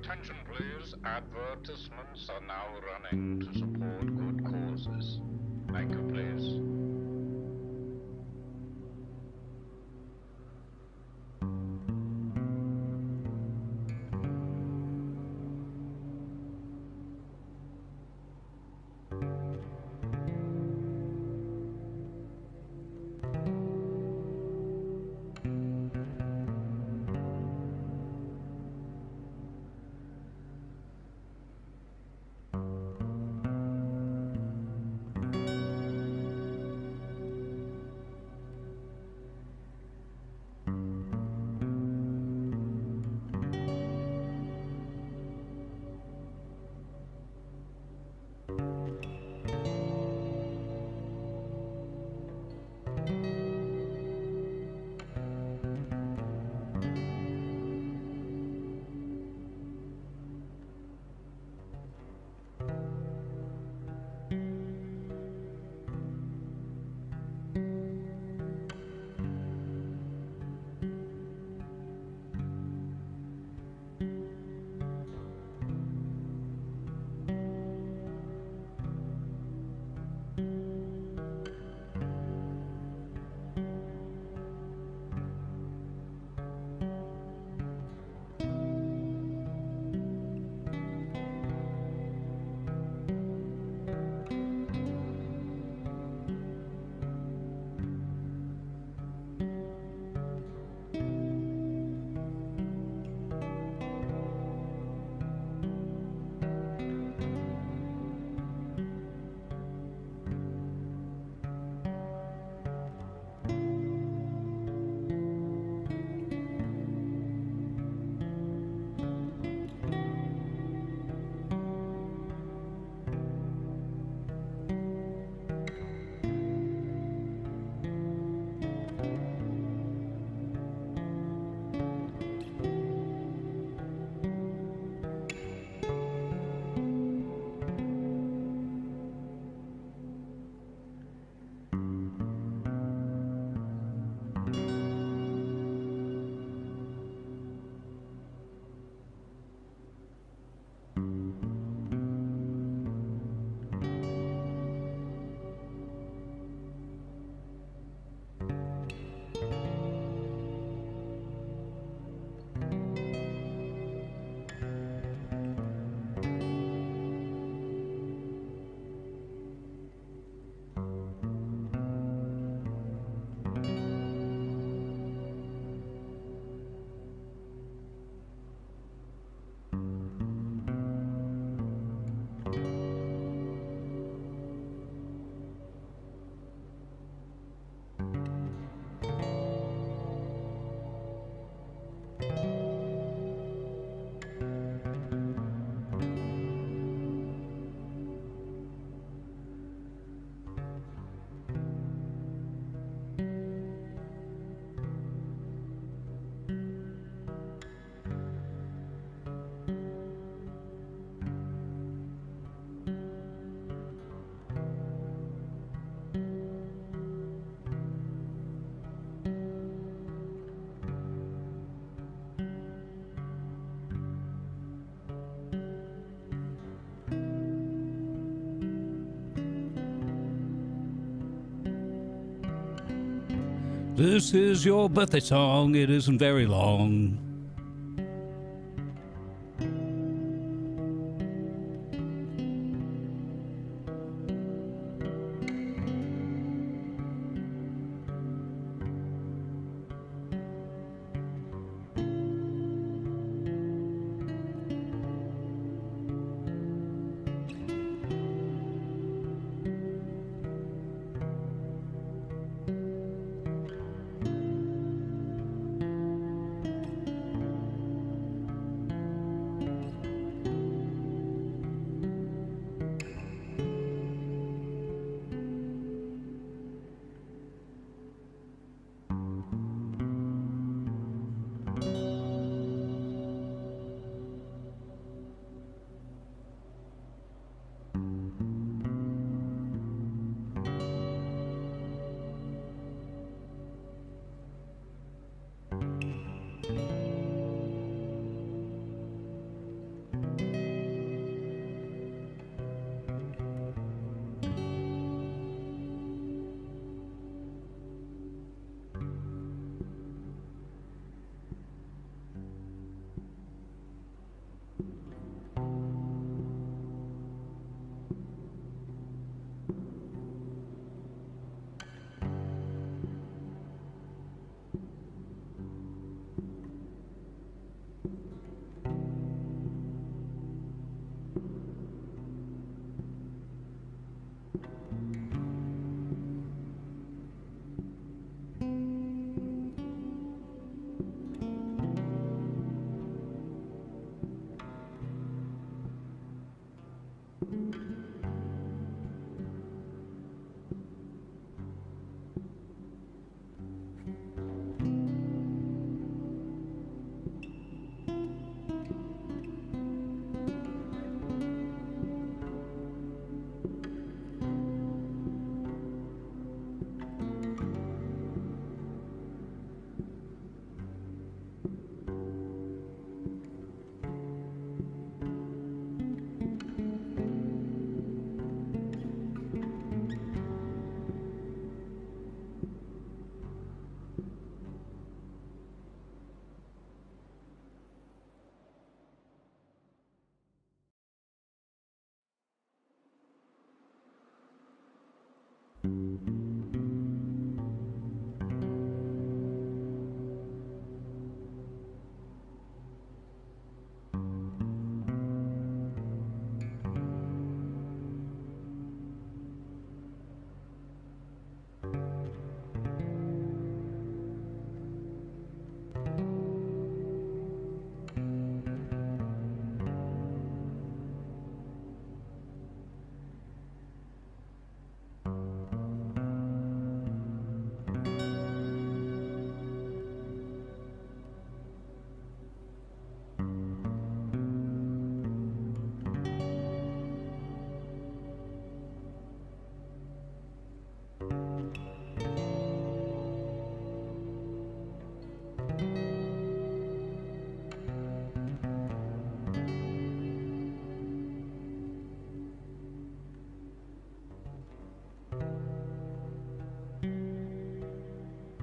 Attention please, advertisements are now running to support good causes. Thank you please. This is your birthday song. It isn't very long.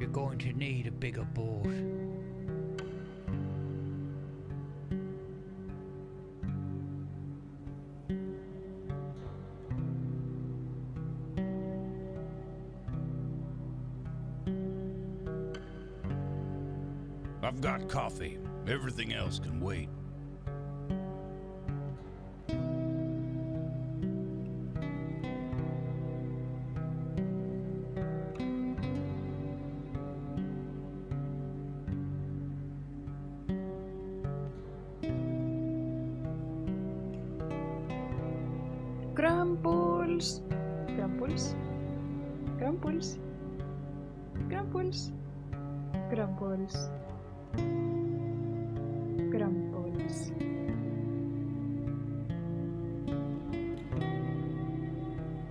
We're going to need a bigger boat. I've got coffee. Everything else can wait. Grumbles. Grumbles. Grumbles. Grumbles. Grumbles. Grumbles.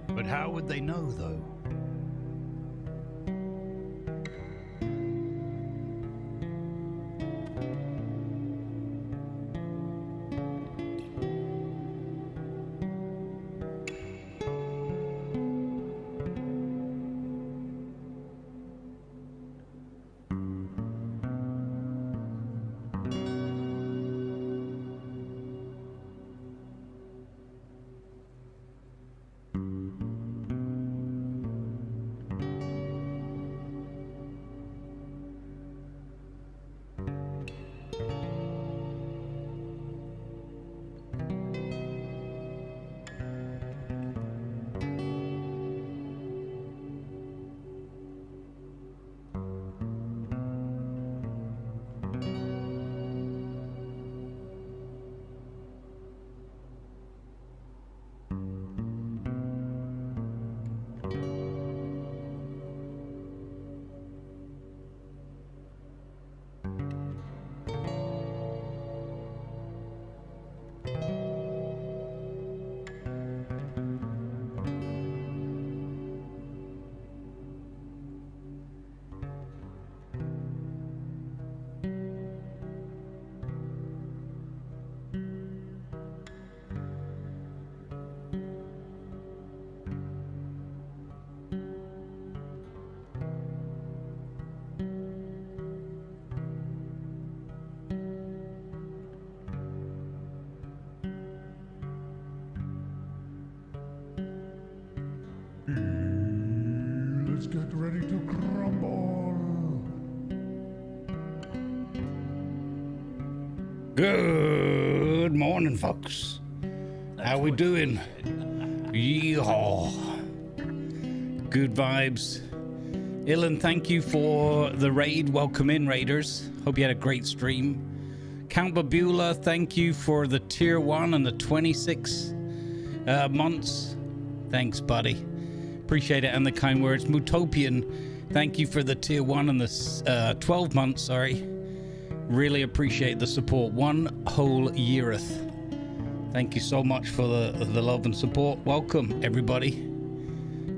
But how would they know, though? Let's get ready to crumble. Good morning, folks. How we doing? Yeehaw. Good vibes. Ilan, thank you for the raid. Welcome in, raiders. Hope you had a great stream. Count Babula, thank you for the tier 1 and the 26 months. Thanks, buddy. Appreciate it and the kind words. Mutopian, thank you for the tier 1 and the 12 months, sorry. Really appreciate the support. 1 whole yeareth. Thank you so much for the love and support. Welcome, everybody.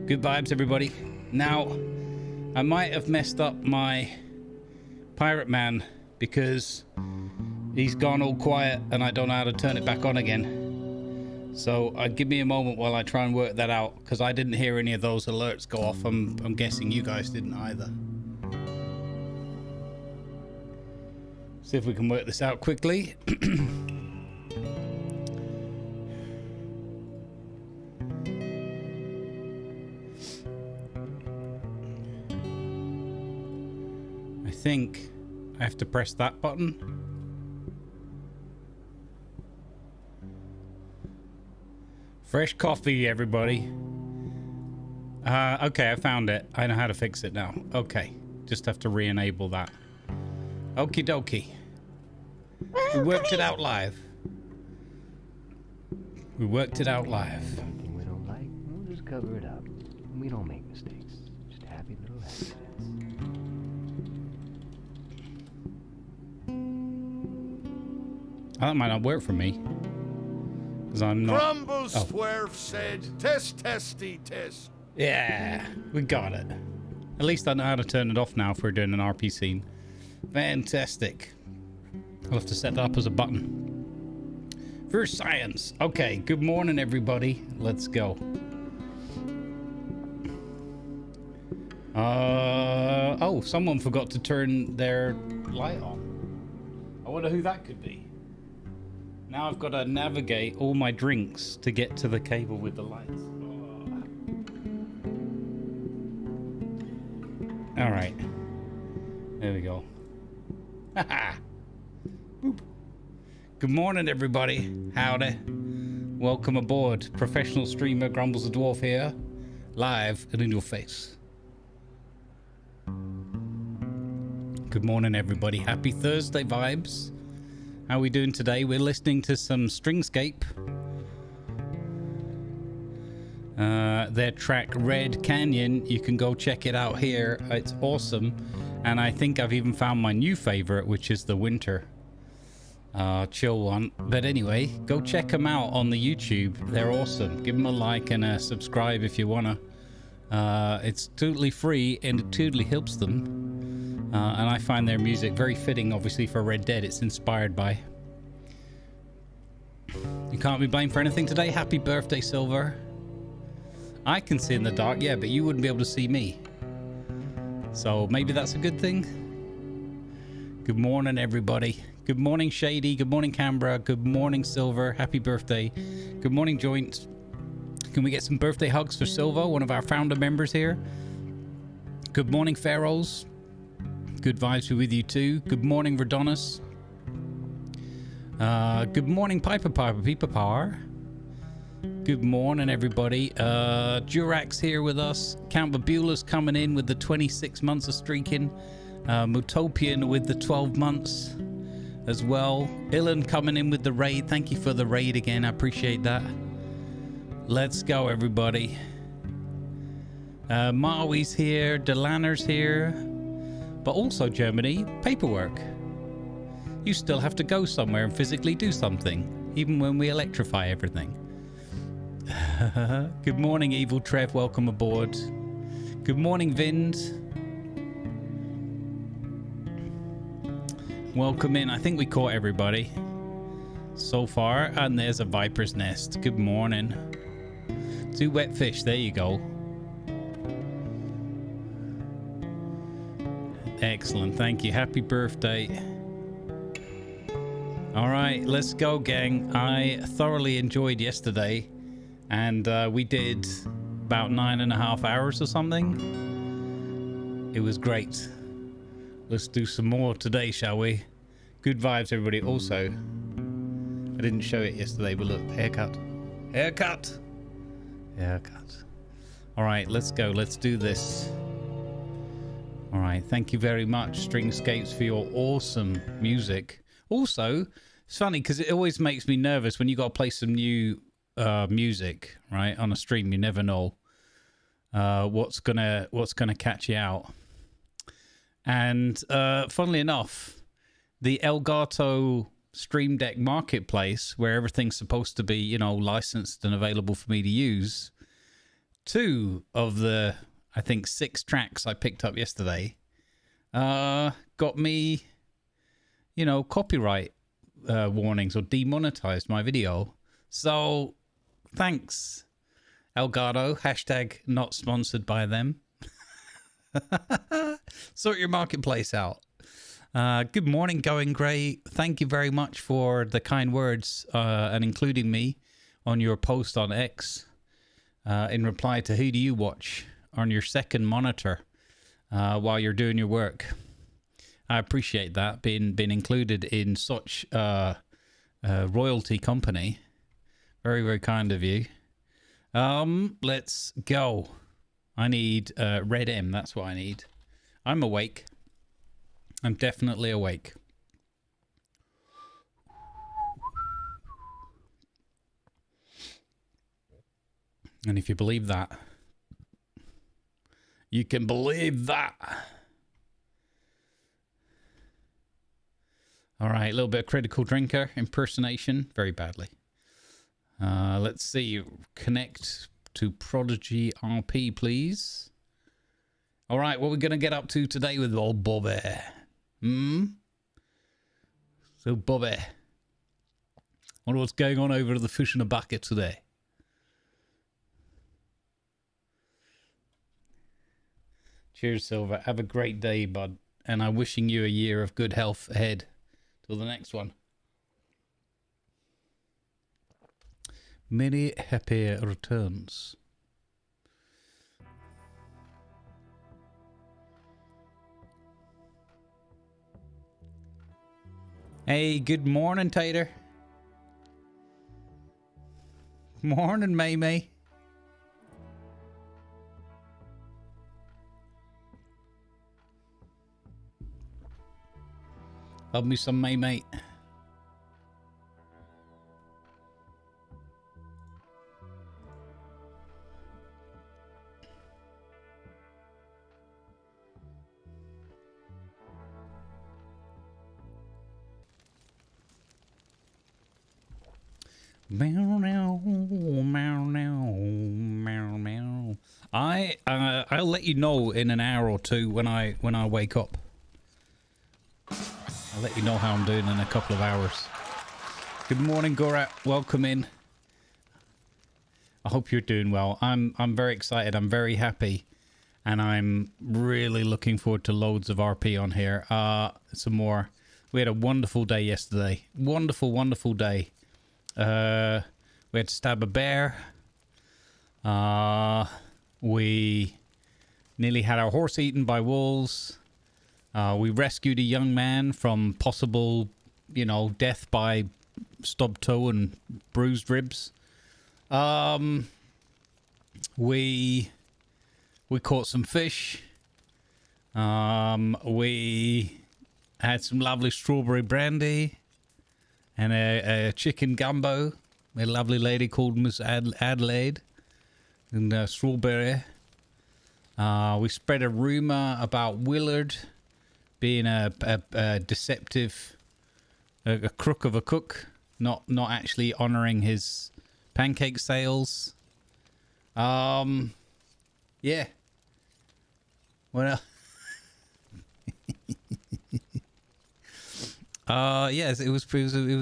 Good vibes, everybody. Now, I might have messed up my Pirate Man because he's gone all quiet and I don't know how to turn it back on again. So give me a moment while I try and work that out, because I didn't hear any of those alerts go off. I'm guessing you guys didn't either. See if we can work this out quickly. I think I have to press that button. Fresh coffee, everybody. Okay, I found it. I know how to fix it now. Okay, just have to re-enable that. Okie dokie. We worked it out live. We worked it out live. Something we don't like, we'll just cover it up. We don't make mistakes. Just happy little accidents. That might not work for me. Because I'm not... Crumble Swerve said, test, test. Yeah, we got it. At least I know how to turn it off now if we're doing an RP scene. Fantastic. I'll have to set that up as a button. For science. Okay, good morning, everybody. Let's go. Oh, someone forgot to turn their light on. I wonder who that could be. Now I've got to navigate all my drinks to get to the cable with the lights. Oh. All right. There we go. Boop. Good morning, everybody. Howdy. Welcome aboard. Professional streamer Grumbles the Dwarf here, live and in your face. Good morning, everybody. Happy Thursday vibes. How are we doing today? We're listening to some Stringscape. Their track Red Canyon. You can go check it out here. It's awesome. And I think I've even found my new favorite, which is the Winter chill one. But anyway, go check them out on the YouTube. They're awesome. Give them a like and a subscribe if you wanna. It's totally free and it totally helps them. And I find their music very fitting, obviously, for Red Dead. It's inspired by. You can't be blamed for anything today. Happy birthday, Silver. I can see in the dark, yeah, but you wouldn't be able to see me. So maybe that's a good thing. Good morning, everybody. Good morning, Shady. Good morning, Canberra. Good morning, Silver. Happy birthday. Good morning, Joint. Can we get some birthday hugs for Silver, one of our founder members here? Good morning, Pharaohs. Good vibes be with you too. Good morning, Redonis. Good morning, Piper Power. Good morning, everybody. Durax here with us. Count Babula's coming in with the 26 months of streaking. Mutopian with the 12 months as well. Ilan coming in with the raid. Thank you for the raid again. I appreciate that. Let's go, everybody. Maui's here. Delaner's here. But also, Germany, paperwork. You still have to go somewhere and physically do something, even when we electrify everything. Good morning, Evil Trev. Welcome aboard. Good morning, Vind. Welcome in. I think we caught everybody so far. And there's a viper's nest. Good morning. 2 wet fish. There you go. Excellent. Thank you. Happy birthday. All right, let's go, gang. I thoroughly enjoyed yesterday. And we did about 9.5 hours or something. It was great. Let's do some more today, shall we? Good vibes, everybody. Also, I didn't show it yesterday, but look, haircut. Haircut. Haircut. All right, let's go. Let's do this. All right, thank you very much, Stringscapes, for your awesome music. Also, it's funny because it always makes me nervous when you got to play some new music, right, on a stream. You never know what's gonna catch you out. And funnily enough, the Elgato Stream Deck Marketplace, where everything's supposed to be, you know, licensed and available for me to use, 2 of the, I think, 6 tracks I picked up yesterday got me, you know, copyright warnings or demonetized my video. So thanks, Elgato. Hashtag not sponsored by them. Sort your marketplace out. Good morning, Going Grey. Thank you very much for the kind words and including me on your post on X in reply to who do you watch on your second monitor while you're doing your work. I appreciate that, being included in such royalty company. Very, very kind of you. Let's go. I need Red M. That's what I need. I'm awake. I'm definitely awake. And if you believe that, you can believe that. All right, a little bit of Critical Drinker impersonation, very badly. Let's see, connect to Prodigy RP, please. All right, what we're going to get up to today with old Bobby. So, Bobby, wonder what's going on over the fish in a bucket today. Cheers, Silver. Have a great day, bud. And I'm wishing you a year of good health ahead. Till the next one. Many happy returns. Hey, good morning, Tater. Morning, May May. Love me some May May. Meow meow meow meow meow. I'll let you know in an hour or two when I wake up. I'll let you know how I'm doing in a couple of hours. Good morning, Gorat. Welcome in. I hope you're doing well. I'm very excited. I'm very happy, and I'm really looking forward to loads of RP on here. Some more. We had a wonderful day yesterday. Wonderful day. We had to stab a bear. We nearly had our horse eaten by wolves. We rescued a young man from possible, death by stubbed toe and bruised ribs. We caught some fish. We had some lovely strawberry brandy. And a chicken gumbo. A lovely lady called Miss Adelaide. And strawberry. We spread a rumor about Willard being a deceptive, a crook of a cook. Not actually honoring his pancake sales. Yeah. Well. Yes, it was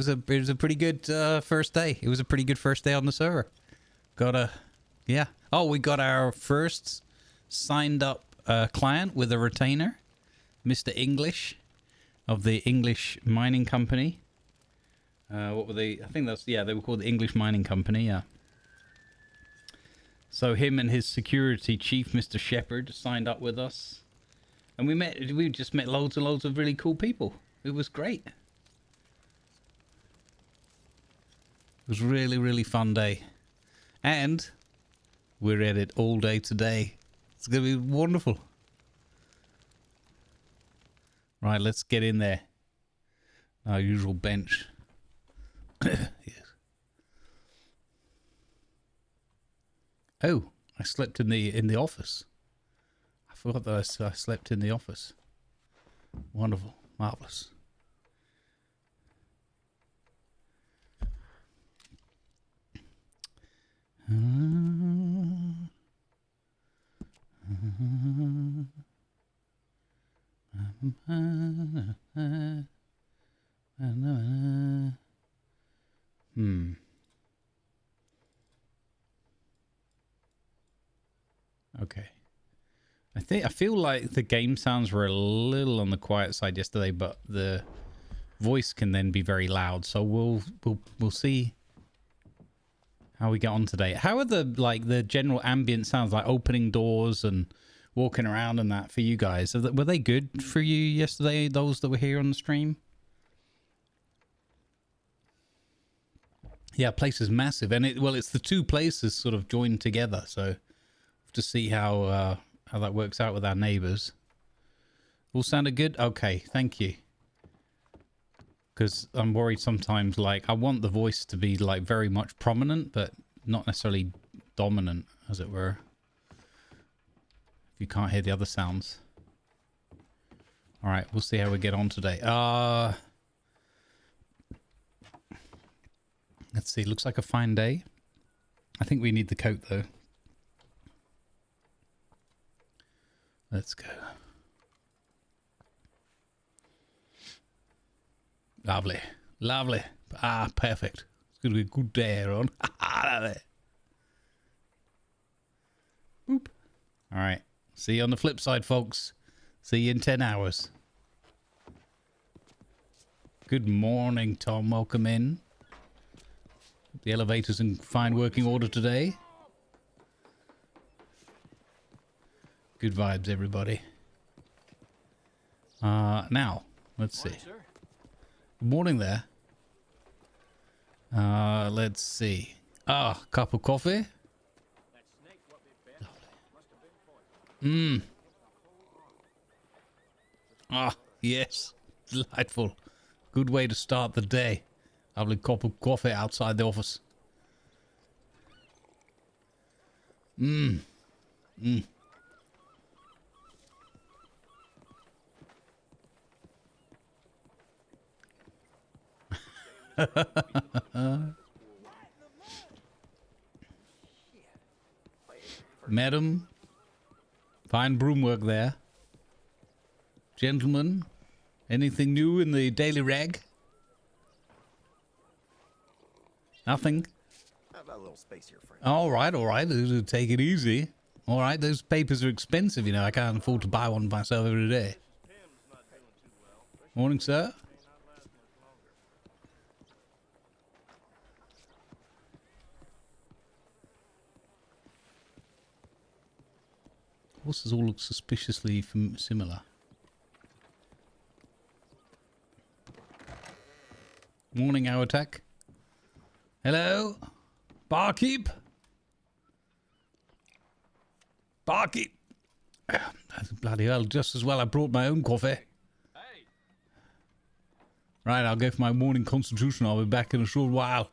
a pretty good first day. It was a pretty good first day on the server. Oh, we got our first signed up client with a retainer, Mr. English of the English Mining Company. What were they? I think they were called the English Mining Company. Yeah. So him and his security chief, Mr. Shepherd, signed up with us, and we just met loads and loads of really cool people. It was great. It was really fun day. And we're at it all day today. It's going to be wonderful. Right, let's get in there. Our usual bench. Yes. Oh, I slept in the office. I forgot that I slept in the office. Wonderful. Marvelous. Okay. I feel like the game sounds were a little on the quiet side yesterday, but the voice can then be very loud. So we'll see how we get on today. How are the general ambient sounds, like opening doors and walking around and that for you guys? Were they good for you yesterday, those that were here on the stream? Yeah, place is massive, and it's the two places sort of joined together. So we'll have to see how that works out with our neighbors. All sounded good? Okay, thank you. Because I'm worried sometimes, I want the voice to be, very much prominent, but not necessarily dominant, as it were. If you can't hear the other sounds. Alright, we'll see how we get on today. Let's see, looks like a fine day. I think we need the coat, though. Let's go. Lovely. Lovely. Ah, perfect. It's going to be a good day, everyone. Boop. All right. See you on the flip side, folks. See you in 10 hours. Good morning, Tom. Welcome in. The elevator's in fine working order today. Good vibes, everybody. Now, let's see. Good morning there. Let's see. Cup of coffee. Yes. Delightful. Good way to start the day. Lovely cup of coffee outside the office. Madam, fine broom work there. Gentlemen, anything new in the daily rag? Nothing? I've got a little space here, friend. All right. Take it easy. All right, those papers are expensive, you know. I can't afford to buy one myself every day. Morning, sir. Horses all look suspiciously similar. Morning, our attack. Hello? Barkeep? Barkeep! Bloody hell, just as well I brought my own coffee. Hey. Right, I'll go for my morning constitution. I'll be back in a short while.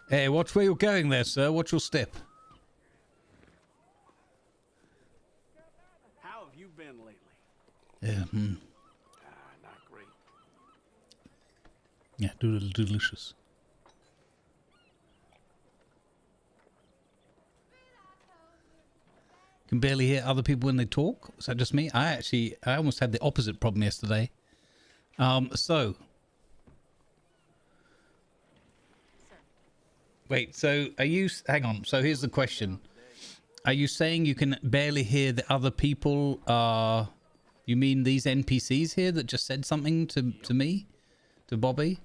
Hey, watch where you're going there, sir. Watch your step. How have you been lately? Yeah, Not great. yeah, delicious. Can barely hear other people when they talk. Is that just me? I almost had the opposite problem yesterday. Wait, so are you, hang on, so here's the question. Are you saying you can barely hear the other people, you mean these NPCs here that just said something to me, to Bobby?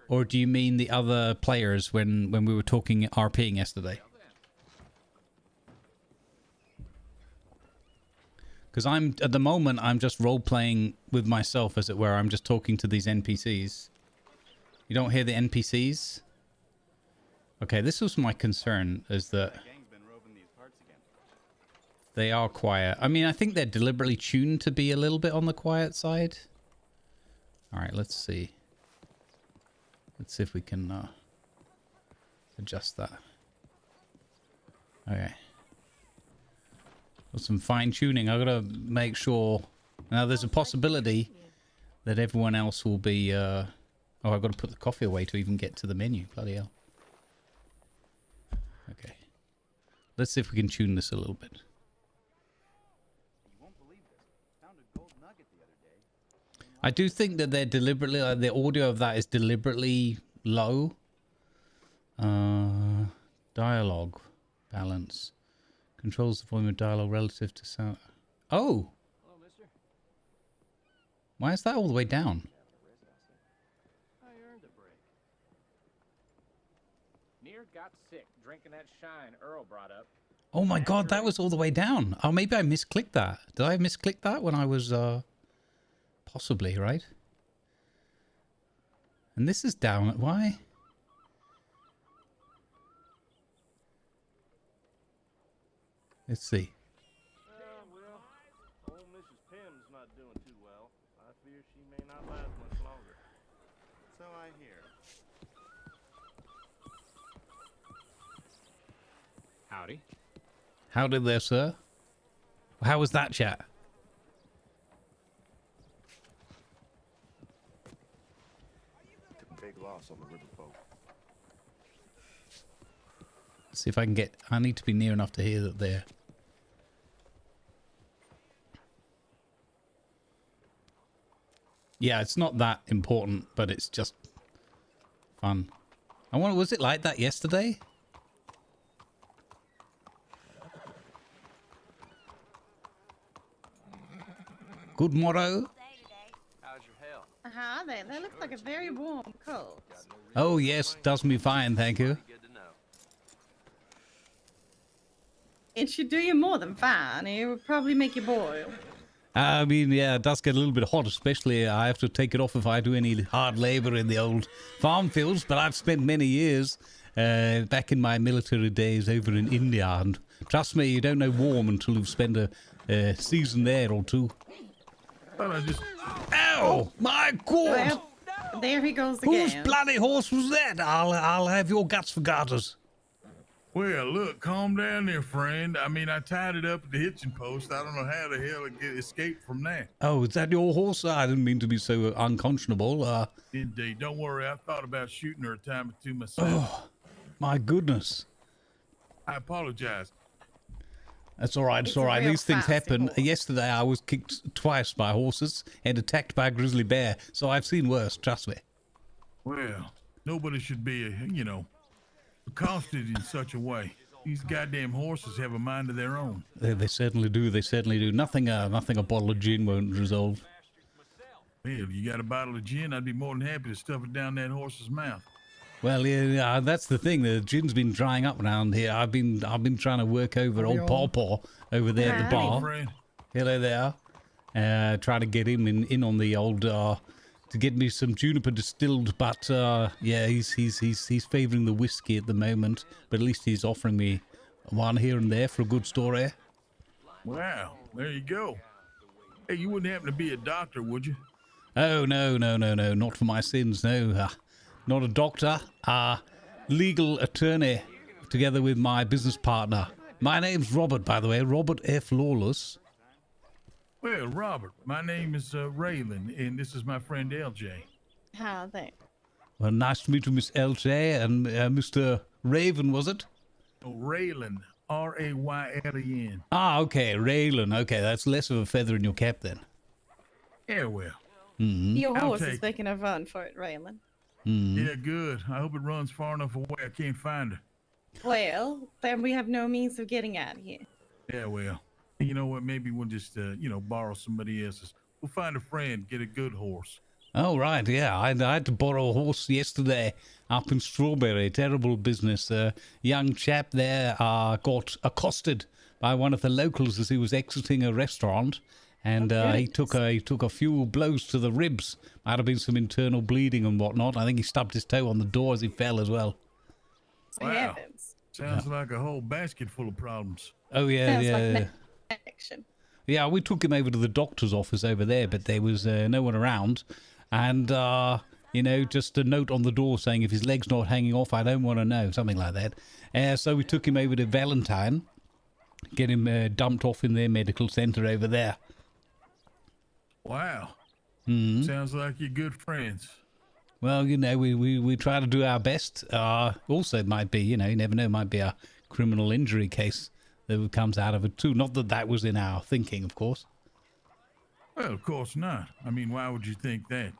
Or do you mean the other players when we were talking RPing yesterday? Because at the moment, I'm just role-playing with myself, as it were. I'm just talking to these NPCs. You don't hear the NPCs? Okay, this was my concern, is that they are quiet. I mean, I think they're deliberately tuned to be a little bit on the quiet side. All right, let's see. Let's see if we can adjust that. Okay. Got some fine-tuning. I've got to make sure. Now, there's a possibility that everyone else will be... Oh, I've got to put the coffee away to even get to the menu. Bloody hell. Okay. Let's see if we can tune this a little bit. I do think that they're deliberately... the audio of that is deliberately low. Dialogue balance. Controls the volume of dialogue relative to sound. Oh! Hello, mister. Why is that all the way down? I earned a break. Near got sick drinking that shine Earl brought up. Oh my god, that was all the way down. Oh, maybe I misclicked that. Did I misclick that when I was, possibly, right? And this is down. Why? Let's see. Well, old Mrs. Pym's not doing too well. I fear she may not last much longer. So I hear. Howdy. Howdy there, sir. How was that chat? Took a big loss on the riverboat. See if I can get... I need to be near enough to hear that there. Yeah, it's not that important, but it's just fun. I wonder, was it like that yesterday? Good motto. How are they? They look like a very warm cold. Oh, yes, does me fine, thank you. It should do you more than fine. It would probably make you boil. I mean, yeah, it does get a little bit hot, especially I have to take it off if I do any hard labor in the old farm fields, but I've spent many years back in my military days over in India, and trust me, you don't know warm until you've spent a season there or two. Well, Ow! My God! Well, there he goes again. Whose bloody horse was that? I'll have your guts for garters. Well, look, calm down there, friend. I mean, I tied it up at the hitching post. I don't know how the hell it escaped from that. Oh, is that your horse? I didn't mean to be so unconscionable. Indeed. Don't worry. I thought about shooting her a time or two myself. Oh, my goodness. I apologize. That's all right. It's It's all a right. real These things fast happen. horse. Yesterday, I was kicked twice by horses and attacked by a grizzly bear. So I've seen worse. Trust me. Well, nobody should be, accosted in such a way. These goddamn horses have a mind of their own. They certainly do. They certainly do. Nothing a bottle of gin won't resolve. Well, if you got a bottle of gin, I'd be more than happy to stuff it down that horse's mouth. Well, yeah, that's the thing. The gin's been drying up around here. I've been trying to work over old Paw over there at the Howdy, bar. Friend. Hello there. Trying to get him in on the old to get me some juniper distilled, but yeah, he's favouring the whiskey at the moment. But at least he's offering me one here and there for a good story. Wow, there you go. Hey, you wouldn't happen to be a doctor, would you? Oh no, not for my sins, no. Not a doctor, legal attorney, together with my business partner. My name's Robert, by the way, Robert F. Lawless. Well, Robert, my name is Raylan, and this is my friend LJ. How are they? Well, nice to meet you, Miss LJ, and Mr. Raven, was it? Oh, Raylan, R-A-Y-L-E-N. Ah, okay, Raylan. Okay, that's less of a feather in your cap then. Yeah, well. Your I'll horse is take- making a run for it, Raylan. Yeah, good. I hope it runs far enough away I can't find her. Well, then we have no means of getting out of here. Yeah, well. You know what? Maybe we'll just, borrow somebody else's. We'll find a friend, get a good horse. Oh, right, yeah. I had to borrow a horse yesterday up in Strawberry. Terrible business. A young chap there got accosted by one of the locals as he was exiting a restaurant. And he took a few blows to the ribs. Might have been some internal bleeding and whatnot. I think he stubbed his toe on the door as he fell as well. Wow. Heavens. Sounds like a whole basket full of problems. Oh, yeah, Sounds yeah. like action. Yeah, we took him over to the doctor's office over there, but there was no one around. And, just a note on the door saying if his leg's not hanging off, I don't want to know, something like that. So we took him over to Valentine, get him dumped off in their medical centre over there. Wow. Mm-hmm. Sounds like you're good friends. Well, we try to do our best. Also, it might be, you never know, it might be a criminal injury case that comes out of it too. Not that that was in our thinking, of course. Well, of course not. I mean, why would you think that,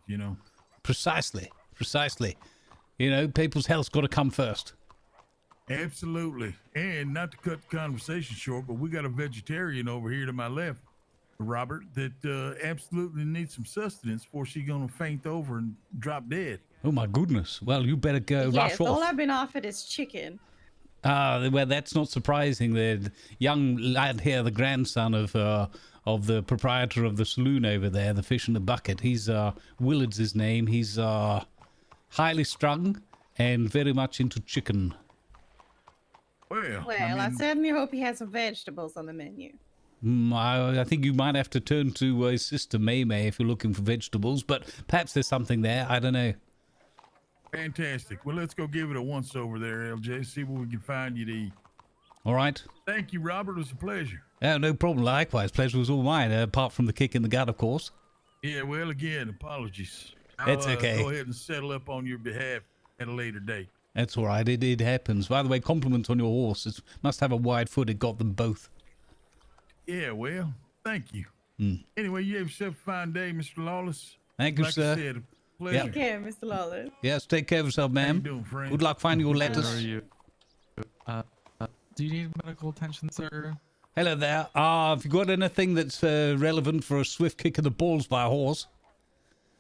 Precisely. People's health's got to come first. Absolutely. And not to cut the conversation short, but we got a vegetarian over here to my left, Robert, that absolutely needs some sustenance before she's going to faint over and drop dead. Oh, my goodness. Well, you better go Yes, rush all off. I've been offered is chicken. Well, that's not surprising. The young lad here, the grandson of the proprietor of the saloon over there, the Fish in the Bucket. He's Willard's his name. He's highly strung and very much into chicken. Well, Well, I certainly hope he has some vegetables on the menu. I think you might have to turn to his sister May if you're looking for vegetables, but perhaps there's something there. I don't know. fantastic. Well, let's go give it a once over there, LJ. See what we can find you to eat. All right. Thank you, Robert. It was a pleasure. Yeah, no problem. Likewise. Pleasure was all mine, apart from the kick in the gut, of course. Yeah, well, again, apologies. It's I'll, okay. Go ahead and settle up on your behalf at a later date. That's all right. It happens. By the way, compliments on your horse. It must have a wide foot. It got them both. Yeah, well, thank you. Anyway, you have yourself a fine day, Mr. Lawless. Thank you, like sir. I said, a pleasure. Yep. Take care, Mr. Lawless. Yes, take care of yourself, How you ma'am. doing, friend? Good luck finding your How are letters. you? Do you need medical attention, sir? Hello there. Have you got anything that's relevant for a swift kick in the balls by a horse?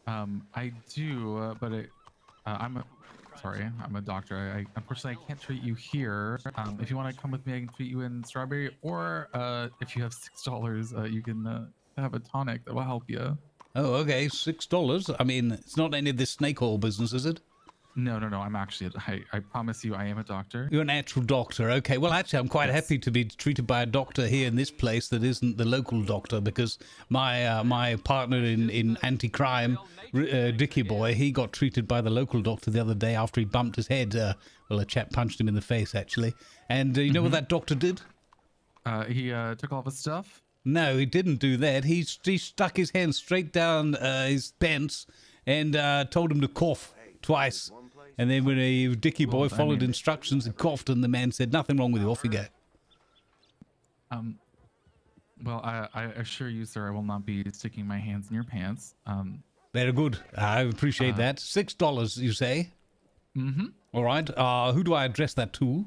I do, but I'm a doctor. Unfortunately I can't treat you here. If you want to come with me, I can treat you in Strawberry, or if you have $6, you can have a tonic that will help you. Oh, okay, $6. I mean, it's not any of this snake oil business, is it? No. I'm actually. I promise you, I am a doctor. You're an actual doctor. Okay. Well, actually, I'm quite happy to be treated by a doctor here in this place that isn't the local doctor, because my partner in anti-crime, Dickie Boy, he got treated by the local doctor the other day after he bumped his head. Well, a chap punched him in the face, actually. And you know what that doctor did? He took all of his stuff. No, he didn't do that. He stuck his hand straight down his pants and told him to cough twice. And then when Dickie Boy followed instructions and coughed, and the man said, "Nothing wrong with you, off you go." Well, I assure you, sir, I will not be sticking my hands in your pants. Very good. I appreciate that. $6, you say? Mm-hmm. All right. Who do I address that to?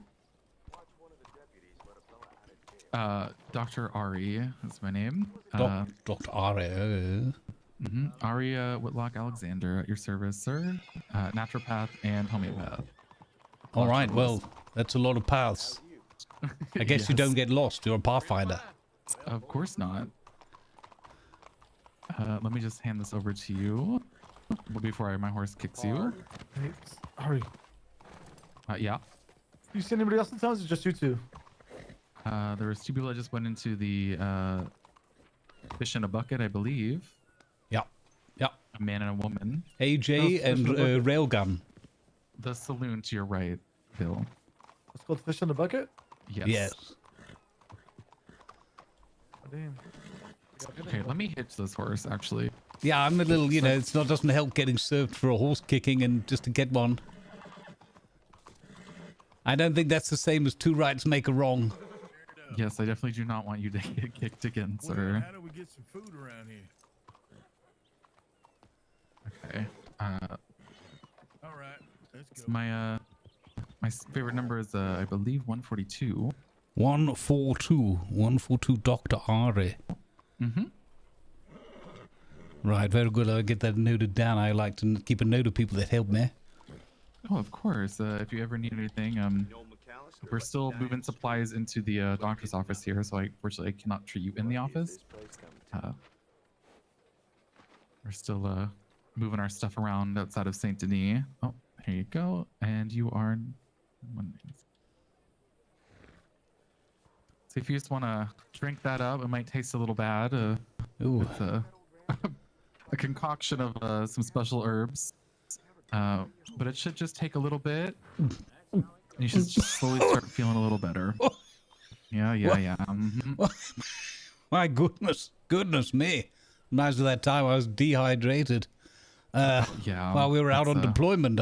Dr. Ari is my name. Dr. Ari. Ari Whitlock Alexander at your service, sir. Naturopath and homeopath. All right. Well, that's a lot of paths. I guess you don't get lost. You're a pathfinder. Of course not. Let me just hand this over to you before my horse kicks you. Hey, Ari, Yeah. you see anybody else in town? Or is it just you two? There was 2 people that just went into the fish in a bucket, I believe. Yeah. A man and a woman. AJ and Railgun. The saloon to your right, Bill. It's called Fish in the Bucket? Yes. Oh, damn. Okay, let me hitch this horse, actually. Yeah, I'm a little, doesn't help getting served for a horse kicking and just to get one. I don't think that's the same as 2 rights make a wrong. Yes, I definitely do not want you to get kicked again, sir. How do we get some food around here? Okay. All right, let's go. My favorite number is I believe 142. 142 Dr. Ari. Right, very good. I'll get that noted down. I like to keep a note of people that help me. Oh, of course. If you ever need anything, we're still moving supplies into the doctor's office here, so unfortunately I cannot treat you in the office. We're still moving our stuff around outside of Saint Denis. Oh, here you go. And you are... So if you just want to drink that up, it might taste a little bad. Ooh. It's a concoction of some special herbs. But it should just take a little bit. You should just slowly start feeling a little better. Yeah. My goodness me. Reminds me of that time I was dehydrated. While we were out on deployment.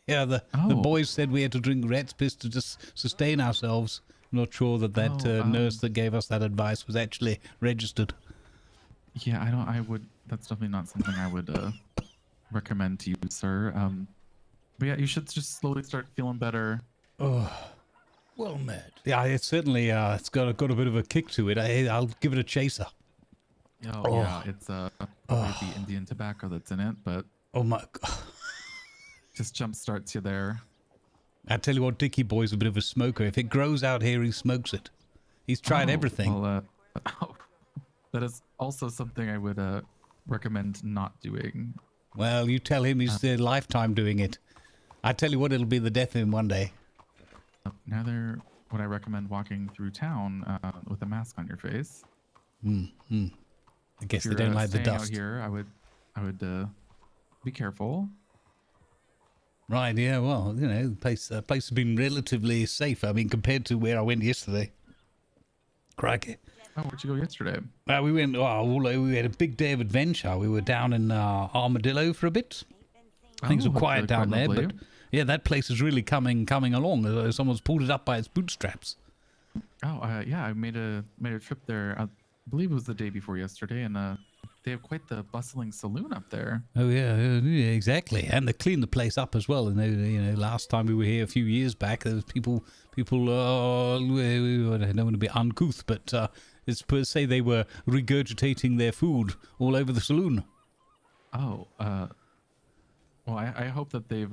The boys said we had to drink rat's piss to just sustain ourselves. I'm not sure that nurse that gave us that advice was actually registered. Yeah, that's definitely not something I would recommend to you, sir. But yeah, you should just slowly start feeling better. Oh, well met. Yeah, it's certainly it's got a bit of a kick to it. I'll give it a chaser. Yeah, it's probably the Indian tobacco that's in it, but oh my god, just jump starts you there. I tell you what, Dickie Boy's a bit of a smoker. If it grows out here, he smokes it. He's tried everything. Well, that is also something I would recommend not doing. Well, you tell him he's a lifetime doing it. I tell you what, it'll be the death of him one day. Neither would I recommend walking through town with a mask on your face. I guess they don't like the dust. Out here, I would be careful. Right, yeah, well, the place has been relatively safe. I mean, compared to where I went yesterday. Crikey. Oh, where'd you go yesterday? We had a big day of adventure. We were down in Armadillo for a bit. Things were quiet down there, but yeah, that place is really coming along. Someone's pulled it up by its bootstraps. Oh, yeah, I made a trip there. I believe it was the day before yesterday, and they have quite the bustling saloon up there. Oh yeah, exactly. And they cleaned the place up as well. And last time we were here a few years back, there was people. I don't want to be uncouth, but it's per se they were regurgitating their food all over the saloon. Oh, well, I hope that they've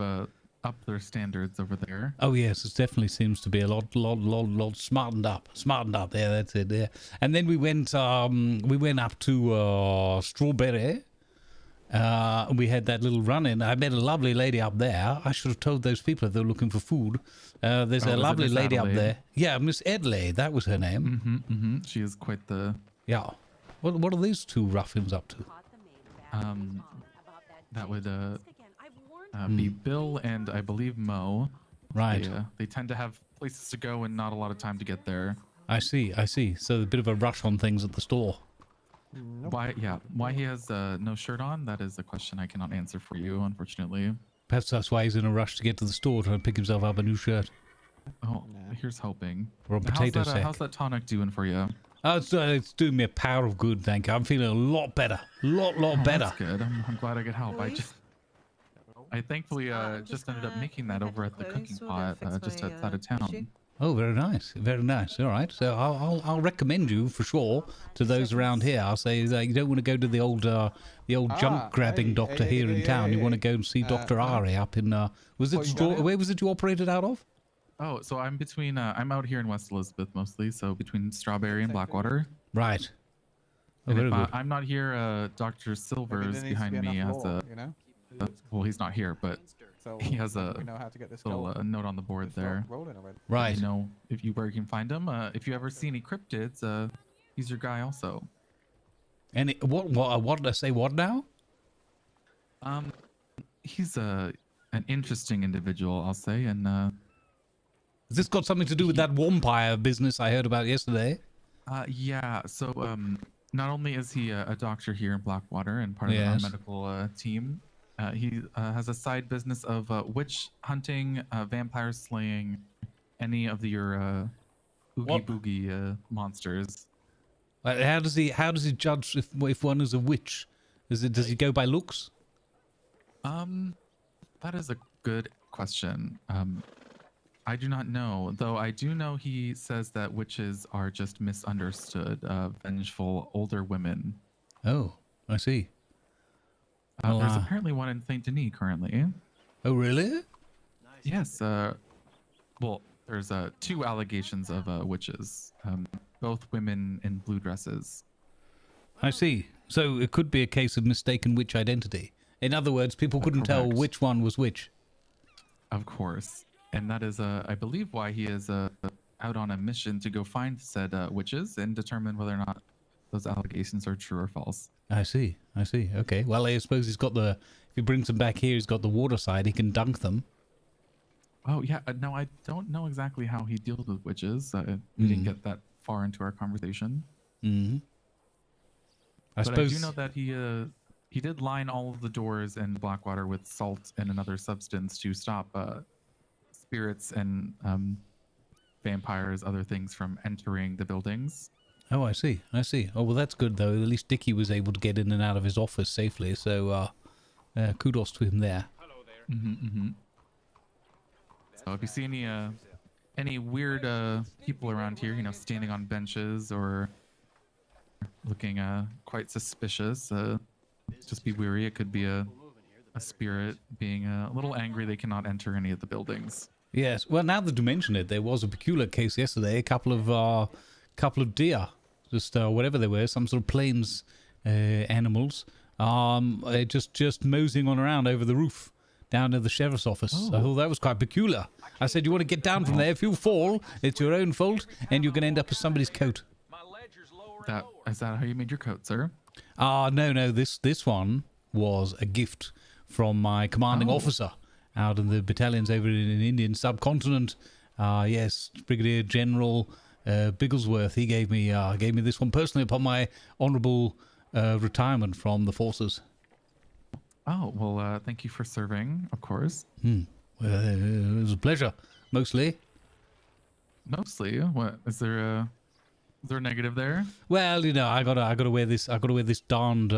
upped their standards over there. Oh yes, it definitely seems to be a lot smartened up. Yeah, that's it. Yeah, and then we went up to Strawberry. We had that little run-in. I met a lovely lady up there. I should have told those people if they were looking for food. There's a lovely lady up there. Yeah, Miss Adelaide. That was her name. She is quite the... Yeah. What are these two ruffians up to? That would be Bill and I believe Mo. Right. They tend to have places to go and not a lot of time to get there. I see. So a bit of a rush on things at the store. Why he has no shirt on, that is a question I cannot answer for you, unfortunately. Perhaps that's why he's in a ruch to get to the store, trying to pick himself up a new shirt. Oh, here's hoping. Or a potato sack. How's that tonic doing for you? It's doing me a power of good, thank you. I'm feeling a lot better. Lot better. That's good. I'm glad I could help. I thankfully just ended up making that over at the cooking pot just outside of town. Oh, very nice, very nice. All right, so I'll recommend you for sure to those around here. I'll say that you don't want to go to the old junk grabbing doctor here in town. You want to go and see Dr. Ari up in where was it you operated out of? Oh, so I'm between I'm out here in West Elizabeth mostly, so between Strawberry and Blackwater. Right. Oh, very good. I'm not here. Dr. Silvers behind me has a. Well, he's not here, but he has a little note on the board there. Right. You know, where you can find him. If you ever see any cryptids, he's your guy also. And what did I say? What now? He's an interesting individual, I'll say, and. Has this got something to do with that vampire business I heard about yesterday? Yeah. So, not only is he a doctor here in Blackwater and part of our medical team, he has a side business of witch hunting, vampire slaying, any of your oogie boogie monsters. How does he judge if one is a witch? Does he go by looks? That is a good question. I do not know, though I do know he says that witches are just misunderstood, vengeful older women. Oh, I see. There's apparently one in Saint Denis currently. Oh, really? Yes. Well, there's 2 allegations of witches, both women in blue dresses. I see. So it could be a case of mistaken witch identity. In other words, people couldn't tell which one was which. Of course. And that is, I believe, why he is out on a mission to go find said witches and determine whether or not those allegations are true or false. I see. Okay. Well, I suppose he's got if he brings them back here, he's got the water side. He can dunk them. Oh, yeah. No, I don't know exactly how he deals with witches. We didn't get that far into our conversation. Mm-hmm. I do know that he did line all of the doors in Blackwater with salt and another substance to stop spirits and vampires, other things from entering the buildings. Oh, I see. Oh, well, that's good, though. At least Dickie was able to get in and out of his office safely, so kudos to him there. Hello there. Mm-hmm. So if you see any weird people around here, standing on benches or looking quite suspicious, just be wary. It could be a spirit being a little angry they cannot enter any of the buildings. Yes. Well, now that you mention it, there was a peculiar case yesterday. A couple of deer, just whatever they were, some sort of plains animals, just moseying on around over the roof down at the sheriff's office. Oh. I thought that was quite peculiar. I said, you want to get down from there. If you fall, it's your own fault, and you're going to end up with somebody's coat. Is that how you made your coat, sir? No. This one was a gift from my commanding officer out in the battalions over in the Indian subcontinent. Yes, Brigadier General Bigglesworth. He gave me this one personally upon my honourable retirement from the forces. Oh, well, thank you for serving, of course. Well, it was a pleasure, mostly. Mostly? What? Is there Is there a negative there? Well, you know, I gotta wear this darned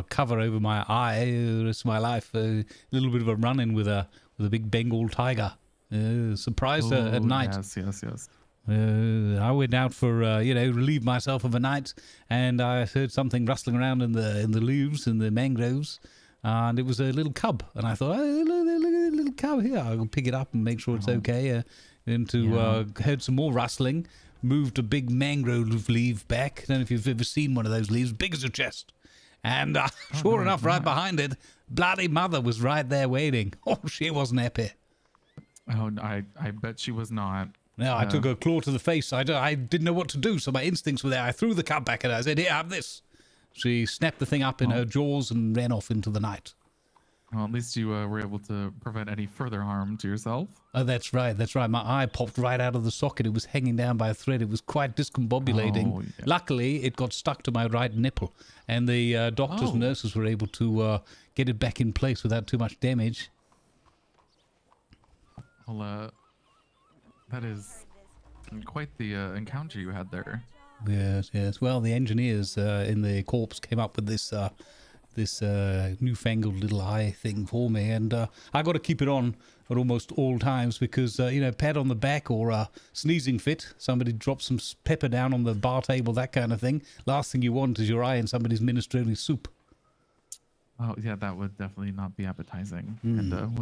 cover over my eye the rest of my life. A little bit of a run-in with a big Bengal tiger. Surprised her at night. Yes. I went out for relieve myself of a night, and I heard something rustling around in the leaves in the mangroves, and it was a little cub. And I thought, oh, little cub here. I'll pick it up and make sure it's okay. Heard some more rustling. Moved a big mangrove leaf back. I don't know if you've ever seen one of those leaves, big as a chest. And sure enough, right behind it, bloody mother was right there waiting. Oh, she wasn't happy. Oh, I bet she was not. No, I took a claw to the face. I didn't know what to do, so my instincts were there. I threw the cub back at her. I said, here, have this. She snapped the thing up in her jaws and ran off into the night. Well, at least you were able to prevent any further harm to yourself. Oh, that's right. My eye popped right out of the socket. It was hanging down by a thread. It was quite discombobulating. Oh, yeah. Luckily, it got stuck to my right nipple, and the doctors and nurses were able to get it back in place without too much damage. Well, that is quite the encounter you had there. Yes. Well, the engineers in the corps came up with this newfangled little eye thing for me, and I got to keep it on at almost all times because pat on the back or a sneezing fit, somebody drops some pepper down on the bar table, that kind of thing. Last thing you want is your eye in somebody's minestrone soup. Oh yeah, that would definitely not be appetizing, and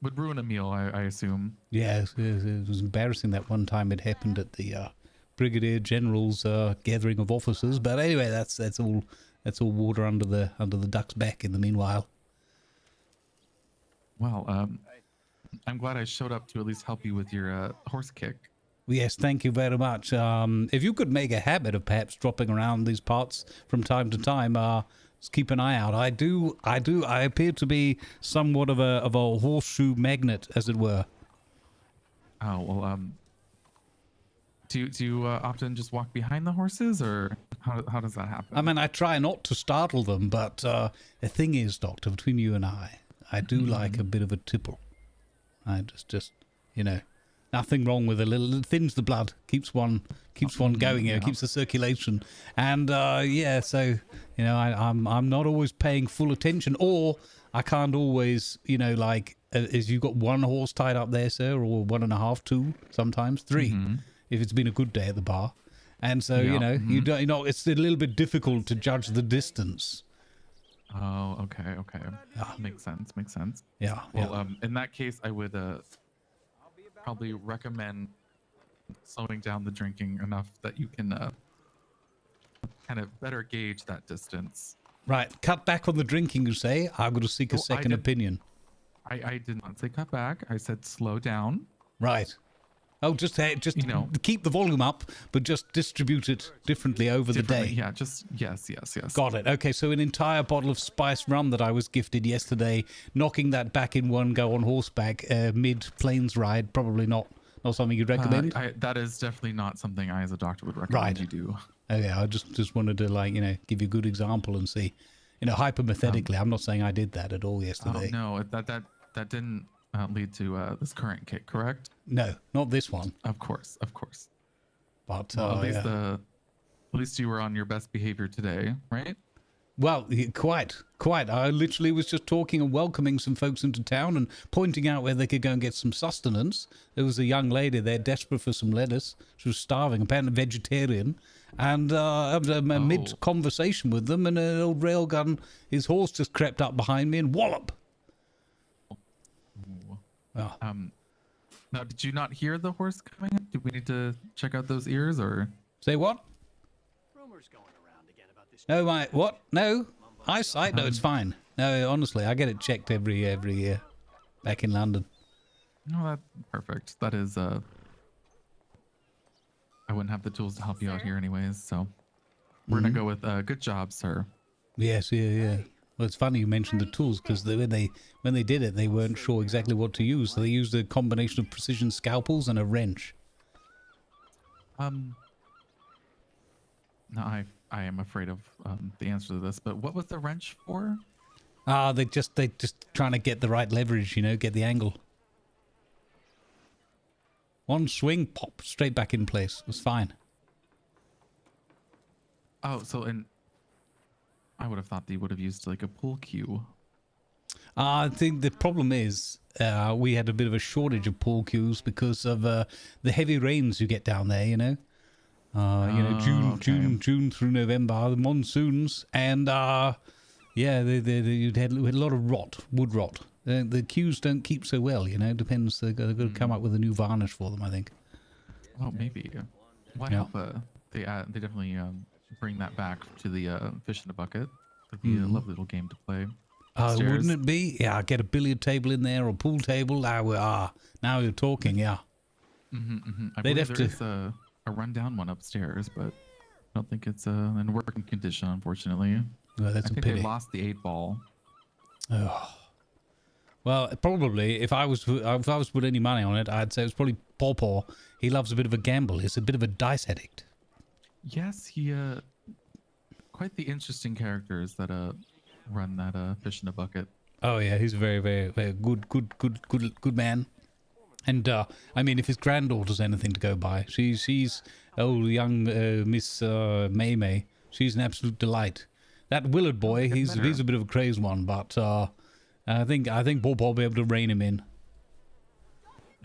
would ruin a meal, I assume. Yes, it was embarrassing that one time it happened at the Brigadier General's gathering of officers. But anyway, that's all water under the duck's back in the meanwhile. Well, I'm glad I showed up to at least help you with your horse kick. Yes, thank you very much. If you could make a habit of perhaps dropping around these parts from time to time, just keep an eye out. I appear to be somewhat of a horseshoe magnet, as it were. Oh well, do you often just walk behind the horses, or how does that happen? I mean, I try not to startle them, but the thing is, Doctor, between you and I do like a bit of a tipple. I just nothing wrong with a little. It thins the blood, keeps one going. Keeps the circulation, and so I'm not always paying full attention, or I can't always is you got one horse tied up there, sir, or 1.5, 2, sometimes 3, if it's been a good day at the bar, and so you don't. It's a little bit difficult to judge the distance. Oh, okay. Makes sense. Yeah. Well, in that case, I would probably recommend slowing down the drinking enough that you can kind of better gauge that distance. Right. Cut back on the drinking, you say? I've got to seek a second opinion. I did not say cut back. I said slow down. Right. Oh, just keep the volume up, but just distribute it differently over the day. Yeah, yes. Got it. Okay, so an entire bottle of spiced rum that I was gifted yesterday, knocking that back in one go on horseback mid-plains ride, probably not something you'd recommend? That is definitely not something I as a doctor would recommend you do. Okay, I just wanted to give you a good example and see, hypothetically, I'm not saying I did that at all yesterday. Oh, no, that didn't lead to this current kick, correct? No, not this one. Of course. But at least you were on your best behavior today, right? Well, quite. I literally was just talking and welcoming some folks into town and pointing out where they could go and get some sustenance. There was a young lady there desperate for some lettuce. She was starving, apparently vegetarian. And I was mid-conversation with them, and an old railgun, his horse just crept up behind me and wallop. Oh. Now, did you not hear the horse coming up? Do we need to check out those ears, or? Say what? Rumors going around again about this. What? No. Eyesight? No, it's fine. No, honestly, I get it checked every year back in London. No, that's perfect. That is, I wouldn't have the tools to help you out here anyways, so we're going to go with, good job, sir. Yes, yeah. Well, it's funny you mentioned the tools, because when they did it, they weren't sure exactly what to use. So they used a combination of precision scalpels and a wrench. No, I am afraid of the answer to this, but what was the wrench for? They just trying to get the right leverage, get the angle. One swing, pop, straight back in place. It was fine. Oh, so and I would have thought they would have used like a pool cue. I think the problem is we had a bit of a shortage of pool cues because of the heavy rains you get down there. You know, June through November, the monsoons, and yeah, we had a lot of wood rot. The cues don't keep so well. You know, depends. They've got to come up with a new varnish for them, I think. Oh, maybe. Well, I hope they definitely bring that back to the fish in a bucket. It'd be a lovely little game to play. Wouldn't it be? Yeah, get a billiard table in there or a pool table. Now you're talking. Yeah. I believe there is a rundown one upstairs, but I don't think it's in working condition, unfortunately. Well, that's I think they lost the 8-ball. Oh. Well, probably if I was to put any money on it, I'd say it's probably Paw Paw. He loves a bit of a gamble. He's a bit of a dice addict. Yes, he quite the interesting characters that run that fish in a bucket. Oh yeah, he's a very, very, very good man. And I mean, if his granddaughter's anything to go by, she's young Miss May May. She's an absolute delight. That Willard boy, he's a bit of a crazed one, but I think Paw Paw will be able to rein him in.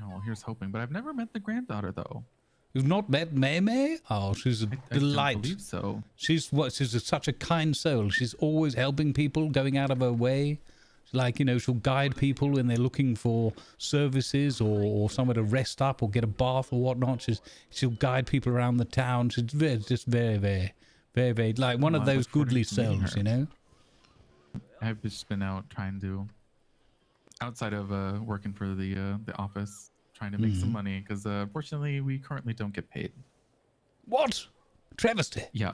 Oh, here's hoping. But I've never met the granddaughter though. You've not met May May? Oh, she's a delight. I believe so. She's such a kind soul. She's always helping people, going out of her way. Like, you know, she'll guide people when they're looking for services or somewhere to rest up or get a bath or whatnot. She'll guide people around the town. She's just very, very, very, very, like one of those goodly souls, you know? I've just been out trying to, outside of working for the office, trying to make some money because fortunately we currently don't get paid. What? Travesty. Yeah,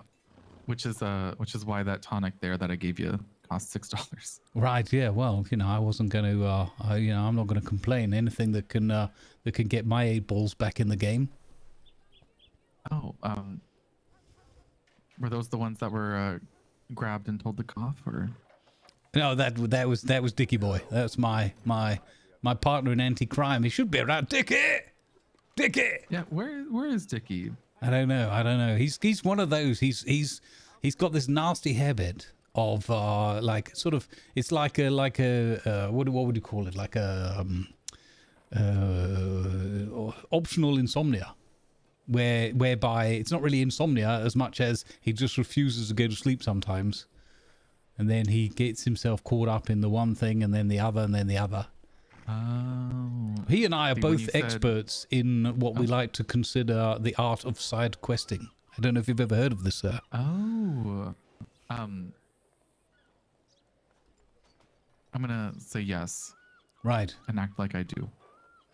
which is why that tonic there that I gave you cost $6. Right. Yeah. Well, you know, I wasn't going to. I'm not going to complain. Anything that can get my 8 balls back in the game. Oh. Were those the ones that were grabbed and told to cough, or? No, that was Dickie boy. That's my partner in anti-crime. He should be around. Dickie. Yeah. Where is Dickie? I don't know. He's one of those. He's got this nasty habit of like sort of. It's like a what would you call it? Like a optional insomnia, whereby it's not really insomnia as much as he just refuses to go to sleep sometimes. And then he gets himself caught up in the one thing and then the other and then the other. Oh. He and I are both experts in what we like to consider the art of side questing. I don't know if you've ever heard of this, sir. Oh. I'm gonna say yes. Right. And act like I do.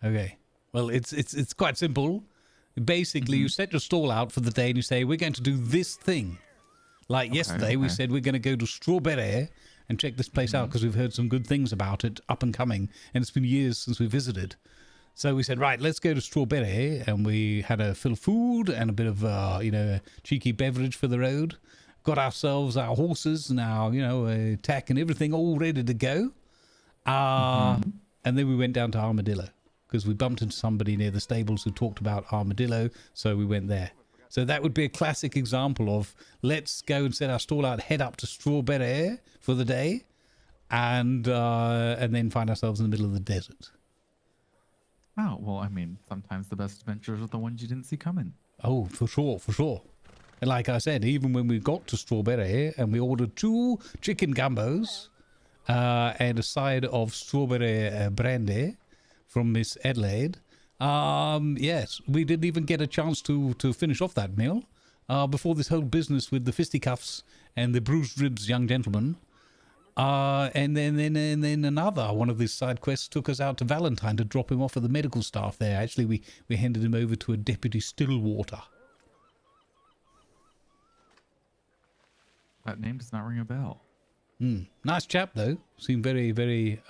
Okay. Well, it's quite simple. Basically, you set your stall out for the day and you say, we're going to do this thing. Like yesterday, we said we're going to go to Strawberry and check this place out because we've heard some good things about it, up and coming, and it's been years since we visited. So we said, right, let's go to Strawberry, and we had a fill of food and a bit of, a cheeky beverage for the road. Got ourselves our horses and our, tack and everything all ready to go. And then we went down to Armadillo because we bumped into somebody near the stables who talked about Armadillo, so we went there. So that would be a classic example of let's go and set our stall out, head up to Strawberry for the day, and then find ourselves in the middle of the desert. Oh, well, I mean, sometimes the best adventures are the ones you didn't see coming. Oh, for sure. And like I said, even when we got to Strawberry and we ordered 2 chicken gumbos and a side of strawberry brandy from Miss Adelaide, yes, we didn't even get a chance to finish off that meal before this whole business with the fisticuffs and the bruised ribs young gentleman. And then another one of these side quests took us out to Valentine to drop him off at the medical staff there. Actually, we handed him over to a Deputy Stillwater. That name does not ring a bell. Nice chap, though. Seemed very, very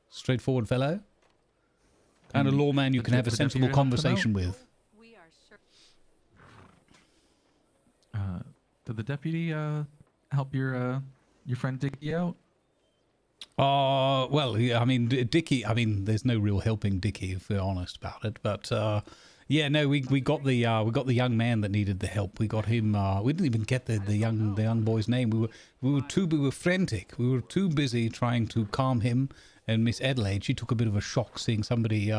straightforward fellow. Kind of lawman you can have a sensible conversation with. Did the deputy help your friend Dickie out? Well, yeah, I mean, Dickie, there's no real helping Dickie, if we're honest about it. But Yeah, no, we got the young man that needed the help. We got him. We didn't even get the young boy's name. We were frantic. We were too busy trying to calm him. And Miss Adelaide, she took a bit of a shock seeing somebody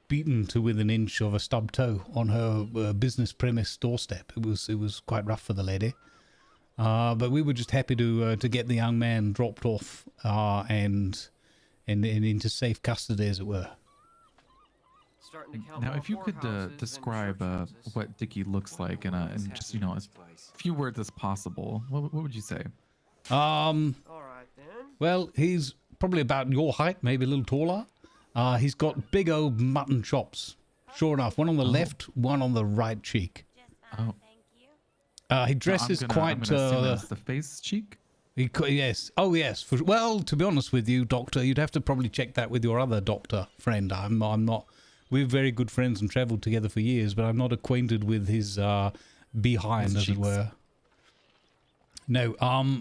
beaten to within an inch of a stub toe on her business premise doorstep. It was quite rough for the lady. But we were just happy to get the young man dropped off and into safe custody, as it were. Now, if you could describe what Dickie looks like in just as few words as possible, what would you say? All right then. Well, he's probably about your height, maybe a little taller. He's got big old mutton chops. Sure enough, one on the left, one on the right cheek. Oh. He dresses quite. I'm gonna assume that's the face cheek. Yes. Oh, yes. Well, to be honest with you, doctor, you'd have to probably check that with your other doctor friend. I'm not. We're very good friends and travelled together for years, but I'm not acquainted with his behind, as it were. No.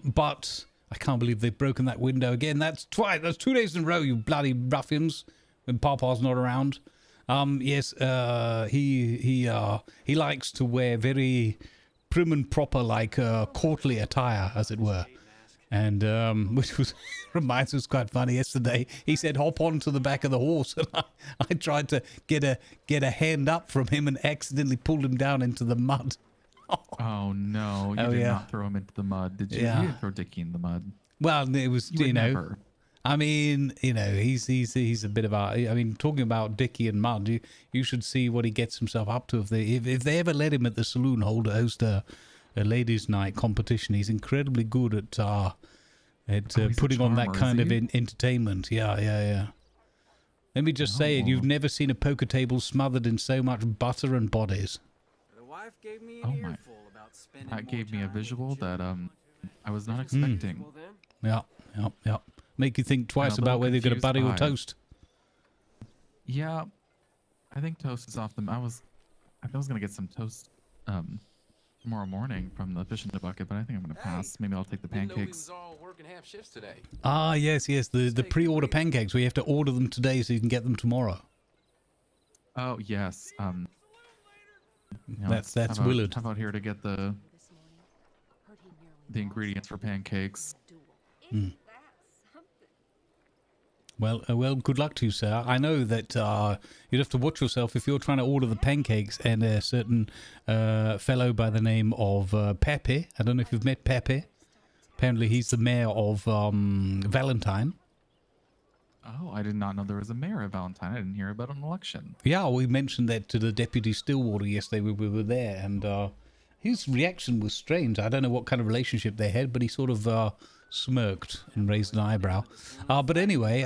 But I can't believe they've broken that window again. That's 2 days in a row, you bloody ruffians. When Papa's not around. Yes. He likes to wear very prim and proper, like courtly attire, as it were. And which reminds us quite funny. Yesterday, he said, "Hop onto the back of the horse," and I tried to get a hand up from him and accidentally pulled him down into the mud. Oh no! You did not throw him into the mud, did you? Yeah. You didn't throw Dickie in the mud. Well, it was Never. I mean, he's a bit of a. I mean, talking about Dickie and mud, you should see what he gets himself up to. If they ever let him at the saloon host a ladies' night competition, he's incredibly good at putting on that kind of entertainment. Yeah. Let me just say it: you've never seen a poker table smothered in so much butter and bodies. The wife gave me an earful about spending that gave me a visual that I was not expecting. Yeah. Make you think twice about whether you're going to butter your toast. Yeah, I think toast is off the. I was going to get some toast tomorrow morning from the fish in the bucket, but I think I'm going to pass. Maybe I'll take the pancakes. Ah, yes, the pre-order pancakes where you have to order them today so you can get them tomorrow. Oh yes. That's Willard. How about here to get the ingredients for pancakes? Mm. Well, good luck to you, sir. I know that you'd have to watch yourself if you're trying to order the pancakes and a certain fellow by the name of Pepe. I don't know if you've met Pepe. Apparently he's the mayor of Valentine. Oh, I did not know there was a mayor of Valentine. I didn't hear about an election. Yeah, we mentioned that to the Deputy Stillwater yesterday. We were there, and his reaction was strange. I don't know what kind of relationship they had, but he sort of smirked and raised an eyebrow. But anyway,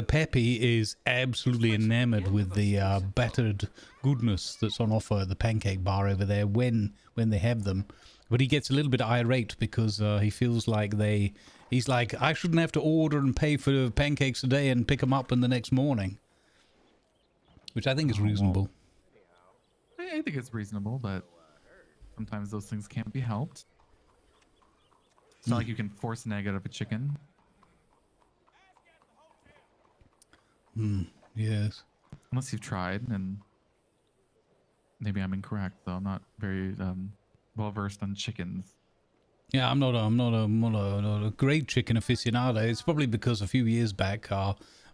Pepe is absolutely enamored with the battered goodness that's on offer at the pancake bar over there when they have them. But he gets a little bit irate because he feels like he's like, I shouldn't have to order and pay for pancakes today and pick them up in the next morning. Which I think is reasonable. Well, I think it's reasonable, but sometimes those things can't be helped. It's not like you can force an egg out of a chicken. Yes. Unless you've tried, and maybe I'm incorrect, though. I'm not very well versed on chickens. Yeah, I'm not a great chicken aficionado. It's probably because a few years back,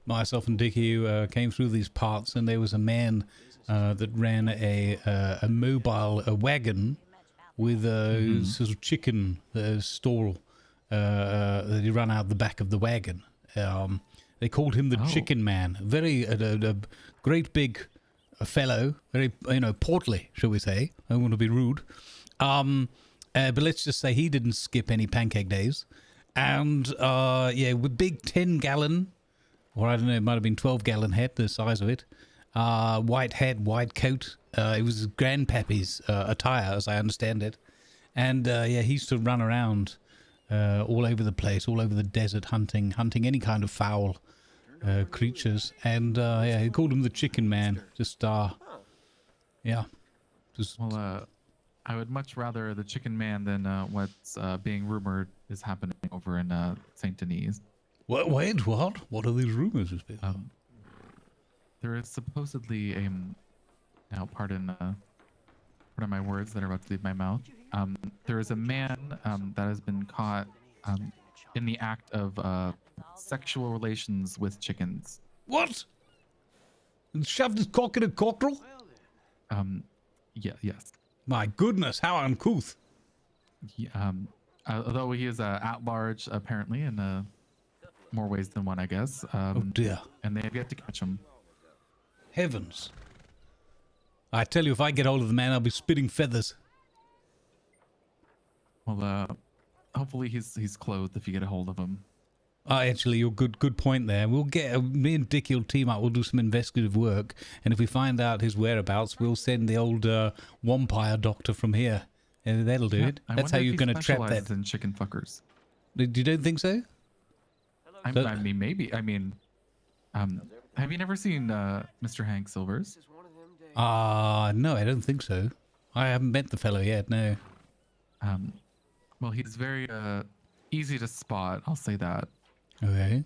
myself and Dickie came through these parts, and there was a man that ran a mobile wagon with a sort of chicken stall that he ran out the back of the wagon. They called him the Chicken Man. Very a great big fellow, very portly, shall we say? I don't want to be rude. But let's just say he didn't skip any pancake days. And with big 10-gallon, or I don't know, it might have been 12-gallon head, the size of it. White hat, white coat. It was his grandpappy's attire, as I understand it. And he used to run around all over the place, all over the desert, hunting any kind of foul creatures. And he called him the Chicken Man. Well, I would much rather the Chicken Man than what's being rumored is happening over in Saint Denis. Wait, what? What are these rumors? There is supposedly Now, pardon my words that are about to leave my mouth. There is a man that has been caught in the act of sexual relations with chickens. What? And shoved his cock in a cockerel? Yeah, yes. My goodness, how uncouth. Although he is at large, apparently, in more ways than one, I guess. Oh dear. And they have yet to catch him. Heavens. I tell you, if I get hold of the man, I'll be spitting feathers. Well, hopefully he's clothed if you get a hold of him. Actually, you're good point there. We'll get me and Dickie will team up. We'll do some investigative work, and if we find out his whereabouts, we'll send the old vampire doctor from here, and that'll do it. That's how you're going to trap that. In chicken fuckers. You don't think so? I mean, maybe. I mean, have you never seen Mr. Hank Silvers? No, I don't think so. I haven't met the fellow yet. No. Well, he's very easy to spot. I'll say that. Okay.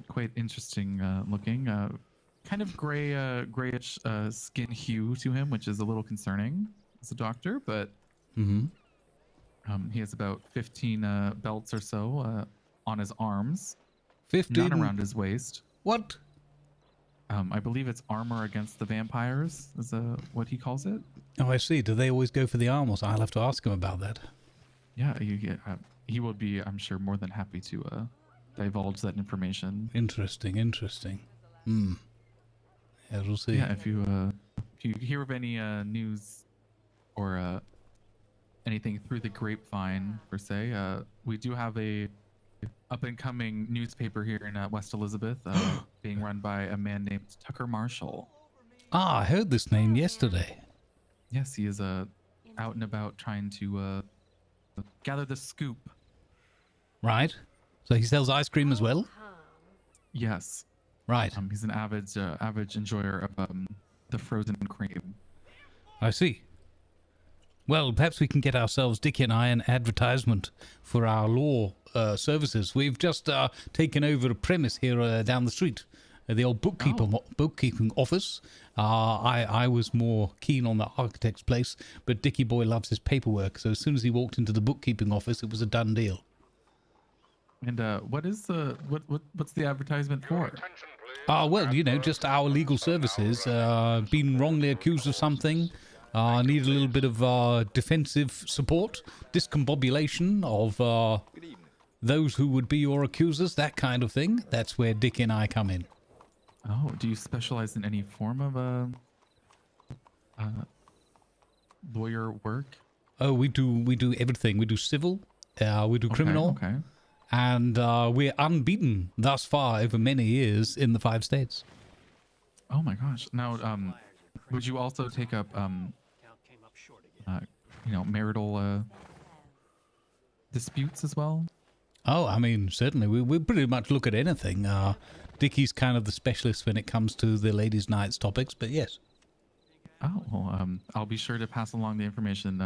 Quite interesting looking. Kind of grayish skin hue to him, which is a little concerning as a doctor. But he has about 15 belts or so on his arms. 15? Not around his waist. What? I believe it's armor against the vampires, is what he calls it. Oh, I see. Do they always go for the armors? I'll have to ask him about that. Yeah, he will be, I'm sure, more than happy to divulge that information. Interesting. Yeah, we'll see. Yeah, if you hear of any news or anything through the grapevine, per se, we do have a up-and-coming newspaper here in West Elizabeth being run by a man named Tucker Marshall. I heard this name yesterday. Yes, he is out and about trying to gather the scoop. Right. So he sells ice cream as well? Yes. Right. He's an avid enjoyer of the frozen cream. I see. Well, perhaps we can get ourselves, Dickie and I, an advertisement for our law services. We've just taken over a premise here down the street, the old bookkeeping office. I was more keen on the architect's place, but Dickie boy loves his paperwork. So as soon as he walked into the bookkeeping office, it was a done deal. And what's the advertisement for? Well, you know, just our legal services. Been wrongly accused of something. Need a little bit of defensive support, discombobulation of those who would be your accusers, that kind of thing. That's where Dick and I come in. Oh, do you specialize in any form of lawyer work? Oh, we do everything. We do civil, we do criminal, okay. And we're unbeaten thus far over many years in the 5 states. Oh my gosh! Now, would you also take up marital disputes as well? Oh, I mean, certainly. We pretty much look at anything. Dickie's kind of the specialist when it comes to the ladies' nights topics, but yes. Oh, well, I'll be sure to pass along the information.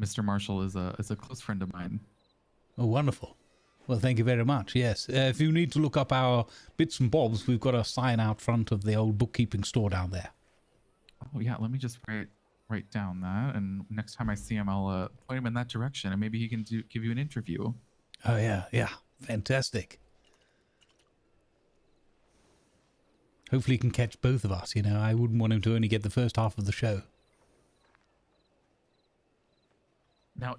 Mr. Marshall is a close friend of mine. Oh, wonderful. Well, thank you very much. Yes. If you need to look up our bits and bobs, we've got a sign out front of the old bookkeeping store down there. Oh, yeah. Let me just write down that, and next time I see him, I'll point him in that direction, and maybe he can give you an interview. Oh, yeah. Fantastic. Hopefully he can catch both of us, you know. I wouldn't want him to only get the first half of the show. Now,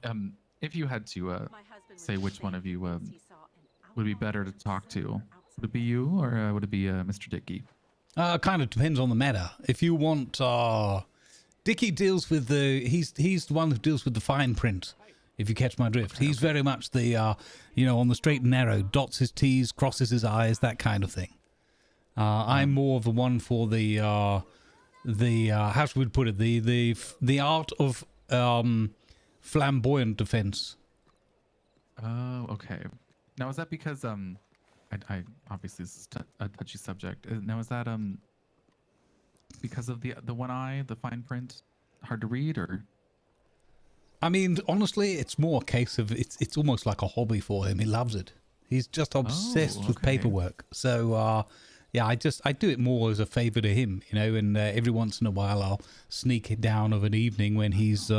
if you had to say which one of you would be better to talk to, would it be you or would it be Mr. Dickey? Kind of depends on the matter. If you want, Dickey deals with he's the one who deals with the fine print, if you catch my drift. He's very much the, on the straight and narrow, dots his T's, crosses his I's, that kind of thing. I'm more of the one for the how should we put it, the art of flamboyant defense. Oh, okay. Now, is that because I obviously this is a touchy subject. Now, is that because of the one eye, the fine print, hard to read, or? I mean, honestly, it's more a case of it's almost like a hobby for him. He loves it. He's just obsessed with paperwork. So yeah, I do it more as a favor to him, you know, and every once in a while I'll sneak it down of an evening when he's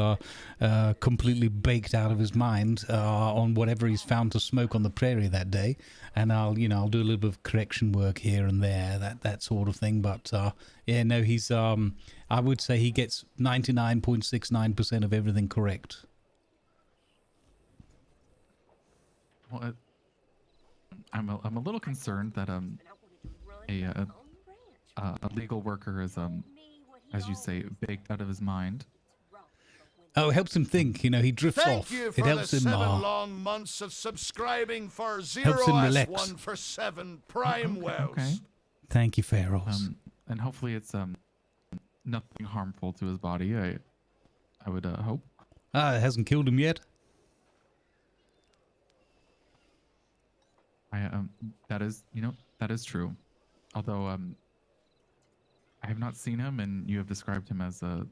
completely baked out of his mind on whatever he's found to smoke on the prairie that day, and I'll do a little bit of correction work here and there, that sort of thing. But yeah, no, he's I would say he gets 99.69% of everything correct. Well, I'm a little concerned that a legal worker is as you say, baked out of his mind. Oh, it helps him think. You know, he drifts off. Thank you It for helps the him. 7 long months of subscribing for Helps him relax. 0S1 for 7 Prime Wells. Okay. Thank you, Pharaohs. And hopefully it's nothing harmful to his body. I would hope. It hasn't killed him yet. That is true. Although I have not seen him, and you have described him as a,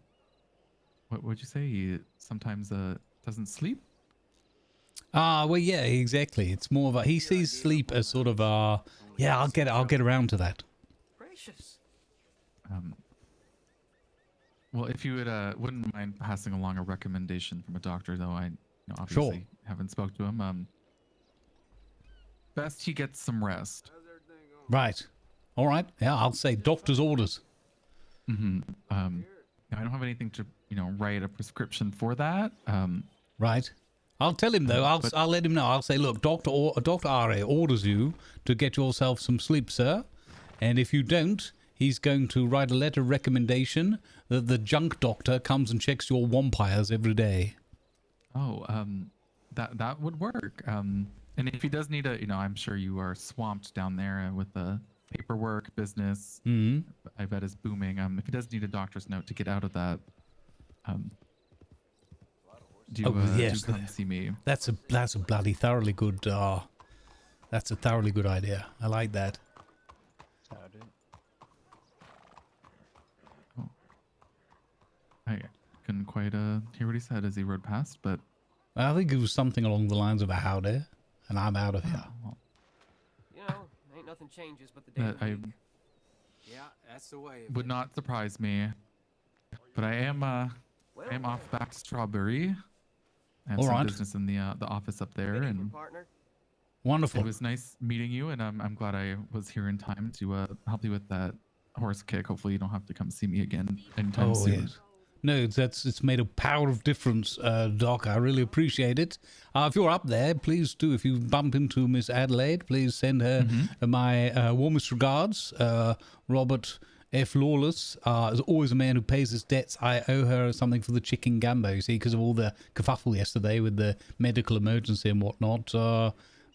what would you say? He sometimes doesn't sleep. Well, yeah, exactly. It's more of a, he sees sleep as sort of a, yeah, I'll get around to that. Gracious. Well, if you wouldn't mind passing along a recommendation from a doctor, though, I obviously haven't spoke to him. Best he gets some rest. Right. All right. Yeah, I'll say doctor's orders. Mm-hmm. I don't have anything to, write a prescription for that. Right. I'll tell him though. I'll let him know. I'll say, look, Dr. R.A. orders you to get yourself some sleep, sir. And if you don't, he's going to write a letter of recommendation that the junk doctor comes and checks your vampires every day. Oh, that would work. And if he does need I'm sure you are swamped down there with the paperwork business. Mm-hmm. I bet is booming. If he does need a doctor's note to get out of that, do come see me. That's a bloody thoroughly good. That's a thoroughly good idea. I like that. Oh. I couldn't quite hear what he said as he rode past, but I think it was something along the lines of a howdy, and I'm out of here. Ain't nothing changes but the day. Yeah, that's the way. Would not surprise me, but I am off back to Strawberry. I have some business in the office up there, and wonderful. It was nice meeting you, and I'm glad I was here in time to help you with that horse kick. Hopefully, you don't have to come see me again anytime soon. Yes. No, it's made a power of difference, Doc. I really appreciate it. If you're up there, please do. If you bump into Miss Adelaide, please send her my warmest regards. Robert F. Lawless is always a man who pays his debts. I owe her something for the chicken gumbo, you see, because of all the kerfuffle yesterday with the medical emergency and whatnot.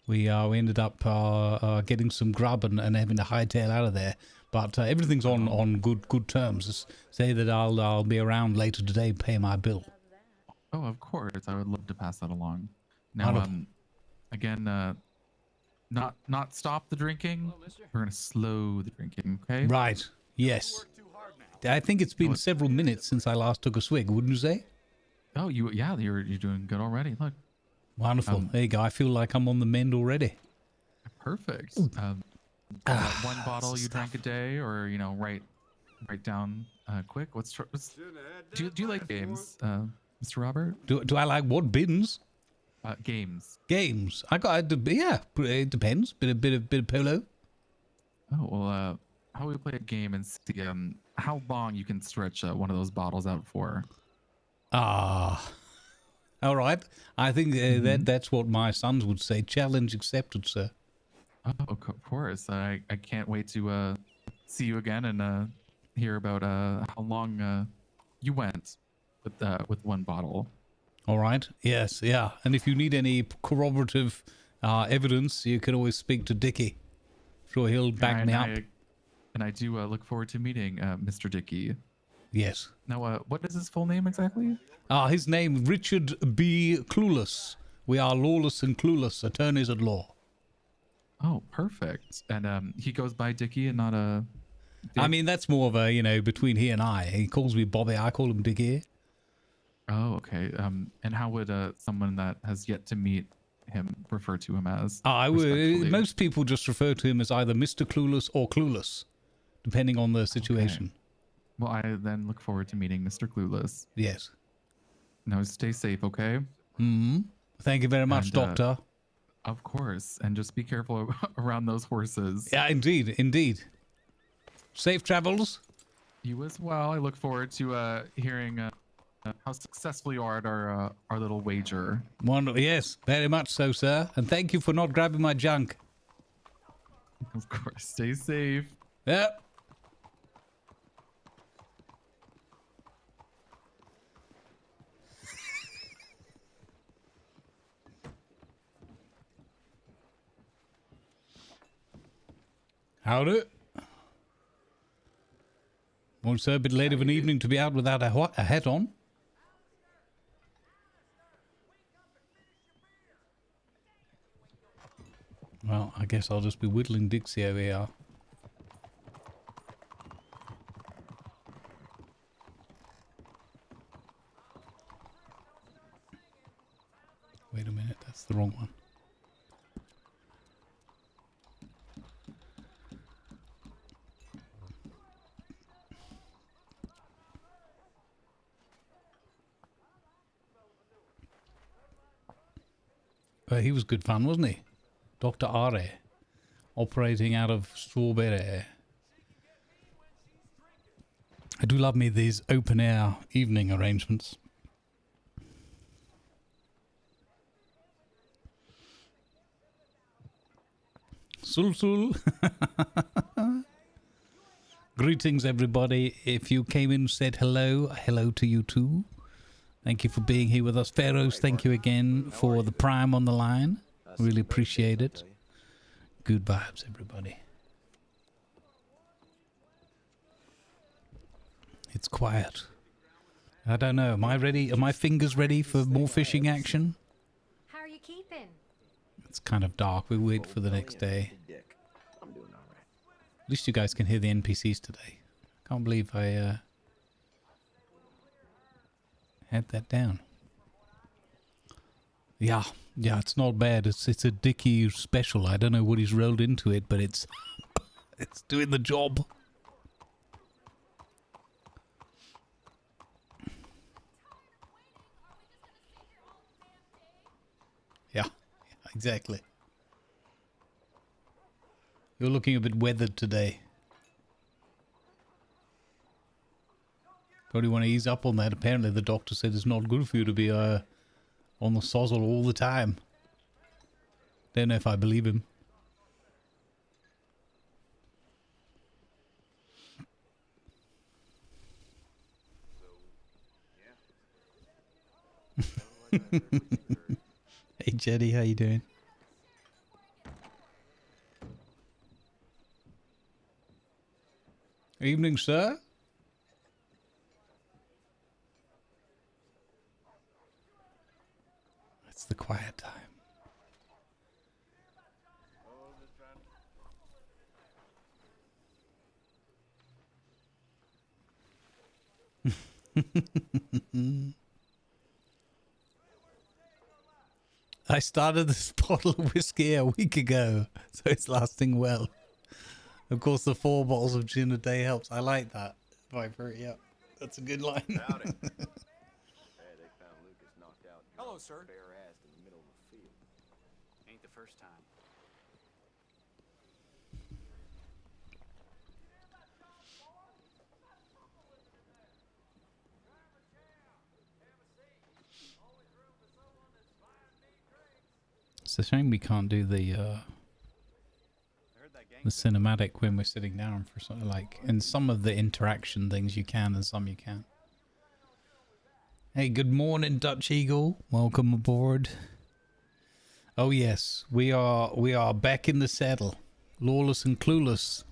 We ended up getting some grub and having to hightail out of there. But everything's on good terms. Just say that I'll be around later today to pay my bill. Oh, of course. I would love to pass that along. Now, again, not stop the drinking. We're gonna slow the drinking, okay? Right. Yes. I think it's been several minutes since I last took a swig. Wouldn't you say? Oh, you're doing good already. Look. Wonderful. There you go. I feel like I'm on the mend already. Perfect. One bottle you drank a day, or write down quick. Do you like games, Mr. Robert? Do I like what bins? Games. Games. It depends. Bit of polo. Oh well. How we play a game and see how long you can stretch one of those bottles out for. All right. I think that's what my sons would say. Challenge accepted, sir. Oh, of course. I can't wait to see you again and hear about how long you went with one bottle. All right. Yes. Yeah. And if you need any corroborative evidence, you can always speak to Dickie. Sure, he'll back me up. And I do look forward to meeting Mr. Dickey. Yes. Now, what is his full name exactly? His name, Richard B. Clueless. We are Lawless and Clueless, attorneys at law. Oh, perfect. And he goes by Dickey and not a... Dick? I mean, that's more of a, between he and I. He calls me Bobby, I call him Dickie. Oh, okay. And how would someone that has yet to meet refer to him as? I would. respectfully? Most people just refer to him as either Mr. Clueless or Clueless, depending on the situation. Well, I then look forward to meeting Mr. Clueless. Yes. Now stay safe, okay? Thank you very much, And, Doctor. Of course, and just be careful around those horses. Yeah, indeed, indeed. Safe travels. You as well. I look forward to hearing how successful you are at our little wager. Wonderful. Yes, very much so, sir. And thank you for not grabbing my junk. Of course. Stay safe. Yep. Howdy. Well, sir, a bit late of an evening to be out without a hat on. Well, I guess I'll just be whittling Dixie over here. Wait a minute, that's the wrong one. He was good fun, wasn't he? Dr. R. Operating out of Strawberry. I do love me these open air evening arrangements. Sul. Greetings, everybody. If you came in and said hello, hello to you too. Thank you for being here with us. Pharaohs, thank you again for the prime on the line. Really appreciate it. Good vibes, everybody. It's quiet. I don't know. Am I ready? Are my fingers ready for more fishing action? How are you keeping? It's kind of dark. We wait for the next day. At least you guys can hear the NPCs today. Can't believe I had that down. Yeah, it's not bad. It's a Dickie special. I don't know what he's rolled into it, but it's doing the job. Yeah, exactly. You're looking a bit weathered today. Probably want to ease up on that. Apparently the doctor said it's not good for you to be on the sozzle all the time. Don't know if I believe him. Hey Jetty, how you doing? Evening, sir. It's the quiet time. I started this bottle of whiskey a week ago, so it's lasting well. Of course, the 4 bottles of gin a day helps. I like that. Viper, yeah. That's a good line. Howdy. Hey, they found Lucas knocked out. Hello, sir. Bare-assed in the middle of the field. Ain't the first time. It's a shame we can't do the cinematic when we're sitting down for something like. In some of the interaction things you can, and some you can't. Hey, good morning, Dutch Eagle. Welcome aboard. Oh yes, we are back in the saddle. Lawless and clueless.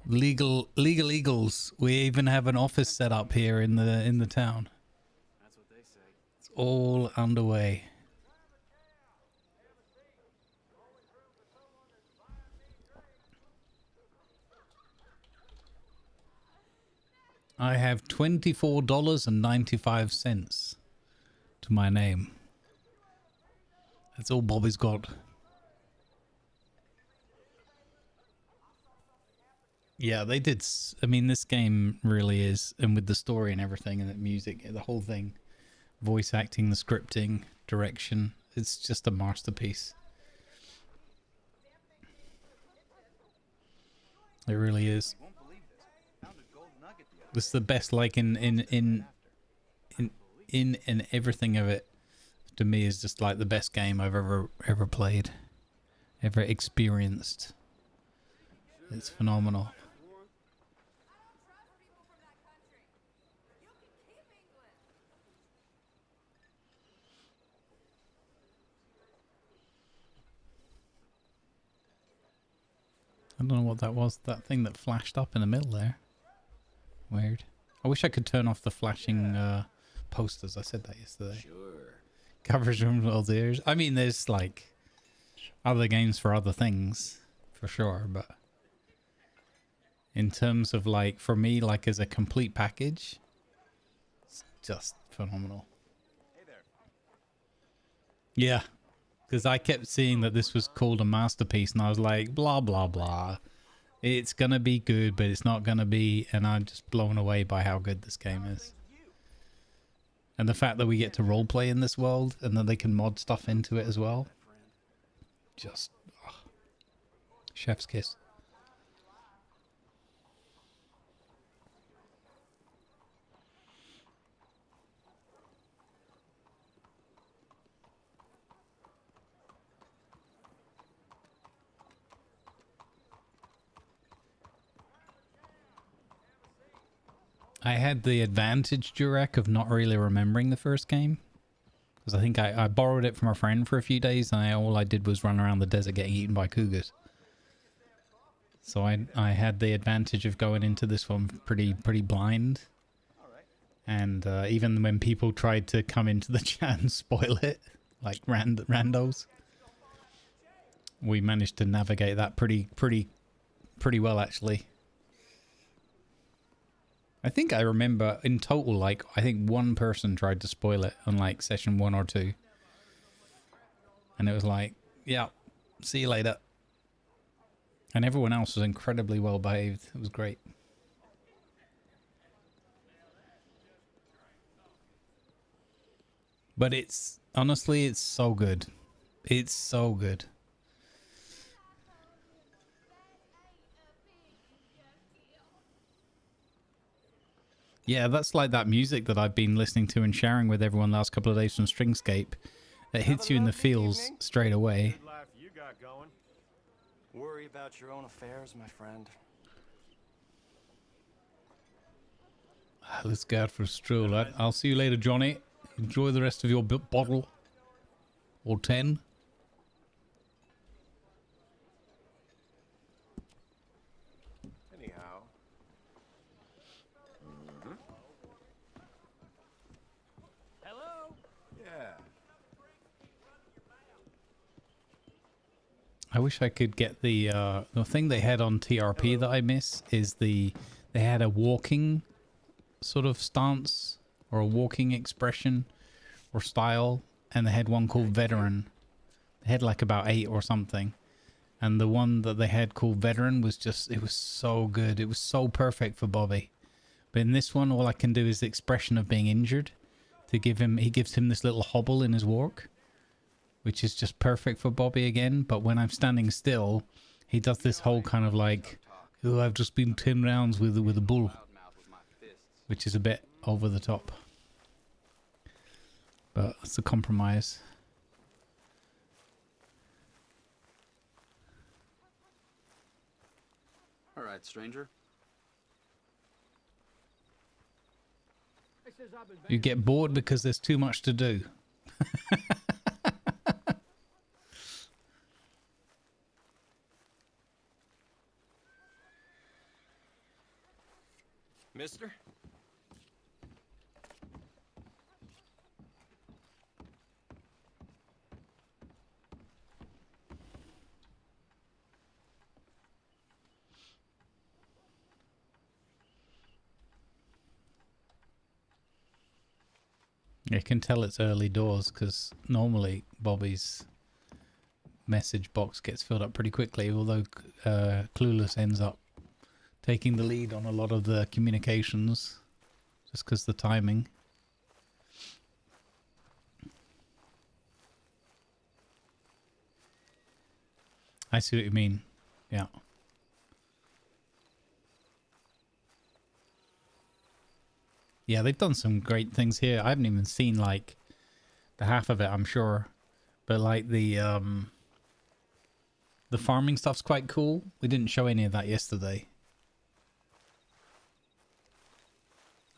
Legal eagles. We even have an office set up here in the town. That's what they say. It's all underway. I have $24.95 to my name. That's all Bobby's got. Yeah, they did. I mean, this game really is, and with the story and everything, and the music, the whole thing, voice acting, the scripting, direction, it's just a masterpiece. It really is. This is the best, like in everything of it. To me, is just like the best game I've ever played, ever experienced. It's phenomenal. I don't know what that was. That thing that flashed up in the middle there. Weird. I wish I could turn off the flashing posters. I said that yesterday. Sure. Covers from all ears. I mean, there's like other games for other things, for sure. But in terms of like, for me, like as a complete package, it's just phenomenal. Hey there. Yeah. Because I kept seeing that this was called a masterpiece, and I was like, blah, blah, blah. It's going to be good, but it's not going to be... And I'm just blown away by how good this game is. And the fact that we get to roleplay in this world, and that they can mod stuff into it as well. Just... Oh, chef's kiss. I had the advantage, Jurek, of not really remembering the first game. Because I think I borrowed it from a friend for a few days, and all I did was run around the desert getting eaten by cougars. So I had the advantage of going into this one pretty blind. And even when people tried to come into the chat and spoil it, like randos, we managed to navigate that pretty well, actually. I think I remember in total, like, I think one person tried to spoil it on like session 1 or 2. And it was like, yeah, see you later. And everyone else was incredibly well behaved. It was great. But it's, honestly, it's so good. It's so good. Yeah, that's like that music that I've been listening to and sharing with everyone the last couple of days from Stringscape. It hits you in the feels straight away. Good life you got going. Worry about your own affairs, my friend. Let's go out for a stroll. I'll see you later, Johnny. Enjoy the rest of your bottle. Or 10. Anyhow. Hello? Yeah. I wish I could get the thing they had on TRP that I miss is they had a walking sort of stance or a walking expression or style, and they had one called Veteran. They had like about 8 or something, and the one that they had called Veteran was just, it was so good. It was so perfect for Bobby. But in this one, all I can do is the expression of being injured to give him, he gives him this little hobble in his walk, which is just perfect for Bobby again. But when I'm standing still, he does this whole kind of like, oh, I've just been 10 rounds with a bull, which is a bit over the top. But it's a compromise. All right, stranger. You get bored because there's too much to do. Mister? You can tell it's early doors because normally Bobby's message box gets filled up pretty quickly, although Clueless ends up taking the lead on a lot of the communications just because the timing. I see what you mean. Yeah. Yeah, they've done some great things here. I haven't even seen like the half of it, I'm sure. But like the farming stuff's quite cool. We didn't show any of that yesterday.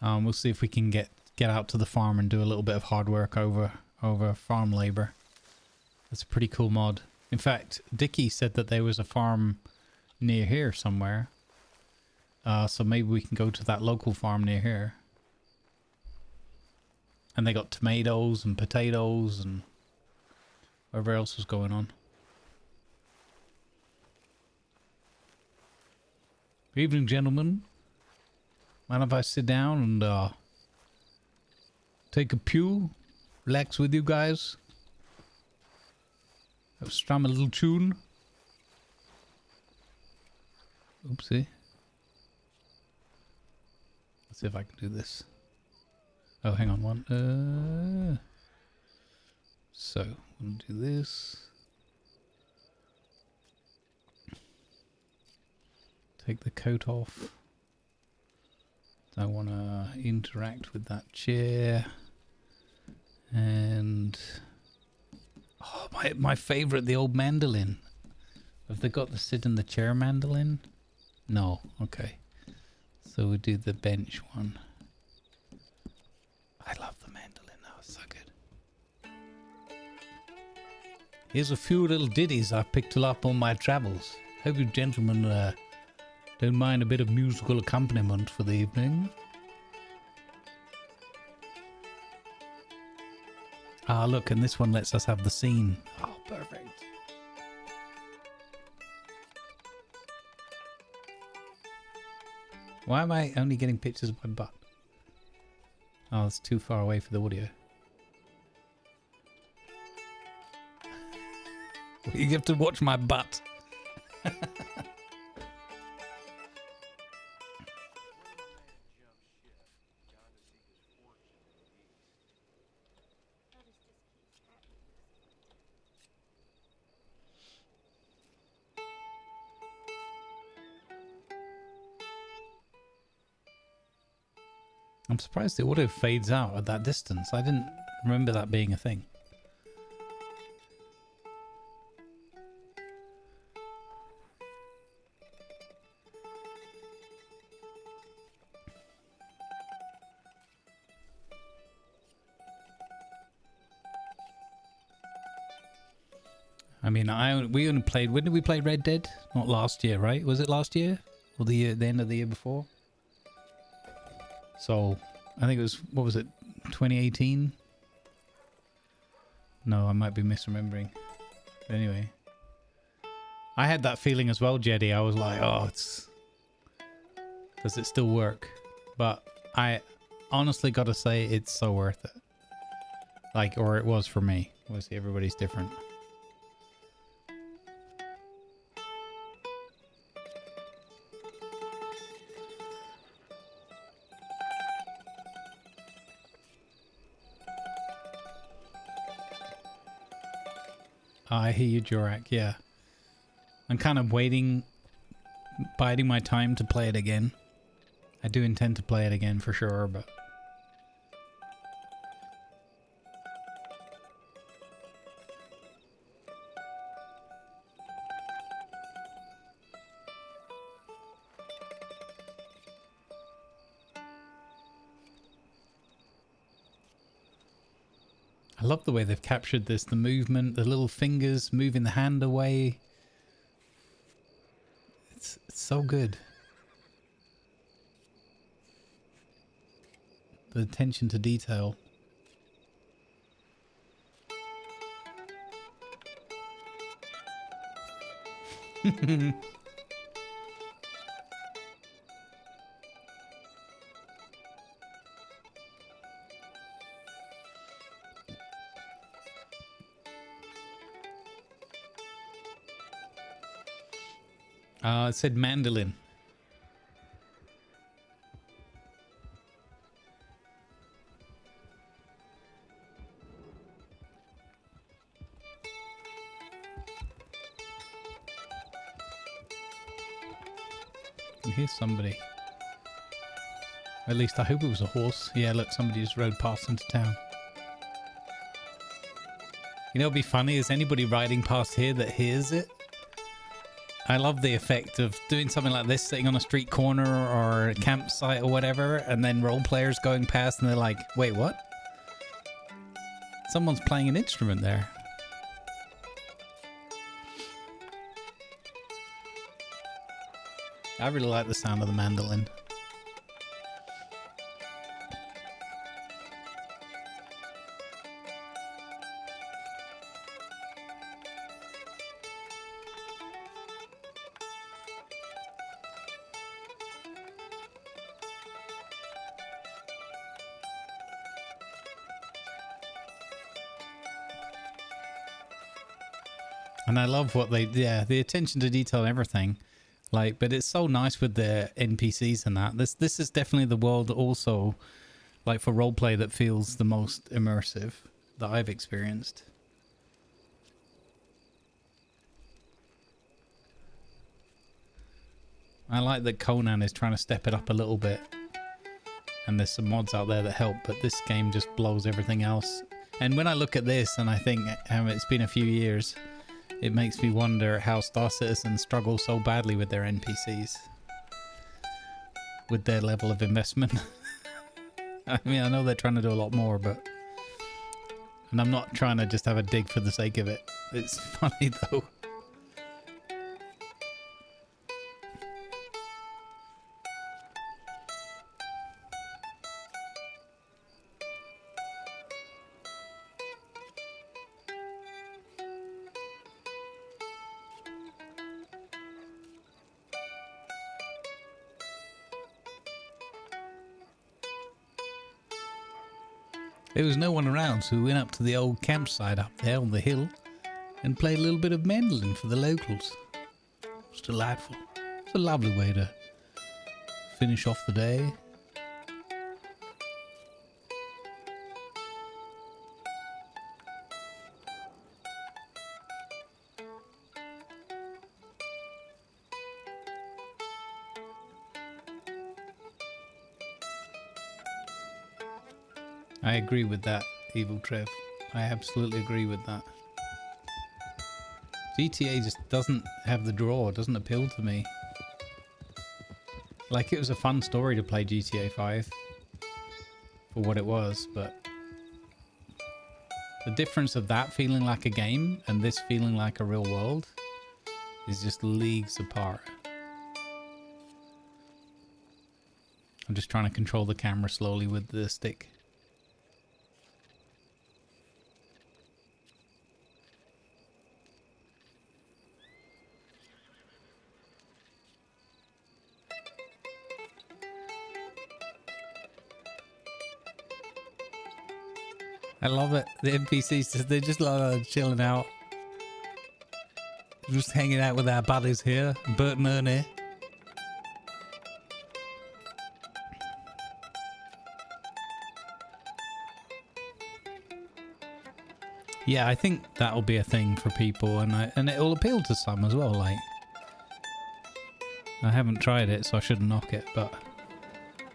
We'll see if we can get out to the farm and do a little bit of hard work over farm labor. That's a pretty cool mod. In fact, Dickie said that there was a farm near here somewhere. So maybe we can go to that local farm near here. And they got tomatoes and potatoes and whatever else was going on. Good evening, gentlemen. Mind if I sit down and take a pew, relax with you guys? Strum a little tune. Oopsie. Let's see if I can do this. Oh, hang on one. So, we'll do this. Take the coat off. I want to interact with that chair. And... oh, my favorite, the old mandolin. Have they got the sit in the chair mandolin? No. Okay. So we'll do the bench one. I love the mandolin. That was so good. Here's a few little ditties I picked up on my travels. Hope you gentlemen don't mind a bit of musical accompaniment for the evening. Ah, look, and this one lets us have the scene. Oh, perfect. Why am I only getting pictures of my butt? Oh, it's too far away for the audio. You have to watch my butt. I'm surprised the audio fades out at that distance. I didn't remember that being a thing. I mean, we only played... when did we play Red Dead? Not last year, right? Was it last year? Or the end of the year before? So, I think it was... what was it? 2018? No, I might be misremembering. But anyway. I had that feeling as well, Jedi. I was like, oh, it's... does it still work? But I honestly got to say it's so worth it. Like, or it was for me. Obviously, everybody's different. I hear you, Jorak, yeah. I'm kind of waiting, biding my time to play it again. I do intend to play it again for sure, but... I love the way they've captured this, the movement, the little fingers moving the hand away. It's so good. The attention to detail. It said mandolin. I can hear somebody. At least I hope it was a horse. Yeah, look, somebody just rode past into town. You know what'd be funny? Is anybody riding past here that hears it? I love the effect of doing something like this, sitting on a street corner or a campsite or whatever, and then role players going past and they're like, wait, what? Someone's playing an instrument there. I really like the sound of the mandolin. And I love what they, yeah, the attention to detail and everything. Like, but it's so nice with the NPCs and that. This is definitely the world also, like for roleplay, that feels the most immersive that I've experienced. I like that Conan is trying to step it up a little bit. And there's some mods out there that help, but this game just blows everything else. And when I look at this and I think it's been a few years, it makes me wonder how Star Citizen struggles so badly with their NPCs. With their level of investment. I mean, I know they're trying to do a lot more, but... And I'm not trying to just have a dig for the sake of it. It's funny though. There was no one around, so we went up to the old campsite up there on the hill and played a little bit of mandolin for the locals. It was delightful. It's a lovely way to finish off the day. I agree with that, Evil Trev. I absolutely agree with that. GTA just doesn't have the draw, doesn't appeal to me. Like, it was a fun story to play GTA 5 for what it was, but the difference of that feeling like a game and this feeling like a real world is just leagues apart. I'm just trying to control the camera slowly with the stick. I love it. The NPCs, they're just like chilling out. Just hanging out with our buddies here. Bert and Ernie. Yeah, I think that'll be a thing for people, and it'll appeal to some as well. Like, I haven't tried it, so I shouldn't knock it, but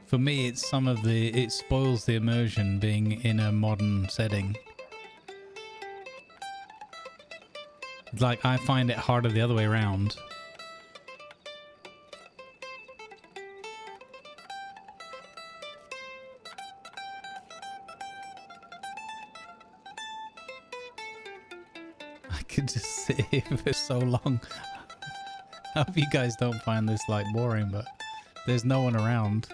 for me, it's it spoils the immersion being in a modern setting. Like, I find it harder the other way around. I could just sit here for so long. I hope you guys don't find this like boring, but there's no one around.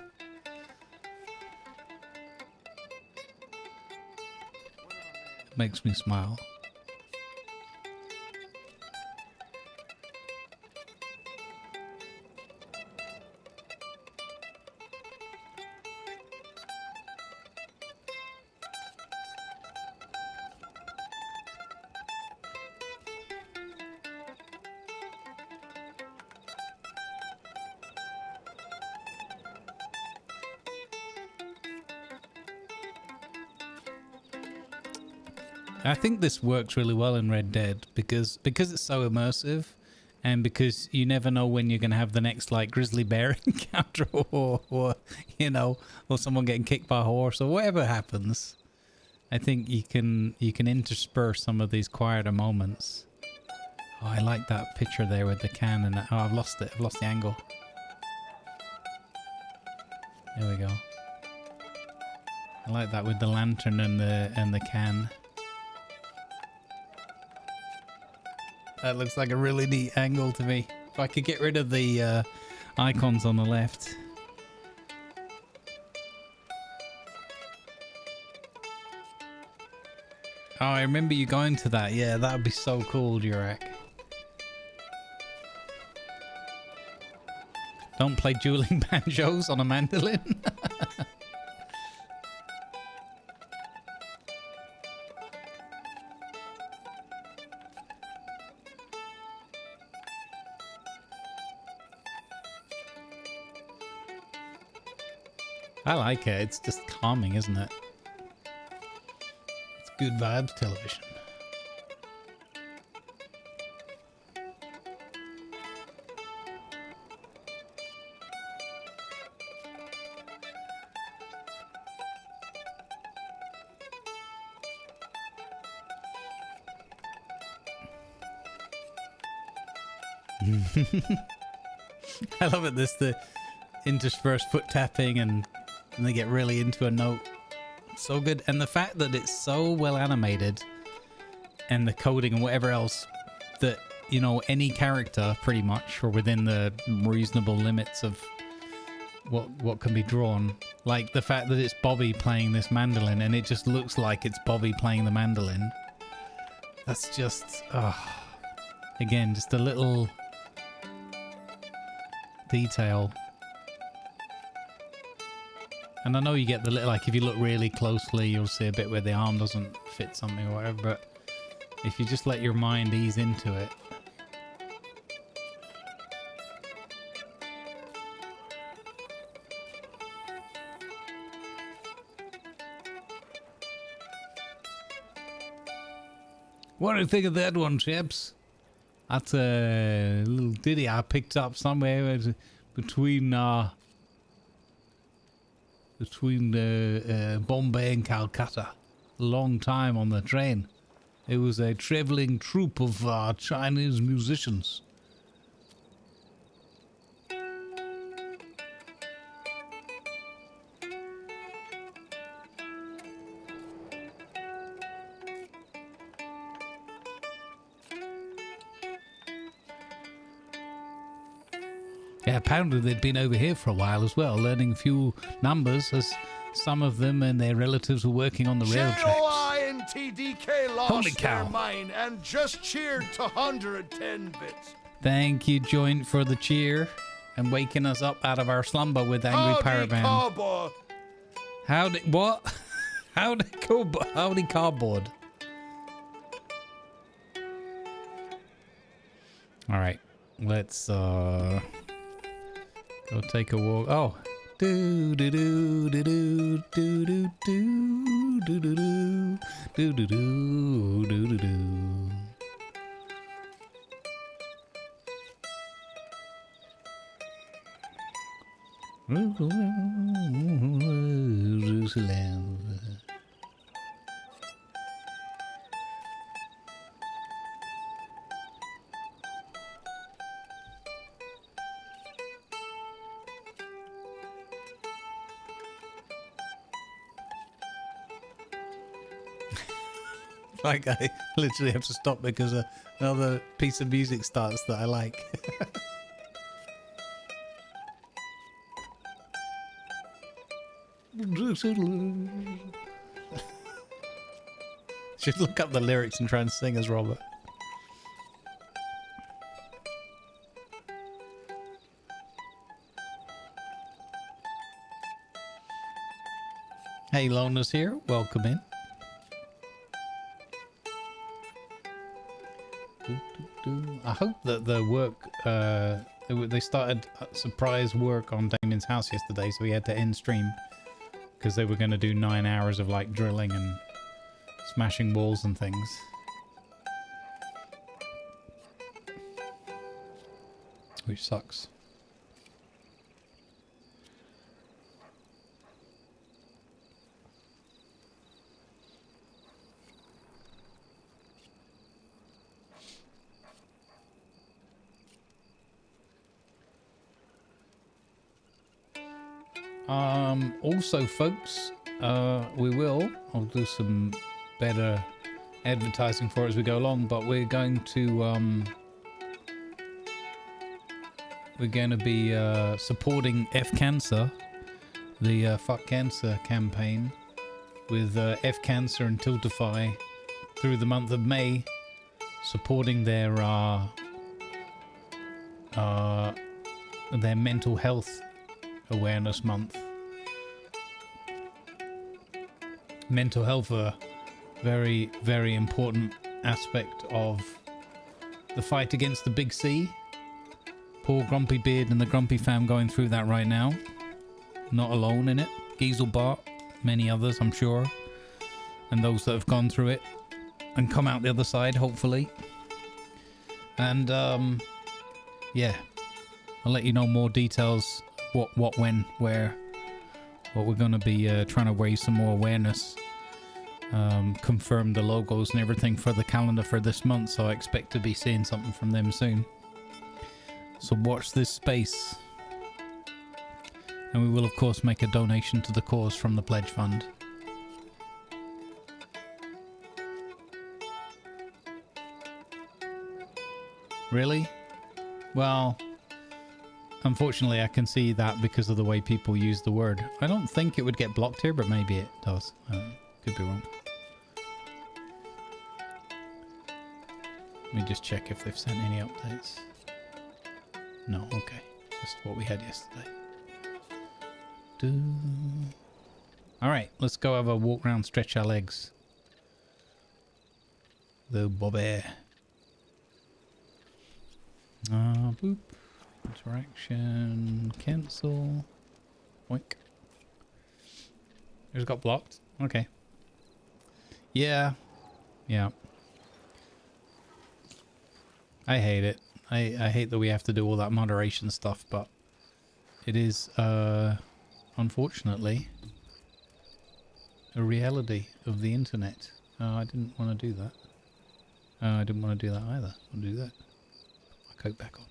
It makes me smile. I think this works really well in Red Dead because it's so immersive, and because you never know when you're gonna have the next like grizzly bear encounter, or you know, or someone getting kicked by a horse or whatever happens. I think you can intersperse some of these quieter moments. Oh, I like that picture there with the can and that. Oh, I've lost it. I've lost the angle. There we go. I like that with the lantern and the can. That looks like a really neat angle to me. If I could get rid of the icons on the left. Oh, I remember you going to that. Yeah, that would be so cool, Jurek. Don't play dueling banjos on a mandolin. I like it. It's just calming, isn't it? It's good vibes television. I love it. The interspersed foot tapping and they get really into a note. So good. And the fact that it's so well animated and the coding and whatever else that, you know, any character pretty much, or within the reasonable limits of what can be drawn. Like the fact that it's Bobby playing this mandolin and it just looks like it's Bobby playing the mandolin. That's just, again, just a little detail. And I know you get the little, like if you look really closely, you'll see a bit where the arm doesn't fit something or whatever, but if you just let your mind ease into it. What do you think of that one, chaps? That's a little ditty I picked up somewhere between Bombay and Calcutta. A long time on the train. It was a traveling troupe of Chinese musicians. Yeah, apparently they'd been over here for a while as well, learning a few numbers as some of them and their relatives were working on the rail tracks. JOI and TDK lost Holy cow. their mind and just cheered to 110 bits. Thank you, Joint, for the cheer and waking us up out of our slumber with Angry Pirate Man. Cowboy. Howdy, what? Howdy cardboard. All right, let's go take a walk. Oh, do do do do do do do do do do do do do do do do. Jerusalem. Like I literally have to stop because another piece of music starts that I like. Should look up the lyrics and try and sing as Robert. Hey, Lawless here. Welcome in. I hope that the work, they started surprise work on Damien's house yesterday, so we had to end stream because they were going to do 9 hours of like drilling and smashing walls and things. Which sucks. Also, folks, I'll do some better advertising for it as we go along, but we're going to be supporting F Cancer, the Fuck Cancer campaign, with F Cancer and Tiltify through the month of May, supporting their mental health awareness month. Mental health, a very, very important aspect of the fight against the Big C. Poor Grumpy Beard and the Grumpy fam going through that right now. Not alone in it. Gieselbart, many others, I'm sure. And those that have gone through it and come out the other side, hopefully. And, yeah. I'll let you know more details. What, when, where. What we're going to be trying to raise some more awareness. Confirm the logos and everything for the calendar for this month. So I expect to be seeing something from them soon. So watch this space. And we will, of course, make a donation to the cause from the Pledge Fund. Really? Well, unfortunately, I can see that because of the way people use the word. I don't think it would get blocked here, but maybe it does. Could be wrong. Let me just check if they've sent any updates. No, okay. Just what we had yesterday. Alright, let's go have a walk around, stretch our legs. The bobby. Boop. Interaction. Cancel. Boink. Just got blocked. Okay. Yeah. Yeah. I hate it. I hate that we have to do all that moderation stuff, but it is, unfortunately, a reality of the internet. Oh, I didn't want to do that. I didn't want to do that either. I'll do that. Put my coat back on.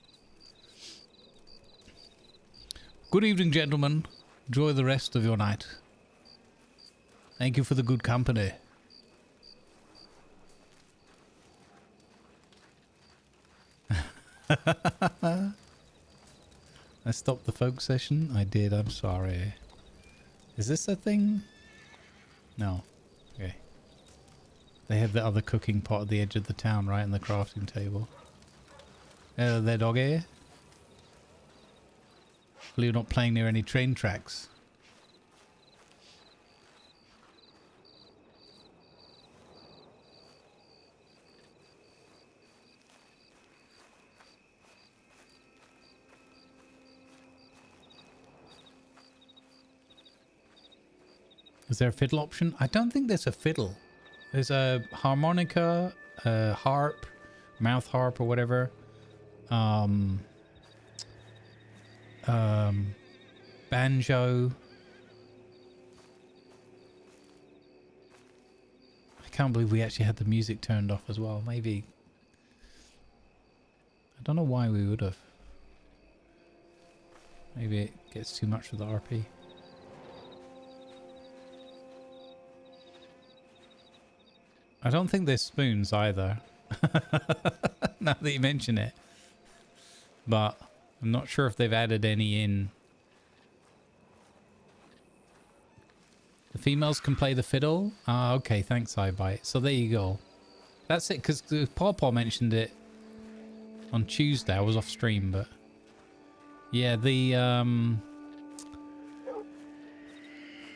Good evening, gentlemen. Enjoy the rest of your night. Thank you for the good company. I stopped the folk session. I did. I'm sorry. Is this a thing? No. Okay. They have the other cooking pot at the edge of the town, right, in the crafting table. There, doggy. Well, you're not playing near any train tracks. Is there a fiddle option? I don't think there's a fiddle. There's a harmonica, a harp, mouth harp or whatever. Banjo. I can't believe we actually had the music turned off as well. Maybe. I don't know why we would have. Maybe it gets too much with the RP. I don't think there's spoons either. Now that you mention it. But I'm not sure if they've added any in. The females can play the fiddle? Ah, okay, thanks, iBite. So there you go. That's it, because Paw mentioned it on Tuesday. I was off stream, but... Yeah, the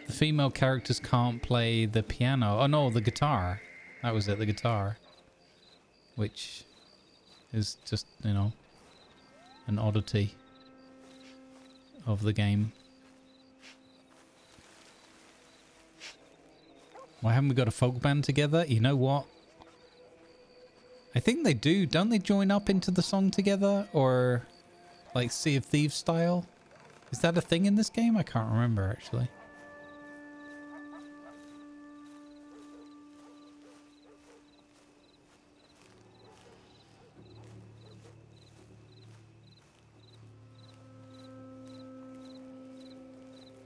female characters can't play the piano. Oh no, the guitar. That was it, the guitar. Which is just, you know, an oddity of the game. Why haven't we got a folk band together? You know what? I think they do. Don't they join up into the song together? Or like Sea of Thieves style? Is that a thing in this game? I can't remember actually.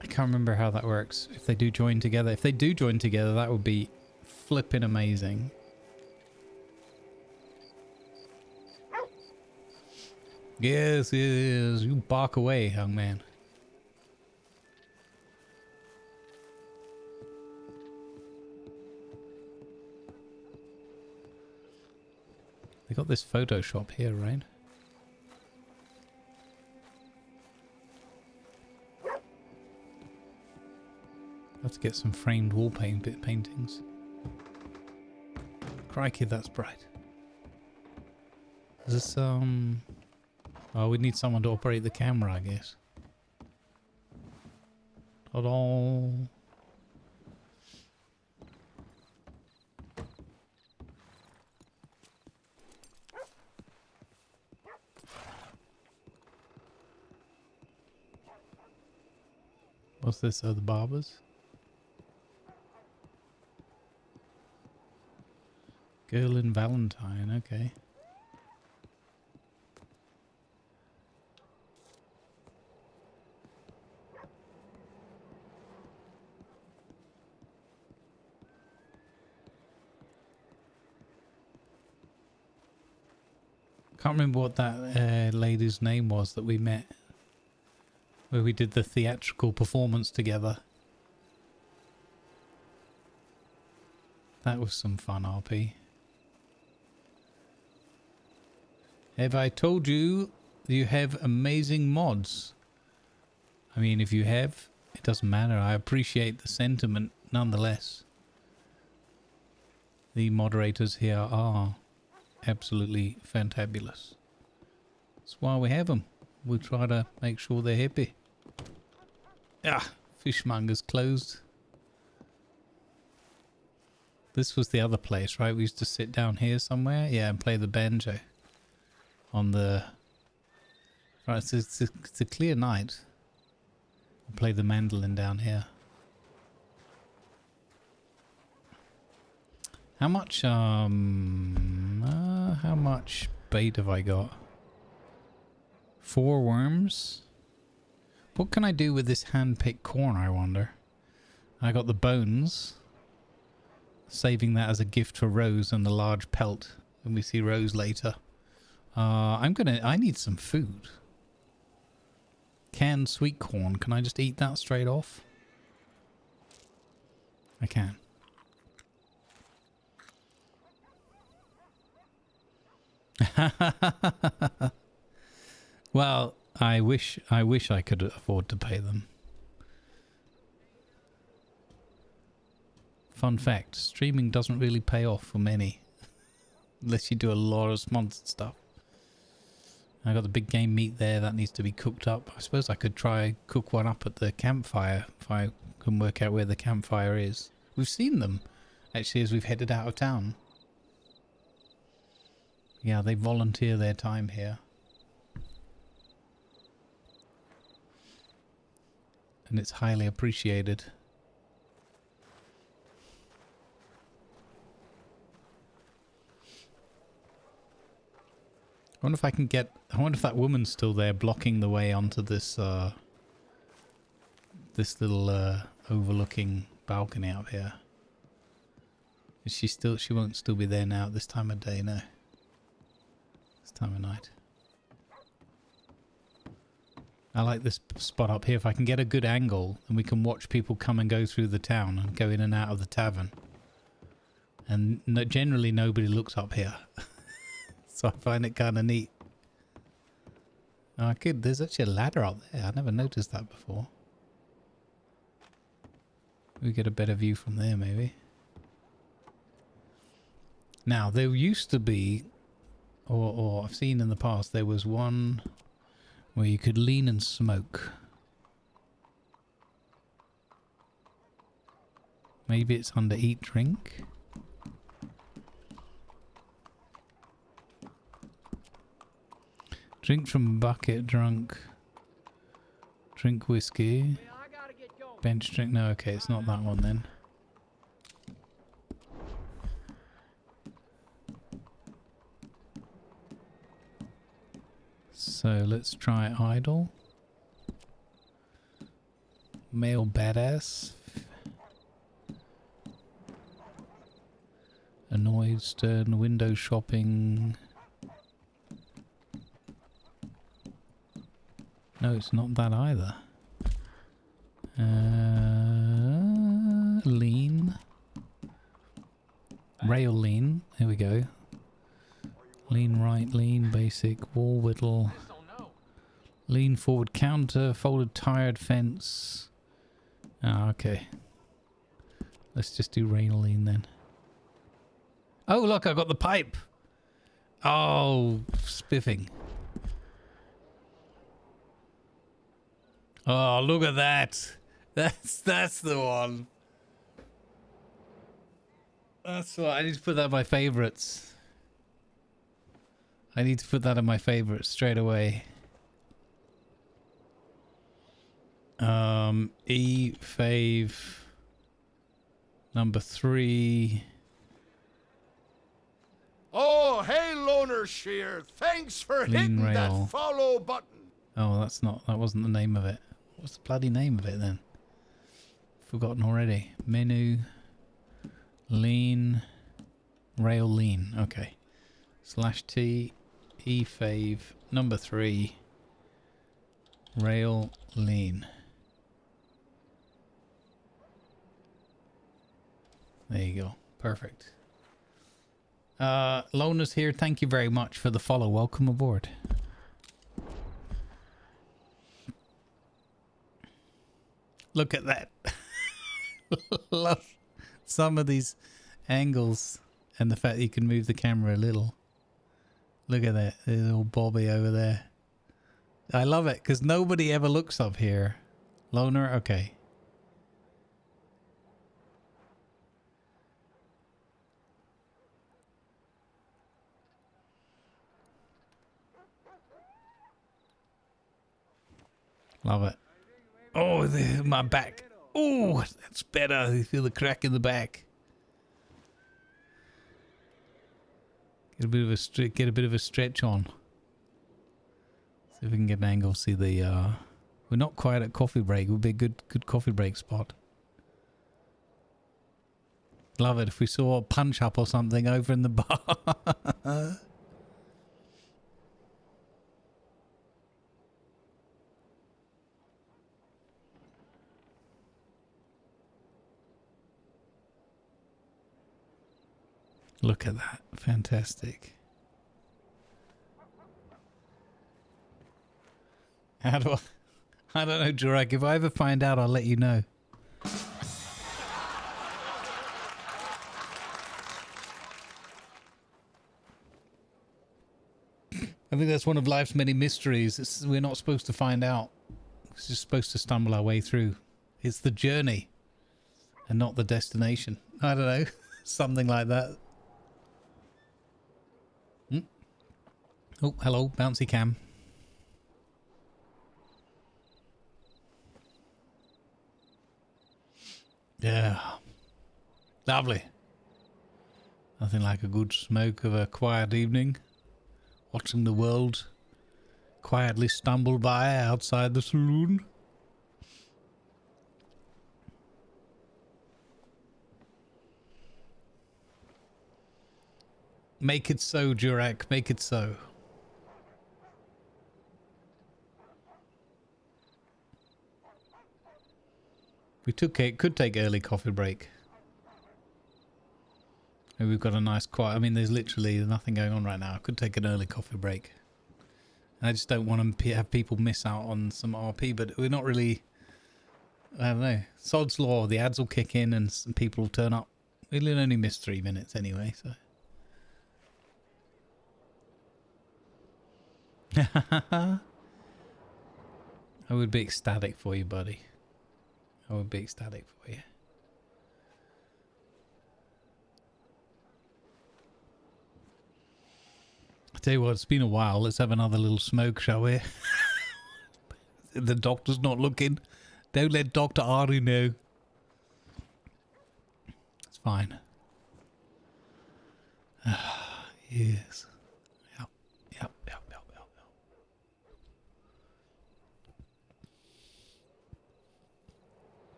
I can't remember how that works. If they do join together. If they do join together, that would be flipping amazing. Yes, yes. You bark away, young man. They got this Photoshop here, right? Let's get some framed wall paintings. Crikey, that's bright. Is this, oh, we need someone to operate the camera, I guess. Ta-da! What's this? Oh, the barbers? Girl in Valentine, okay. Can't remember what that lady's name was that we met. Where we did the theatrical performance together. That was some fun, RP. Have I told you you have amazing mods? I mean, if you have, it doesn't matter. I appreciate the sentiment nonetheless. The moderators here are absolutely fantabulous. That's why we have them. We try to make sure they're happy. Ah, fishmonger's closed. This was the other place, right? We used to sit down here somewhere, yeah, and play the banjo on the. Right, so it's a clear night. I'll play the mandolin down here. How much how much bait have I got? 4 worms. What can I do with this hand-picked corn, I wonder? I got the bones. Saving that as a gift for Rose and the large pelt when we see Rose later. I need some food. Canned sweet corn. Can I just eat that straight off? I can. Well, I wish I could afford to pay them. Fun fact, streaming doesn't really pay off for many. Unless you do a lot of sponsored stuff. I got the big game meat there, that needs to be cooked up. I suppose I could try cook one up at the campfire if I can work out where the campfire is. We've seen them actually as we've headed out of town. Yeah, they volunteer their time here. And it's highly appreciated. I wonder if I can get... I wonder if that woman's still there blocking the way onto this this little overlooking balcony out here. Is she still... She won't still be there now at this time of day, no. This time of night. I like this spot up here. If I can get a good angle, then we can watch people come and go through the town and go in and out of the tavern. And generally nobody looks up here. So I find it kind of neat. Oh, good. There's actually a ladder up there. I never noticed that before. We get a better view from there, maybe. Now, there used to be, or I've seen in the past, there was one where you could lean and smoke. Maybe it's under eat, drink. Drink from bucket, drunk. Drink whiskey. Bench drink. No, okay, it's not that one then. So let's try idle. Male badass. Annoyed, stern, window shopping. No, it's not that either. Lean. Rail lean. Here we go. Lean right, lean basic, wall whittle. Lean forward counter, folded tired fence. Ah, okay. Let's just do rail lean then. Oh, look, I got the pipe. Oh, spiffing. Oh, look at that. That's the one. That's what I need to put that in my favorites. I need to put that in my favorites straight away. E fave number 3. Oh, hey, Loner Shear. Thanks for Lean hitting rail. that follow button. Oh, that wasn't the name of it. What's the bloody name of it then? Forgotten already. Menu. Lean. Rail lean. Okay. /T. E fave. Number 3. Rail lean. There you go. Perfect. Lona's here. Thank you very much for the follow. Welcome aboard. Look at that. Love some of these angles and the fact that you can move the camera a little. Look at that little Bobby over there. I love it because nobody ever looks up here. Loner, okay. Love it. Oh, my back. Oh, that's better. You feel the crack in the back. Get a bit of a stretch on. See if we can get an angle. See the. We're not quite at coffee break. It would be a good coffee break spot. Love it if we saw a punch up or something over in the bar. Look at that. Fantastic. How do I don't know, Jurek. If I ever find out, I'll let you know. I think that's one of life's many mysteries. We're not supposed to find out. We're just supposed to stumble our way through. It's the journey and not the destination. I don't know. Something like that. Oh, hello, bouncy cam. Yeah. Lovely. Nothing like a good smoke of a quiet evening. Watching the world quietly stumble by outside the saloon. Make it so, Jurek. Make it so. We could take early coffee break. Maybe we've got a nice quiet. I mean, there's literally nothing going on right now. I could take an early coffee break. I just don't want to have people miss out on some RP, but we're not really. I don't know. Sod's law. The ads will kick in and some people will turn up. We'll only miss 3 minutes anyway, so. I would be ecstatic for you, buddy. I would be ecstatic for you. Tell you what, it's been a while. Let's have another little smoke, shall we? The doctor's not looking. Don't let Dr. Ari know. It's fine. Yes. Yep.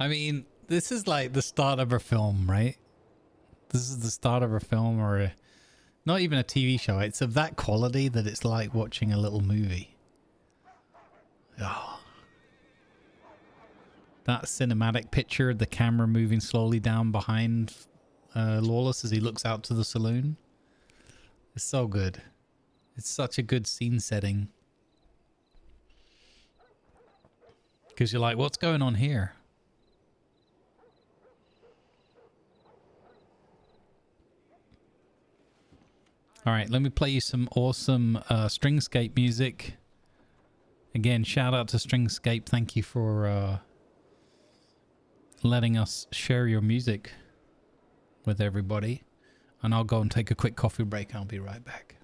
I mean, this is like the start of a film, right? This is the start of a film or not even a TV show. It's of that quality that it's like watching a little movie. Oh. That cinematic picture, the camera moving slowly down behind Lawless as he looks out to the saloon. It's so good. It's such a good scene setting. Because you're like, what's going on here? All right, let me play you some awesome Stringscape music. Again, shout out to Stringscape. Thank you for letting us share your music with everybody. And I'll go and take a quick coffee break. I'll be right back.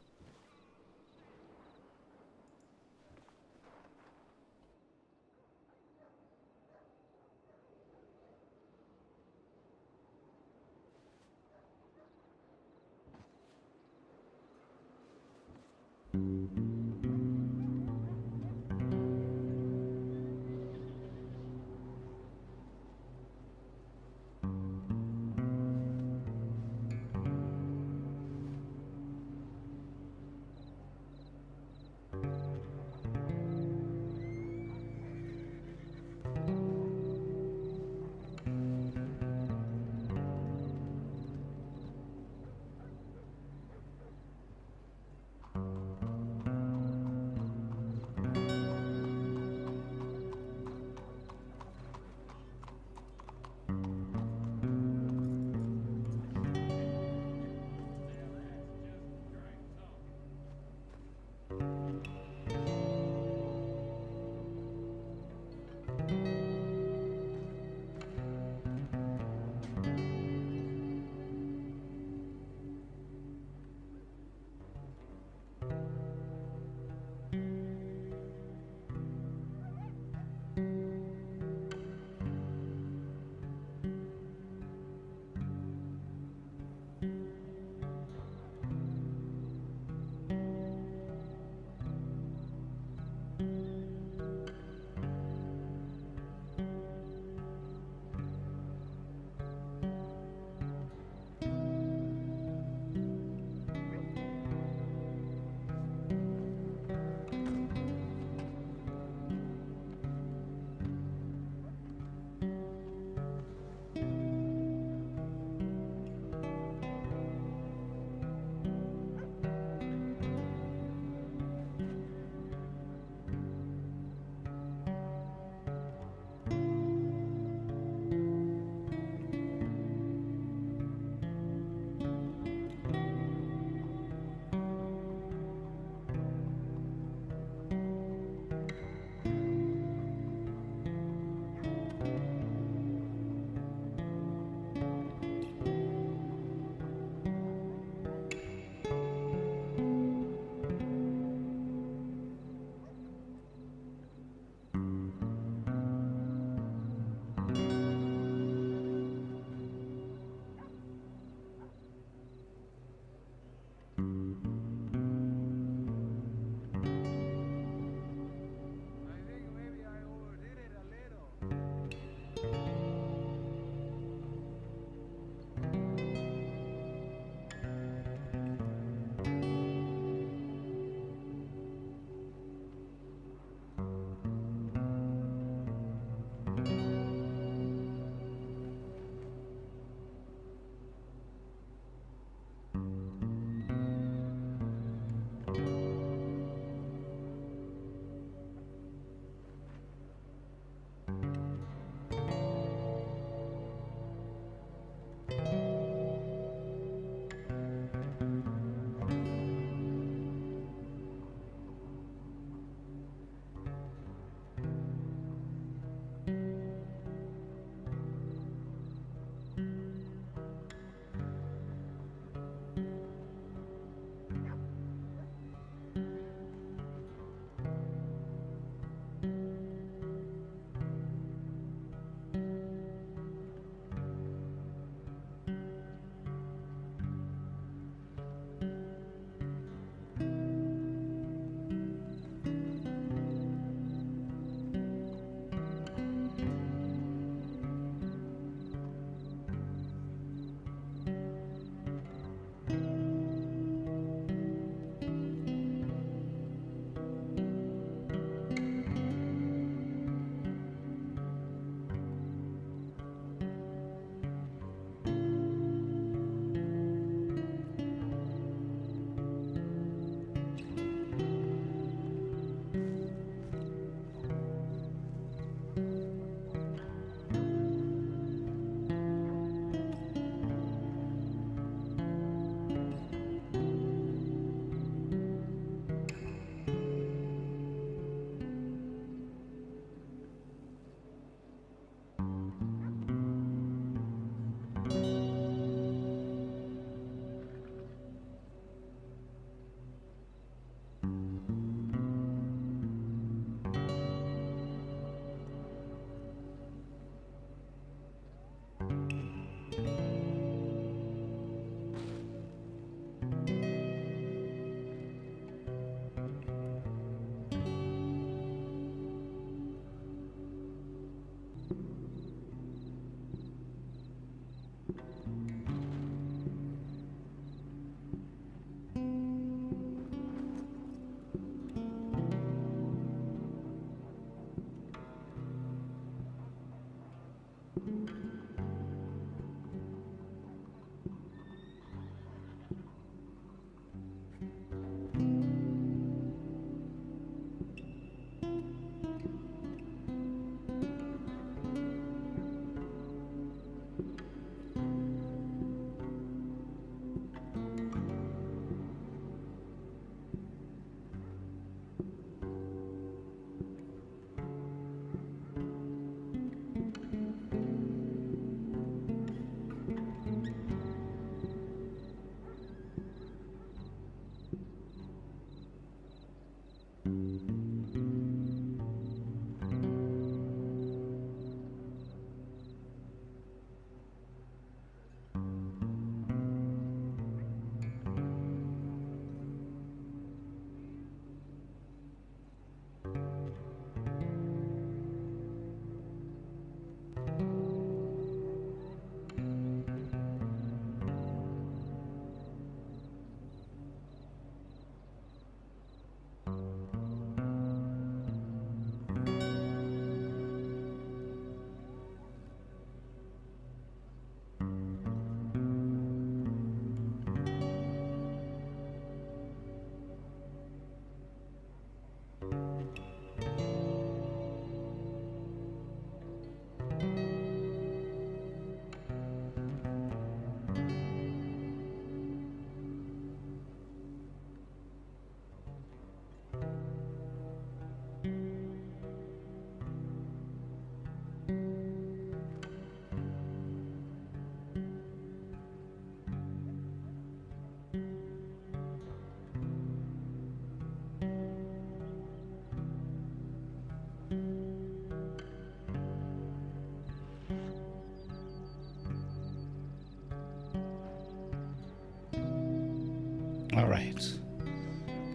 All right.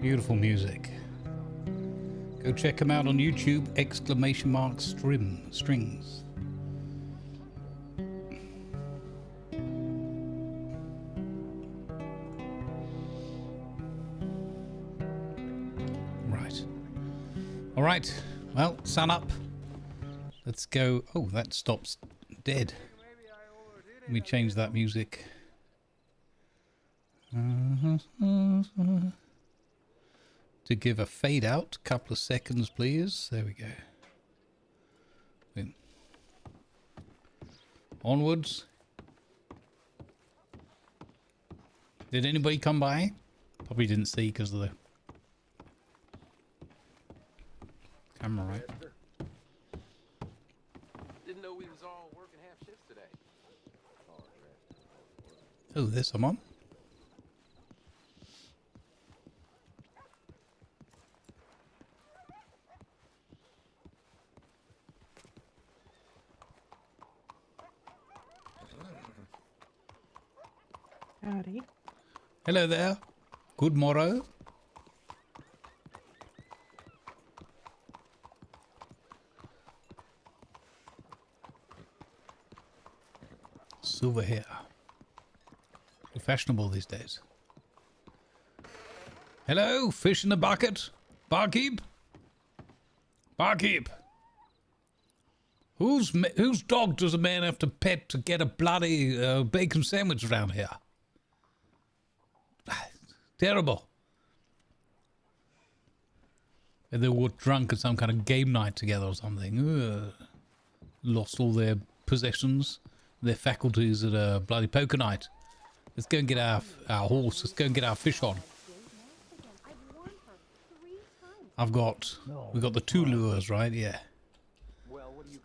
Beautiful music. Go check them out on YouTube, !strings. Right. All right. Well, sun up. Let's go. Oh, that stops dead. Let me change that music. To give a fade out, couple of seconds, please. There we go. Boom. Onwards. Did anybody come by? Probably didn't see because of the camera, right? Didn't know we was all working half shifts today. Oh, there's someone. Howdy. Hello there. Good morrow. Silver hair. Fashionable these days. Hello, fish in the bucket. Barkeep. Barkeep. Whose dog does a man have to pet to get a bloody bacon sandwich around here? Terrible. And they were drunk at some kind of game night together or something. Ugh. Lost all their possessions, their faculties at a bloody poker night. Let's go and get our horse. Let's go and get our fish on. We've got the 2 lures, right? Yeah.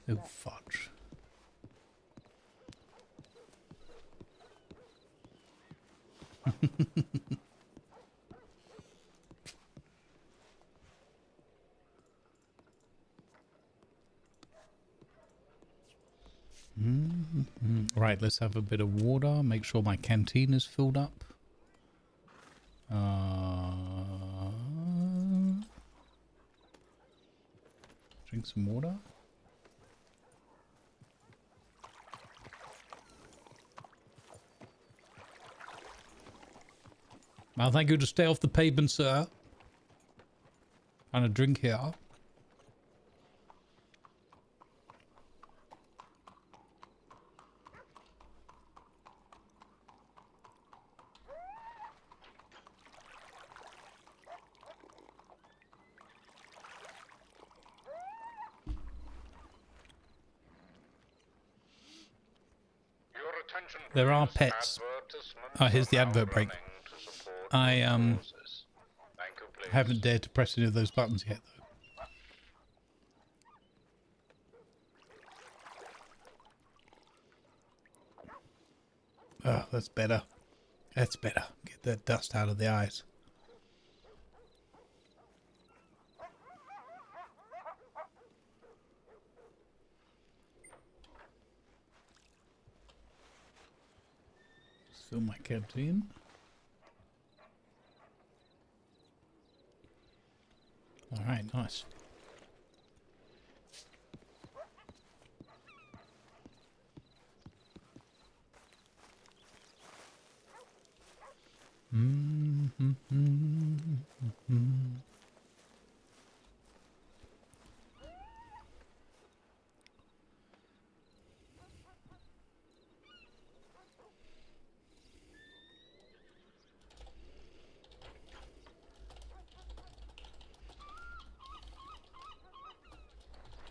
Oh, fudge. Right, let's have a bit of water. Make sure my canteen is filled up. Drink some water. Well, thank you to stay off the pavement, sir. And a drink here. There are pets. Oh, here's the advert break. I haven't dared to press any of those buttons yet, though. Oh, that's better. That's better. Get that dust out of the eyes. Fill my canteen. All right, nice.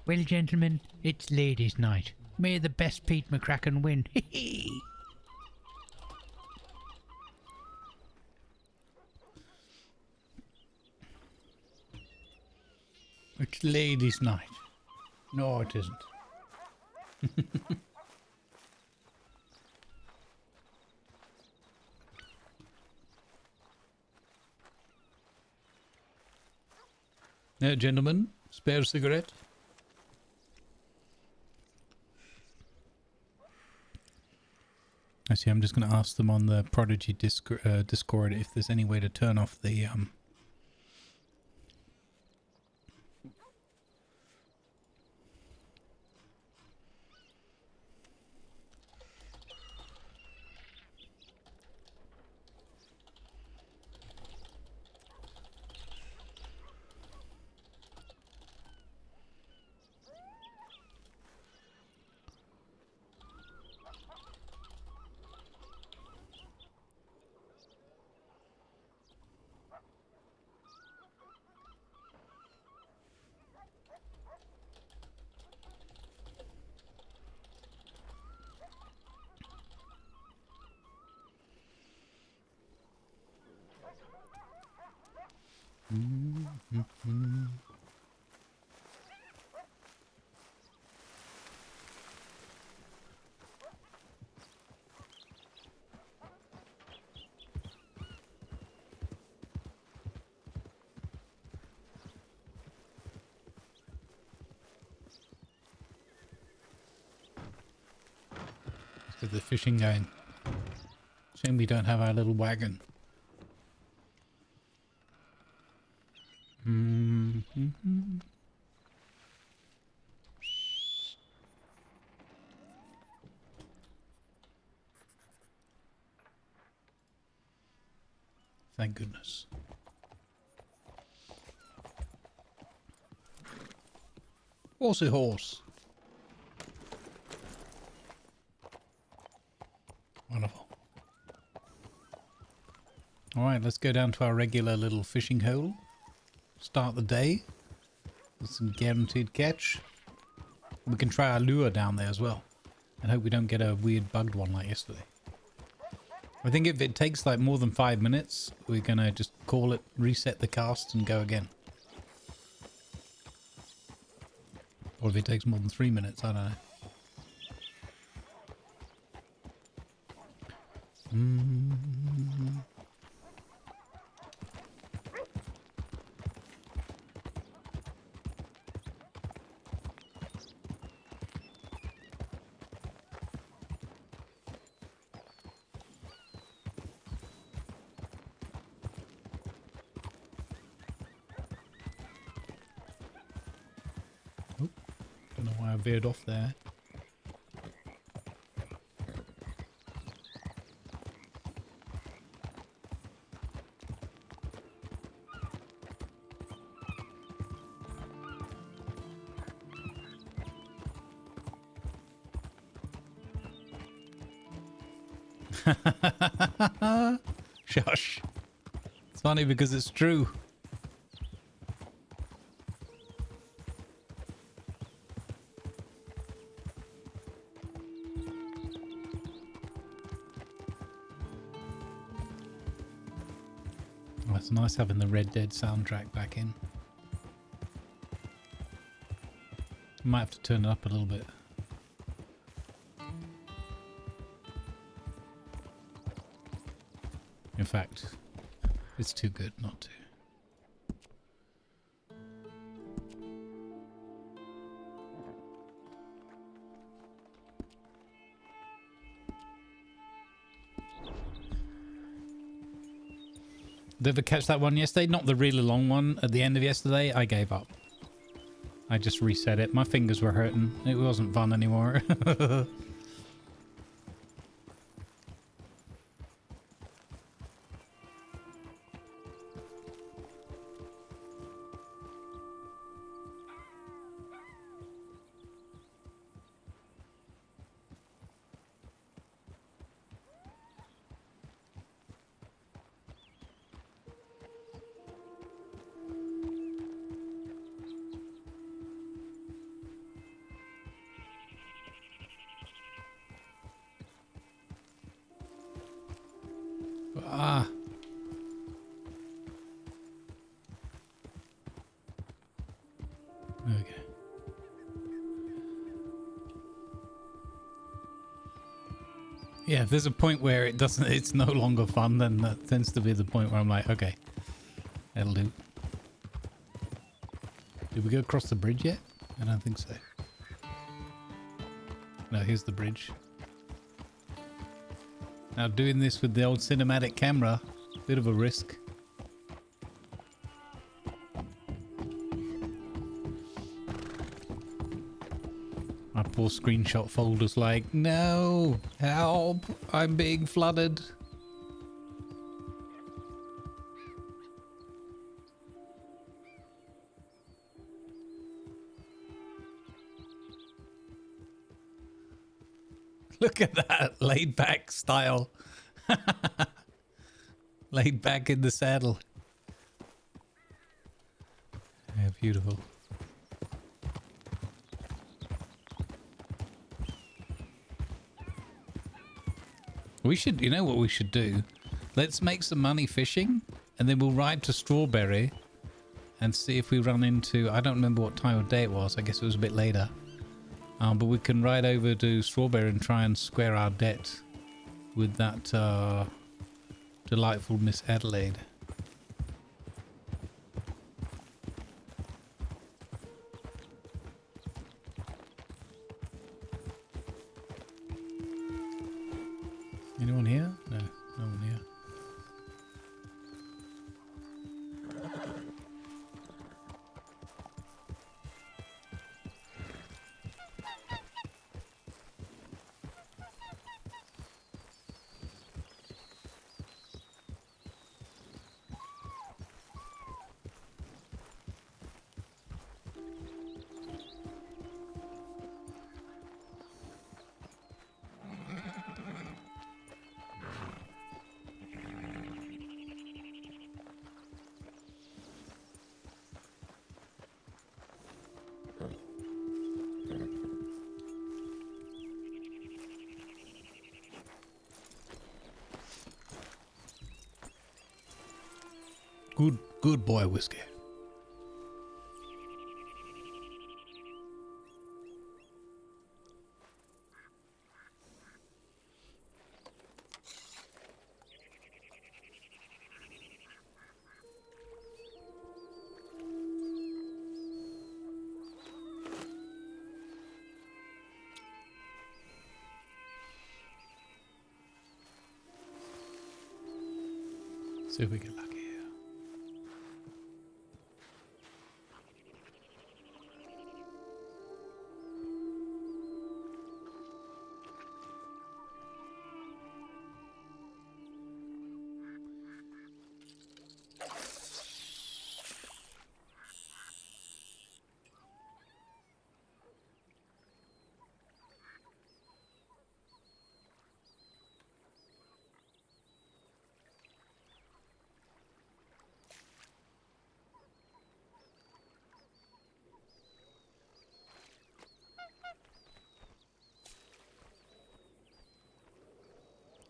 Well, gentlemen, it's ladies' night. May the best Pete McCracken win. It's ladies' night. No, it isn't. Now, gentlemen, spare a cigarette. Actually, I'm just going to ask them on the Prodigy Discord if there's any way to turn off the to the fishing going. Shame we don't have our little wagon. Thank goodness. Horsey horse. Wonderful. Alright, let's go down to our regular little fishing hole. Start the day with some guaranteed catch. We can try our lure down there as well. And hope we don't get a weird bugged one like yesterday. I think if it takes like more than 5 minutes, we're gonna just call it, reset the cast and go again. Or if it takes more than 3 minutes, I don't know. Don't know why I veered off there. Shush. It's funny because it's true. Oh, it's nice having the Red Dead soundtrack back in. Might have to turn it up a little bit. In fact, it's too good not to. Did we catch that one yesterday? Not the really long one. At the end of yesterday, I gave up. I just reset it. My fingers were hurting. It wasn't fun anymore. Ah. Okay. Yeah, if there's a point where it's no longer fun, then that tends to be the point where I'm like, okay, that'll do. Did we go across the bridge yet? I don't think so. No, here's the bridge. Now doing this with the old cinematic camera, bit of a risk. My poor screenshot folder's like, no, help, I'm being flooded. Look at that laid back style. Laid back in the saddle. Yeah, beautiful. We should, you know what we should do? Let's make some money fishing and then we'll ride to Strawberry and see if we run into, I don't remember what time of day it was. I guess it was a bit later. But we can ride over to Strawberry and try and square our debt with that delightful Miss Adelaide. Anyone here? No, no one here. Good boy, Whiskey. See if we get lucky.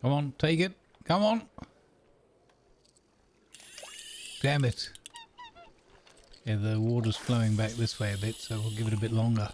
Come on, take it. Come on. Damn it. Yeah, the water's flowing back this way a bit, so we'll give it a bit longer.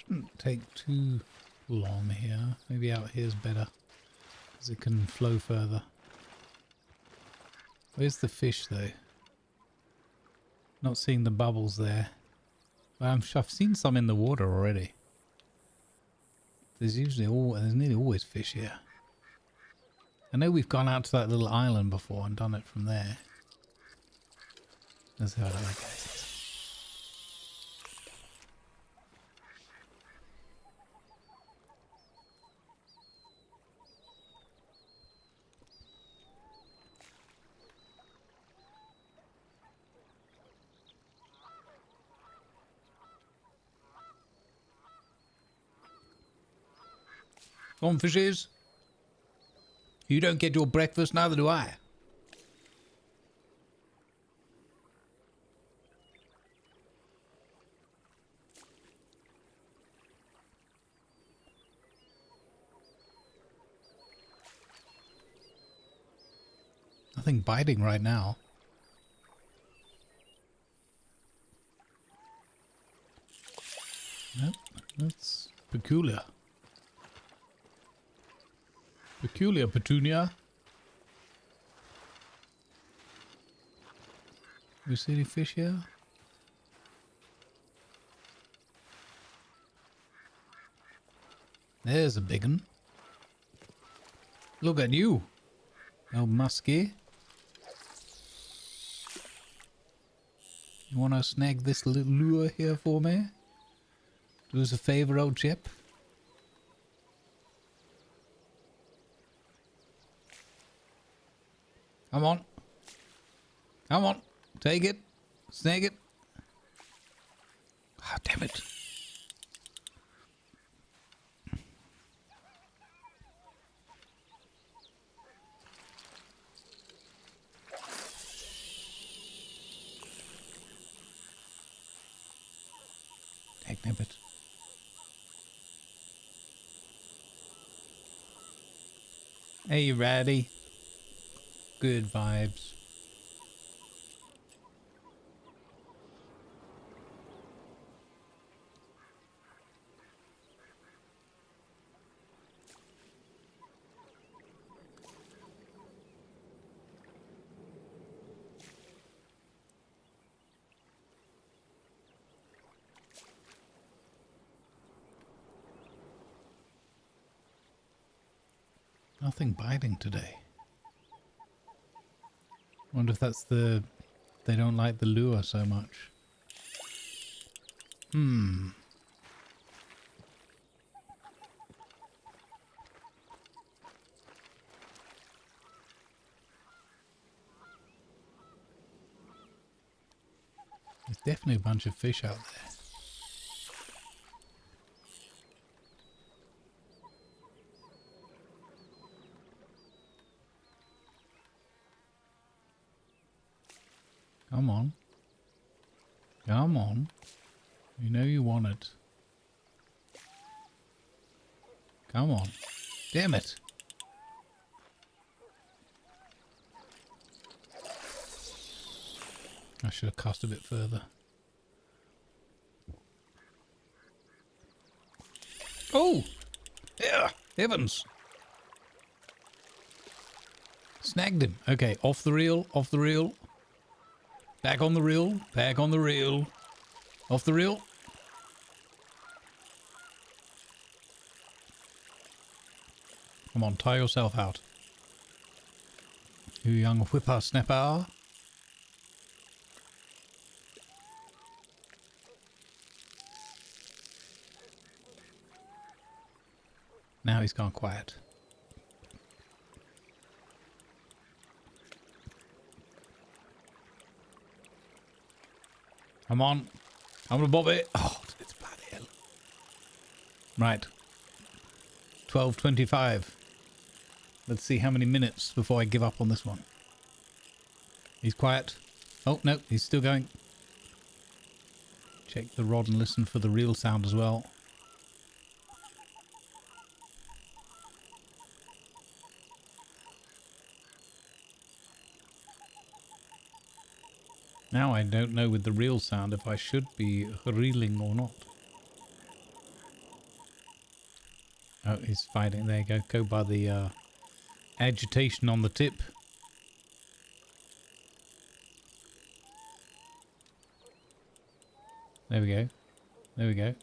shouldn't take too long here. Maybe out here's better, because it can flow further. Where's the fish though? Not seeing the bubbles there. Well, I've seen some in the water already. There's nearly always fish here. I know we've gone out to that little island before and done it from there. That's how it goes. Come on, fishes. You don't get your breakfast, neither do I. Nothing biting right now. Nope, that's peculiar. Peculiar, Petunia. We see any fish here? There's a big one. Look at you, old muskie. You want to snag this little lure here for me? Do us a favor, old chip. Come on. Come on. Take it. Snag it. Ah, damn it. Damn it. Hey, Ratty. Good vibes. Nothing biting today. Wonder if that's they don't like the lure so much. There's definitely a bunch of fish out there. Come on. Come on. You know you want it. Come on. Damn it. I should have cast a bit further. Oh! Yeah! Heavens! Snagged him. Okay, off the reel, off the reel. Back on the reel, back on the reel. Off the reel. Come on, tie yourself out. You young whippersnapper. Now he's gone quiet. Come on. I'm gonna bob it. Oh, it's bloody hell. Right. 12:25. Let's see how many minutes before I give up on this one. He's quiet. Oh, no, he's still going. Check the rod and listen for the reel sound as well. Now I don't know with the reel sound if I should be reeling or not. Oh, he's fighting. There you go. Go by the agitation on the tip. There we go. There we go.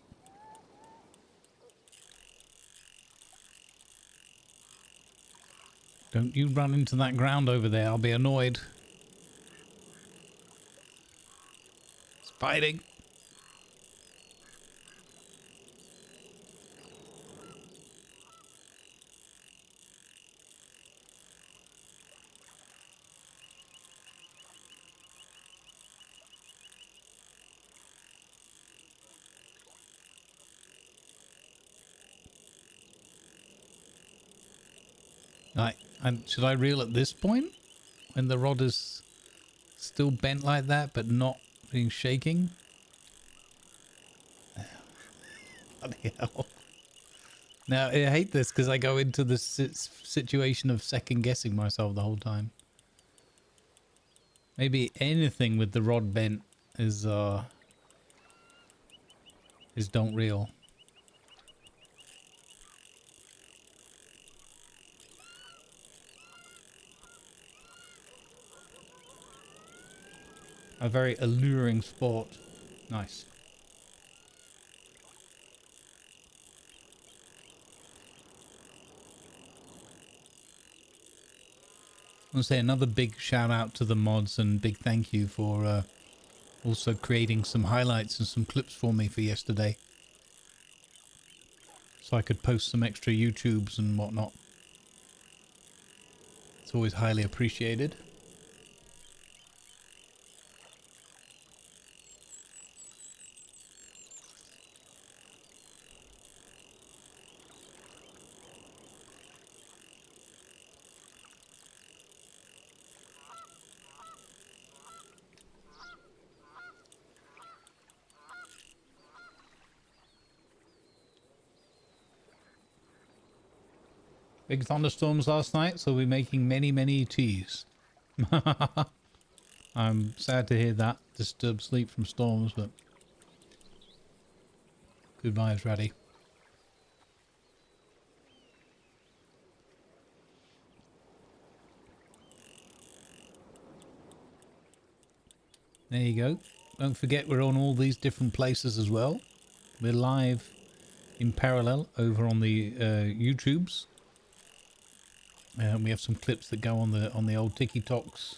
Don't you run into that ground over there. I'll be annoyed. It's fighting. And should I reel at this point? When the rod is still bent like that, but not being shaking? Bloody hell. Now, I hate this because I go into the situation of second guessing myself the whole time. Maybe anything with the rod bent is don't reel. A very alluring sport. Nice. I want to say another big shout out to the mods and big thank you for also creating some highlights and some clips for me for yesterday. So I could post some extra YouTubes and whatnot. It's always highly appreciated. Big thunderstorms last night, so we're making many teas. I'm sad to hear that. Disturbed sleep from storms, but good vibes, Raddy. There you go. Don't forget we're on all these different places as well. We're live in parallel over on the YouTubes. We have some clips that go on the old TikToks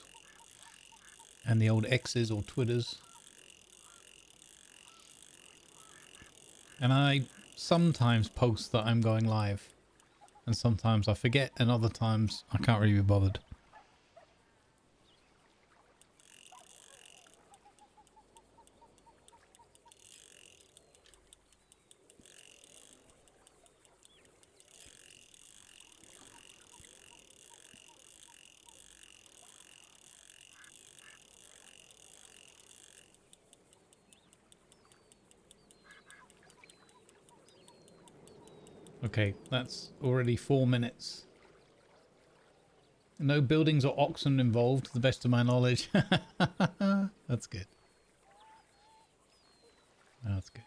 and the old X's or Twitters. And I sometimes post that I'm going live. And sometimes I forget, and other times I can't really be bothered. Okay, that's already 4 minutes. No buildings or oxen involved, to the best of my knowledge. That's good. That's good.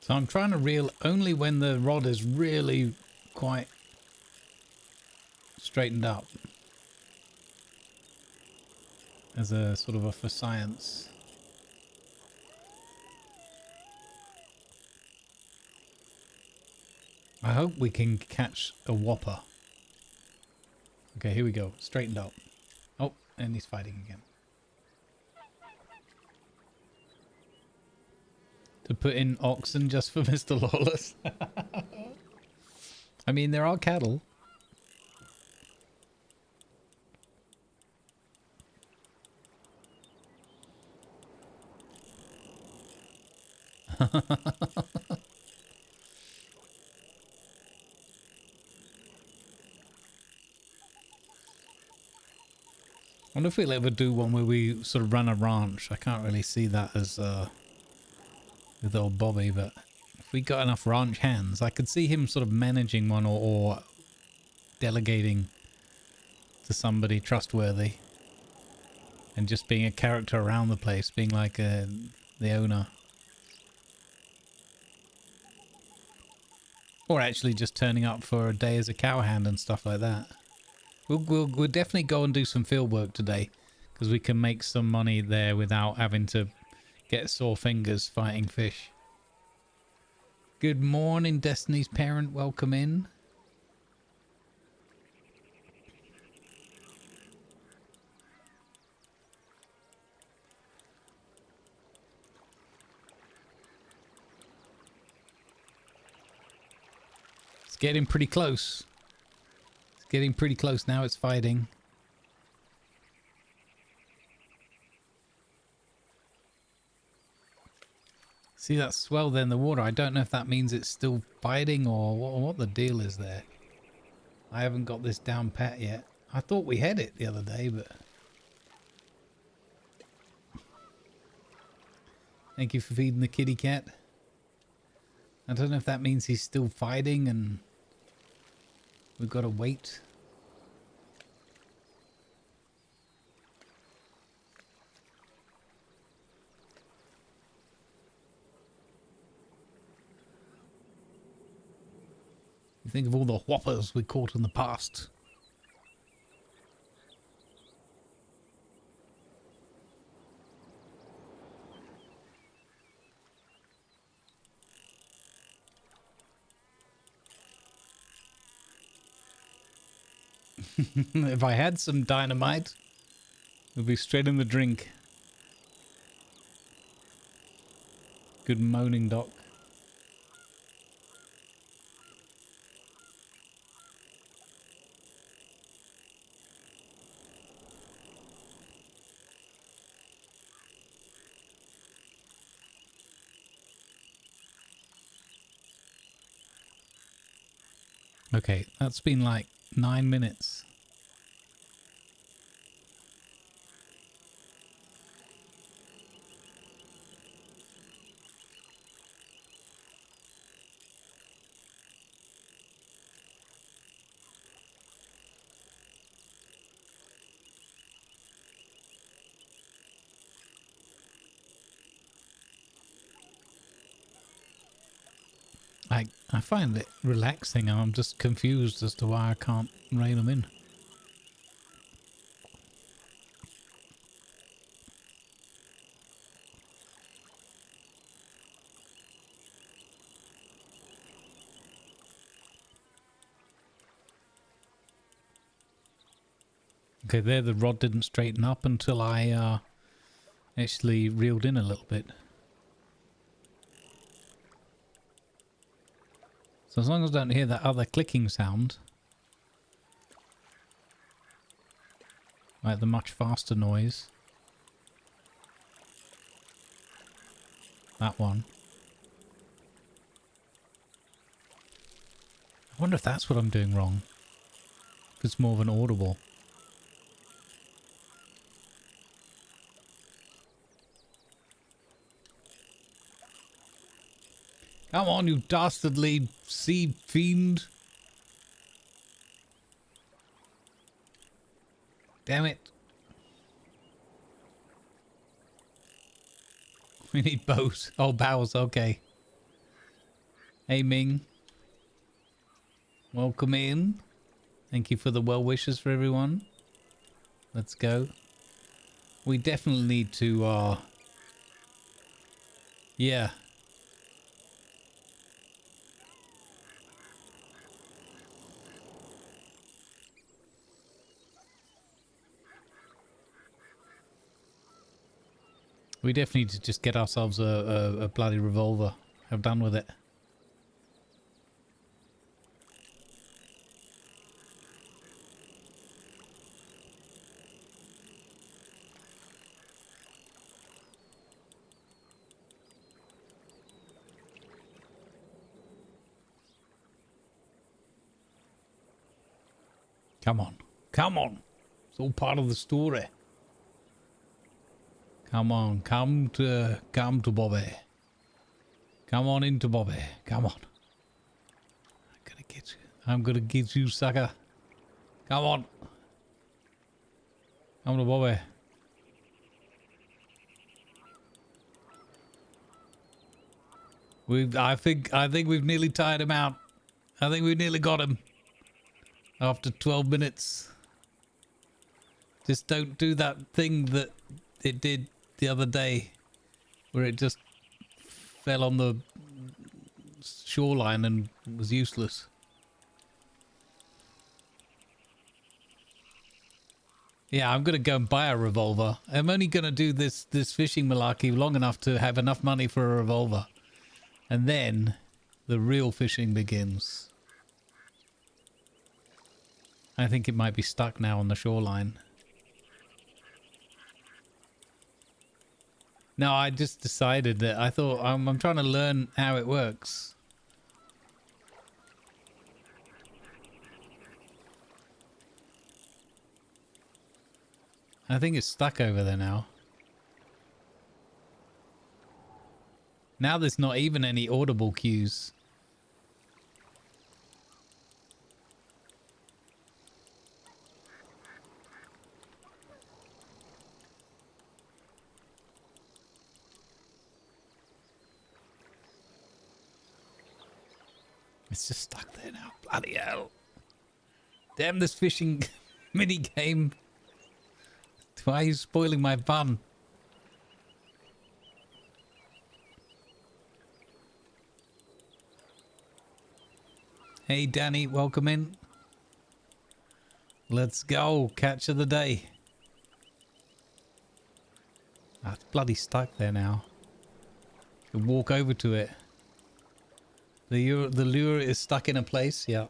So I'm trying to reel only when the rod is really quite straightened up. As a sort of for science. I hope we can catch a whopper. Okay, here we go. Straightened up. Oh, and he's fighting again. To put in oxen just for Mr. Lawless. I mean, there are cattle. I wonder if we'll ever do one where we sort of run a ranch. I can't really see that as with old Bobby, but if we got enough ranch hands, I could see him sort of managing one or delegating to somebody trustworthy and just being a character around the place, being like the owner. Or actually just turning up for a day as a cowhand and stuff like that. We'll definitely go and do some field work today, because we can make some money there without having to get sore fingers fighting fish. Good morning, Destiny's parent. Welcome in. It's getting pretty close. It's getting pretty close now. It's fighting. See that swell there in the water? I don't know if that means it's still fighting or what the deal is there. I haven't got this down pat yet. I thought we had it the other day, but... Thank you for feeding the kitty cat. I don't know if that means he's still fighting and we've got to wait. You think of all the whoppers we caught in the past. If I had some dynamite, it would be straight in the drink. Good moaning, Doc. Okay, that's been like 9 minutes. I find it relaxing and I'm just confused as to why I can't rein them in. Okay, there the rod didn't straighten up until I actually reeled in a little bit. So as long as I don't hear that other clicking sound, like the much faster noise, that one. I wonder if that's what I'm doing wrong. If it's more of an audible. Come on, you dastardly sea fiend. Damn it. We need bows. Oh, bows, okay. Hey, Ming. Welcome in. Thank you for the well wishes for everyone. Let's go. We definitely need to, yeah. We definitely need to just get ourselves a bloody revolver. I'm done with it. Come on. Come on. It's all part of the story. Come on. Come to Bobby. Come on into Bobby. Come on. I'm gonna get you. I'm gonna get you, sucker. Come on. Come to Bobby. I think we've nearly tired him out. I think we've nearly got him. After 12 minutes. Just don't do that thing that it did the other day. Where it just fell on the shoreline and was useless. Yeah, I'm going to go and buy a revolver. I'm only going to do this fishing malarkey long enough to have enough money for a revolver. And then the real fishing begins. I think it might be stuck now on the shoreline. No, I just decided that I thought I'm trying to learn how it works. I think it's stuck over there now. Now there's not even any audible cues. It's just stuck there now. Bloody hell. Damn this fishing mini game. Why are you spoiling my fun? Hey Danny, welcome in. Let's go. Catch of the day. Ah, it's bloody stuck there now. You can walk over to it. The lure is stuck in a place, yeah.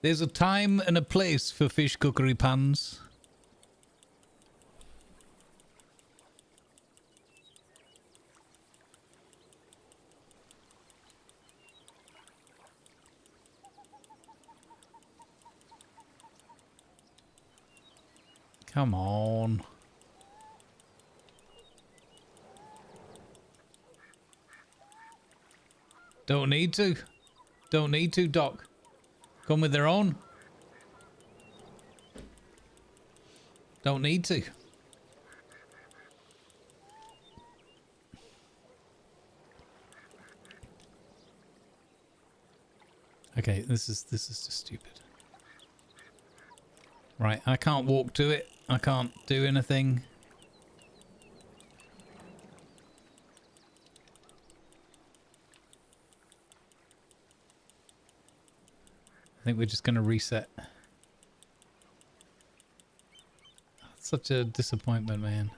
There's a time and a place for fish cookery pans. Come on. Don't need to. Don't need to, Doc. Come with their own. Don't need to. Okay, this is just stupid. Right, I can't walk to it. I can't do anything. I think we're just going to reset. Such a disappointment, man.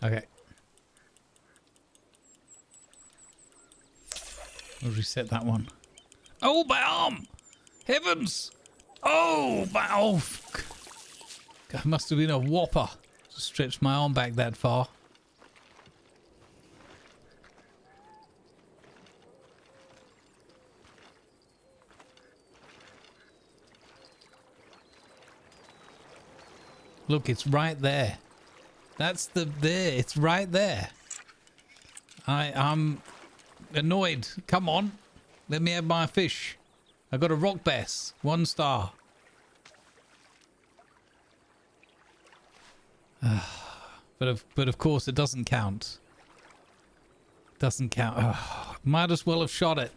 Okay. We'll reset that one. Oh, my arm! Heavens! Oh, my... Oh, God, must have been a whopper to stretch my arm back that far. Look, it's right there. That's there. It's right there. I'm annoyed. Come on. Let me have my fish. I got a rock bass. 1 star. But of course it doesn't count. Doesn't count. Oh, might as well have shot it.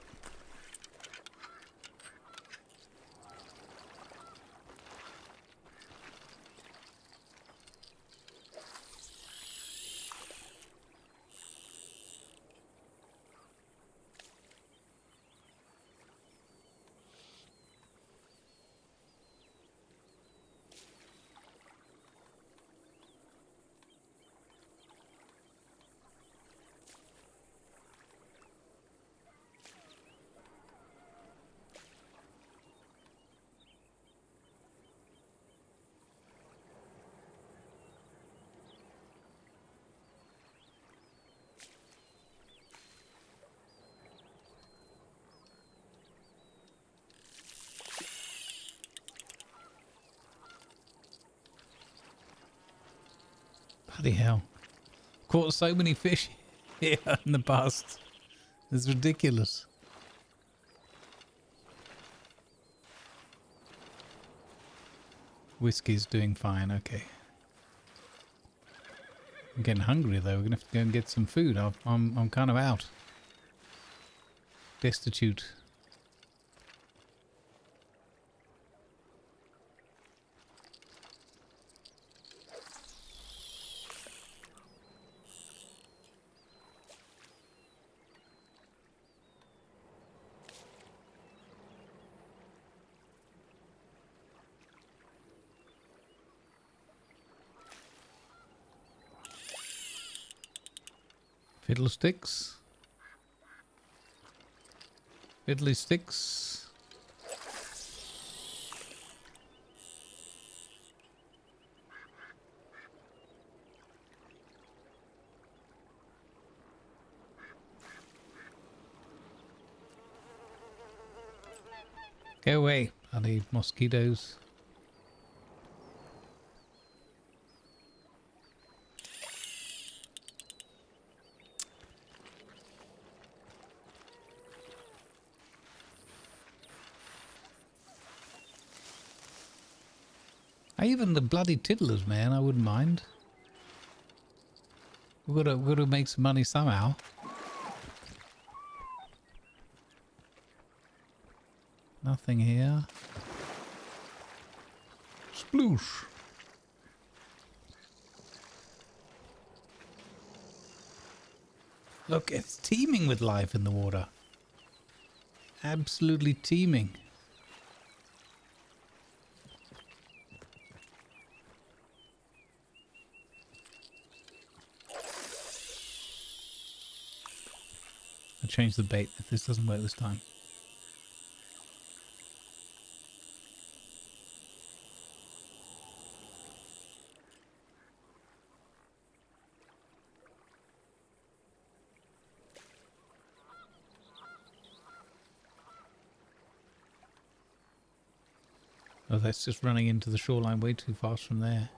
Bloody hell. Caught so many fish here in the past. It's ridiculous. Whiskey's doing fine, okay. I'm getting hungry though. We're gonna have to go and get some food. I'm kind of out. Destitute. Fiddlesticks. Fiddly sticks. Go away, bloody mosquitoes. Even the bloody tiddlers, man, I wouldn't mind. We've got to make some money somehow. Nothing here. Sploosh. Look, it's teeming with life in the water. Absolutely teeming. I'll change the bait if this doesn't work this time. Oh, that's just running into the shoreline way too fast from there.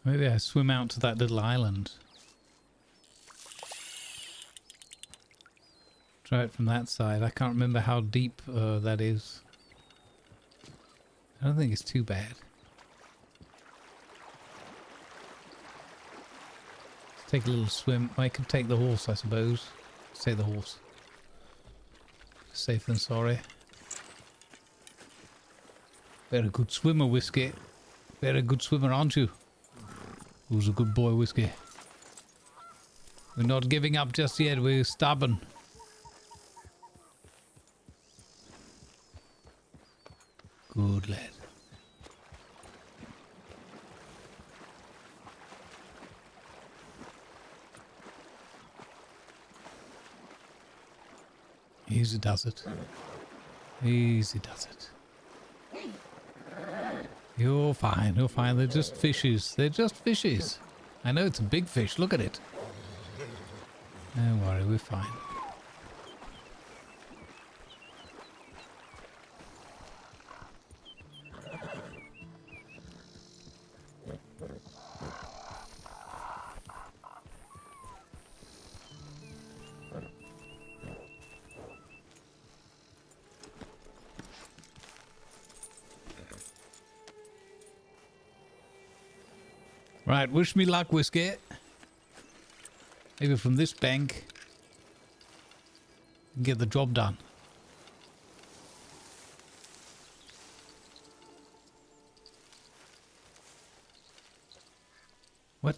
Maybe I swim out to that little island. Try it from that side. I can't remember how deep that is. I don't think it's too bad. Let's take a little swim. I could take the horse, I suppose. Let's take the horse. Safe than sorry. Very good swimmer, Whiskey. Very good swimmer, aren't you? Who's a good boy, Whiskey? We're not giving up just yet. We're stubborn. Good lad. Easy does it. Easy does it. You're fine, you're fine. They're just fishes. They're just fishes. I know it's a big fish. Look at it. Don't worry, we're fine. Right, wish me luck, Whiskey. Maybe from this bank, we can get the job done. What?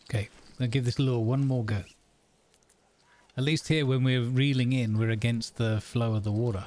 Okay, I'll give this lure one more go. At least here, when we're reeling in, we're against the flow of the water.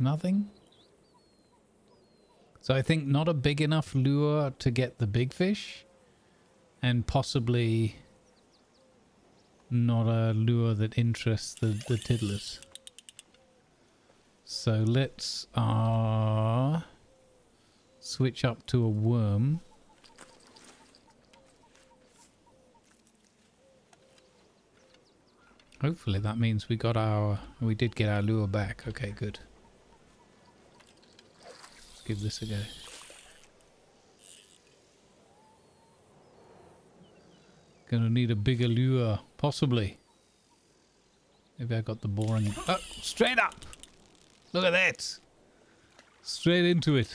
Nothing. So I think not a big enough lure to get the big fish, and possibly not a lure that interests the tiddlers. So let's switch up to a worm. Hopefully that means we did get our lure back. Okay, good. Let's give this a go. Gonna need a bigger lure, possibly. Maybe I got the boring... Oh, straight up! Look at that! Straight into it.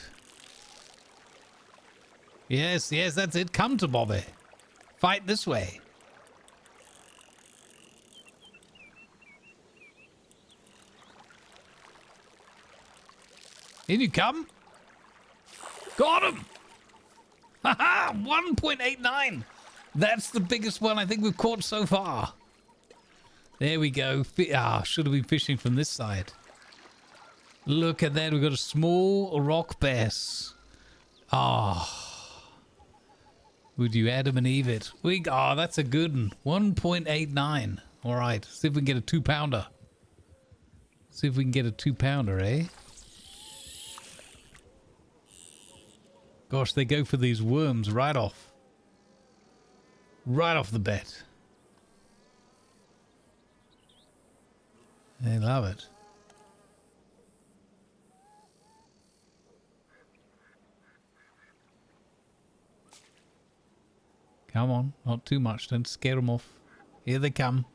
Yes, yes, that's it. Come to Bobby. Fight this way. In you come. Got him! Haha! 1.89! That's the biggest one I think we've caught so far. There we go. Should have been fishing from this side. Look at that. We've got a small rock bass. Would you Adam and Eve it? That's a good one. 1.89. All right. See if we can get a 2-pounder. See if we can get a 2-pounder, eh? Gosh, they go for these worms right off. Right off the bat. They love it. Come on, not too much. Don't scare them off. Here they come.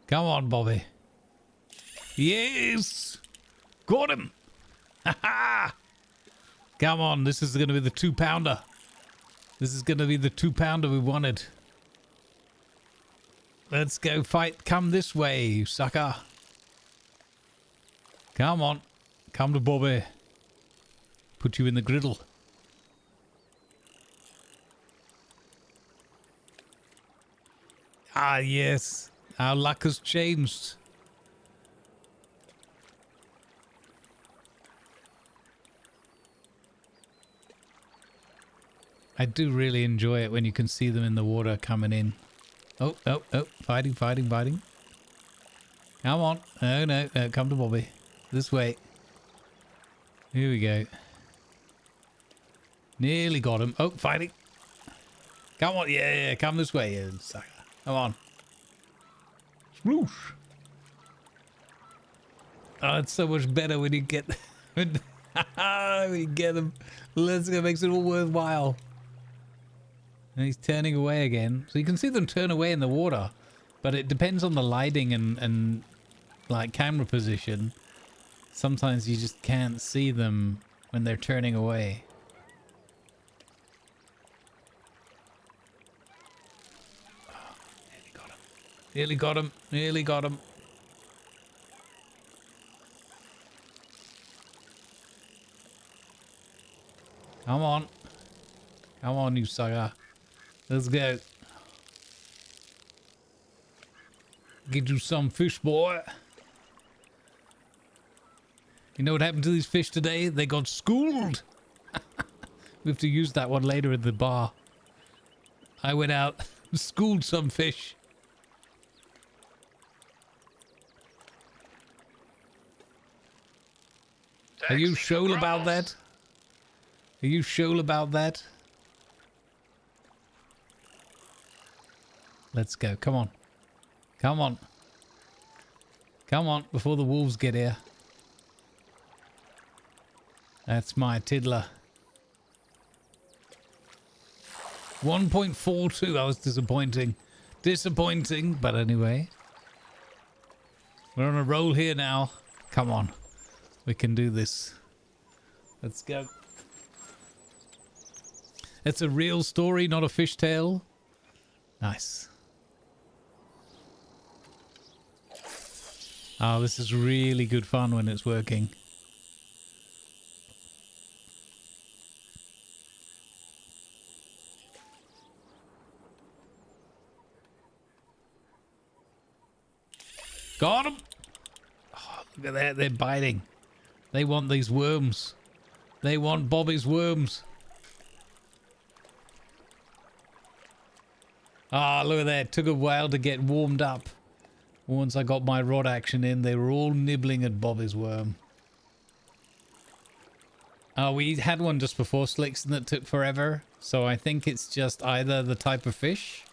Come on, Bobby. Yes! Got him! Ha ha! Come on, this is going to be the 2-pounder. This is going to be the 2-pounder we wanted. Let's go fight. Come this way, you sucker. Come on. Come to Bobby. Put you in the griddle. Ah, yes. Our luck has changed. I do really enjoy it when you can see them in the water coming in. Oh, oh, oh. Fighting, fighting, fighting. Come on. Oh, no, no. Come to Bobby. This way. Here we go. Nearly got him. Oh, fighting. Come on. Yeah, yeah. Come this way, you sucker. Come on. Sploosh. Oh, it's so much better when you get... when we get them. Let's go. Makes it all worthwhile. And he's turning away again. So you can see them turn away in the water. But it depends on the lighting and like camera position. Sometimes you just can't see them when they're turning away. Oh, nearly got him. Nearly got him. Nearly got him. Come on. Come on, you sucker. Let's go. Get you some fish, boy. You know what happened to these fish today? They got schooled. We have to use that one later in the bar. I went out and schooled some fish. Are you sure about that? Are you sure about that? Let's go. Come on. Come on. Come on, before the wolves get here. That's my tiddler. 1.42. That was disappointing. Disappointing, but anyway. We're on a roll here now. Come on. We can do this. Let's go. It's a real story, not a fishtail. Nice. Oh, this is really good fun when it's working. Got him! Oh, look at that, they're biting. They want these worms. They want Bobby's worms. Ah, look at that. Took a while to get warmed up. Once I got my rod action in, they were all nibbling at Bobby's worm. We had one just before Slicks that took forever. So I think it's just either the type of fish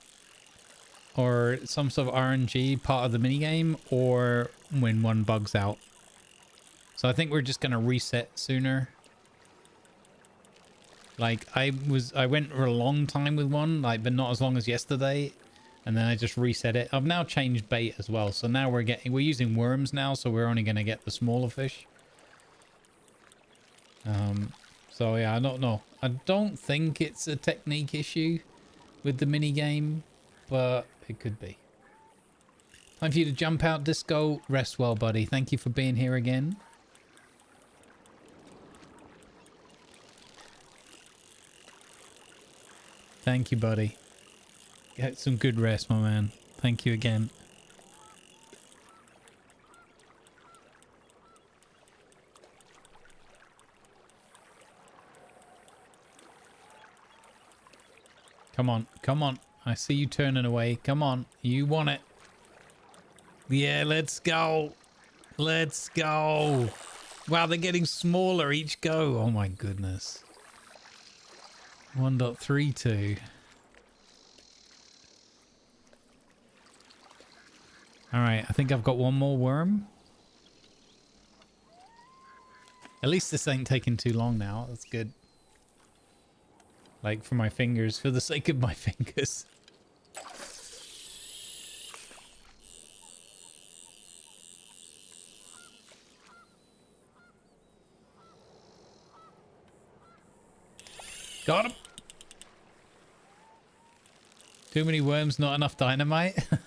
or some sort of RNG part of the minigame, or when one bugs out. So I think we're just going to reset sooner. Like I went for a long time with one, like, but not as long as yesterday. And then I just reset it. I've now changed bait as well. So now we're using worms now. So we're only going to get the smaller fish. So yeah, I don't know. I don't think it's a technique issue with the mini game, but it could be. Time for you to jump out, Disco. Rest well, buddy. Thank you for being here again. Thank you, buddy. Get some good rest, my man. Thank you again. Come on, come on. I see you turning away. Come on, you want it. Yeah, let's go. Let's go. Wow, they're getting smaller each go. Oh my goodness. 1.32. All right, I think I've got one more worm. At least this ain't taking too long now. That's good. Like, for my fingers, for the sake of my fingers. Got him. Too many worms, not enough dynamite. I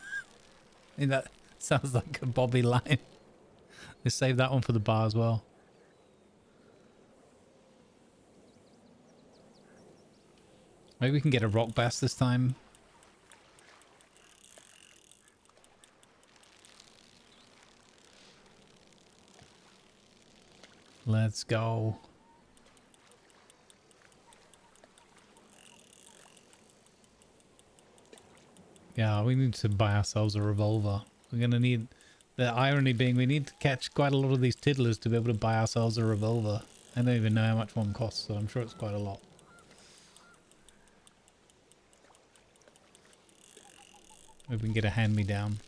mean, that sounds like a Bobby line. Let's save that one for the bar as well. Maybe we can get a rock bass this time. Let's go. Yeah, we need to buy ourselves a revolver. We're going to need... The irony being we need to catch quite a lot of these tiddlers to be able to buy ourselves a revolver. I don't even know how much one costs, so I'm sure it's quite a lot. Maybe we can get a hand-me-down.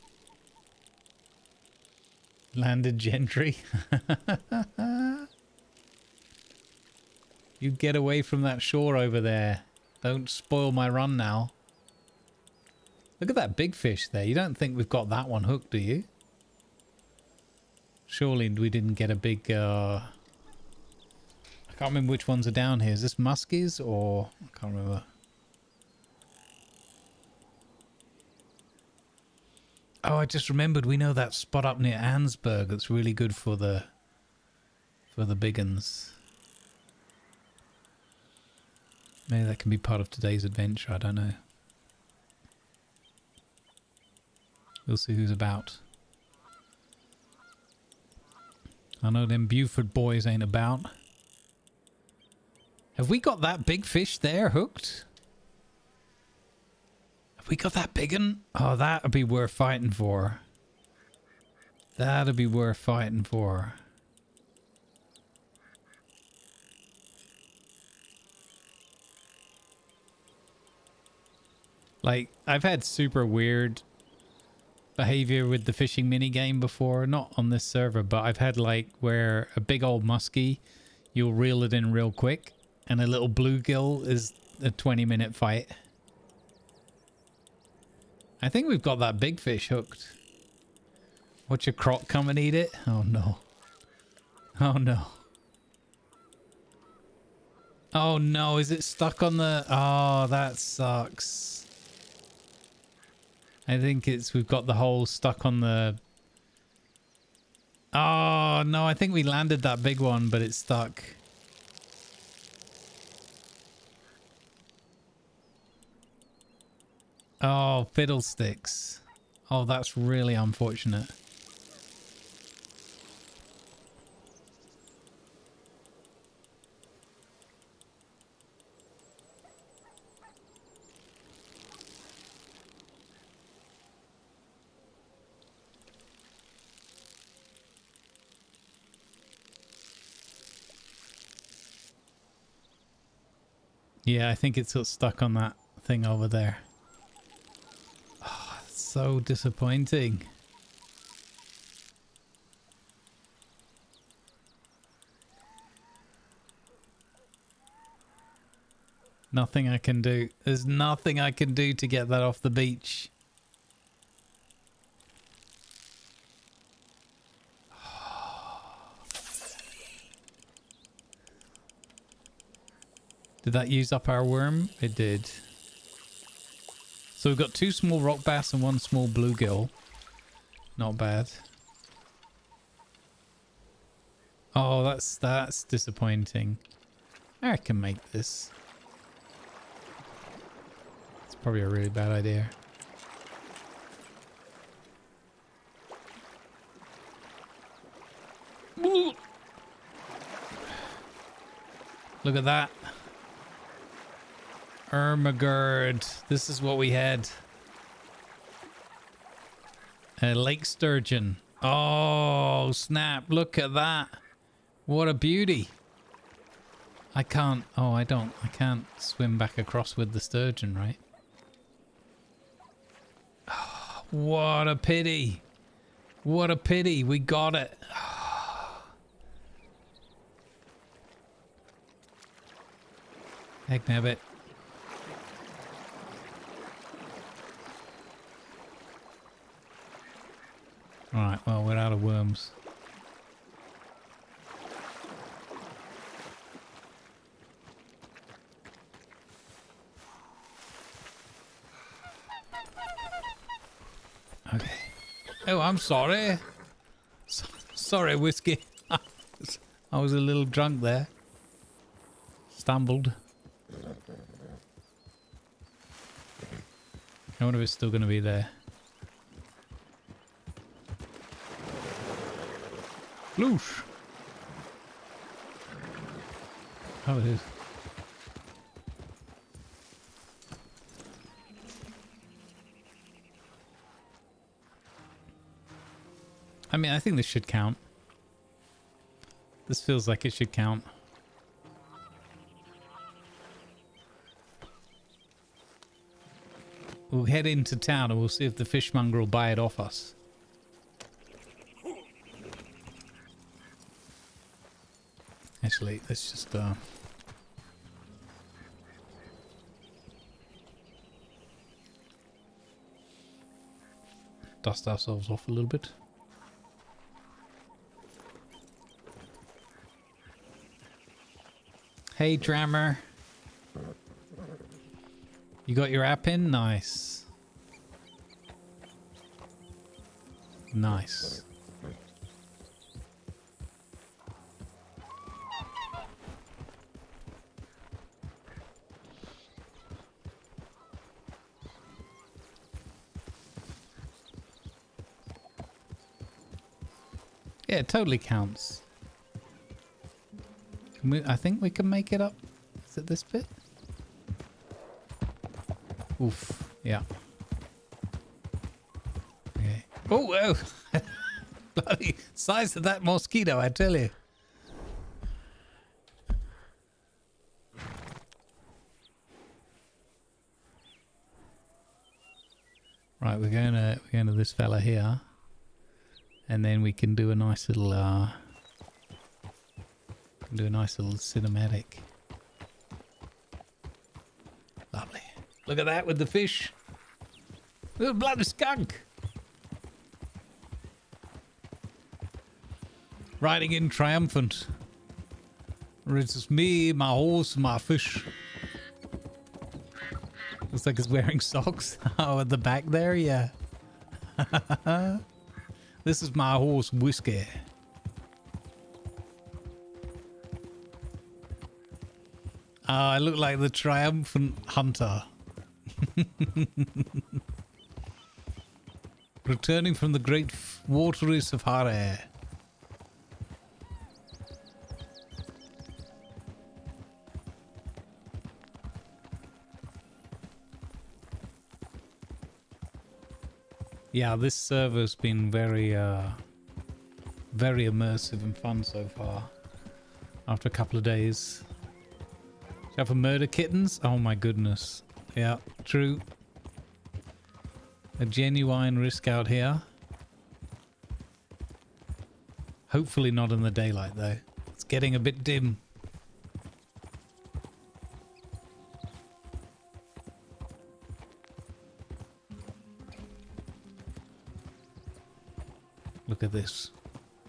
Landed gentry. You get away from that shore over there. Don't spoil my run now. Look at that big fish there. You don't think we've got that one hooked, do you? Surely we didn't get a big... I can't remember which ones are down here. Is this muskies or... I can't remember. Oh, I just remembered. We know that spot up near Ansburg that's really good for the big uns. Maybe that can be part of today's adventure. I don't know. We'll see who's about. I know them Buford boys ain't about. Have we got that big fish there hooked? Have we got that big one? Oh, that'd be worth fighting for. That'd be worth fighting for. Like, I've had super weird behavior with the fishing minigame before. Not on this server, but I've had like where a big old muskie, you'll reel it in real quick, and a little bluegill is a 20-minute fight. I think we've got that big fish hooked. Watch your croc come and eat it. Oh no. Oh no. Oh no, is it stuck on the... Oh, that sucks. I think we've got the hole stuck on the... Oh no, I think we landed that big one, but it's stuck. Oh, fiddlesticks. Oh, that's really unfortunate. Yeah, I think it's stuck on that thing over there. Oh, it's so disappointing. Nothing I can do. There's nothing I can do to get that off the beach. Did that use up our worm? It did. So we've got 2 small rock bass and 1 small bluegill. Not bad. Oh, that's disappointing. I can make this. It's probably a really bad idea. Look at that. Ermagerd. This is what we had. A lake sturgeon. Oh, snap. Look at that. What a beauty. I can't. Oh, I can't swim back across with the sturgeon, right? Oh, what a pity. What a pity. We got it. Heck nabbit. Alright, well, we're out of worms. Okay. Oh, I'm sorry. Sorry, whiskey. I was a little drunk there. Stumbled. I wonder if it's still going to be there. Loosh. Oh, it is. I mean, I think this should count. This feels like it should count. We'll head into town and we'll see if the fishmonger will buy it off us. Actually, let's just dust ourselves off a little bit. Hey, Drammer. You got your app in? Nice. Nice. Yeah, it totally counts. I think we can make it up. Is it this bit? Oof. Yeah. Okay. Oh, whoa. Bloody size of that mosquito, I tell you. Right, we're going to this fella here. And then we can do a nice little cinematic. Lovely. Look at that with the fish. Little bloody skunk. Riding in triumphant. It's just me, my horse, and my fish. Looks like it's wearing socks. Oh, at the back there, yeah. This is my horse, Whiskey. I look like the triumphant hunter. Returning from the great watery safari. Yeah, this server's been very immersive and fun so far. After a couple of days. Have for murder kittens? Oh my goodness. Yeah, true. A genuine risk out here. Hopefully not in the daylight though. It's getting a bit dim. Look at this.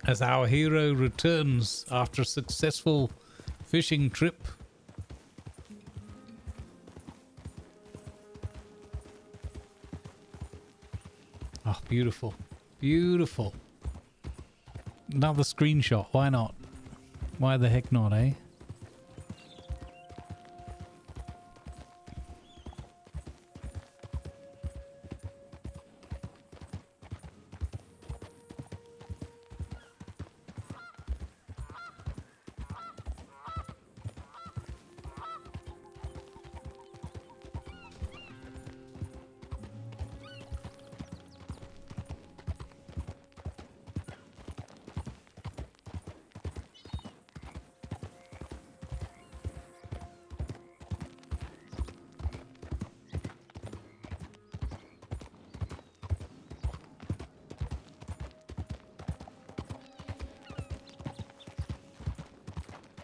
As our hero returns after a successful fishing trip. Oh, beautiful. Beautiful. Another screenshot. Why not? Why the heck not, eh?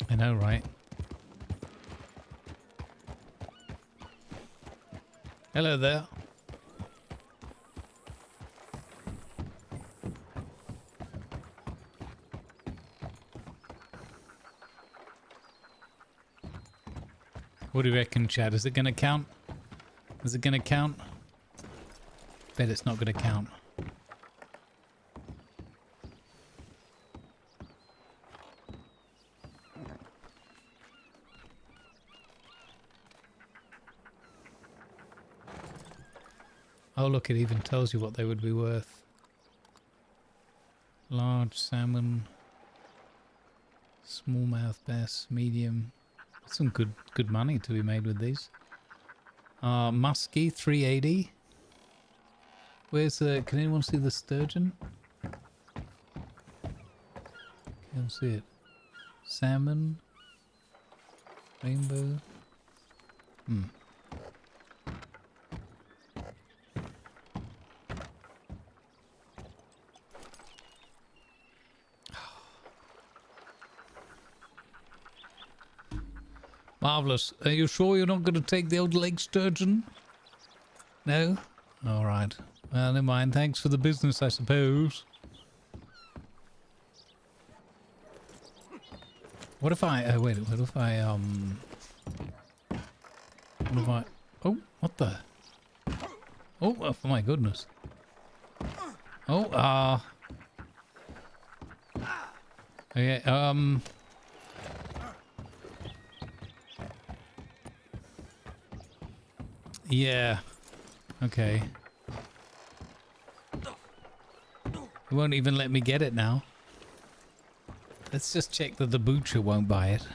I know, right? Hello there. What do you reckon, Chad? Is it going to count? Is it going to count? Bet it's not going to count. Oh look, it even tells you what they would be worth. Large salmon, smallmouth bass, medium. Some good money to be made with these. Muskie, 380. Where's the? Can anyone see the sturgeon? Can't see it. Salmon, rainbow. Marvellous. Are you sure you're not going to take the old lake sturgeon? No? Alright. Well, never mind. Thanks for the business, I suppose. What if I... wait. What if I, What if I... Oh, what the... Oh, my goodness. Oh, okay, yeah. Okay. It won't even let me get it now. Let's just check that the butcher won't buy it.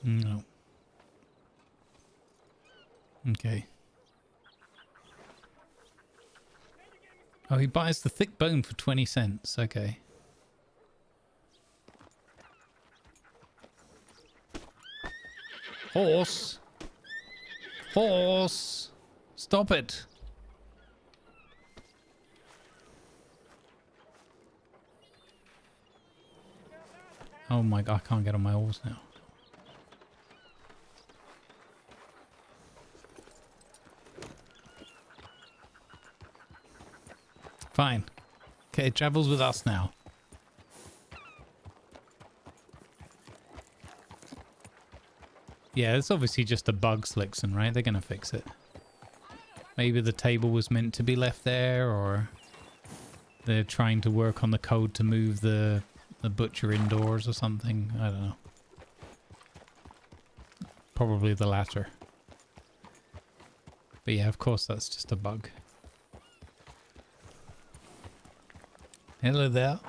No. Okay. Oh, he buys the thick bone for 20 cents. Okay. Horse. Horse. Stop it. Oh my god, I can't get on my horse now. Fine. Okay, it travels with us now. Yeah, it's obviously just a bug, Slickson, right? They're gonna fix it. Maybe the table was meant to be left there, or they're trying to work on the code to move the The butcher indoors or something. I don't know. Probably the latter. But yeah, of course, that's just a bug. Hello there.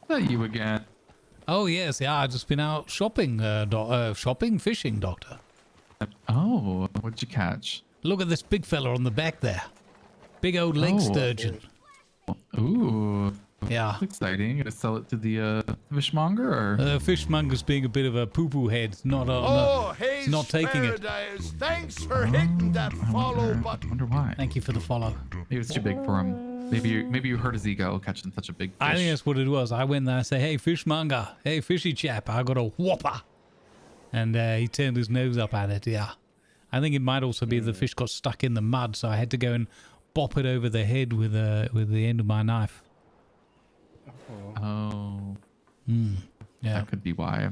Not you again. Oh yes, yeah. I've just been out shopping, fishing, Doctor. Oh, what'd you catch? Look at this big fella on the back there. Big old lake sturgeon. Ooh. Yeah. That's exciting. You gonna sell it to the fishmonger, or? Fishmonger's being a bit of a poo-poo head. Not Hayes not taking it. Paradise. Thanks for hitting that follow button. I wonder why. Thank you for the follow. Maybe it's too big for him. Maybe you hurt his ego catching such a big fish. I think that's what it was. I went there and said, "Hey, fishmonger. Hey, fishy chap. I got a whopper." And he turned his nose up at it. Yeah. I think it might also be the fish got stuck in the mud, so I had to go and bop it over the head with the end of my knife. Oh. Yeah. That could be why.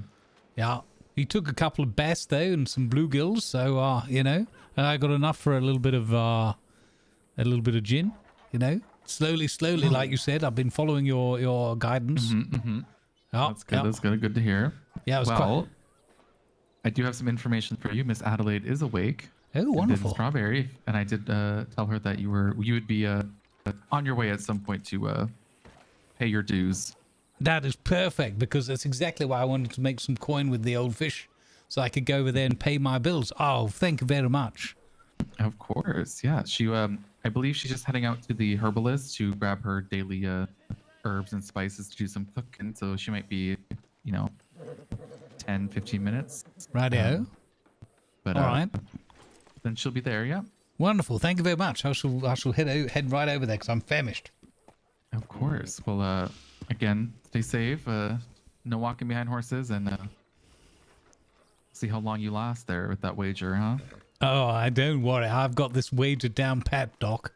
Yeah. He took a couple of bass though and some bluegills, so you know, I got enough for a little bit of gin, you know. Slowly, like you said. I've been following your guidance. Oh, that's good. That's good. Good to hear. Yeah, it was well, I do have some information for you. Miss Adelaide is awake. Oh, wonderful. Strawberry, and I did tell her that you would be on your way at some point to pay your dues. That is perfect, because that's exactly why I wanted to make some coin with the old fish, so I could go over there and pay my bills. Oh, thank you very much. Of course, yeah. She, I believe she's just heading out to the herbalist to grab her daily herbs and spices to do some cooking. So she might be, 10, 15 minutes. Rightio. But all right. Then she'll be there. Yeah. Wonderful. Thank you very much. I shall head right over there because I'm famished. Of course. Well, again, stay safe. No walking behind horses, and see how long you last there with that wager, huh? Oh, I don't worry. I've got this wager down pat, Doc.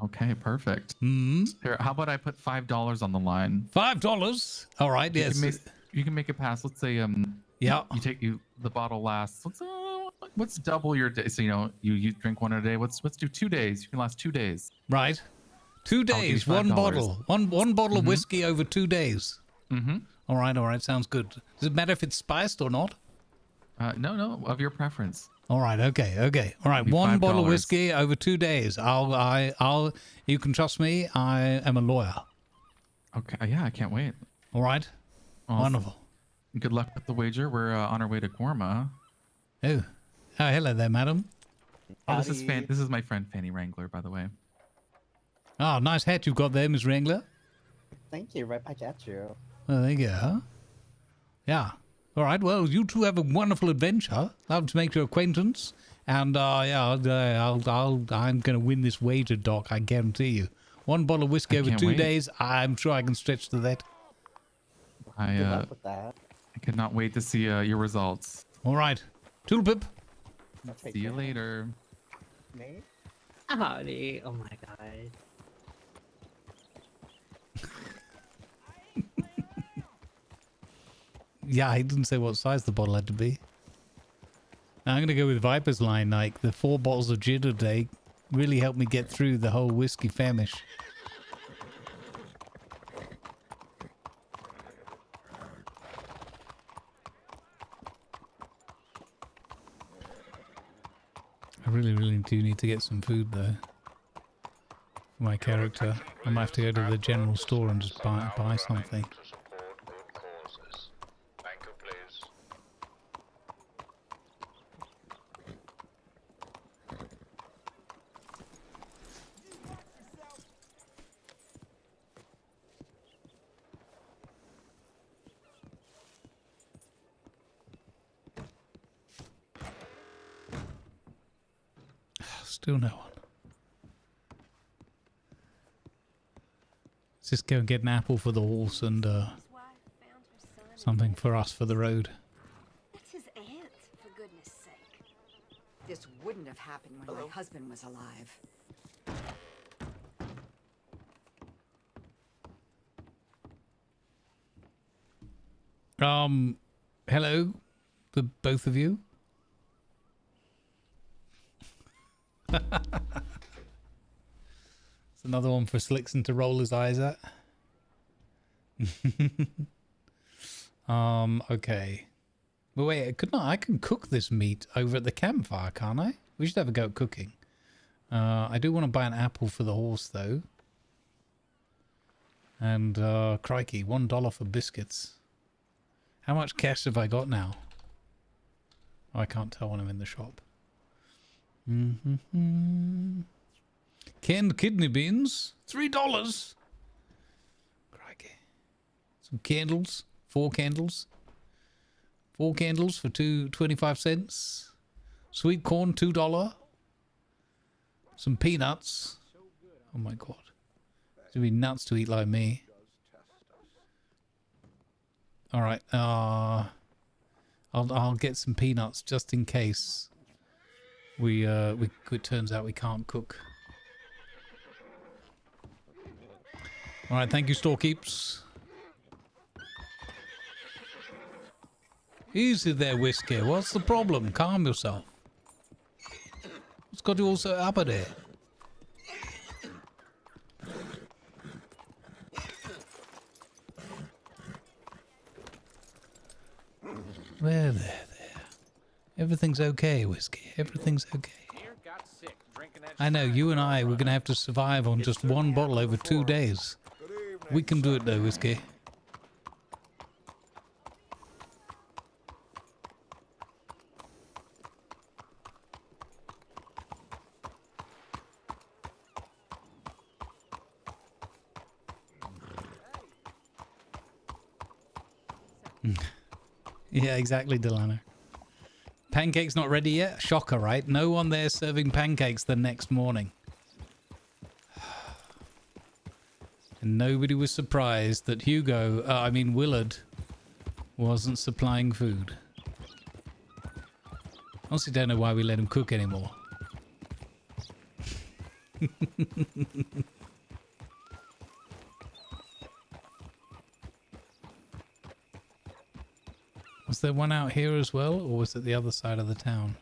Okay, perfect. Mm. Here, how about I put $5 on the line? $5? All right, yes. You can make it pass. Let's say yeah. The bottle lasts. Let's double your day. So you drink one a day. Let's do 2 days. You can last 2 days. Right. 2 days, one bottle. One bottle of whiskey over 2 days. Mm-hmm. All right, sounds good. Does it matter if it's spiced or not? No, of your preference. All right, okay. All right, one bottle of whiskey over 2 days. I'll. You can trust me. I am a lawyer. Okay, yeah, I can't wait. All right, awesome. Wonderful. Good luck with the wager. We're on our way to Gorma. Oh, hello there, madam. Oh, this is my friend Fanny Wrangler, by the way. Oh, nice hat you've got there, Miss Wrangler. Thank you. Right back at you. Well, there you go. Yeah. All right. Well, you two have a wonderful adventure. Love to make your acquaintance. And I'm going to win this wager, Doc. I guarantee you. One bottle of whiskey over 2 days. I'm sure I can stretch to that. Good luck with that. I cannot wait to see your results. All right. Toodlepip. See you later. Me? Howdy. Oh my god. Yeah, he didn't say what size the bottle had to be. I'm going to go with Viper's line. Like, the 4 bottles of gin a day really helped me get through the whole whiskey famish. I really do need to get some food, though. For my character. I might have to go to the general store and just buy something. Still no one. Let's just go and get an apple for the horse and something for us for the road. That's his aunt, for goodness sake. This wouldn't have happened when my husband was alive. Hello, the both of you. It's another one for Slickson to roll his eyes at. Okay. But wait, I can cook this meat over at the campfire, can't I? We should have a go at cooking. I do want to buy an apple for the horse, though. And, crikey, $1 for biscuits. How much cash have I got now? Oh, I can't tell when I'm in the shop. Canned kidney beans, $3. Crikey. Some candles, 4 candles. 4 candles for 25 cents. Sweet corn, $2. Some peanuts. Oh my god. It's gonna be nuts to eat like me. Alright, I'll get some peanuts just in case it turns out we can't cook. Alright, thank you, storekeeps. Easy there, Whiskey. What's the problem? Calm yourself. What's got you all so up there? There. Everything's okay, Whiskey. Everything's okay. I know, you and I, we're going to have to survive on just 1 bottle over 2 days. We can do it though, Whiskey. Yeah, exactly, Delano. Pancakes not ready yet? Shocker, right? No one there serving pancakes the next morning. And nobody was surprised that Willard wasn't supplying food. Honestly, don't know why we let him cook anymore. Was there one out here as well, or was it the other side of the town?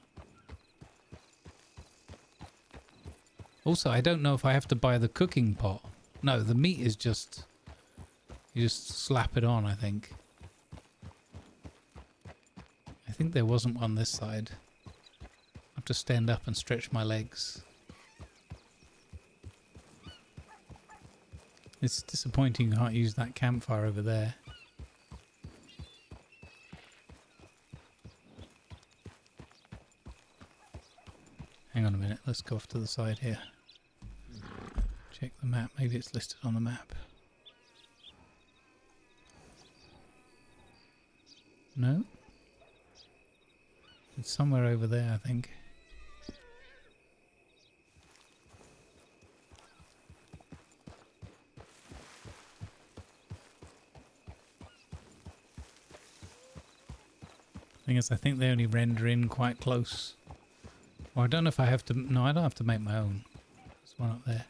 Also, I don't know if I have to buy the cooking pot. No, the meat is just... You just slap it on, I think. I think there wasn't one this side. I have to stand up and stretch my legs. It's disappointing you can't use that campfire over there. Hang on a minute, let's go off to the side here. Check the map, maybe it's listed on the map. No? It's somewhere over there, I think. Thing is, I think they only render in quite close. Well, I don't know if I have to... No, I don't have to make my own. There's one up there.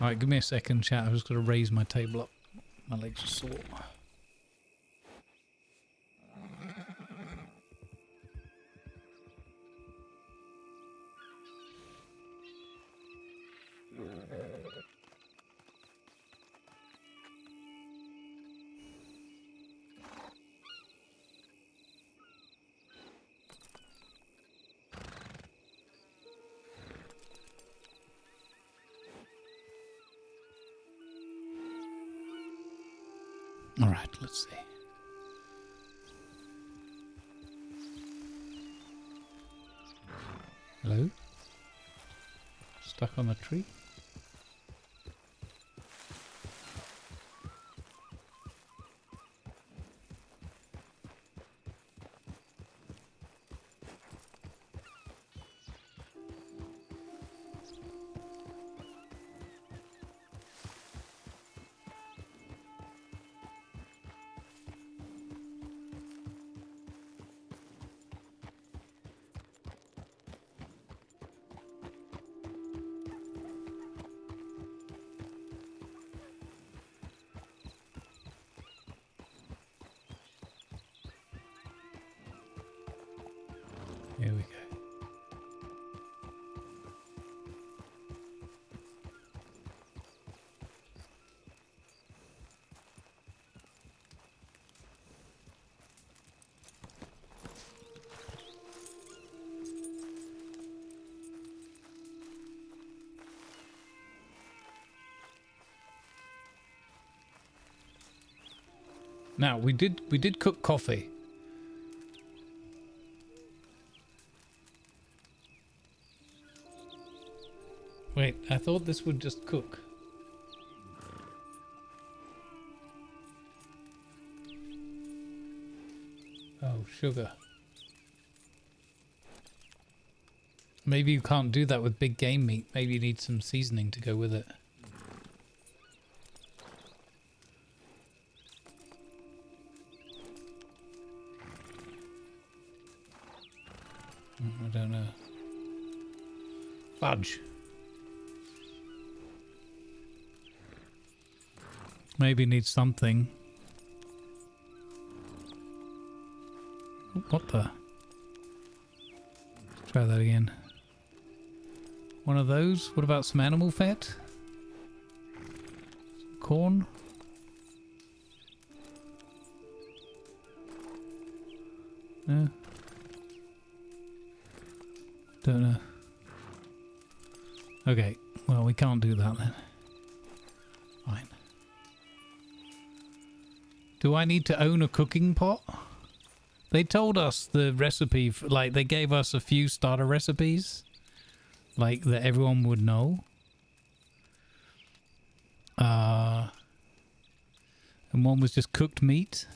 Alright, give me a second, chat. I've just got to raise my table up. My legs are sore. Alright, let's see. Hello? Stuck on the tree? Now we did cook coffee. Wait, I thought this would just cook. Oh, sugar. Maybe you can't do that with big game meat. Maybe you need some seasoning to go with it. I don't know. Fudge. Maybe needs something. What the? Try that again. One of those? What about some animal fat? Some corn? No. Don't know. Okay, well we can't do that then. Fine. Do I need to own a cooking pot? They told us the recipe, like they gave us a few starter recipes, like that everyone would know. And one was just cooked meat.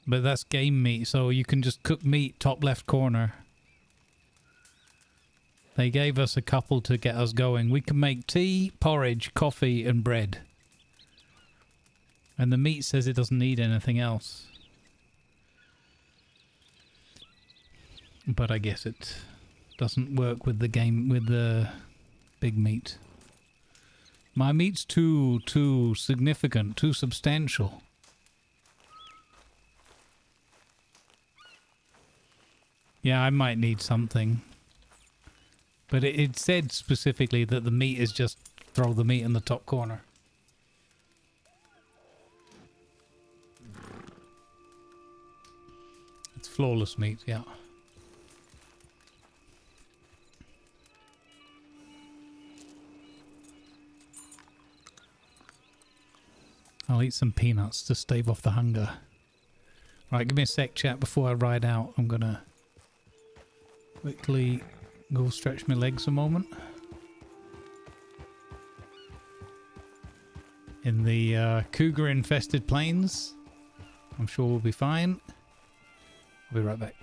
But that's game meat, so you can just cook meat top left corner. They gave us a couple to get us going. We can make tea, porridge, coffee, and bread. And the meat says it doesn't need anything else. But I guess it doesn't work with the big meat. My meat's too significant, too substantial. Yeah, I might need something. But it said specifically that the meat is just throw the meat in the top corner. It's flawless meat, yeah. I'll eat some peanuts to stave off the hunger. Right, give me a sec, chat, before I ride out. I'm gonna quickly go stretch my legs a moment. In the cougar-infested plains. I'm sure we'll be fine. I'll be right back.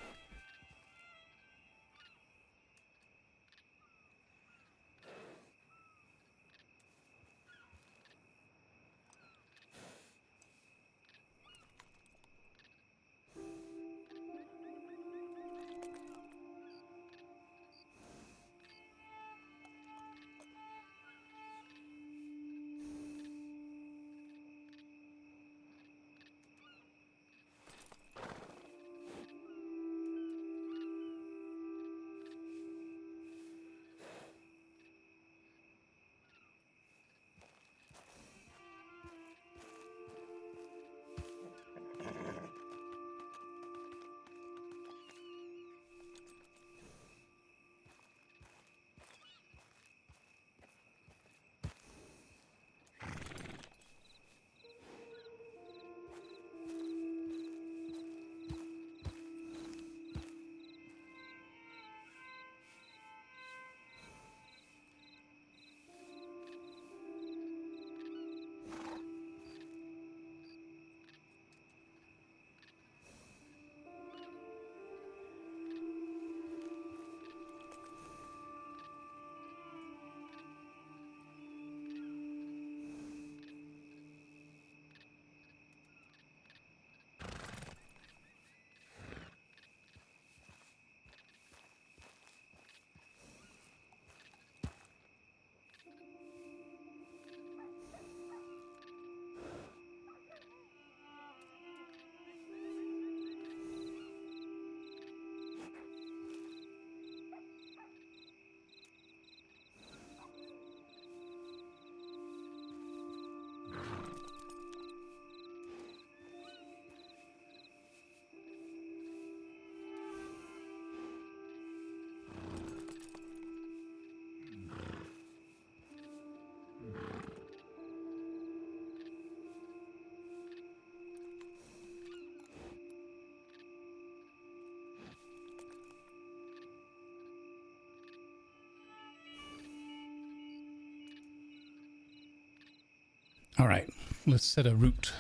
All right, let's set a route.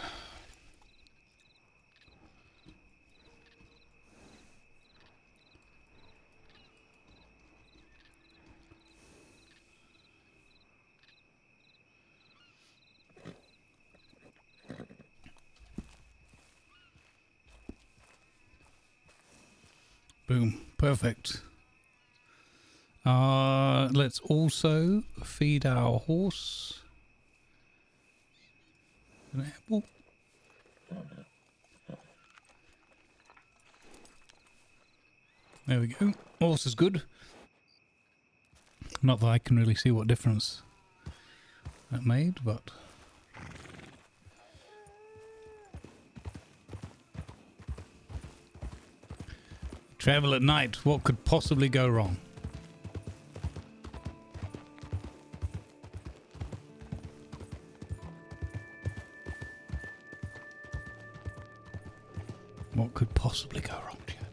Boom, perfect. Let's also feed our horse an apple. There we go. Horse is good. Not that I can really see what difference that made, but travel at night. What could possibly go wrong? What could possibly go wrong, Chad?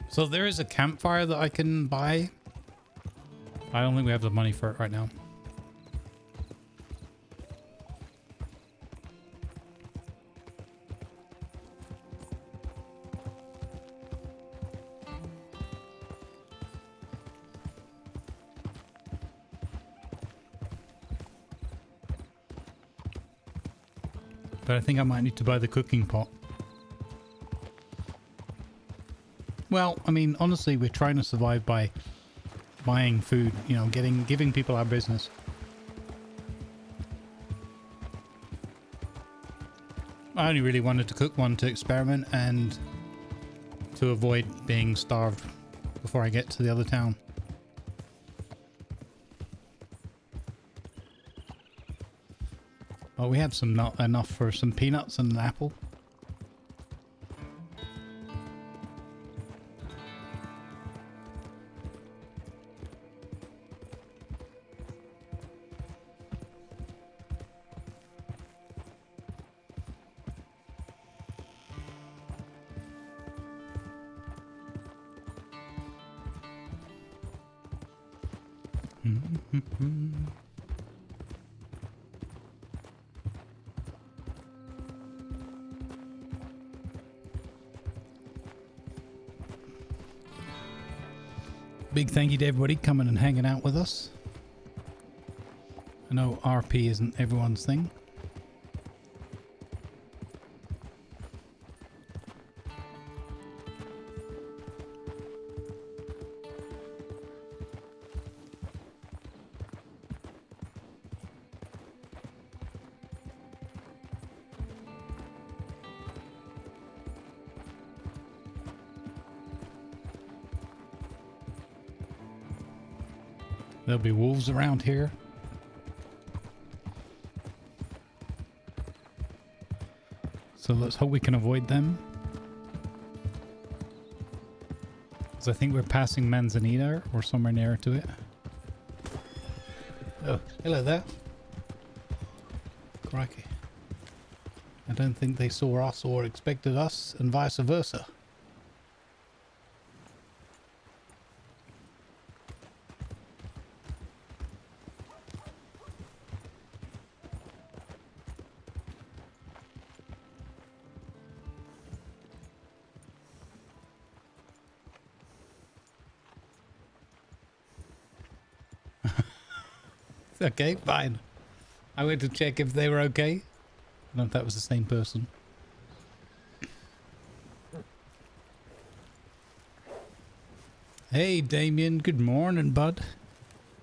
So there is a campfire that I can buy. I don't think we have the money for it right now. But I think I might need to buy the cooking pot. Well, I mean, honestly, we're trying to survive by buying food, you know, giving people our business. I only really wanted to cook one to experiment and to avoid being starved before I get to the other town. Well, we have some not enough for some peanuts and an apple. Big thank you to everybody coming and hanging out with us. I know RP isn't everyone's thing. There'll be wolves around here. So let's hope we can avoid them. Because I think we're passing Manzanita or somewhere near to it. Oh, hello there. Crikey. I don't think they saw us or expected us, and vice versa. Okay, fine. I went to check if they were okay. I don't know if that was the same person. Hey, Damien. Good morning, bud.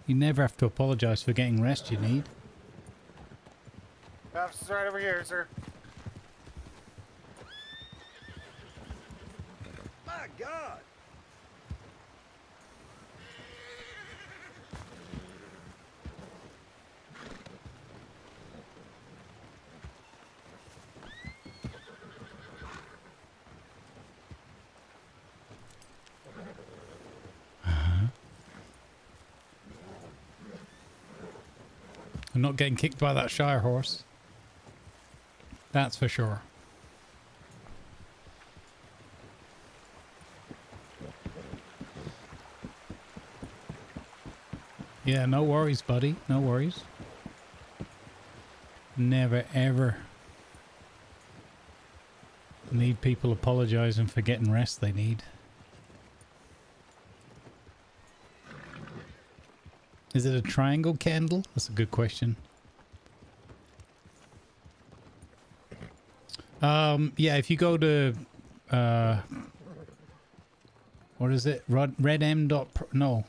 You never have to apologize for getting rest you need. Officer's right over here, sir. My God! I'm not getting kicked by that Shire horse. That's for sure. Yeah, no worries, buddy. No worries. Never, ever need people apologizing for getting rest they need. Is it a triangle candle? That's a good question. Yeah, if you go to, what is it? Redm. No,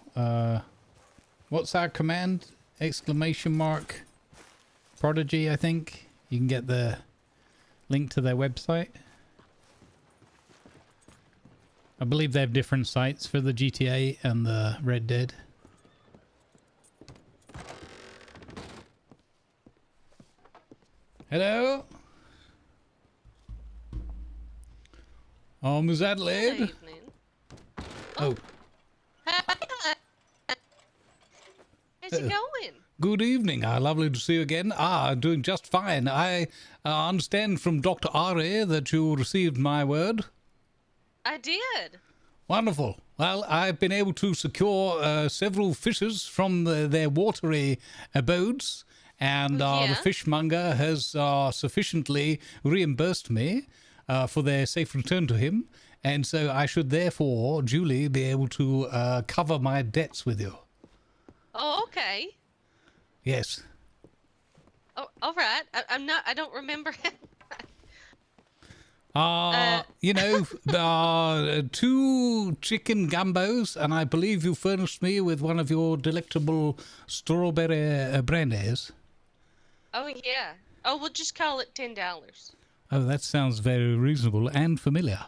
what's our command? Exclamation mark. Prodigy, I think. You can get the link to their website. I believe they have different sites for the GTA and the Red Dead. Hello? Is that Led? Good evening. Oh. How's it going? Good evening. Lovely to see you again. Doing just fine. I understand from Dr. Ari that you received my word. I did. Wonderful. Well, I've been able to secure several fishes from their watery abodes, and the fishmonger has sufficiently reimbursed me for their safe return to him, and so I should therefore duly be able to cover my debts with you. Oh, okay. Yes. Oh, all right. I don't remember. You know, 2 chicken gumbos, and I believe you furnished me with one of your delectable strawberry brandies. Oh, yeah. Oh, we'll just call it $10. Oh, that sounds very reasonable and familiar.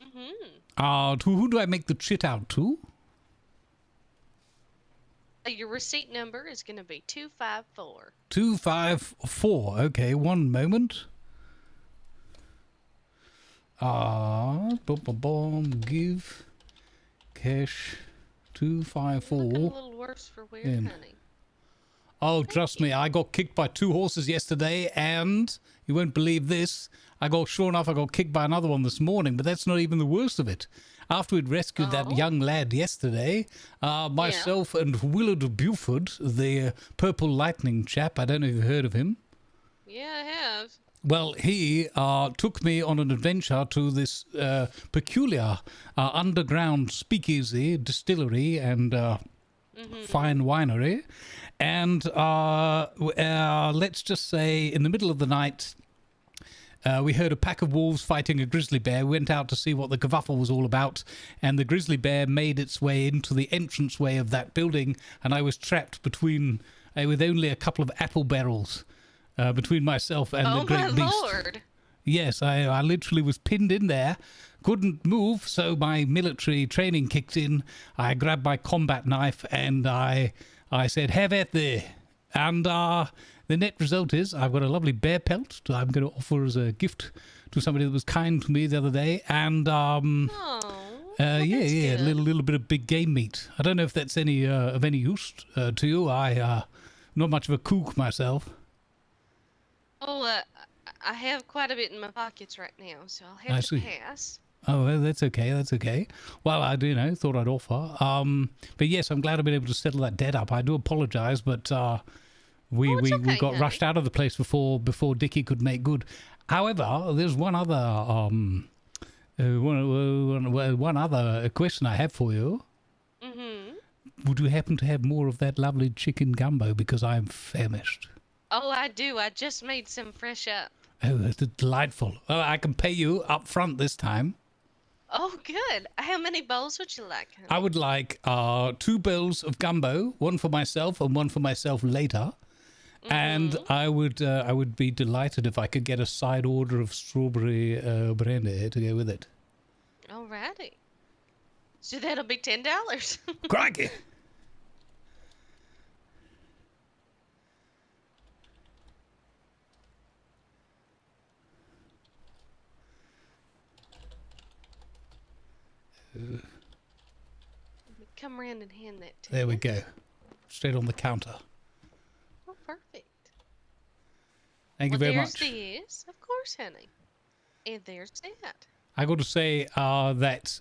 Mm-hmm. To who do I make the chit out to? Your receipt number is going to be 254. 254. Okay, one moment. Give cash 254. Looking a little worse for wear, honey. Oh, trust me, I got kicked by 2 horses yesterday, and you won't believe this. Sure enough, I got kicked by another one this morning, but that's not even the worst of it. After we'd rescued that young lad yesterday, myself and Willard Buford, the Purple Lightning chap, I don't know if you've heard of him. Yeah, I have. Well, he took me on an adventure to this peculiar underground speakeasy, distillery, and fine winery. And let's just say in the middle of the night, we heard a pack of wolves fighting a grizzly bear. We went out to see what the kerfuffle was all about, and the grizzly bear made its way into the entranceway of that building, and I was trapped between, with only a couple of apple barrels between myself and the great beast. Oh, my Lord. Yes, I literally was pinned in there, couldn't move, so my military training kicked in. I grabbed my combat knife, and I said, have at there. And the net result is I've got a lovely bear pelt that I'm going to offer as a gift to somebody that was kind to me the other day. And, a little bit of big game meat. I don't know if that's any of any use to you. Not much of a kook myself. Oh, I have quite a bit in my pockets right now, so I'll have to pass. Oh, well, that's okay. That's okay. Well, I do thought I'd offer. But yes, I'm glad I've been able to settle that debt up. I do apologize, but we got rushed out of the place before Dickie could make good. However, there's one other one other question I have for you. Mm-hmm. Would you happen to have more of that lovely chicken gumbo, because I'm famished? Oh, I do. I just made some fresh up. Oh, that's delightful. Well, I can pay you up front this time. Oh, good. How many bowls would you like, honey? I would like 2 bowls of gumbo, one for myself and one for myself later. Mm-hmm. And I would be delighted if I could get a side order of strawberry brandy to go with it. Alrighty. So that'll be $10. Crikey! Come around and hand that to There you. we go. Straight on the counter. Oh, perfect. Thank you very much. There's this. Of course, honey. And there's that. I got to say that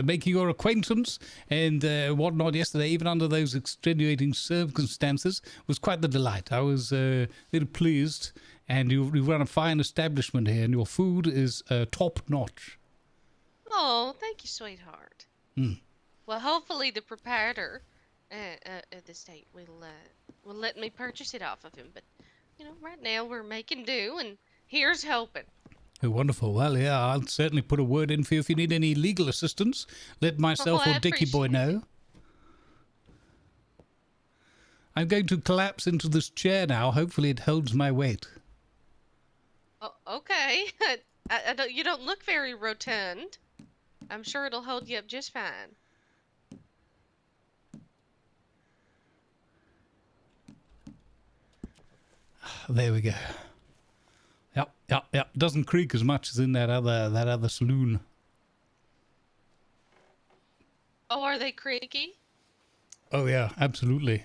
making your acquaintance and whatnot yesterday, even under those extenuating circumstances, was quite the delight. I was very pleased, and you run a fine establishment here, and your food is top notch. Oh, thank you, sweetheart. Well, hopefully the proprietor of the state will let me purchase it off of him. But right now we're making do, and here's hoping. Oh, wonderful. Well, yeah, I'll certainly put a word in for you if you need any legal assistance. Let myself or Dickie Boy know. I'm going to collapse into this chair now. Hopefully it holds my weight. Oh, okay. You don't look very rotund. I'm sure it'll hold you up just fine. There we go. Yep. Doesn't creak as much as in that other saloon. Oh, are they creaky? Oh yeah, absolutely.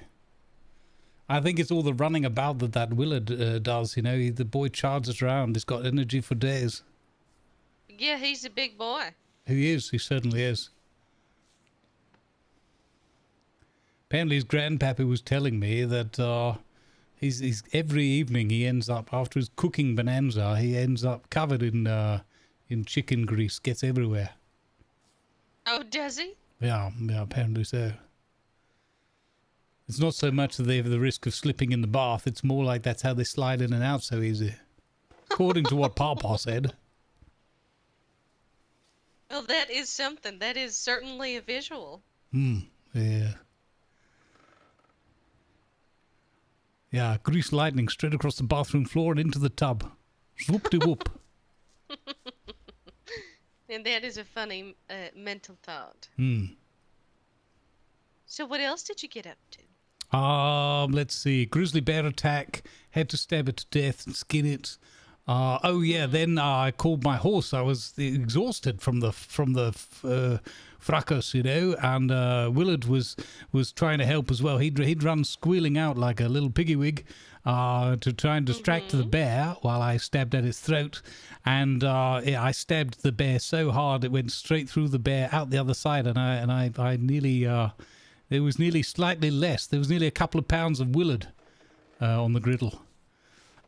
I think it's all the running about that Willard does. The boy charges around. He's got energy for days. Yeah, he's a big boy. He is. He certainly is. Apparently, his grandpappy was telling me that he's every evening he ends up, after his cooking bonanza, he ends up covered in chicken grease. Gets everywhere. Oh, does he? Yeah, apparently so. It's not so much that they have the risk of slipping in the bath. It's more like that's how they slide in and out so easy. According to what Papa said. Well, that is something. That is certainly a visual. Yeah. Yeah, grease lightning straight across the bathroom floor and into the tub. Whoop-de-whoop. And that is a funny mental thought. So what else did you get up to? Let's see. Grizzly bear attack. Had to stab it to death and skin it. Then I called my horse. I was exhausted from the fracas, and Willard was trying to help as well. He'd run squealing out like a little piggywig to try and distract the bear while I stabbed at its throat. And I stabbed the bear so hard it went straight through the bear out the other side, and I nearly there was nearly slightly less. There was nearly a couple of pounds of Willard on the griddle.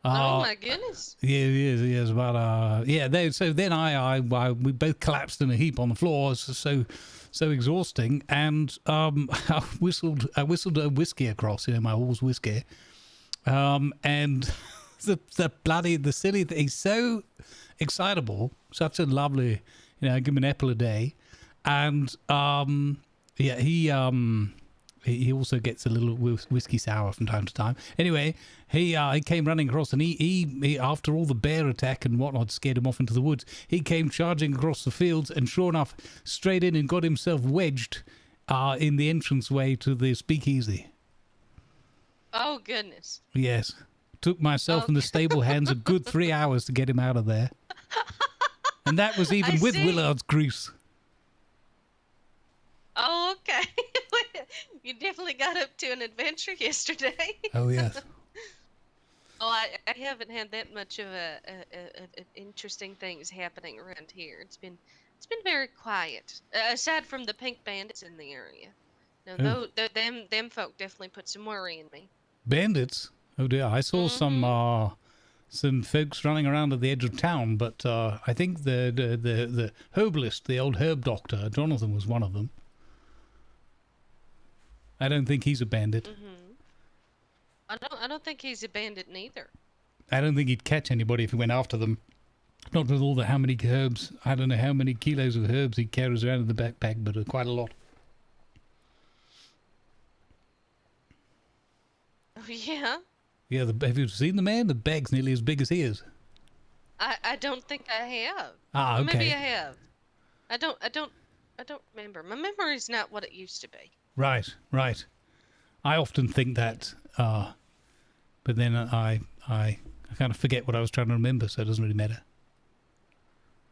Oh my goodness! Yeah, yes, but so then we both collapsed in a heap on the floor. It was so exhausting, and I whistled a whiskey across, my horse whiskey, and the silly thing. He's so excitable, such a lovely, give him an apple a day, and he also gets a little whiskey sour from time to time. Anyway, he came running across, and he after all the bear attack and whatnot scared him off into the woods. He came charging across the fields, and sure enough, straight in and got himself wedged in the entranceway to the speakeasy. Oh goodness! Yes, took myself and the stable hands a good 3 hours to get him out of there, and that was even with Willard's grease. Oh, okay. You definitely got up to an adventure yesterday. Oh, yes. Oh, I haven't had that much of interesting things happening around here. It's been very quiet, aside from the pink bandits in the area. Now, them folk definitely put some worry in me. Bandits? Oh dear, I saw some folks running around at the edge of town, but I think the herbalist, the old herb doctor, Jonathan, was one of them. I don't think he's a bandit. I don't think he's a bandit neither. I don't think he'd catch anybody if he went after them. Not with all how many herbs. I don't know how many kilos of herbs he carries around in the backpack, but quite a lot. Oh, yeah? Yeah, have you seen the man? The bag's nearly as big as he is. I don't think I have. Ah, okay. Maybe I have. I don't remember. My memory's not what it used to be. Right. I often think that, but then I kind of forget what I was trying to remember, so it doesn't really matter.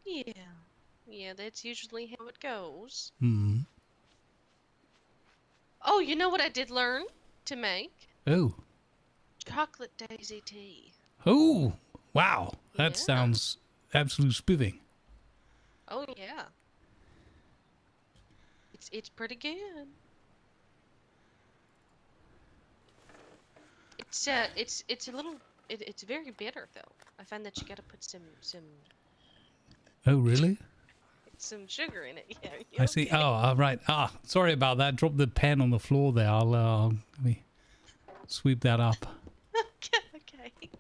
Yeah, that's usually how it goes. Oh, you know what I did learn to make? Oh. Chocolate daisy tea. Oh, wow. That sounds absolute spiffing. Oh yeah. It's pretty good. It's a little it's very bitter though. I find that you gotta put some Oh, really? sugar in it. Yeah. I see. Oh, right. Sorry about that. Dropped the pen on the floor there. Let me sweep that up. Okay.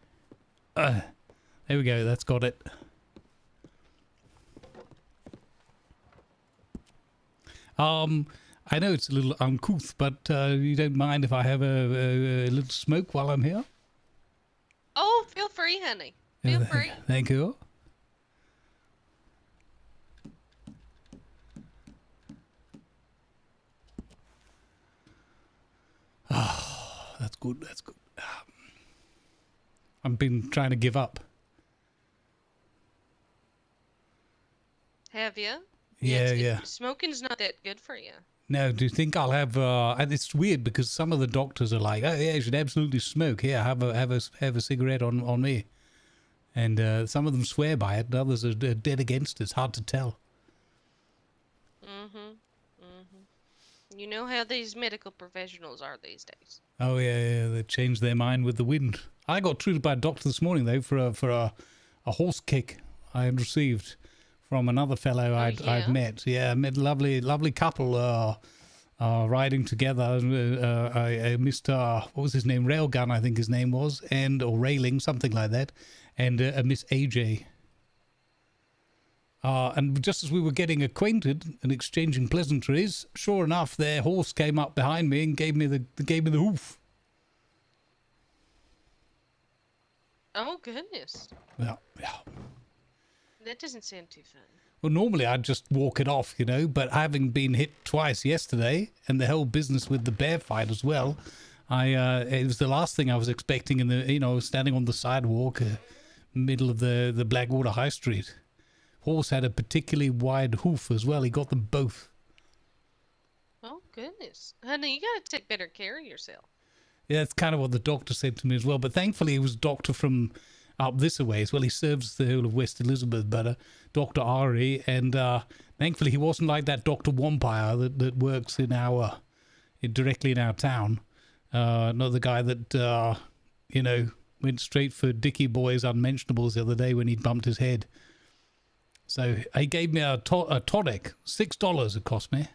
There we go. That's got it. I know it's a little uncouth, but you don't mind if I have a little smoke while I'm here? Oh, feel free, honey. Feel free. Thank you. Oh, that's good. That's good. I've been trying to give up. Have you? Yeah. Smoking's not that good for you. No, do you think I'll have? And it's weird because some of the doctors are like, "Oh yeah, you should absolutely smoke. Here, have a cigarette on me." And some of them swear by it, and others are dead against it. It's hard to tell. You know how these medical professionals are these days. Oh yeah, they changed their mind with the wind. I got treated by a doctor this morning though for a horse kick I had received from another fellow I'd met. Yeah, I met a lovely couple riding together. Mr. What was his name? Railgun, I think his name was, or Railing, something like that, and Miss AJ. And just as we were getting acquainted and exchanging pleasantries, sure enough, their horse came up behind me and gave me the hoof. Oh goodness. Yeah. That doesn't sound too fun. Well, normally I'd just walk it off, but having been hit twice yesterday and the whole business with the bear fight as well, it was the last thing I was expecting standing on the sidewalk, middle of the Blackwater High Street. Horse had a particularly wide hoof as well. He got them both. Oh goodness. Honey, you gotta take better care of yourself. Yeah, that's kind of what the doctor said to me as well. But thankfully he was a doctor from up this way as well. He serves the whole of West Elizabeth, but Dr. Ari, and thankfully he wasn't like that Dr. Wampire that works directly in our town. Not the guy that went straight for Dickie Boy's unmentionables the other day when he bumped his head. So he gave me a tonic. $6 it cost me.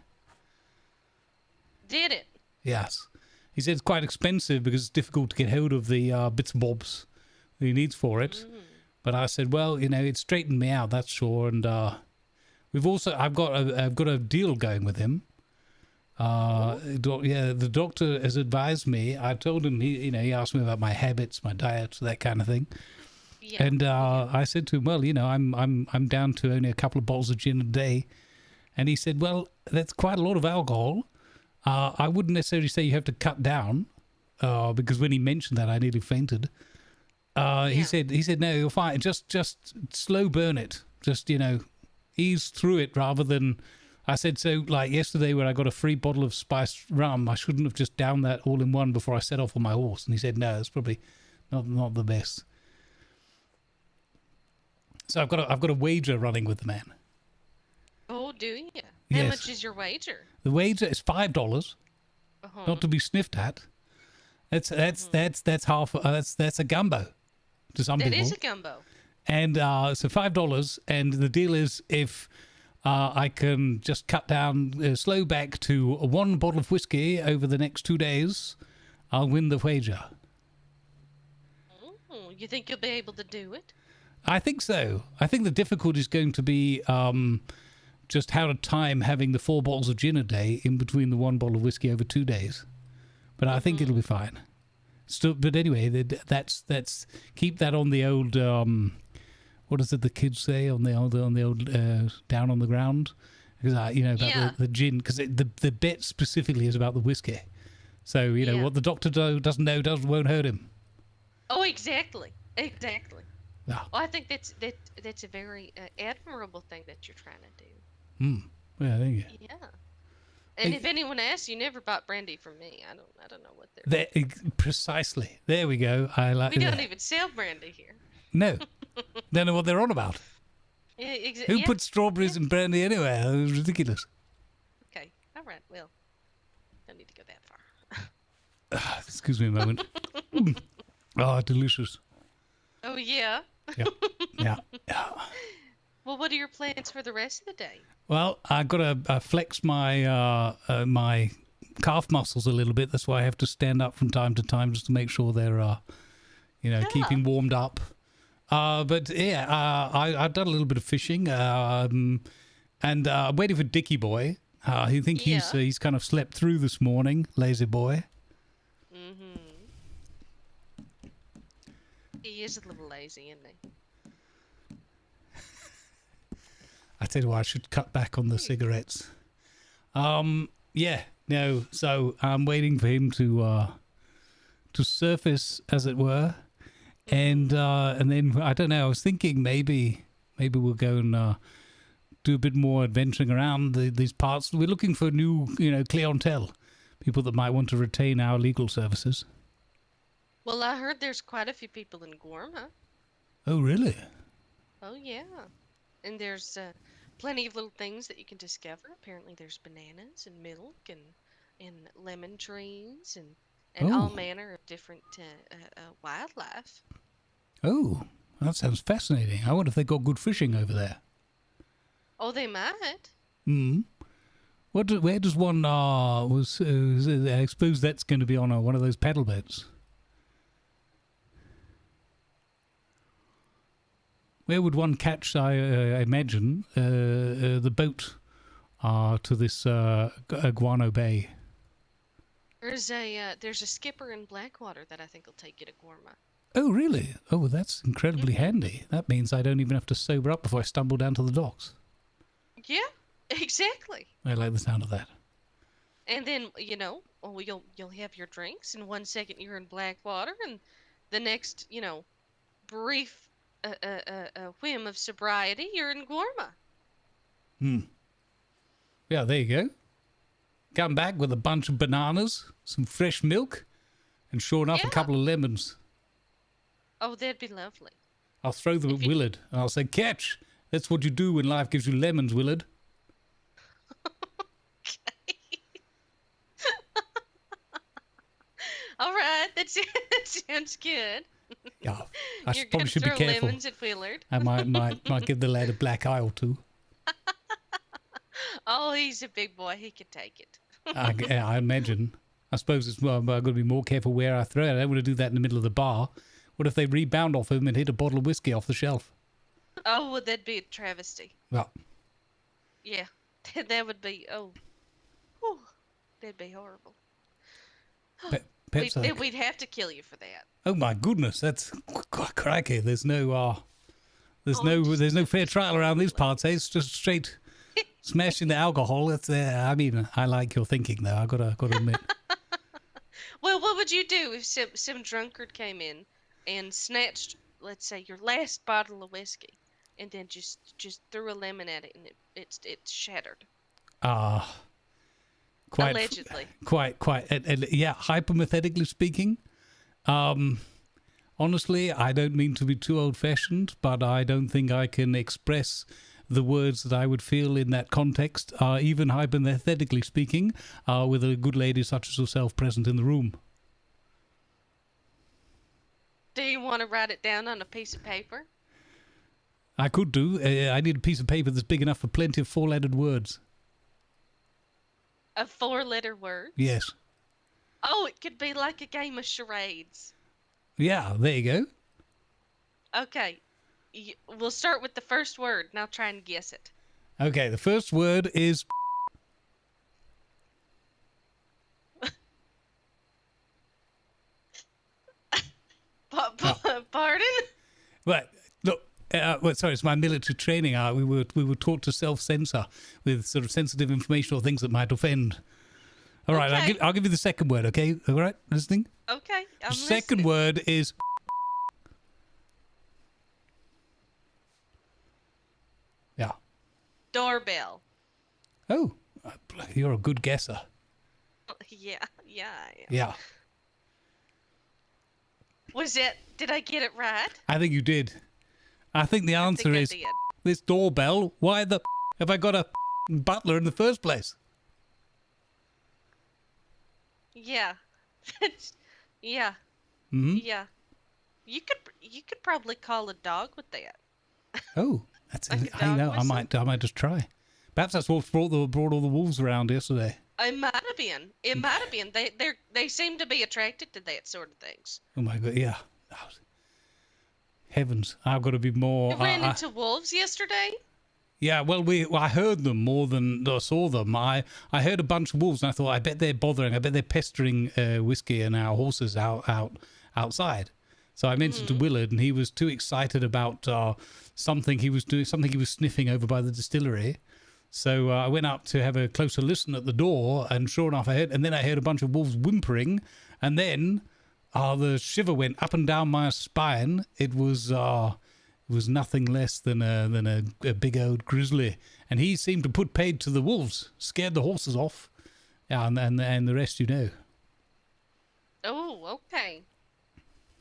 Did it? Yes. He said it's quite expensive because it's difficult to get hold of the bits and bobs that he needs for it. But I said, well, it straightened me out, that's sure. And I've got a deal going with him. The doctor has advised me. I told him he asked me about my habits, my diet, that kind of thing. Yeah. And I said to him, well, I'm down to only a couple of bottles of gin a day. And he said, well, that's quite a lot of alcohol. I wouldn't necessarily say you have to cut down, because when he mentioned that, I nearly fainted. He said, no, you're fine. Just slow burn it. Just, ease through it rather than... I said, so like yesterday when I got a free bottle of spiced rum, I shouldn't have just downed that all in one before I set off on my horse. And he said, no, it's probably not the best. So I've got a wager running with the man. Oh, do you? Yes. How much is your wager? The wager is $5, not to be sniffed at. That's half. That's a gumbo to some people. It is a gumbo. And so $5, and the deal is if I can just cut down, slow back to 1 bottle of whiskey over the next 2 days, I'll win the wager. Oh, you think you'll be able to do it? I think so. I think the difficulty is going to be just how to time having the 4 bottles of gin a day in between the 1 bottle of whiskey over 2 days. But I think it'll be fine. Still, but anyway, that's keep that on the old. What is it the kids say on the old down on the ground? Because about the gin, because the bet specifically is about the whiskey. So what the doctor doesn't know won't hurt him. Oh, exactly. Yeah. Well, I think that's a very admirable thing that you're trying to do. Yeah, thank you. Yeah. And if anyone asks, you never bought brandy from me. I don't know what they're. Precisely. There we go. I like. We don't even sell brandy here. No. Don't know what they're on about. Who yeah. put strawberries in brandy anyway? It was ridiculous. Okay. All right. Well, don't need to go that far. Excuse me a moment. Oh, delicious. Oh yeah. Yeah. Yeah. Well, what are your plans for the rest of the day? Well, I've got to flex my my calf muscles a little bit. That's why I have to stand up from time to time just to make sure they're, keeping warmed up. But yeah, I've done a little bit of fishing, and I'm waiting for Dickie Boy. I think he's kind of slept through this morning, lazy boy. Mm-hmm. He is a little lazy, isn't he? I tell you what, I should cut back on the cigarettes. Yeah, no. So I'm waiting for him to surface, as it were, and then I don't know. I was thinking maybe we'll go and do a bit more adventuring around these parts. We're looking for new, clientele, people that might want to retain our legal services. Well, I heard there's quite a few people in Gorma. Oh, really? Oh yeah, and there's plenty of little things that you can discover. Apparently, there's bananas and milk and lemon trees and all manner of different wildlife. Oh, that sounds fascinating. I wonder if they got good fishing over there. Oh, they might. Hmm. Where does one? I suppose that's going to be on one of those paddle boats. Where would one catch, I imagine, the boat to this Guano Bay? There's a skipper in Blackwater that I think will take you to Gorma. Oh, really? Oh, well, that's incredibly handy. That means I don't even have to sober up before I stumble down to the docks. Yeah, exactly. I like the sound of that. And then you'll have your drinks, and 1 second you're in Blackwater, and the next brief a whim of sobriety, you're in Gorma. Yeah, there you go. Come back with a bunch of bananas, some fresh milk, and sure enough, a couple of lemons. Oh, that'd be lovely. I'll throw them at Willard, and I'll say, catch! That's what you do when life gives you lemons, Willard. All right, that sounds good. Yeah, I You're probably should be throw careful. lemons at Willard. I might give the lad a black eye or two. Oh, he's a big boy. He can take it. I imagine. I suppose it's I've got to be more careful where I throw it. I don't want to do that in the middle of the bar. What if they rebound off him and hit a bottle of whiskey off the shelf? Oh, would that be a travesty? Well, yeah, that would be. Oh, whew, that'd be horrible. We'd have to kill you for that. Oh my goodness, that's crikey. There's no fair trial around these parts. It's just straight smashing the alcohol. That's I mean, I like your thinking though. I gotta admit. Well, what would you do if some drunkard came in and snatched, let's say, your last bottle of whiskey, and then just threw a lemon at it and it's shattered? Quite allegedly. Quite. And yeah, hypothetically speaking, honestly, I don't mean to be too old-fashioned, but I don't think I can express the words that I would feel in that context, even hypothetically speaking, with a good lady such as yourself present in the room. Do you want to write it down on a piece of paper? I could do. I need a piece of paper that's big enough for plenty of four-lettered words. A 4-letter word? Yes. Oh, it could be like a game of charades. Yeah, there you go. Okay. We'll start with the first word, and I'll try and guess it. Okay, the first word is... Pardon? Right. Look, sorry, it's my military training. We were taught to self-censor with sort of sensitive information or things that might offend. All right, okay. I'll give you the second word, okay? All right, listening? Okay, I'm the second word is... Yeah. Doorbell. Oh, you're a good guesser. Yeah, I am. Yeah. Was it? Did I get it right? I think you did. I think the answer is this doorbell. Why the have I got a butler in the first place? Yeah. Yeah. Hmm? Yeah. You could probably call a dog with that. Oh, that's Like a I dog know. I whistle? might just try. Perhaps that's what brought all the wolves around yesterday. It might have been. It might have been. They seem to be attracted to that sort of things. Oh my god, yeah. Heavens, I've got to be more. You ran into wolves yesterday? Yeah, well, I heard them more than I saw them. I heard a bunch of wolves, and I thought, I bet they're bothering. I bet they're pestering Whiskey and our horses outside. So I mentioned to Willard, and he was too excited about something he was doing, something he was sniffing over by the distillery. So I went up to have a closer listen at the door, and sure enough, I heard a bunch of wolves whimpering, and then the shiver went up and down my spine. It was nothing less than a big old grizzly, and he seemed to put paid to the wolves, scared the horses off, and the rest you know. Oh, okay.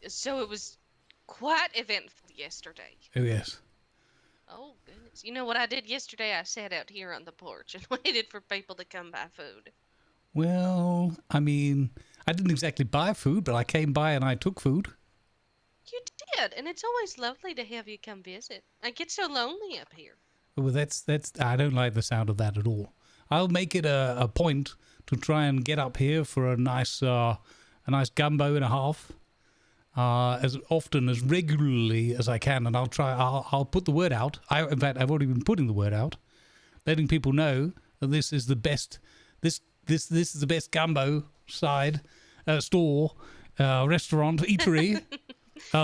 So it was quite eventful yesterday. Oh yes. Oh goodness! You know what I did yesterday? I sat out here on the porch and waited for people to come buy food. Well, I mean, I didn't exactly buy food, but I came by and I took food. You did, and it's always lovely to have you come visit. I get so lonely up here. Well, that's I don't like the sound of that at all. I'll make it a point to try and get up here for a nice gumbo and a half, as often, as regularly as I can, and I'll put the word out. In fact, I've already been putting the word out, letting people know that this is the best. This is the best gumbo store, restaurant, eatery.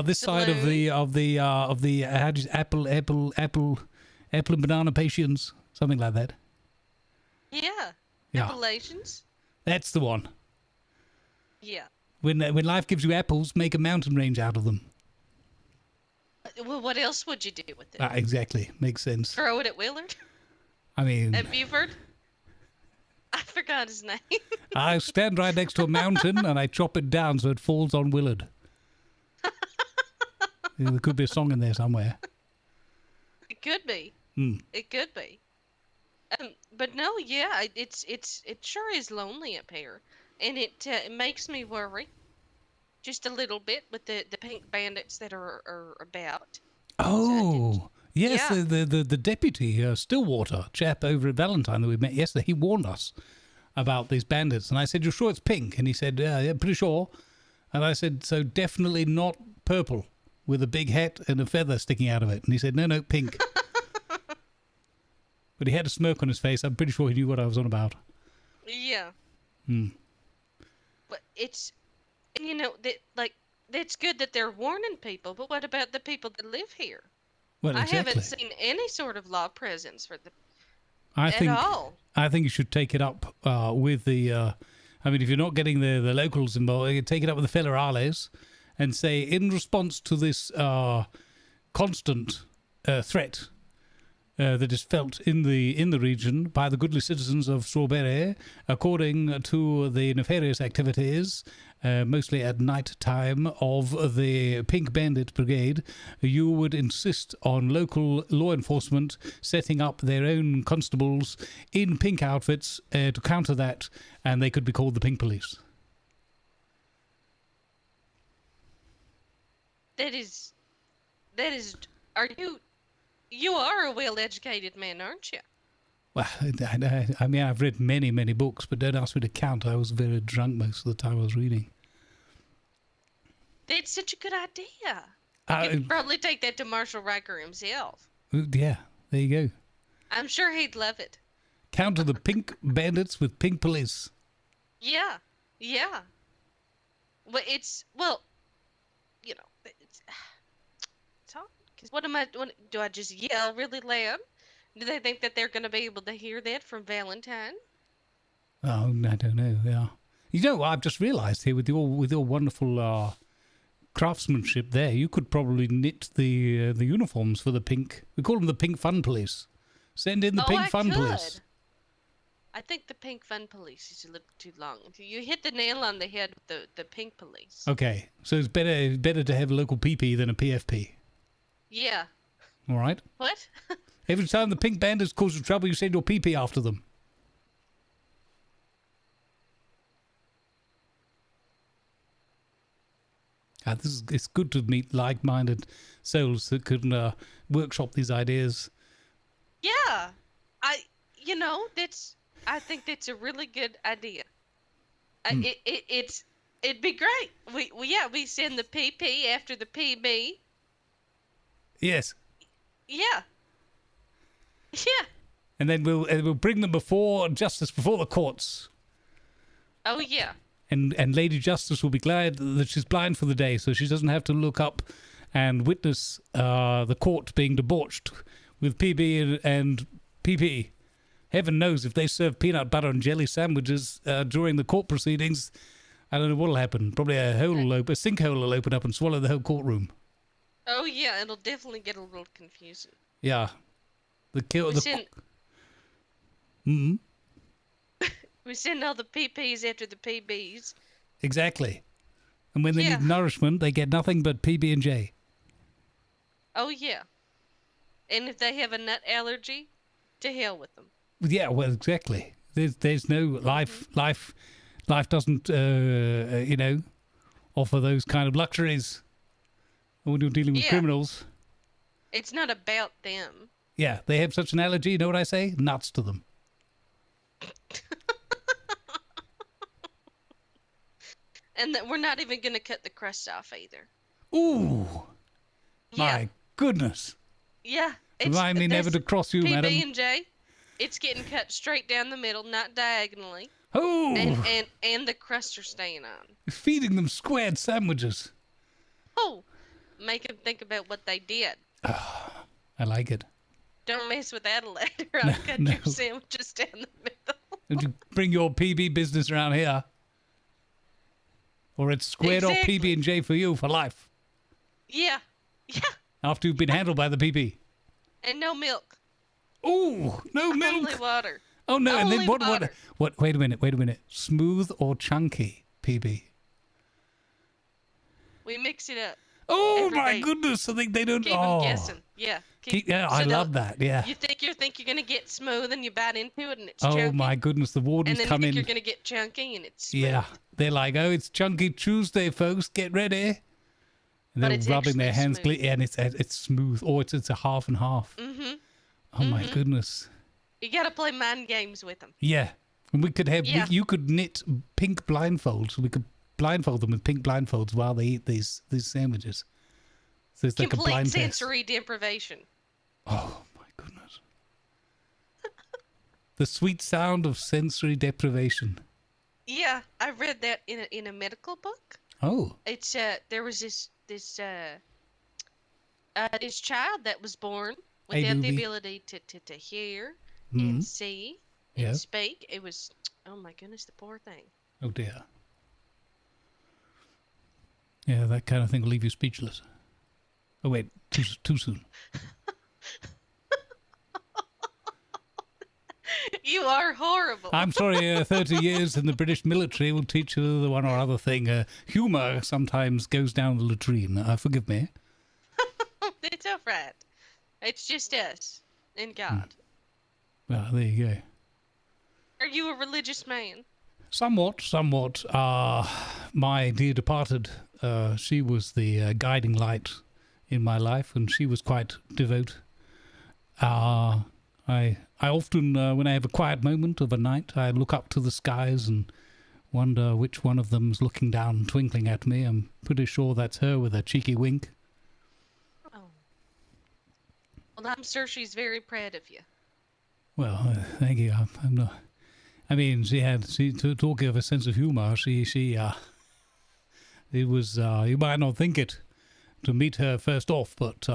This side of the how do you, apple and banana patience, something like that. Yeah. Yeah. Appalachians. That's the one. Yeah. When life gives you apples, make a mountain range out of them. Well, what else would you do with it? Exactly, makes sense. Throw it at Willard? I mean, At Buford? I forgot his name. I stand right next to a mountain and I chop it down so it falls on Willard. There could be a song in there somewhere. It could be. It could be. But no, yeah, it sure is lonely up here, and it makes me worry, just a little bit, with the pink bandits that are about. Oh, yes, yeah. the deputy Stillwater chap over at Valentine that we met yesterday. He warned us about these bandits, and I said, "You're sure it's pink?" And he said, "Yeah, pretty sure." And I said, "So definitely not purple with a big hat and a feather sticking out of it." And he said, "No, pink." But he had a smirk on his face. I'm pretty sure he knew what I was on about. Yeah. But it's, you know, that's good that they're warning people, but what about the people that live here? Well, exactly. I haven't seen any sort of law presence for them at all. I think you should take it up with the, I mean, if you're not getting the locals involved, you take it up with the federales and say, in response to this constant threat that is felt in the region by the goodly citizens of Strawberry, according to the nefarious activities, mostly at night time, of the Pink Bandit Brigade, you would insist on local law enforcement setting up their own constables in pink outfits to counter that, and they could be called the Pink Police. That is, you are a well-educated man, aren't you? Well, I mean, I've read many, many books, but don't ask me to count. I was very drunk most of the time I was reading. That's such a good idea. You could probably take that to Marshal Riker himself. Yeah, there you go. I'm sure he'd love it. Counter the Pink Bandits with Pink Police. Yeah. Well, it's hard. Because do I just yell really loud? Do they think that they're going to be able to hear that from Valentine? Oh, I don't know. Yeah, you know, I've just realised here with your wonderful craftsmanship there, you could probably knit the uniforms for the pink. We call them the Pink Fun Police. Send in the Pink Fun Police. I think the Pink Fun Police is a little too long. You hit the nail on the head with the Pink Police. Okay, so it's better to have a local PP than a PFP. Yeah. All right. What? Every time the pink bandits cause you trouble, you send your pee-pee after them. It's good to meet like-minded souls that can workshop these ideas. Yeah, I think that's a really good idea. It'd be great. We send the PP after the PB. Yes. Yeah. Yeah. And then we'll bring them before justice, before the courts. Oh yeah. And Lady Justice will be glad that she's blind for the day, so she doesn't have to look up and witness the court being debauched with PB and PP. Heaven knows if they serve peanut butter and jelly sandwiches during the court proceedings, I don't know what'll happen. Probably a sinkhole will open up and swallow the whole courtroom. Oh yeah, it'll definitely get a little confusing. Yeah. We send all the PPs after the PBs. Exactly. And when they need nourishment, they get nothing but PB and J. Oh yeah. And if they have a nut allergy, to hell with them. Yeah, well, exactly. There's no life. Life doesn't, offer those kind of luxuries when you're dealing with criminals. It's not about them. Yeah, they have such an allergy. You know what I say? Nuts to them. And that we're not even going to cut the crust off either. Ooh. My goodness. Yeah. Remind me never to cross you, madam. PB and J, it's getting cut straight down the middle, not diagonally. Oh. And the crusts are staying on. Feeding them squared sandwiches. Oh. Make them think about what they did. I like it. Don't mess with that later. I'll cut your sandwiches down the middle. Don't you bring your PB business around here. Or it's squared off PB and J for you for life. Yeah. Yeah. After you've been handled by the PB. And no milk. Ooh, no milk. Only water. Oh no, Only and then what wait a minute. Smooth or chunky PB? We mix it up. Oh my goodness, I think they don't Keep them guessing. Yeah. I love that, yeah. You think you're gonna get smooth and you bite into it and it's Oh chunky. my goodness, the wardens and then come you think in. you're gonna get chunky and it's smooth. Yeah. They're like, oh, it's Chunky Tuesday, folks. Get ready. And they're rubbing their hands, and it's smooth. Or it's a half and half. Mm-hmm. Oh my goodness. You gotta play mind games with them. Yeah. And we could have, you could knit pink blindfolds. We could blindfold them with pink blindfolds while they eat these sandwiches. So it's like a blind test. Complete sensory deprivation. Oh my goodness. The sweet sound of sensory deprivation. Yeah, I read that in a medical book. Oh. It's there was this child that was born without the ability to hear and see and speak. It was, oh my goodness, the poor thing. Oh dear. Yeah, that kind of thing will leave you speechless. Oh wait, too soon. You are horrible. I'm sorry, 30 years in the British military will teach you the one or other thing. Humour sometimes goes down the latrine. Forgive me. It's all right. It's just us and God. Well, there you go. Are you a religious man? Somewhat. My dear departed, she was the guiding light in my life, and she was quite devout. I often, when I have a quiet moment of a night, I look up to the skies and wonder which one of them's looking down, twinkling at me. I'm pretty sure that's her with a cheeky wink. Oh. Well, I'm sure she's very proud of you. Well, thank you. I'm not. I mean, talking of a sense of humour, it was, you might not think it to meet her first off, but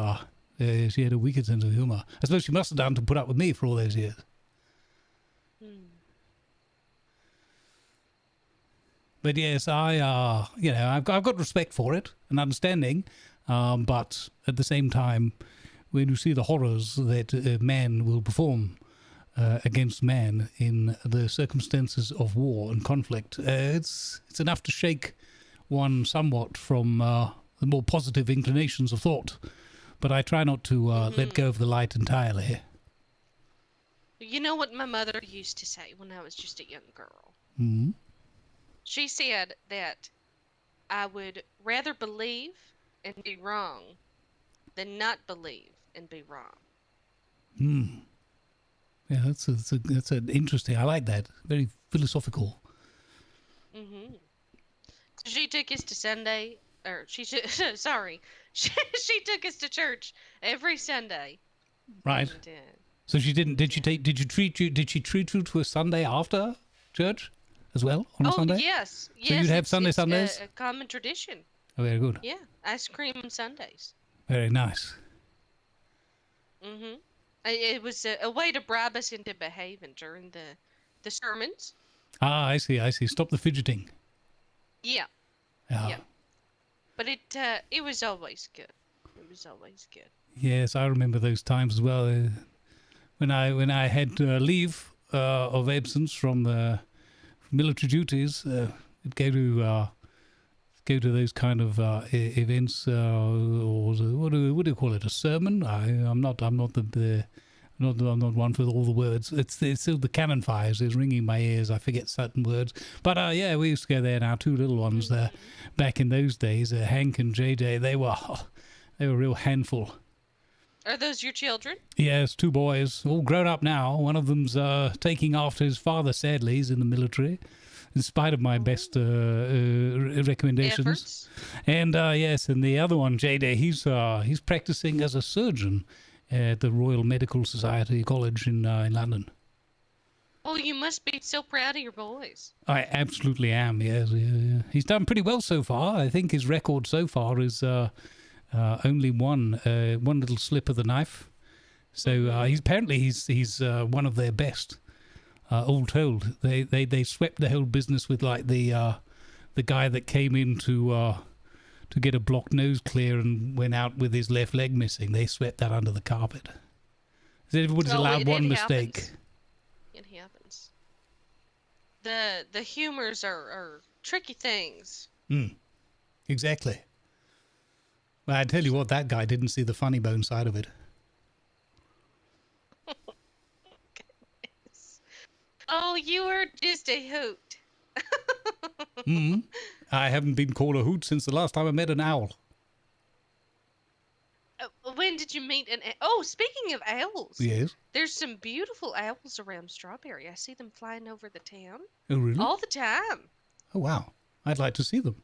she had a wicked sense of humour. I suppose she must have done to put up with me for all those years. But yes, I've got respect for it and understanding, but at the same time, when you see the horrors that man will perform against man in the circumstances of war and conflict, it's enough to shake one somewhat from the more positive inclinations of thought. But I try not to let go of the light entirely. You know what my mother used to say when I was just a young girl? Hmm. She said that I would rather believe and be wrong than not believe and be wrong. Hmm. Yeah, that's an interesting. I like that. Very philosophical. Mm-hmm. She took us to Sunday, or sorry, she took us to church every Sunday. Right. And, So she didn't. Did she treat you to a Sunday after church as well on a Sunday? Yes. So you'd have Sundays. A common tradition. Oh, very good. Yeah, ice cream on Sundays. Very nice. Mm-hmm. It was a way to bribe us into behaving during the sermons. Ah, I see. Stop the fidgeting. Yeah. Yeah. But it was always good. It was always good. Yes, I remember those times as well. When I had leave of absence from military duties, I'd go to those kind of events, or what do you call it? A sermon? I'm not one for all the words. It's still the cannon fires is ringing my ears. I forget certain words, but yeah, we used to go there. And our two little ones there, back in those days, Hank and JJ, they were a real handful. Are those your children? Yes, two boys, all grown up now. One of them's taking after his father. Sadly, he's in the military, in spite of my best recommendations. Efforts. And yes, and the other one, JD, he's practicing as a surgeon at the Royal Medical Society College in London. Oh, you must be so proud of your boys. I absolutely am. Yes, yeah. He's done pretty well so far. I think his record so far is only one little slip of the knife. So he's one of their best. All told, they swept the whole business with like the guy that came in to get a blocked nose clear and went out with his left leg missing. They swept that under the carpet. So everybody's allowed one mistake. Happens. It happens. The humors are tricky things. Exactly. Well, I tell you what, that guy didn't see the funny bone side of it. Oh, you were just a hoot. I haven't been called a hoot since the last time I met an owl. When did you meet an owl? Oh, speaking of owls. Yes. There's some beautiful owls around Strawberry. I see them flying over the town. Oh, really? All the time. Oh, wow. I'd like to see them.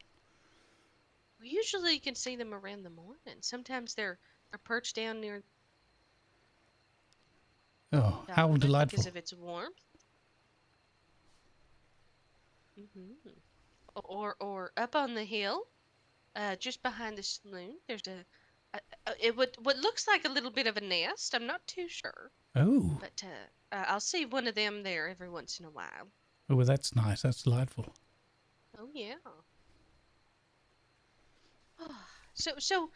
Usually you can see them around the morning. Sometimes they're perched down near... Oh, how delightful. Because of its warmth. Or up on the hill, just behind the saloon, there's what looks like a little bit of a nest. I'm not too sure. Oh. But I'll see one of them there every once in a while. Oh, well, that's nice. That's delightful. Oh yeah. So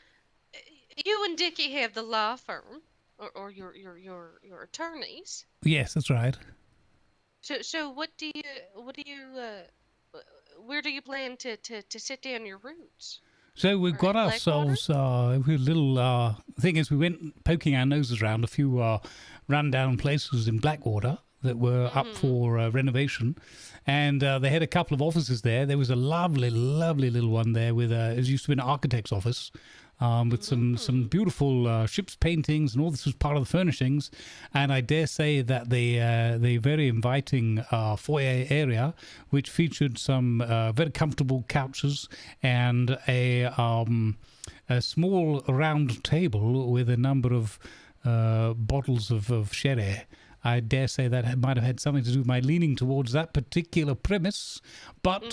you and Dickie have the law firm, or your attorneys. Yes, that's right. So where do you plan to sit down your roots? So we've got ourselves a little thing is we went poking our noses around a few rundown places in Blackwater that were up for renovation, and they had a couple of offices there. There was a lovely little one there with it used to be an architect's office. With some beautiful ship's paintings, and all this was part of the furnishings. And I dare say that the very inviting foyer area, which featured some very comfortable couches and a small round table with a number of bottles of sherry. I dare say that might have had something to do with my leaning towards that particular premise. But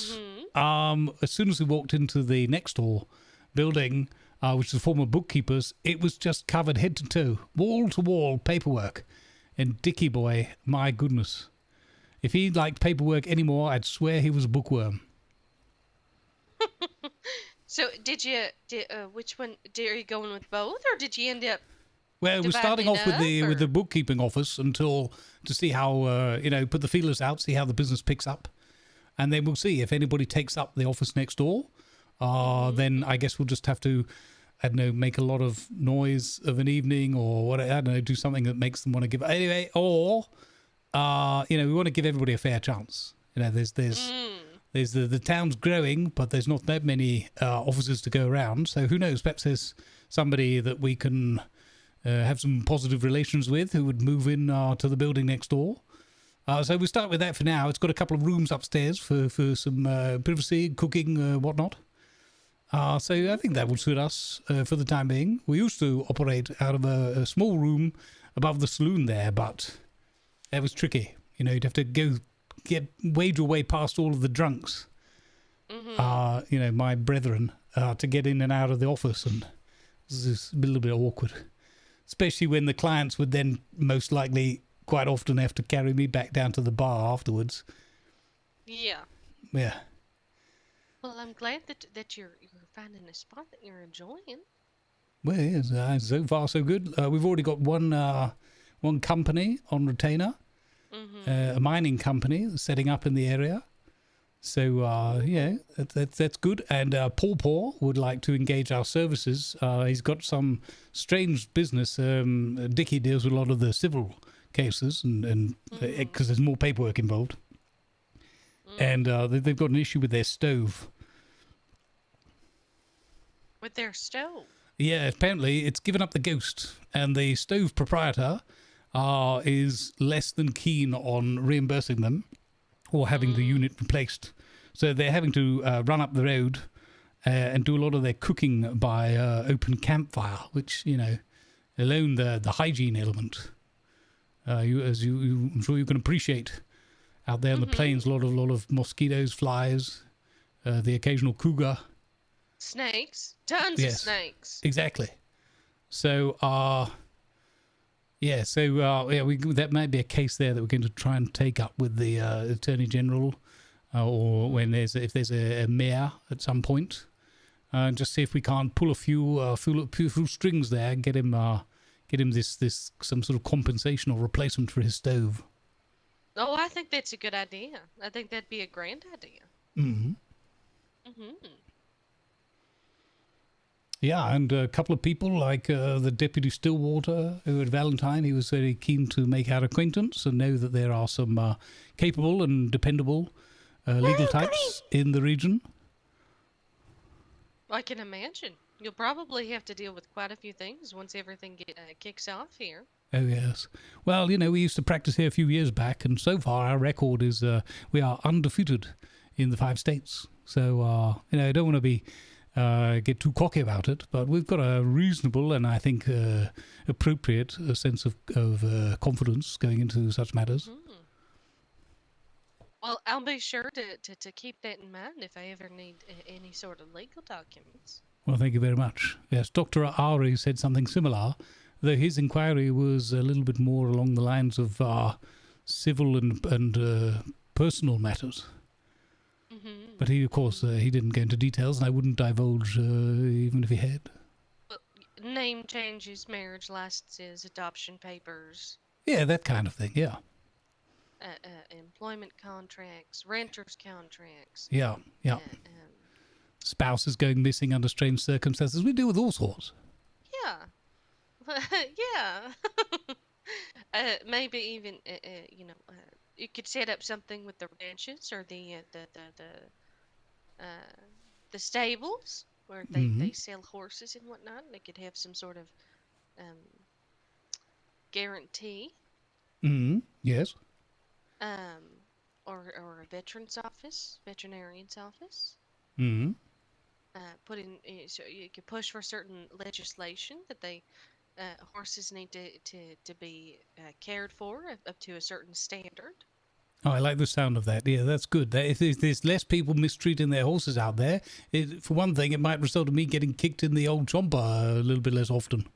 as soon as we walked into the next door building, which is the former bookkeeper's, it was just covered head to toe, wall to wall paperwork. And Dickie boy, my goodness, if he liked paperwork anymore, I'd swear he was a bookworm. So which one, are you going with both, or did you end up? Well, we're starting off with the bookkeeping office to see how put the feelers out, see how the business picks up, and then we'll see if anybody takes up the office next door. Then I guess we'll just have to, I don't know, make a lot of noise of an evening, or what, I don't know, do something that makes them want to give. Anyway, or we want to give everybody a fair chance. There's the town's growing, but there's not that many officers to go around. So who knows? Perhaps there's somebody that we can have some positive relations with who would move in to the building next door. So we'll start with that for now. It's got a couple of rooms upstairs for some privacy, cooking, whatnot. So I think that would suit us for the time being. We used to operate out of a small room above the saloon there, but that was tricky. You'd have to wade your way past all of the drunks, my brethren, to get in and out of the office, and this is a little bit awkward, especially when the clients would then most likely quite often have to carry me back down to the bar afterwards. Yeah. Yeah. Well, I'm glad that you're finding a spot that you're enjoying. Well, yes, so far so good. We've already got one company on retainer, a mining company setting up in the area. So that's good. And Paw Paw would like to engage our services. He's got some strange business. Dickie deals with a lot of the civil cases, and because there's more paperwork involved. And they've got an issue with their stove. With their stove? Yeah, apparently it's given up the ghost, and the stove proprietor is less than keen on reimbursing them or having the unit replaced. So they're having to run up the road and do a lot of their cooking by open campfire, which, alone the hygiene element, I'm sure you can appreciate. Out there in the plains, a lot of mosquitoes, flies, the occasional cougar. Snakes. Tons of snakes. Exactly. So, that might be a case there that we're going to try and take up with the Attorney General, or if there's a mayor at some point, and just see if we can't pull a few strings there and get him this some sort of compensation or replacement for his stove. Oh, I think that's a good idea. I think that'd be a grand idea. Mm-hmm. Yeah, and a couple of people like the Deputy Stillwater who at Valentine, he was very keen to make our acquaintance and know that there are some capable and dependable legal types in the region. I can imagine. You'll probably have to deal with quite a few things once everything kicks off here. Oh, yes. Well, we used to practice here a few years back, and so far our record is we are undefeated in the 5 states. So, I don't want to be get too cocky about it, but we've got a reasonable and I think appropriate sense of confidence going into such matters. Well, I'll be sure to keep that in mind if I ever need any sort of legal documents. Well, thank you very much. Yes, Dr. Ari said something similar, though his inquiry was a little bit more along the lines of civil and personal matters. But he, of course, he didn't go into details, and I wouldn't divulge even if he had. Well, name changes, marriage licenses, adoption papers. Yeah, that kind of thing, yeah. Employment contracts, renters contracts. Yeah. Spouses going missing under strange circumstances. We deal with all sorts. Yeah. Maybe even, you could set up something with the ranches or the stables where they sell horses and whatnot. They could have some sort of guarantee. Yes. Or a veterinarian's office. So you could push for certain legislation that horses need to be cared for up to a certain standard. Oh, I like the sound of that. Yeah, that's good. If there's less people mistreating their horses out there, for one thing, it might result in me getting kicked in the old chomper a little bit less often.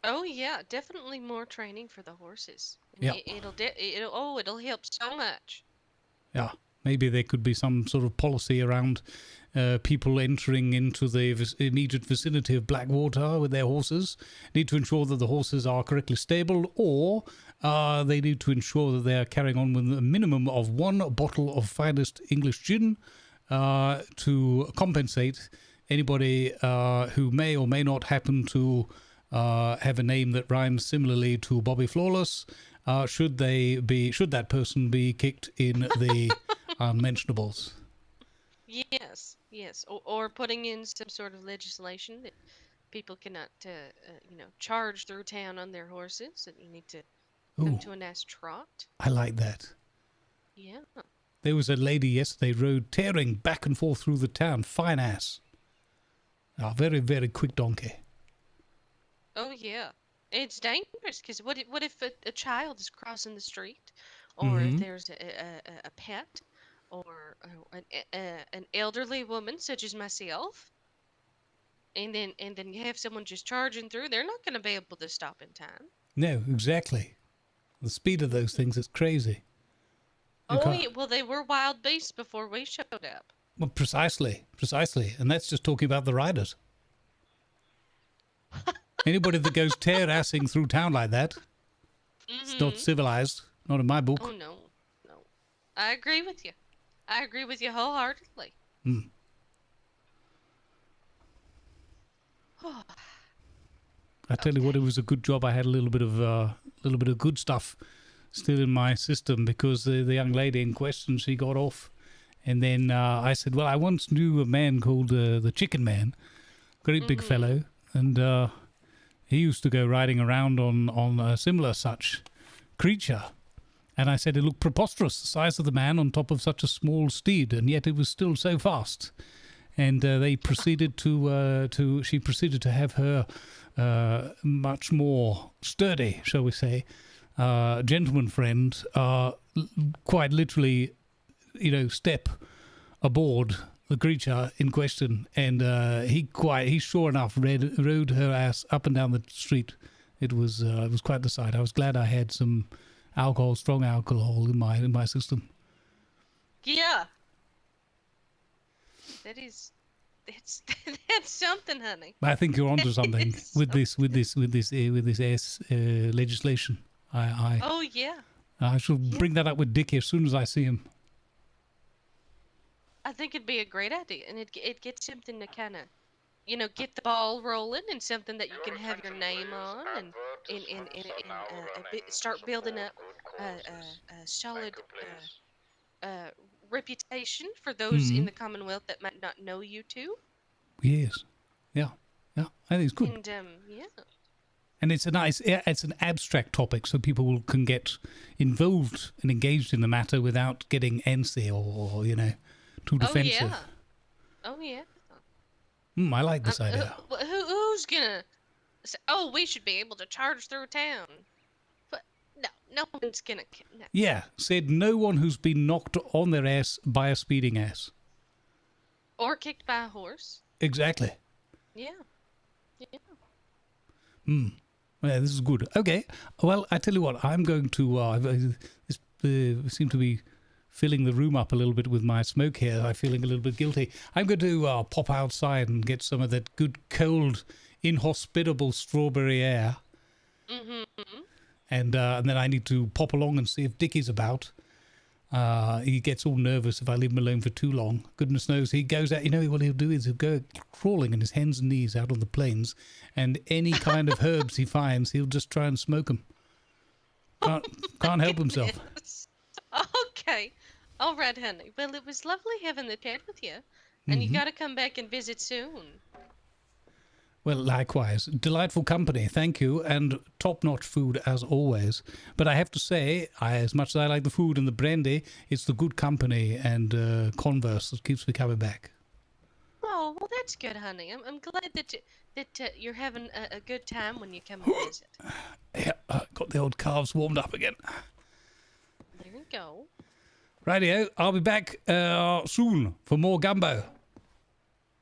Oh yeah, definitely more training for the horses. Yeah. It'll help so much. Yeah, maybe there could be some sort of policy around people entering into the immediate vicinity of Blackwater with their horses. Need to ensure that the horses are correctly stable, or they need to ensure that they are carrying on with a minimum of 1 bottle of finest English gin to compensate anybody who may or may not happen to have a name that rhymes similarly to Bobby Flawless, should that person be kicked in the unmentionables? Yes, yes, or putting in some sort of legislation that people cannot, charge through town on their horses. That you need to come Ooh. to a nice trot. I like that. Yeah. There was a lady yesterday rode tearing back and forth through the town. Fine ass. A very, very quick donkey. Oh yeah, it's dangerous because what if a child is crossing the street, or if there's a pet, or an elderly woman such as myself, and then you have someone just charging through, they're not going to be able to stop in time. No, exactly. The speed of those things is crazy. Well, they were wild beasts before we showed up. Well, precisely. And that's just talking about the riders. Anybody that goes tear-assing through town like that, it's not civilized. Not in my book. Oh, no. I agree with you. I agree with you wholeheartedly. I tell you what, it was a good job. I had a little bit of good stuff still in my system, because the young lady in question, she got off. And then I said, well, I once knew a man called the Chicken Man, great big fellow, and he used to go riding around on a similar such creature. And I said it looked preposterous, the size of the man on top of such a small steed, and yet it was still so fast. And they proceeded she proceeded to have her much more sturdy, shall we say, gentleman friend, quite literally, step aboard the creature in question, and he sure enough rode her ass up and down the street. It was quite the sight. I was glad I had some strong alcohol in my system. Yeah. That's something, honey. I think you're onto something with this ass legislation. Oh yeah. I shall bring that up with Dicky as soon as I see him. I think it'd be a great idea, and it gets something to kind of, get the ball rolling, and something that you can have your name on, and start building up a solid reputation for those in the Commonwealth that might not know you too. Yes, yeah, I think it's good. And yeah. And it's an abstract topic, so people can get involved and engaged in the matter without getting antsy or too defensive. Oh yeah. I like this idea. Who's gonna say, oh, we should be able to charge through town? But no one's gonna. No. Yeah, said no one who's been knocked on their ass by a speeding ass. Or kicked by a horse. Exactly. Yeah. Yeah, this is good. Okay. Well, I tell you what, I'm going to. Seem to be filling the room up a little bit with my smoke here. I'm feeling a little bit guilty. I'm going to pop outside and get some of that good, cold, inhospitable strawberry air. And then I need to pop along and see if Dickie's about. He gets all nervous if I leave him alone for too long. Goodness knows, he goes out. What he'll do is he'll go crawling on his hands and knees out on the plains, and any kind of herbs he finds, he'll just try and smoke them. Can't help himself. Okay. All right, honey. Well, it was lovely having the chat with you, and you got to come back and visit soon. Well, likewise. Delightful company, thank you, and top-notch food as always. But I have to say, as much as I like the food and the brandy, it's the good company and converse that keeps me coming back. Oh, well, that's good, honey. I'm glad that you're having a good time when you come and visit. Yeah, got the old calves warmed up again. There you go. Rightio, I'll be back soon for more gumbo.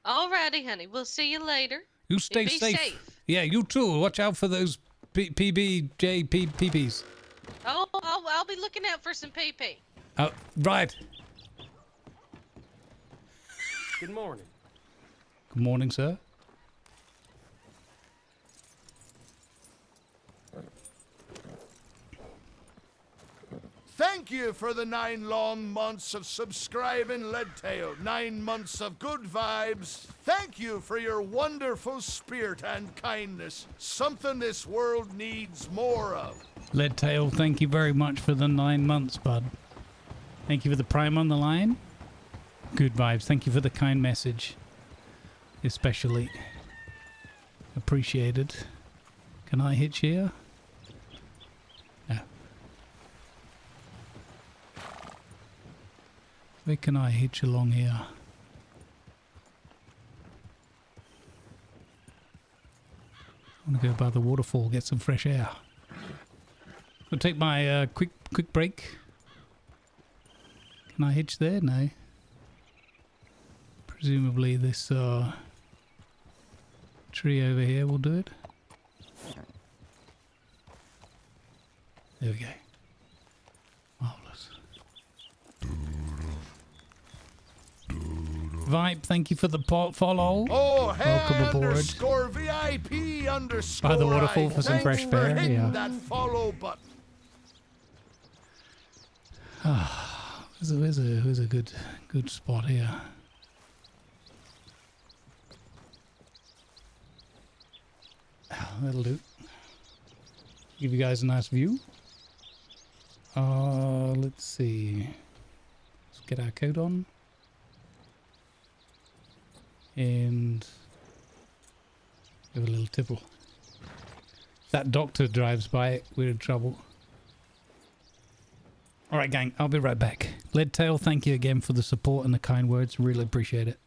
All righty, honey. We'll see you later. You stay safe. Yeah, you too. Watch out for those PBJPPs. Oh, I'll be looking out for some PP. Right. Good morning. Good morning, sir. Thank Thank you for the 9 long months of subscribing, Leadtail. 9 months of good vibes. Thank you for your wonderful spirit and kindness. Something this world needs more of. Leadtail, thank you very much for the 9 months, bud. Thank you for the prime on the line. Good vibes. Thank you for the kind message. Especially appreciated. Can I hitch here? No. Where can I hitch along here? I want to go by the waterfall, get some fresh air. I'll take my quick break. Can I hitch there? No. Presumably this tree over here will do it. There we go. Marvelous. Vibe, thank you for the follow. Oh, welcome aboard. _VIP _ By the waterfall for some fresh fare. Yeah. That follow button. Where's a good spot here? That'll do. Give you guys a nice view. Let's see. Let's get our coat on. And give a little tipple. If that doctor drives by, we're in trouble. Alright gang, I'll be right back. Leadtail, thank you again for the support and the kind words. Really appreciate it.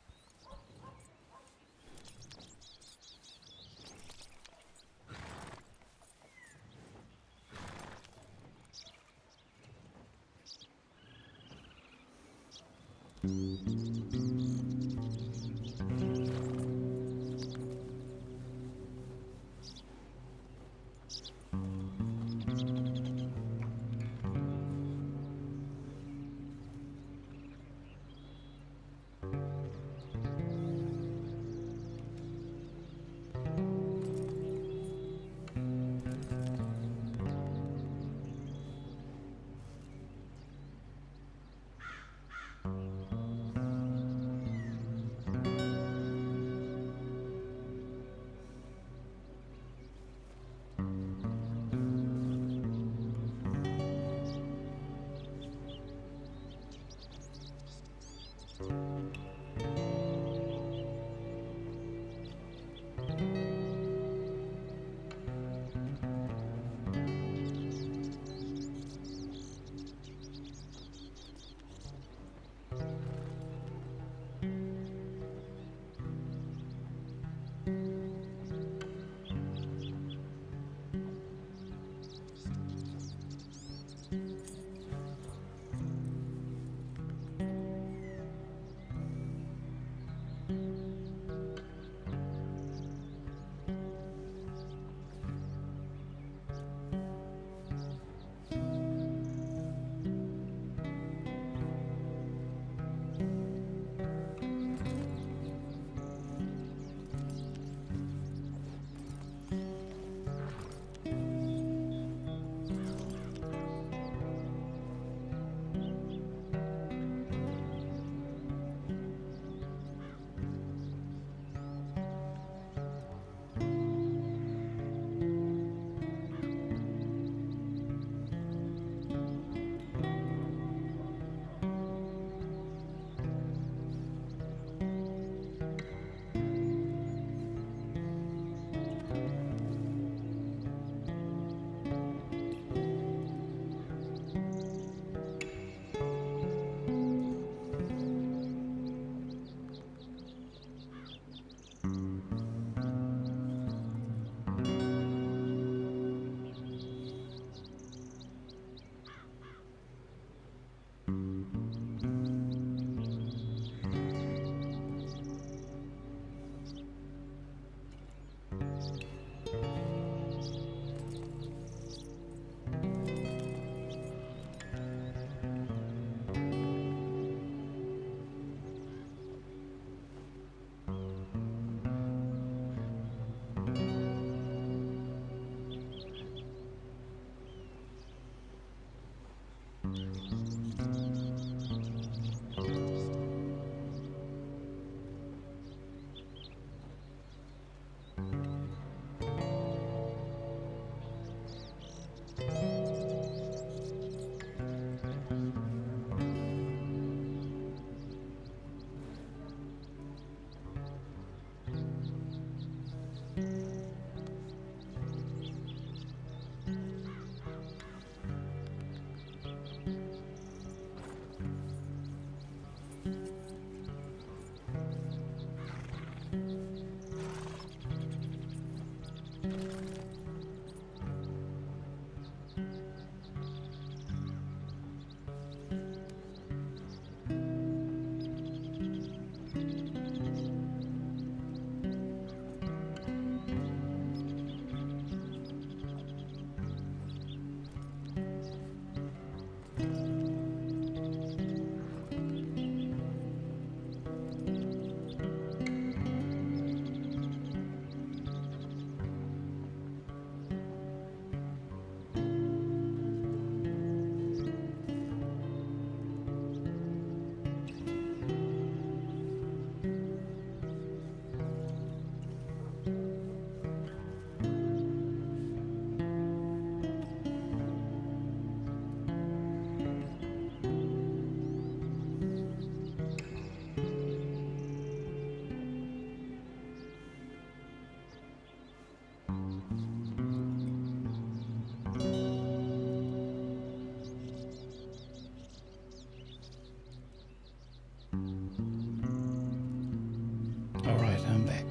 All right, I'm back.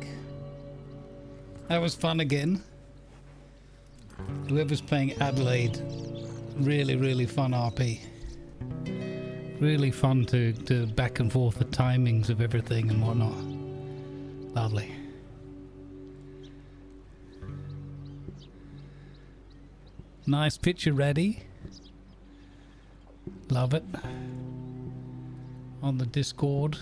That was fun again. Whoever's playing Adelaide, really, really fun RP. Really fun to back and forth the timings of everything and whatnot. Lovely. Nice picture ready. Love it. On the Discord.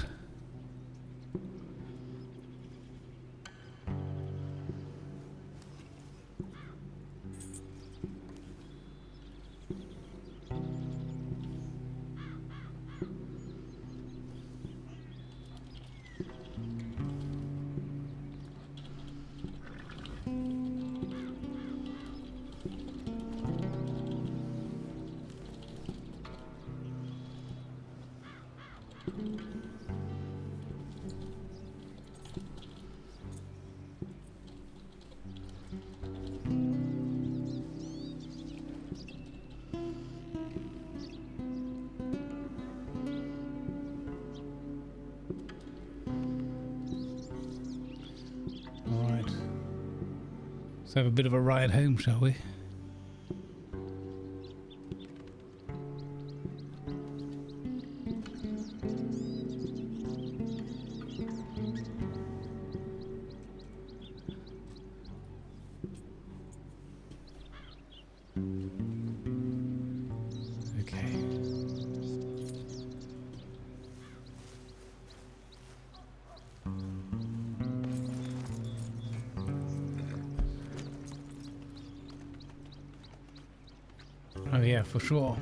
Let's have a bit of a ride home, shall we? Okay. Oh yeah, for sure.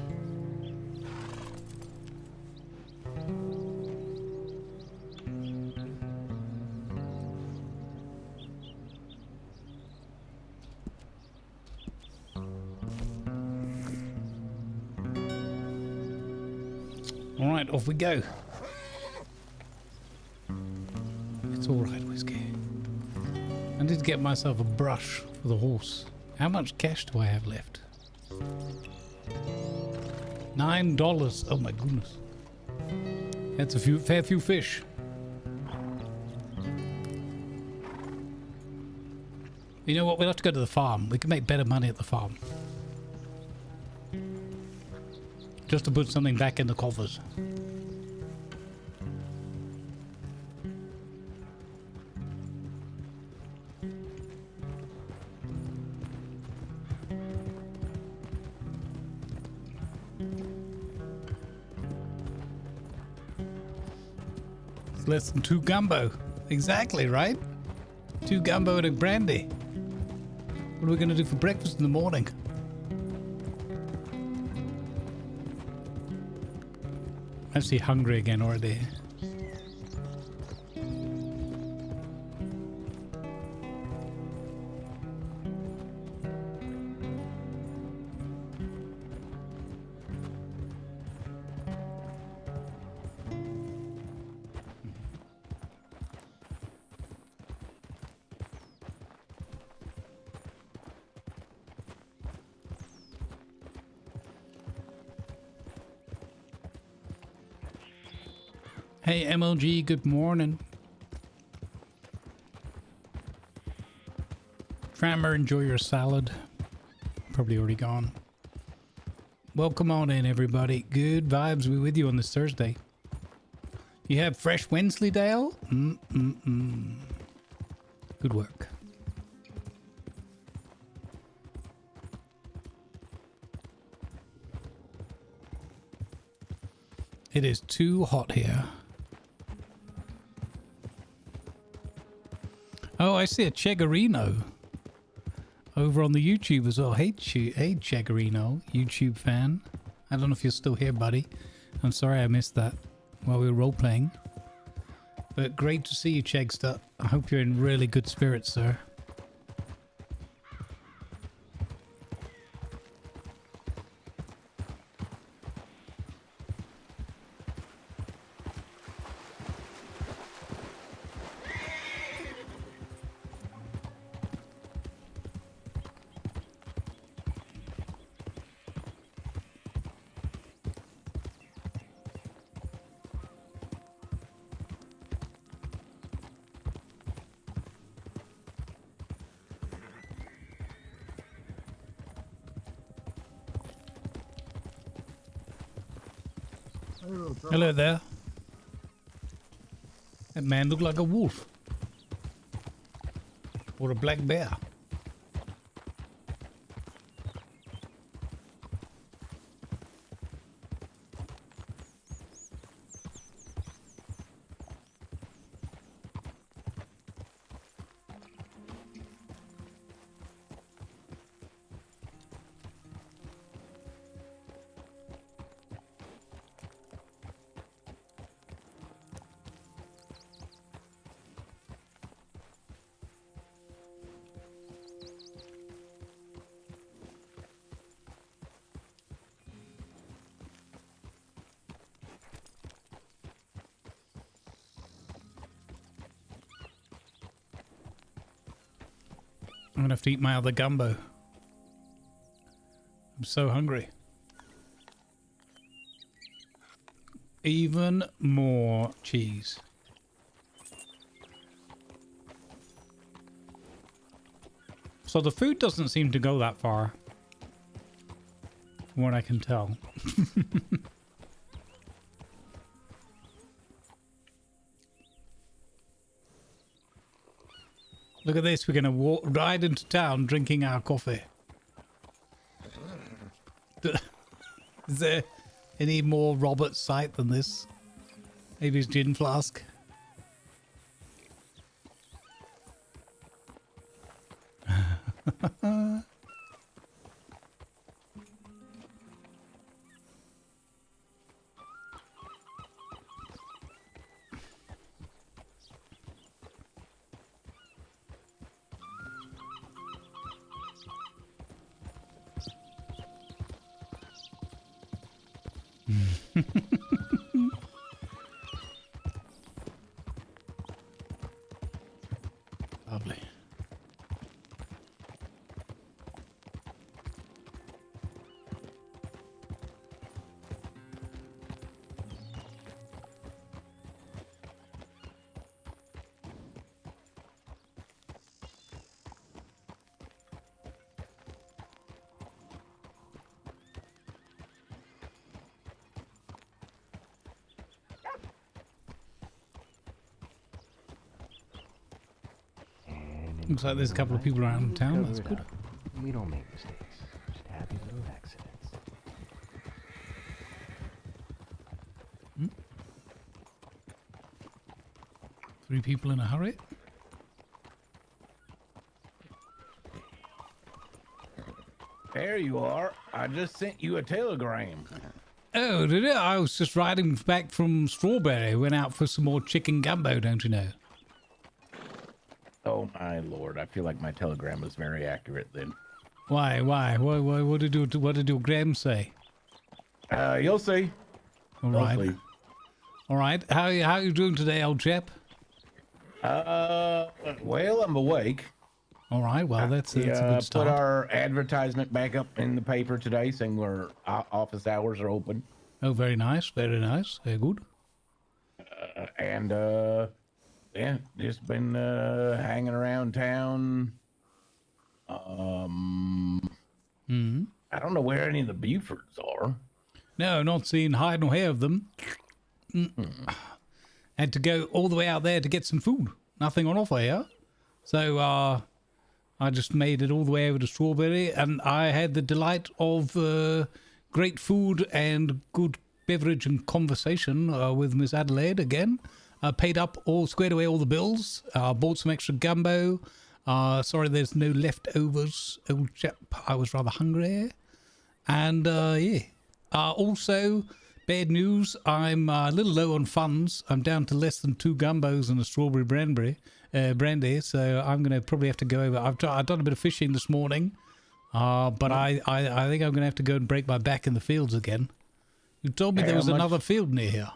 All right, off we go. It's all right, Whiskey. I need to get myself a brush for the horse. How much cash do I have left? $9. Oh my goodness. That's a fair few fish. You know what? We'll have to go to the farm. We can make better money at the farm. Just to put something back in the coffers. Less than 2 gumbo. Exactly, right? 2 gumbo and a brandy. What are we going to do for breakfast in the morning? I'm actually hungry again already. Hey MLG, good morning. Trammer, enjoy your salad. Probably already gone. Welcome on in, everybody. Good vibes be with you on this Thursday. You have fresh Wensleydale? Good work. It is too hot here. Oh, I see a Cheggerino over on the YouTube as well. Hey, Cheggerino, YouTube fan. I don't know if you're still here, buddy. I'm sorry I missed that while we were role-playing. But great to see you, Chegster. I hope you're in really good spirits, sir. Hello there. That man looked like a wolf. Or a black bear. I'm gonna have to eat my other gumbo. I'm so hungry. Even more cheese. So the food doesn't seem to go that far, from what I can tell. Look at this, we're going to walk right into town drinking our coffee. Is there any more Robert sight than this? Maybe his gin flask? Lovely. Looks like there's a couple of people around town. That's good. We don't make mistakes. Just happy little accidents. Hmm? 3 people in a hurry. There you are. I just sent you a telegram. Oh, did it? I was just riding back from Strawberry. Went out for some more chicken gumbo, don't you know? Oh my lord! I feel like my telegram was very accurate then. Why? What did your gram say? You'll see. All right. All right. How are you doing today, old chap? Well, I'm awake. All right. Well, that's a good start. Put our advertisement back up in the paper today, saying our office hours are open. Oh, very nice. Very nice. Very good. Yeah, just been hanging around town. I don't know where any of the Bufords are. No, not seen hide nor hair of them. Had to go all the way out there to get some food. Nothing on offer here. So I just made it all the way over to Strawberry, and I had the delight of great food and good beverage and conversation with Miss Adelaide again. Paid up squared away all the bills. Bought some extra gumbo. Sorry there's no leftovers, old chap. I was rather hungry. And yeah. Also, bad news. I'm a little low on funds. I'm down to less than 2 gumbos and a strawberry brandy. So I'm going to probably have to go over. I've done a bit of fishing this morning. But I think I'm going to have to go and break my back in the fields again. You told me there was another field near here.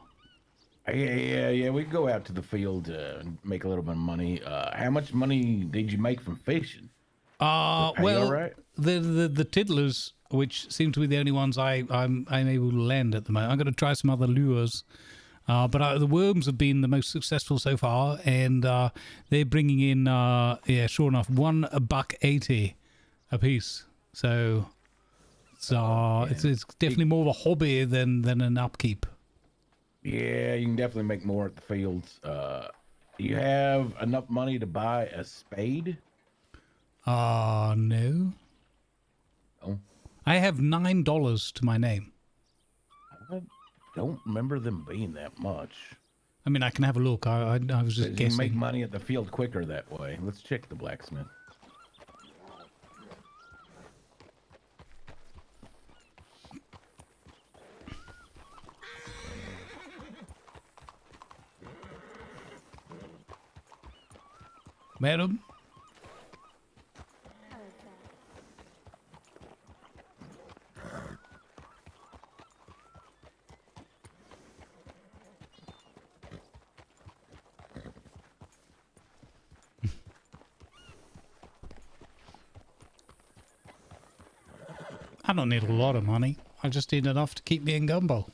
Yeah, we can go out to the field and make a little bit of money. How much money did you make from fishing? Well, right? the tiddlers, which seem to be the only ones I'm able to land at the moment. I'm going to try some other lures. But the worms have been the most successful so far, and they're bringing in, yeah, sure enough, $1.80 a piece. So it's definitely more of a hobby than an upkeep. Yeah, you can definitely make more at the fields. Do you have enough money to buy a spade? No. Oh. I have $9 to my name. I don't remember them being that much. I mean, I can have a look. I was just You guessing. can make money at the field quicker that way. Let's check the blacksmith. Madam? I don't need a lot of money. I just need enough to keep me in gumbo.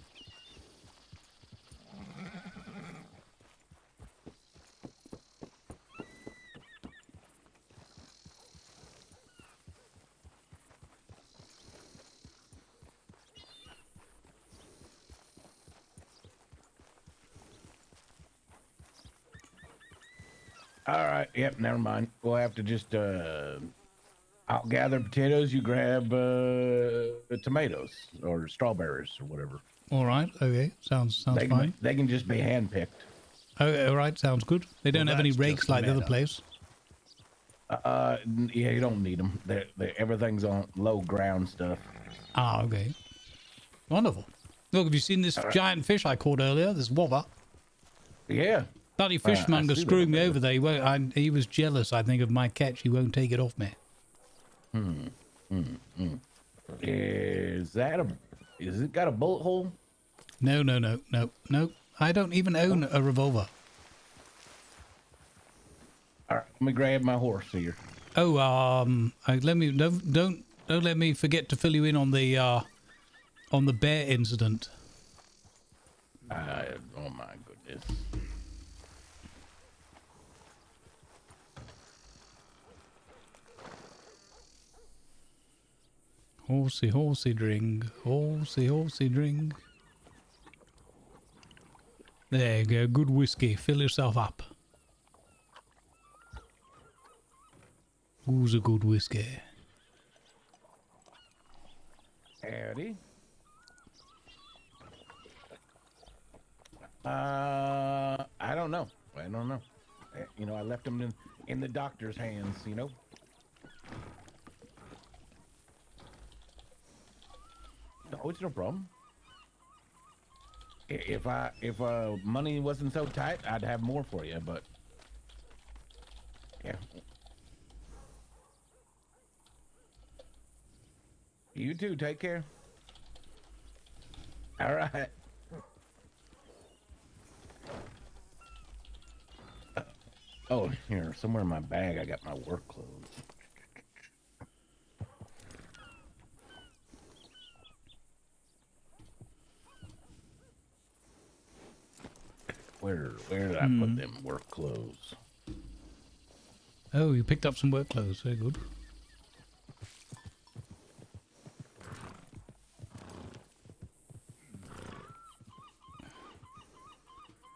All right. Yep. Never mind. We'll have to just. I'll gather potatoes. You grab tomatoes or strawberries or whatever. All right. Okay. Sounds fine. They can just be handpicked. Oh, all right. Sounds good. They don't have any rakes like the other place. Yeah, you don't need them. Everything's on low ground stuff. Ah, okay. Wonderful. Look, have you seen this giant fish I caught earlier? This wobber. Yeah. Bloody fishmonger screwed me over there. He was jealous, I think, of my catch. He won't take it off me. Is it got a bullet hole? No. I don't even own a revolver. All right, let me grab my horse here. Oh, don't let me forget to fill you in on the bear incident. Oh my goodness. Horsey, horsey, drink. Horsey, horsey, drink. There you go. Good whiskey. Fill yourself up. Who's a good whiskey? Howdy. I don't know. You know, I left them in the doctor's hands, you know. No, it's no problem. If money wasn't so tight, I'd have more for you, but yeah. You too, take care. All right. Oh, here, somewhere in my bag I got my work clothes. Where did I put them work clothes? Oh, you picked up some work clothes. Very good.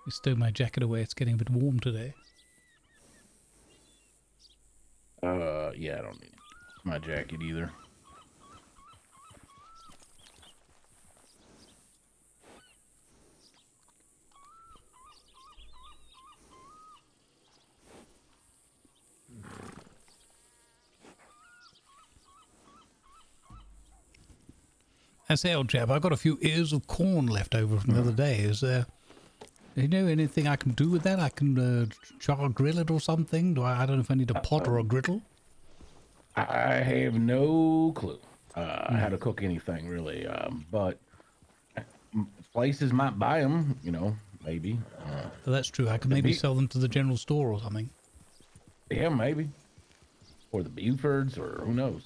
I stowed my jacket away. It's getting a bit warm today. Yeah, I don't need my jacket either. I say, old chap, I've got a few ears of corn left over from the other day. Is there... Do you know anything I can do with that? I can char grill it or something? I don't know if I need a pot or a griddle. I have no clue how to cook anything really, but places might buy them, you know, maybe. So that's true. I could maybe sell them to the general store or something. Yeah, maybe. Or the Bufords, or who knows.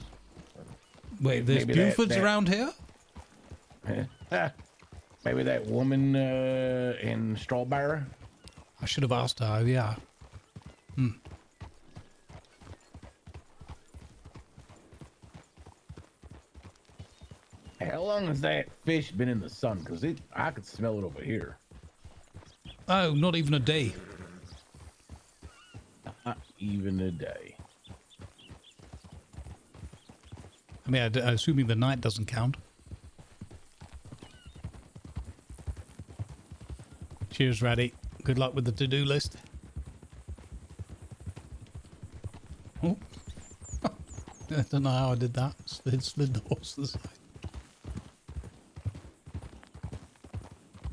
Wait, there's Bufords around here? Maybe that woman in Strawberry. I should have asked her, yeah. How long has that fish been in the sun? Because I could smell it over here. Oh, not even a day. Not even a day. I mean, assuming the night doesn't count. Cheers, Raddy. Good luck with the to-do list. Oh. I don't know how I did that. Slid the horse to the side.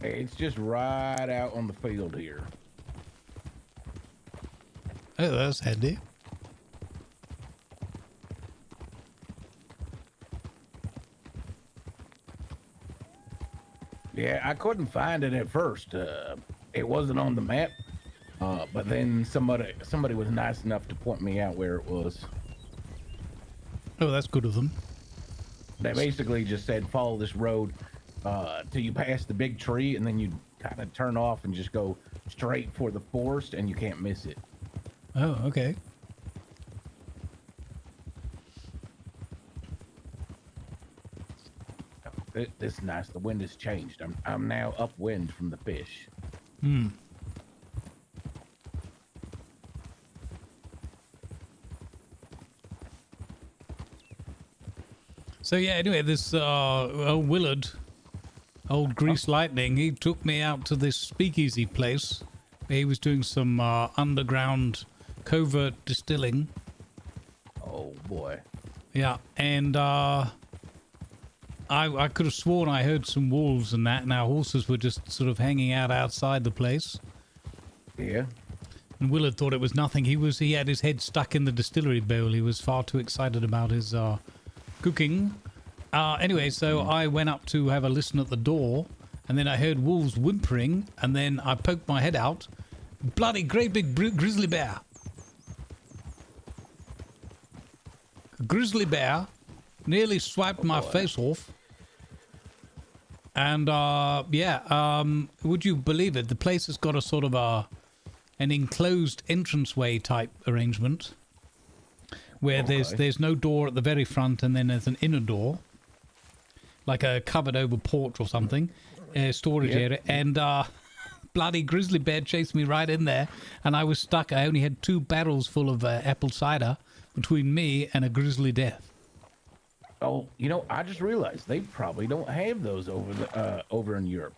It's just right out on the field here. Oh, that's handy. Yeah, I couldn't find it at first. It wasn't on the map. But then somebody was nice enough to point me out where it was. Oh, that's good of them. They basically just said follow this road till you pass the big tree, and then you kind of turn off and just go straight for the forest, and you can't miss it. Oh, okay. This is nice. The wind has changed. I'm now upwind from the fish. Hmm. So yeah, anyway, this old Willard, old Grease Lightning, he took me out to this speakeasy place. He was doing some underground covert distilling. Oh boy. Yeah, and I could have sworn I heard some wolves and that, and our horses were just sort of hanging out outside the place. Yeah. And Willard thought it was nothing. He had his head stuck in the distillery bowl. He was far too excited about his cooking. Anyway, so I went up to have a listen at the door, and then I heard wolves whimpering, and then I poked my head out. Bloody great big grizzly bear. A grizzly bear nearly swiped my face off. And would you believe it? The place has got a sort of an enclosed entranceway type arrangement, where there's no door at the very front, and then there's an inner door, like a covered over porch or something, storage area, and bloody grizzly bear chased me right in there, and I was stuck. I only had 2 barrels full of apple cider between me and a grizzly death. Oh, you know, I just realized they probably don't have those over in Europe.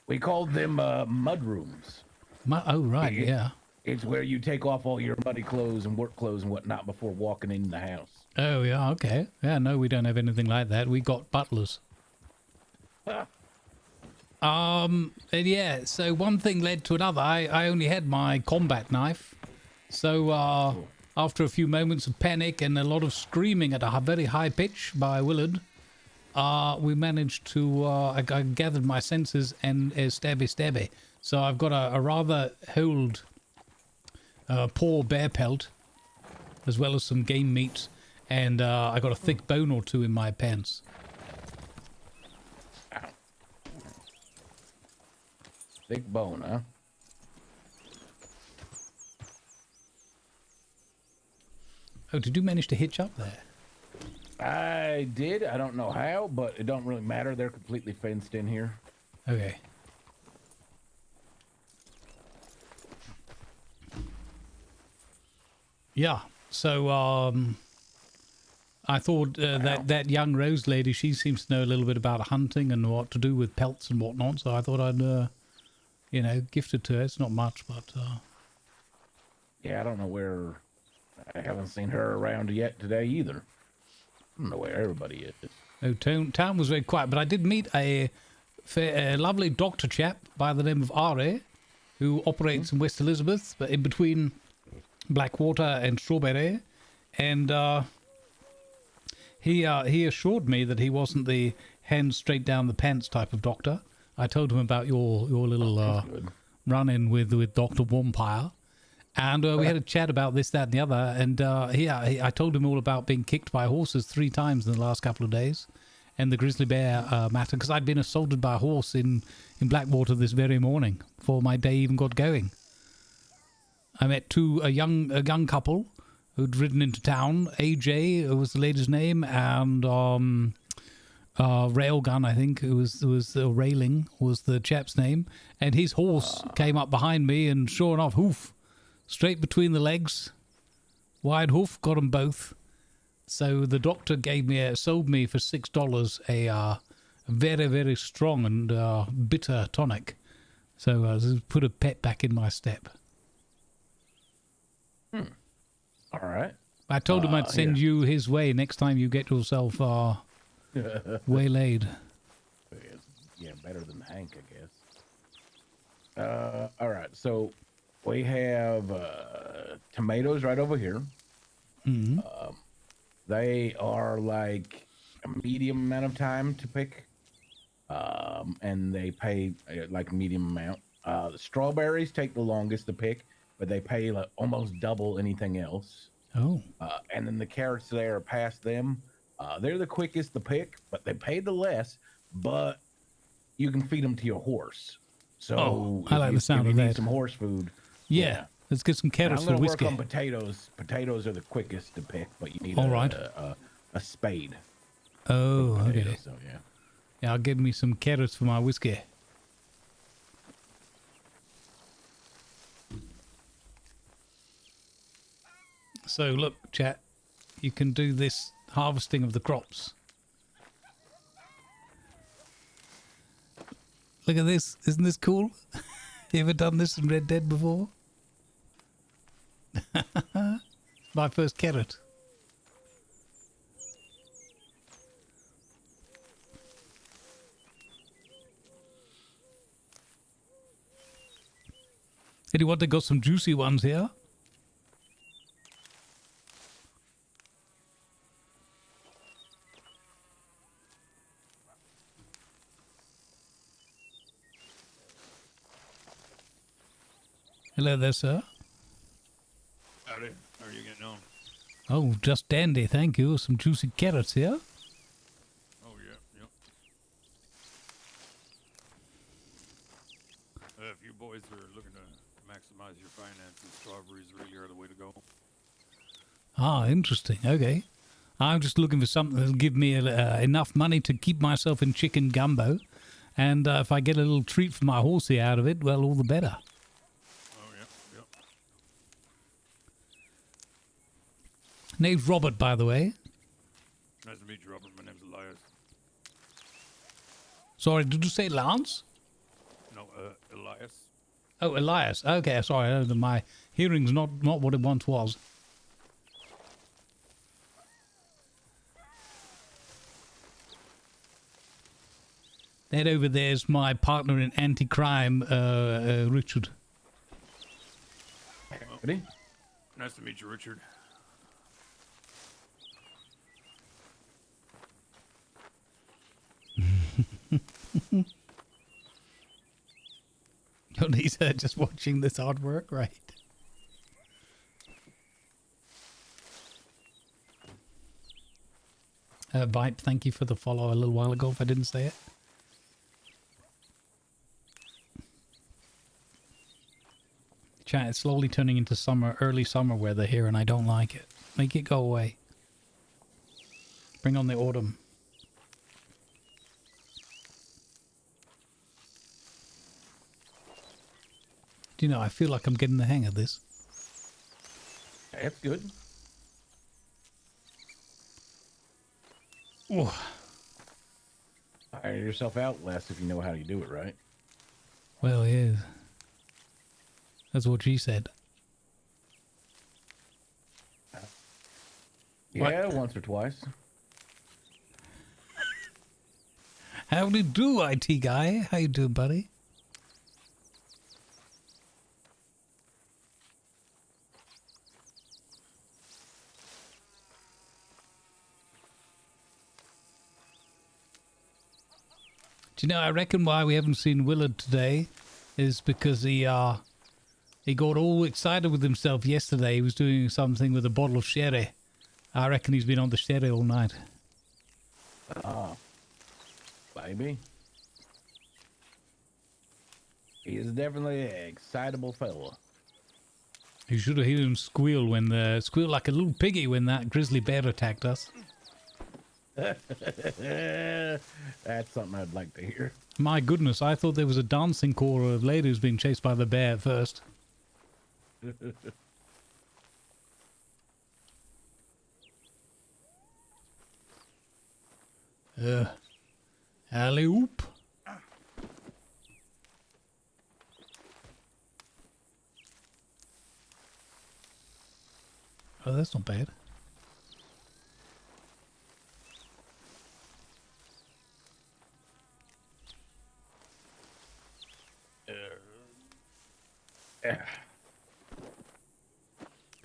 We called them mud rooms. Oh, right, yeah. It's where you take off all your muddy clothes and work clothes and whatnot before walking in the house. Oh, yeah, okay. Yeah, no, we don't have anything like that. We got butlers. And yeah, so one thing led to another. I only had my combat knife. So after a few moments of panic and a lot of screaming at a very high pitch by Willard, we managed to, I gathered my senses and stabby. So I've got a rather old poor bear pelt, as well as some game meat, and I got a thick bone or 2 in my pants. Thick bone, huh? Oh, did you manage to hitch up there? I did. I don't know how, but it don't really matter. They're completely fenced in here. Okay. Yeah, so I thought that young Rose lady, she seems to know a little bit about hunting and what to do with pelts and whatnot, so I thought I'd, gift it to her. It's not much, but... Yeah, I don't know where... I haven't seen her around yet today either. I don't know where everybody is. No, town was very quiet, but I did meet a lovely doctor chap by the name of Ari, who operates in West Elizabeth, but in between Blackwater and Strawberry, and he assured me that he wasn't the hands straight down the pants type of doctor. I told him about your little run-in with Dr. Vampire, and we had a chat about this, that, and the other, and I told him all about being kicked by horses 3 times in the last couple of days, and the grizzly bear matter, because I'd been assaulted by a horse in Blackwater this very morning before my day even got going. I met a young couple who'd ridden into town. AJ was the lady's name, and Railgun, I think it was Railing was the chap's name, and his horse came up behind me, and sure enough, hoof, straight between the legs, wide hoof, got them both. So the doctor sold me for $6 a very, very strong and bitter tonic. So I put a pet back in my step. All right. I told him I'd send you his way next time you get yourself waylaid. Yeah, better than Hank, I guess. All right, so we have tomatoes right over here. Mm-hmm. They are like a medium amount of time to pick, and they pay like a medium amount. The strawberries take the longest to pick, but they pay like almost double anything else. Oh. And then the carrots there are past them. They're the quickest to pick, but they pay the less, but you can feed them to your horse. So I like the sound of need that. some horse food. Yeah. Let's get some carrots for I'm whiskey. gonna work on potatoes. Potatoes are the quickest to pick, but you need All right. a spade. Oh, Potatoes, okay. So, yeah. Yeah, I'll give me some carrots for my whiskey. So look, chat, you can do this harvesting of the crops. Look at this. Isn't this cool? You ever done this in Red Dead before? My first carrot. Anyone that got some juicy ones here? Hello there, sir. Howdy. How are you getting on? Oh, just dandy, thank you. Some juicy carrots here. Oh, yeah, yep. If you boys are looking to maximize your finances, strawberries really are the way to go. Ah, interesting. Okay. I'm just looking for something that'll give me enough money to keep myself in chicken gumbo. And if I get a little treat for my horsey out of it, well, all the better. Oh, yeah, yep. Name's Robert, by the way. Nice to meet you, Robert. My name's Elias. Sorry, did you say Lance? No, Elias. Oh, Elias. Okay, sorry. My hearing's not what it once was. That over there is my partner in anti-crime, Richard. Ready? Nice to meet you, Richard. He's just watching this artwork, right? Vipe, thank you for the follow a little while ago if I didn't say it. Chat, it's slowly turning into early summer weather here, and I don't like it. Make it go away. Bring on the autumn. Do you know, I feel like I'm getting the hang of this. That's good. Oh. Tire yourself out less if you know how to do it, right? Well, yeah. That's what she said. Yeah, once or twice. How do you do, IT guy? How you doing, buddy? Do you know, I reckon why we haven't seen Willard today is because he got all excited with himself yesterday. He was doing something with a bottle of sherry. I reckon he's been on the sherry all night. Ah, baby. He is definitely an excitable fella. You should have heard him squeal like a little piggy when that grizzly bear attacked us. That's something I'd like to hear. My goodness, I thought there was a dancing corps of ladies being chased by the bear at first. Alley-oop. Oh, that's not bad.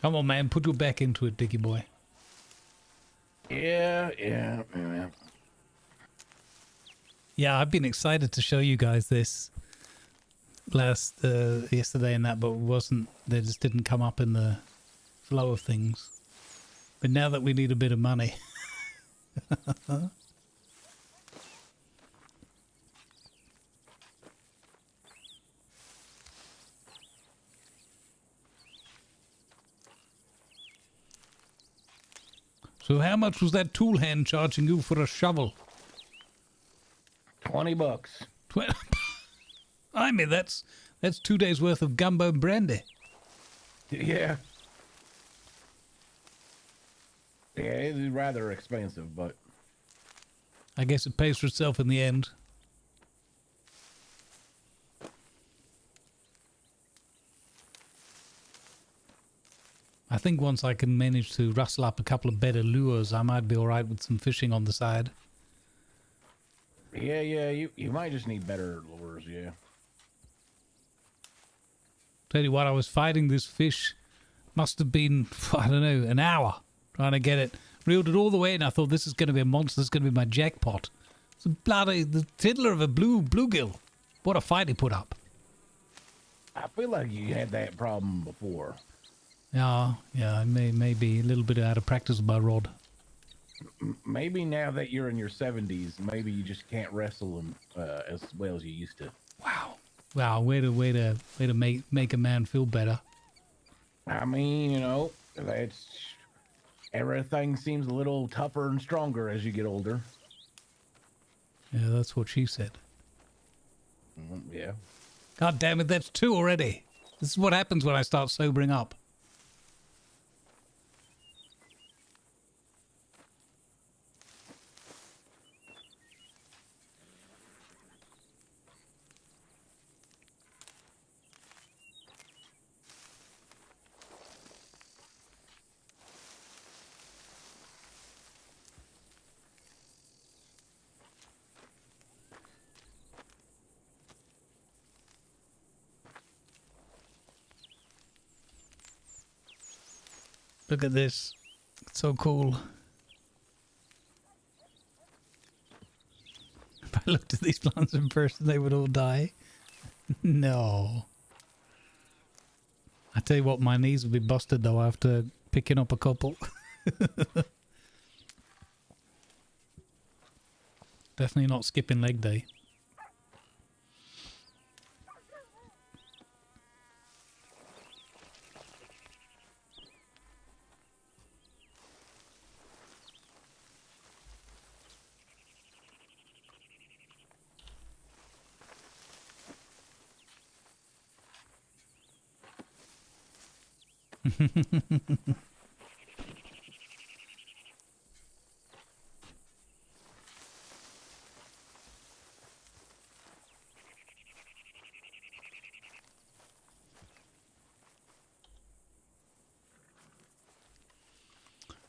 Come on, man. Put your back into it, Dickie boy. Yeah. Yeah, I've been excited to show you guys this yesterday and that, but they just didn't come up in the flow of things. But now that we need a bit of money. So how much was that tool hand charging you for a shovel? $20. I mean, that's 2 days worth of gumbo and brandy. Yeah. Yeah, it is rather expensive, but I guess it pays for itself in the end. I think once I can manage to rustle up a couple of better lures, I might be alright with some fishing on the side. yeah, you might just need better lures, yeah. Tell you what, I was fighting this fish, must have been, I don't know, an hour trying to get it. Reeled it all the way and I thought this is going to be a monster, this is going to be my jackpot. It's a bloody, the tiddler of a bluegill. What a fight he put up. I feel like you had that problem before. Yeah, maybe a little bit out of practice with my rod. Maybe now that you're in your 70s, maybe you just can't wrestle them as well as you used to. Wow, way to make a man feel better. I mean, you know, everything seems a little tougher and stronger as you get older. Yeah, that's what she said. Yeah. God damn it, that's 2 already. This is what happens when I start sobering up. Look at this. It's so cool. If I looked at these plants in person, they would all die. No. I tell you what, my knees would be busted though after picking up a couple. Definitely not skipping leg day.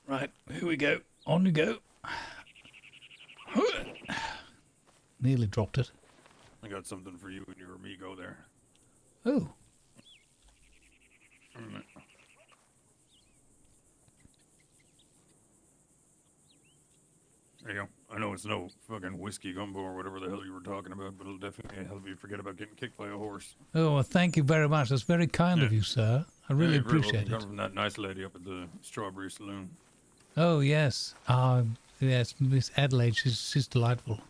Right, here we go. On you go. Nearly dropped it. I got something for you and your amigo there. Oh. There you go. I know it's no fucking whiskey gumbo or whatever the hell you were talking about, but it'll definitely help you forget about getting kicked by a horse. Oh, well, thank you very much. That's very kind of you, sir. I really appreciate it. Coming from that nice lady up at the Strawberry Saloon. Oh, yes. Yes, Miss Adelaide. She's delightful.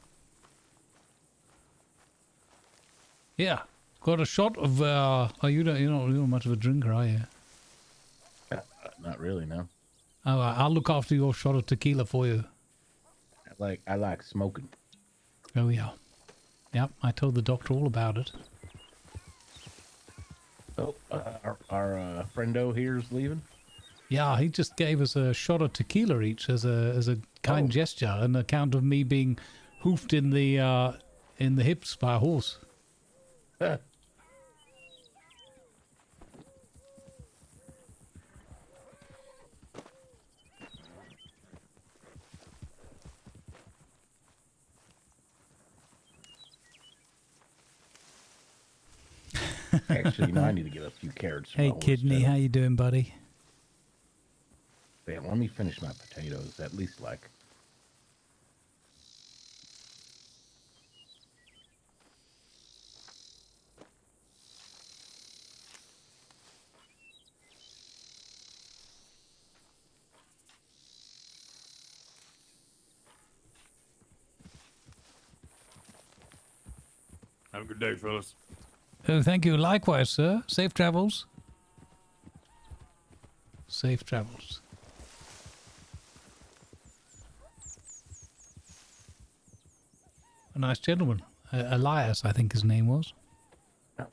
Yeah. Got a shot of, you're not much of a drinker, are you? Not really, no. Oh, I'll look after your shot of tequila for you. I like smoking. Oh yeah. Yep, I told the doctor all about it. Oh, our friendo here's leaving. Yeah, he just gave us a shot of tequila each as a kind gesture, on account of me being hoofed in the hips by a horse. Actually, I need to get a few carrots. Hey, Kidney, how you doing, buddy? Yeah, let me finish my potatoes. At least like. Have a good day, fellas. Oh, thank you. Likewise, sir. Safe travels. Safe travels. A nice gentleman. Elias, I think his name was.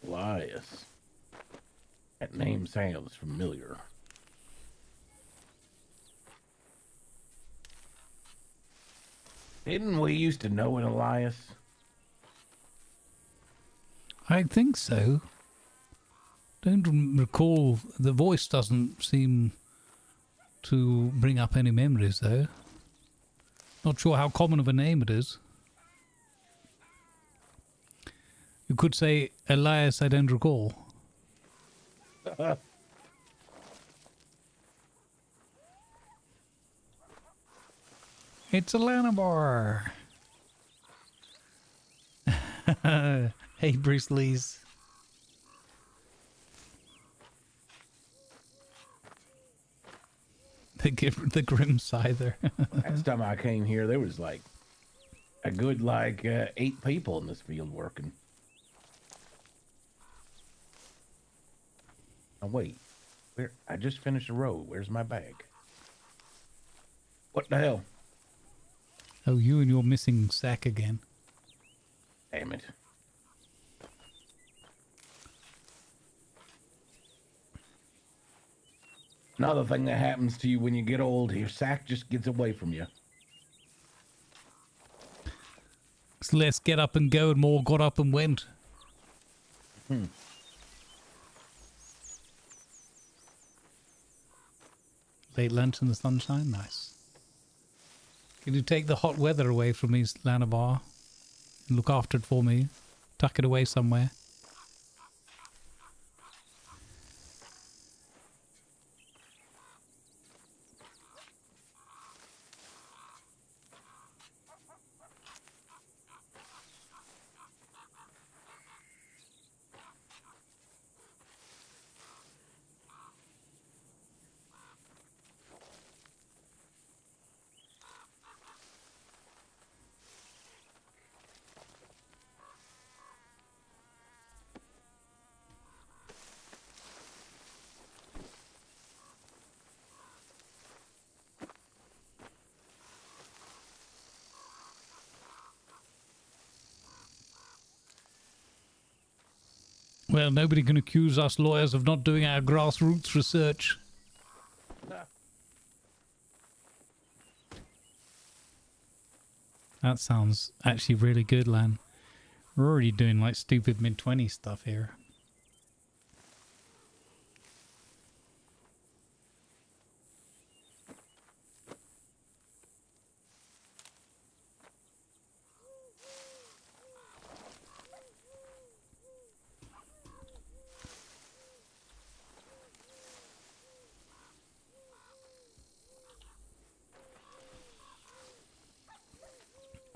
Elias. That name sounds familiar. Didn't we used to know an Elias? I think so. Don't recall. The voice doesn't seem to bring up any memories, though. Not sure how common of a name it is. You could say, Elias, I don't recall. It's a Lanabar. Hey, Bruce Lees. The Grim Scyther. Last time I came here, there was like a good 8 people in this field working. Oh wait, I just finished a road. Where's my bag? What the hell? Oh, you and your missing sack again. Damn it. Another thing that happens to you when you get old, your sack just gets away from you. It's less get up and go and more got up and went. Late lunch in the sunshine, nice. Can you take the hot weather away from me, Lanabar? Look after it for me. Tuck it away somewhere. Well, nobody can accuse us lawyers of not doing our grassroots research. That sounds actually really good, Lan. We're already doing like stupid mid-20s stuff here.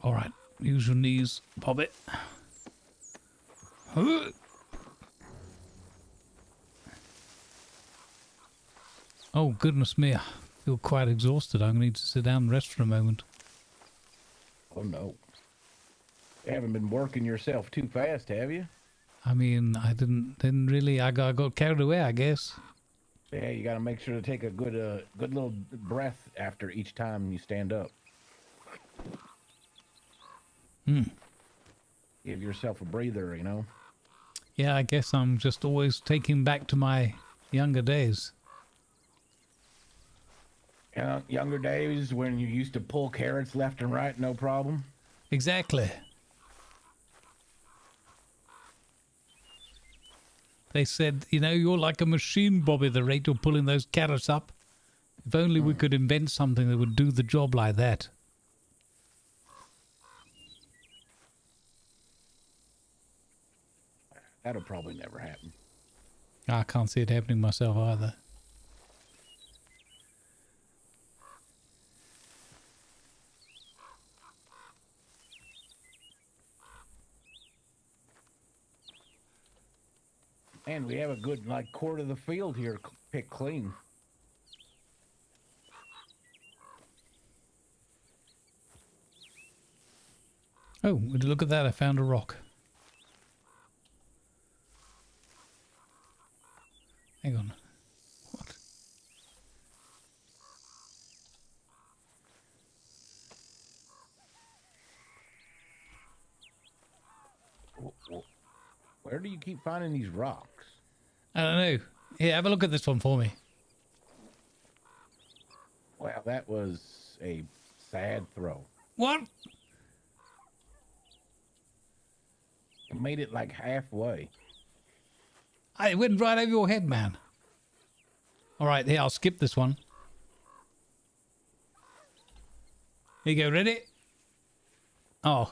All right, use your knees, pop it. Oh, goodness me, I feel quite exhausted. I'm going to need to sit down and rest for a moment. Oh no. You haven't been working yourself too fast, have you? I mean, I didn't really, I got carried away, I guess. Yeah, you got to make sure to take a good little breath after each time you stand up. Give yourself a breather, you know. Yeah, I guess I'm just always taking back to my younger days. Younger days when you used to pull carrots left and right, no problem. Exactly. They said, you know, you're like a machine, Bobby, the rate you're pulling those carrots up. If only we could invent something that would do the job like that. That'll probably never happen. I can't see it happening myself either. And we have a good, like, quarter of the field here picked clean. Oh, would you look at that? I found a rock. Hang on. What? Where do you keep finding these rocks? I don't know. Here, have a look at this one for me. Well, that was a sad throw. What? It made it like halfway. It went right over your head, man. All right, here, I'll skip this one. Here you go, ready? Oh.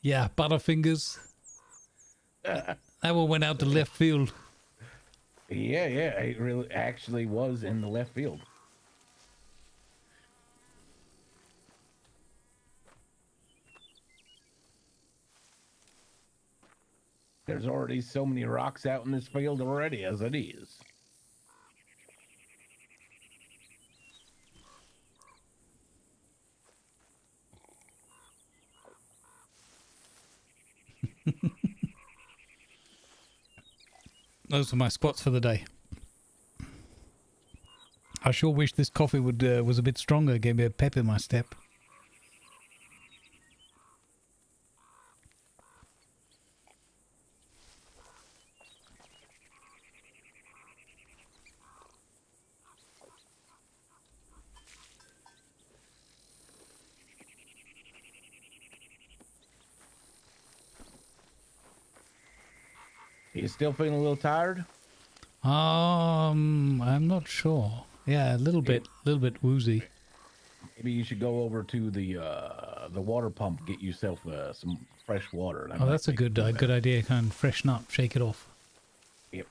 Yeah, Butterfingers. That one went out to left field. Yeah, it really actually was in the left field. There's already so many rocks out in this field already as it is. Those are my spots for the day. I sure wish this coffee would was a bit stronger, gave me a pep in my step. You still feeling a little tired? I'm not sure. Yeah, a little bit woozy. Maybe you should go over to the water pump, get yourself some fresh water. Oh, that's a good idea. Kind of freshen up, shake it off. Yep.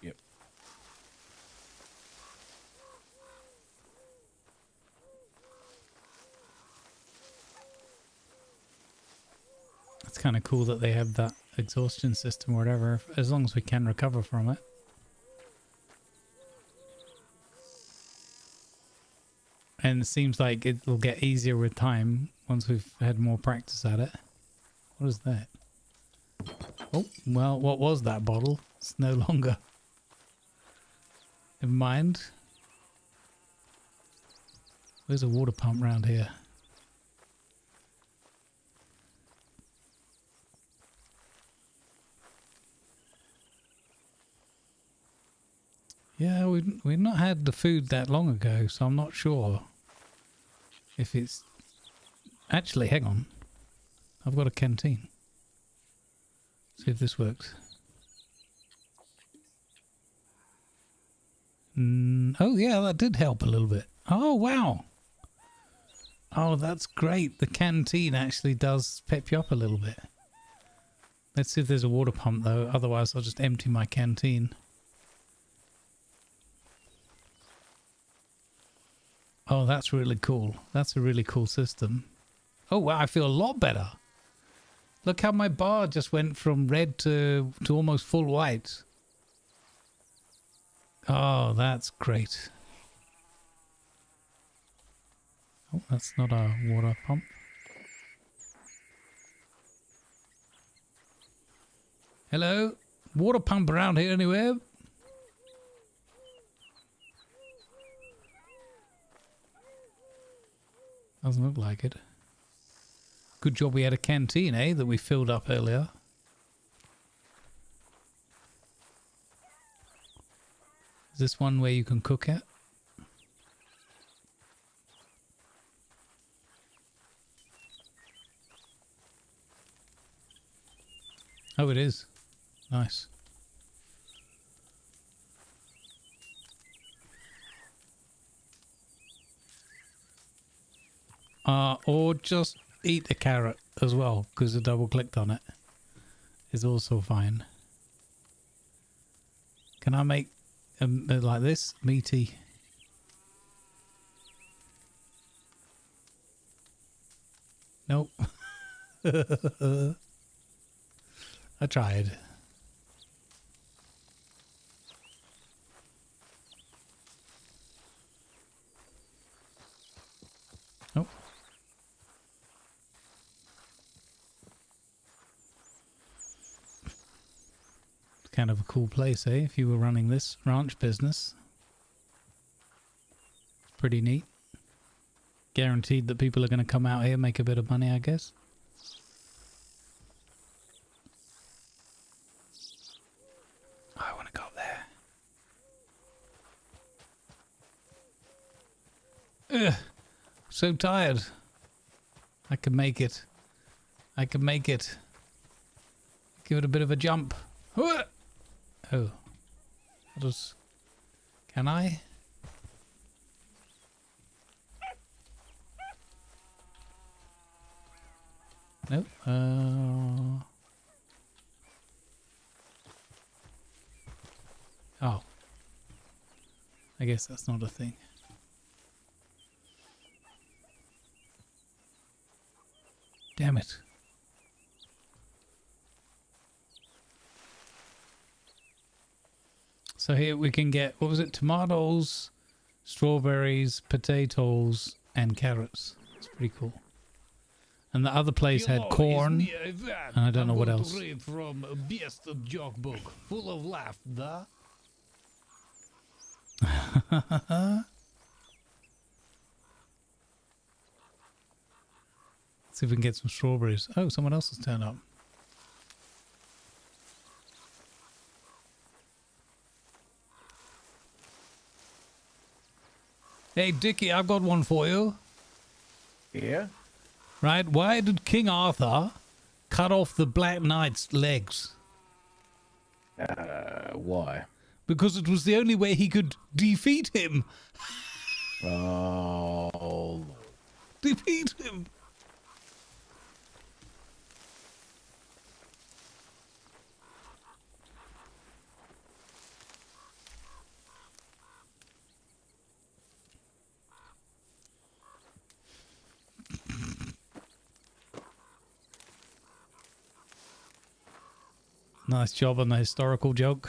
It's kind of cool that they have that exhaustion system or whatever, as long as we can recover from it. And it seems like it will get easier with time once we've had more practice at it. What is that? Oh, well, what was that bottle? It's no longer. Never mind. There's a water pump around here. Yeah, we've not had the food that long ago, so I'm not sure if it's... Actually, hang on. I've got a canteen. See if this works. Oh, yeah, that did help a little bit. Oh, wow. Oh, that's great. The canteen actually does pep you up a little bit. Let's see if there's a water pump, though. Otherwise, I'll just empty my canteen. Oh, that's really cool. That's a really cool system. Oh, wow, I feel a lot better. Look how my bar just went from red to almost full white. Oh, that's great. Oh, that's not a water pump. Hello? Water pump around here anywhere? Doesn't look like it. Good job we had a canteen, eh? That we filled up earlier. Is this one where you can cook it? Oh, it is. Nice. Or just eat a carrot as well, because I double clicked on it. Is also fine. Can I make like this? Meaty. Nope. I tried. Nope. It's kind of a cool place, eh? If you were running this ranch business. Pretty neat. Guaranteed that people are going to come out here and make a bit of money, I guess. I want to go there. Ugh, so tired. I can make it. I can make it. Give it a bit of a jump. Oh. I'll just... Can I? Nope. Oh. I guess that's not a thing. Damn it. So here we can get, what was it? Tomatoes, strawberries, potatoes, and carrots. It's pretty cool. And the other place had corn, and I don't know what else. To read from a best joke book, full of laughter. See if we can get some strawberries. Oh, someone else has turned up. Hey, Dickie, I've got one for you. Yeah? Right, why did King Arthur cut off the Black Knight's legs? Why? Because it was the only way he could defeat him. Oh. Defeat him. Nice job on the historical joke.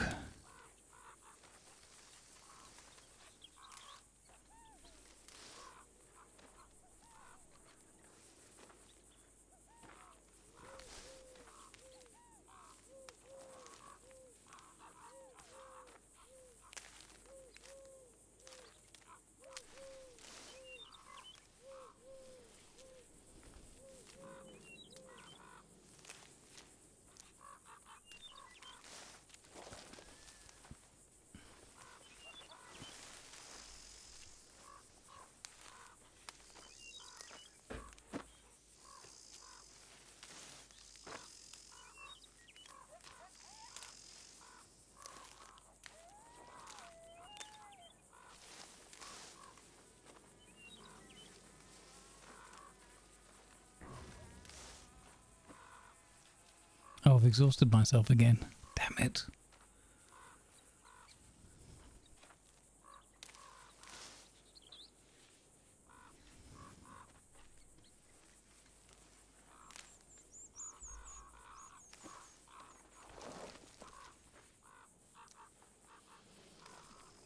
Oh, I've exhausted myself again. Damn it.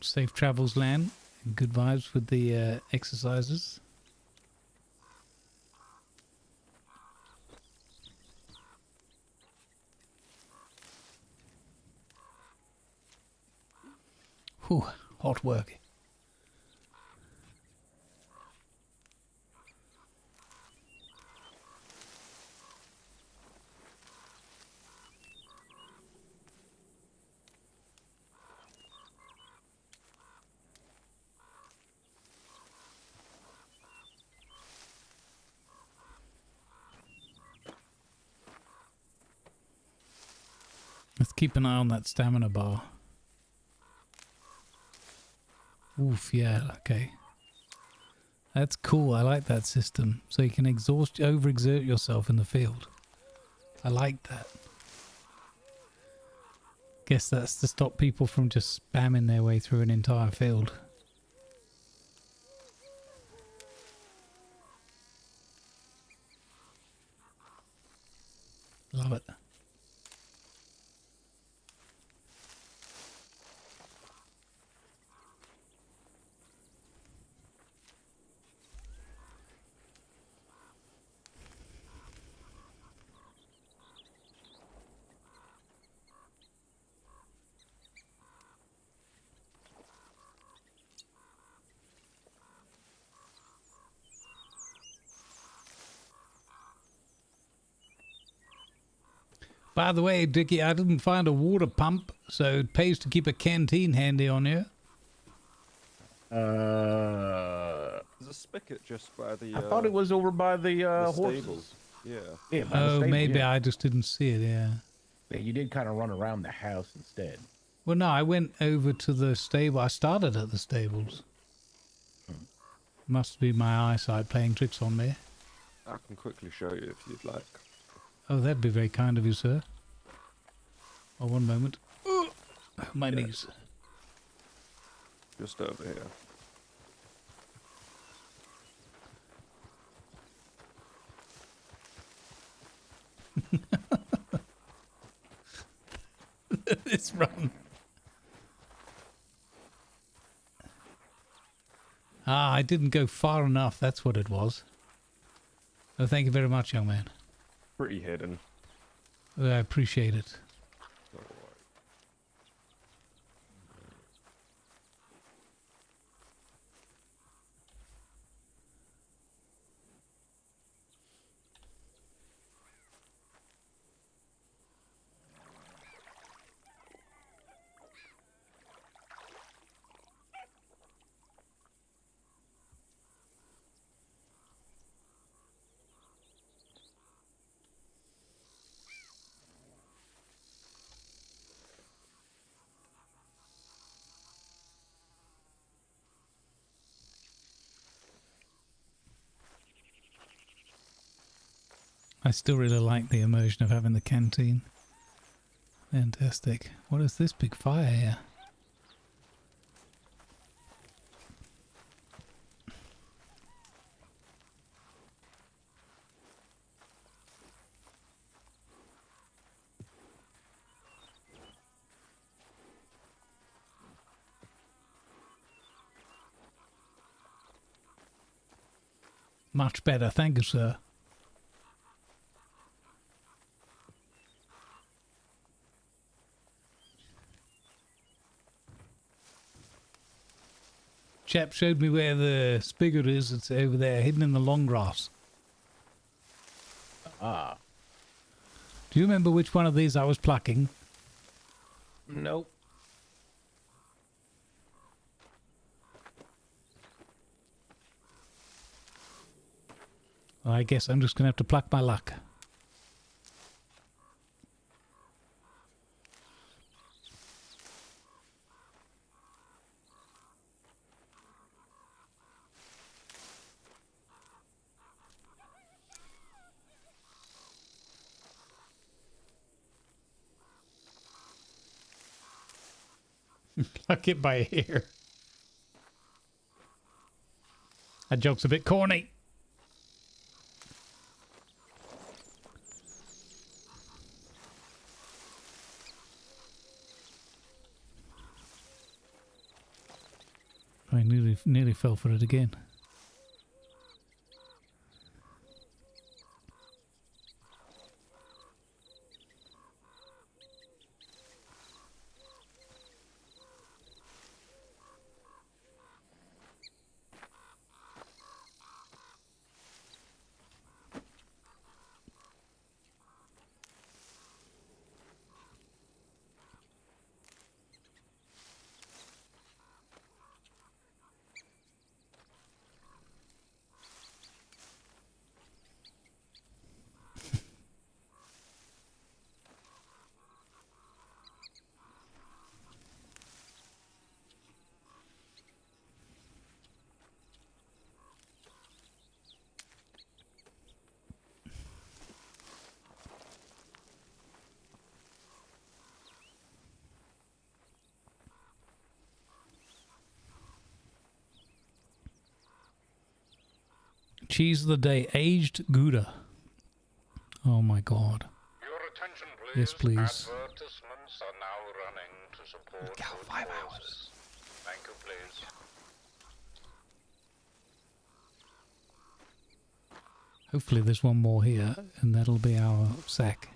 Safe travels, Lan. Good vibes with the exercises. Whew, hot work. Let's keep an eye on that stamina bar. Oof, yeah, okay. That's cool. I like that system. So you can overexert yourself in the field. I like that. Guess that's to stop people from just spamming their way through an entire field. Love it. By the way, Dickie, I didn't find a water pump, so it pays to keep a canteen handy on you. There's a spigot just by the. I thought it was over by the horses. stables. Yeah. Yeah. By the Oh, stable, maybe yeah. I just didn't see it, yeah. Yeah, you did kind of run around the house instead. Well, no, I went over to the stable. I started at the stables. Must be my eyesight playing tricks on me. I can quickly show you if you'd like. Oh, that'd be very kind of you, sir. Oh, one moment. My knees. Just over here. This run. Ah, I didn't go far enough. That's what it was. Oh, thank you very much, young man. Pretty hidden. I appreciate it. I still really like the immersion of having the canteen. Fantastic. What is this big fire here? Much better, thank you, sir. Chap showed me where the spigot is. It's over there, hidden in the long grass. Ah. Do you remember which one of these I was plucking? Nope. Well, I guess I'm just going to have to pluck my luck. Pluck it by ear. That joke's a bit corny. I nearly fell for it again. cheese of the day, aged Gouda. Oh my god. Your attention, please. Yes, please. Advertisements are now running to support good 5 causes. Thank you, please. Hopefully there's one more here, and that'll be our sack.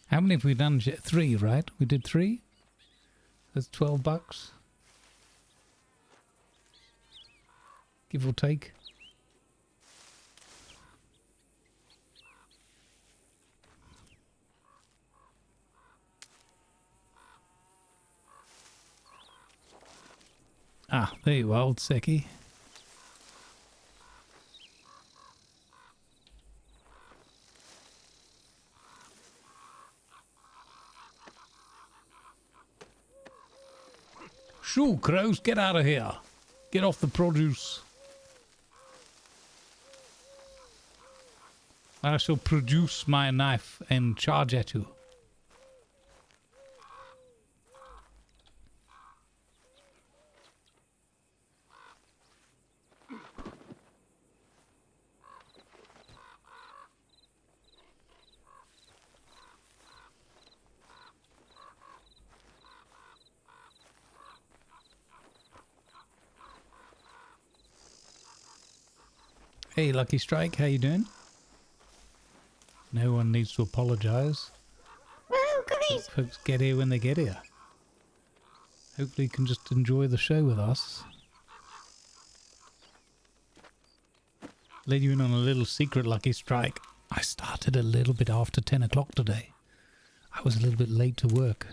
How many have we done? 3, right? We did 3? That's $12. Give or take. Ah, there you are, old Seki. Shoo, crows, get out of here. Get off the produce. I shall produce my knife and charge at you. Hey, Lucky Strike, how you doing? No one needs to apologise. Folks get here when they get here. Hopefully you can just enjoy the show with us. Let you in on a little secret, Lucky Strike. I started a little bit after 10 o'clock today. I was a little bit late to work.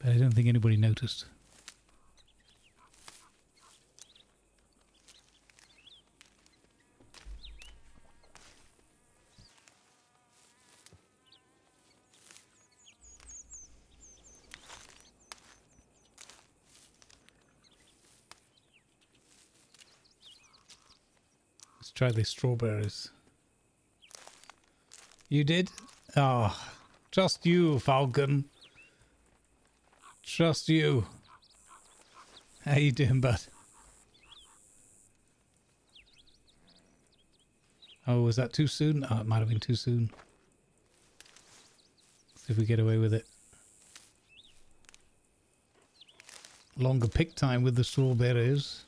But I don't think anybody noticed. Let's try the strawberries. You did? Ah, just you, Falcon. Just you. How you doing, bud? Oh, was that too soon? Oh, it might have been too soon. See if we get away with it. Longer pick time with the strawberries.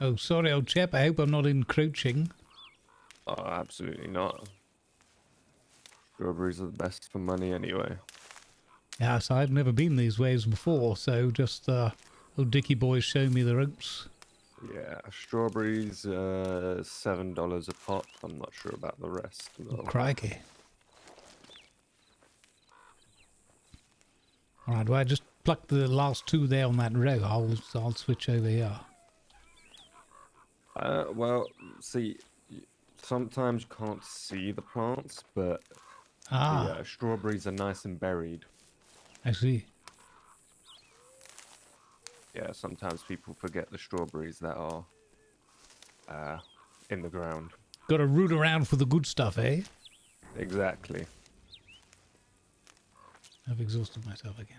Oh, sorry, old chap. I hope I'm not encroaching. Oh, absolutely not. Strawberries are the best for money anyway. Yes, I've never been these ways before, so just old Dickie boys show me the ropes. Yeah, strawberries, $7 a pop. I'm not sure about the rest. Oh, crikey. Alright, well, I just pluck the last 2 there on that row. I'll switch over here. Well, see, sometimes you can't see the plants, but the strawberries are nice and buried. I see. Yeah, sometimes people forget the strawberries that are in the ground. Got to root around for the good stuff, eh? Exactly. I've exhausted myself again.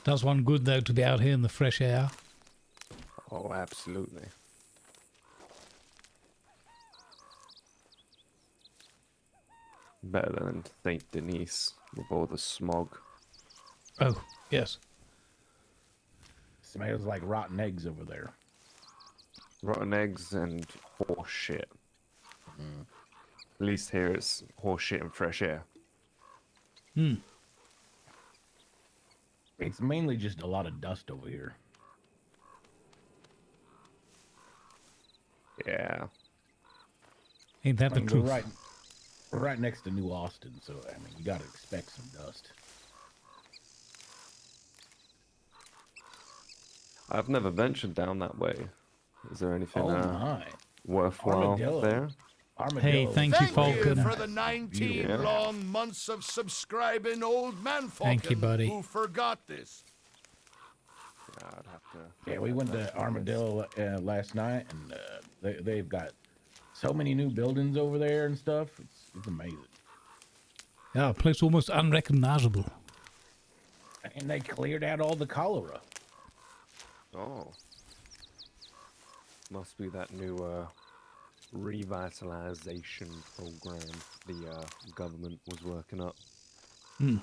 Does one good, though, to be out here in the fresh air. Oh, absolutely. Better than St. Denis with all the smog. Oh, yes. Smells like rotten eggs over there. Rotten eggs and horse shit. At least here it's horse shit and fresh air. Hmm. It's mainly just a lot of dust over here. Yeah. Ain't that the truth? We're right next to New Austin, so I mean, you gotta expect some dust. I've never ventured down that way. Is there anything my. worthwhile Armadillo. there? Hey, thank you, Falcon. For the 19 long months of subscribing, old man Falcon. Thank you, buddy. Who forgot this? Yeah, I'd have to. Yeah, we went to Armadillo last night, and they've got so many new buildings over there and stuff. It's amazing. Yeah, a place almost unrecognizable. And they cleared out all the cholera. Oh. Must be that new revitalization program the government was working up. Hmm.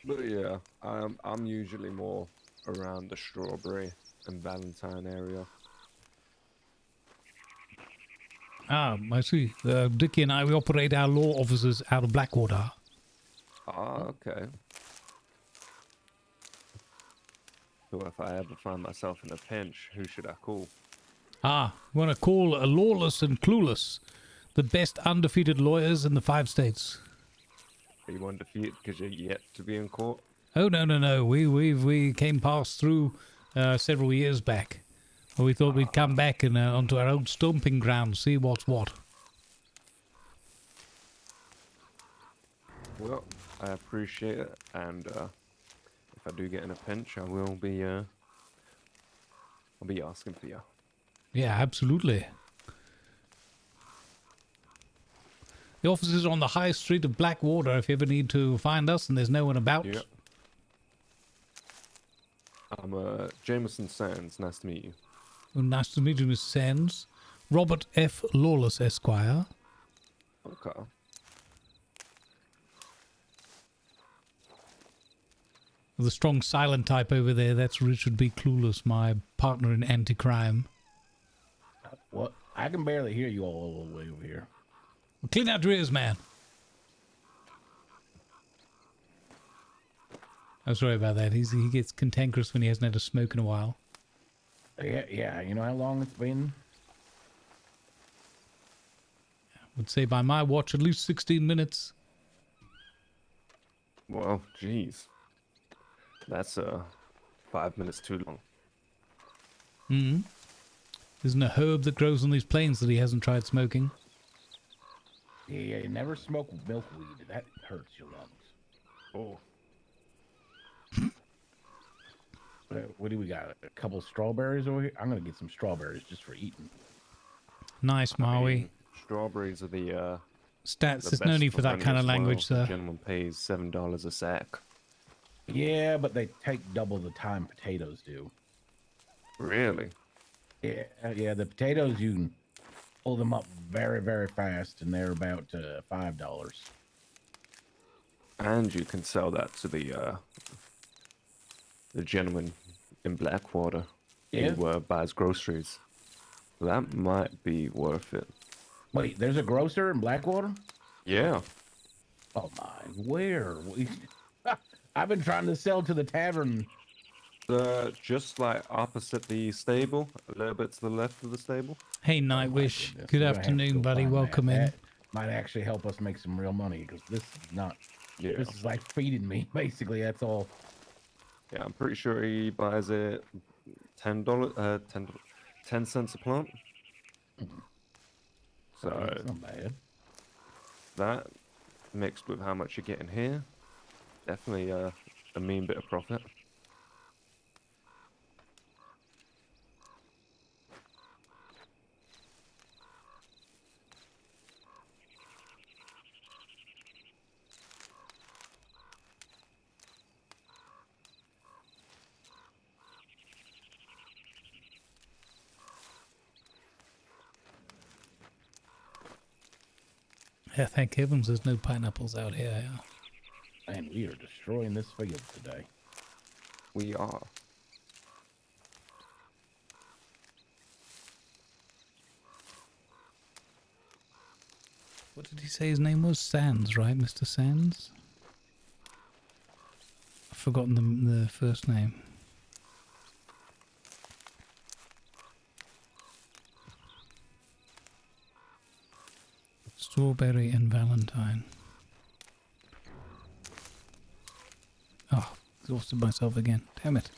But yeah, I'm usually more around the Strawberry and Valentine area. Ah, I see. Dickie and I, we operate our law offices out of Blackwater. Ah, okay. So if I ever find myself in a pinch, who should I call? Ah, we want to call a Lawless and Clueless, the best undefeated lawyers in the 5 states. Are you undefeated because you're yet to be in court? Oh, no. We came past through several years back. We thought we'd come back and onto our old stomping ground, see what's what. Well, I appreciate it, and if I do get in a pinch, I will be I'll be asking for you. Yeah, absolutely. The office is on the high street of Blackwater if you ever need to find us and there's no one about. Yep. I'm Jameson Sands. Nice to meet you. Well, nice to meet you, Miss Sands. Robert F. Lawless, Esquire. Okay. The strong silent type over there, that's Richard B. Clueless, my partner in anti-crime. What? I can barely hear you all the way over here. Well, clean out your ears, man. I'm sorry about that. He gets cantankerous when he hasn't had a smoke in a while. Yeah. You know how long it's been? I would say by my watch, at least 16 minutes. Well, jeez. That's 5 minutes too long. Mm-hmm. Isn't a herb that grows on these plains that he hasn't tried smoking? Yeah, you never smoke milkweed. That hurts your lungs. Oh. What do we got? A couple strawberries over here? I'm going to get some strawberries just for eating. Nice, Maui. Strawberries are the Stats, there's no need for that kind of language, sir. The gentleman pays $7 a sack. Yeah, but they take double the time potatoes do. Really? Yeah, the potatoes, you can pull them up very, very fast, and they're about $5. And you can sell that to the gentleman in Blackwater who buys groceries. That might be worth it. Wait, there's a grocer in Blackwater? Yeah. Oh my, where? I've been trying to sell to the tavern. Just like opposite the stable, a little bit to the left of the stable. Hey, Nightwish. Good afternoon, buddy. Welcome in. That might actually help us make some real money, because this is not. Yeah. This is like feeding me, basically. That's all. Yeah, I'm pretty sure he buys it $10, 10 cents a plant. So that's not bad. That mixed with how much you're getting here, definitely a mean bit of profit. Yeah, thank heavens there's no pineapples out here. Yeah. Man, we are destroying this field today. We are. What did he say his name was? Sands, right, Mr. Sands? I've forgotten the first name. Strawberry and Valentine. Oh, exhausted myself again. Damn it.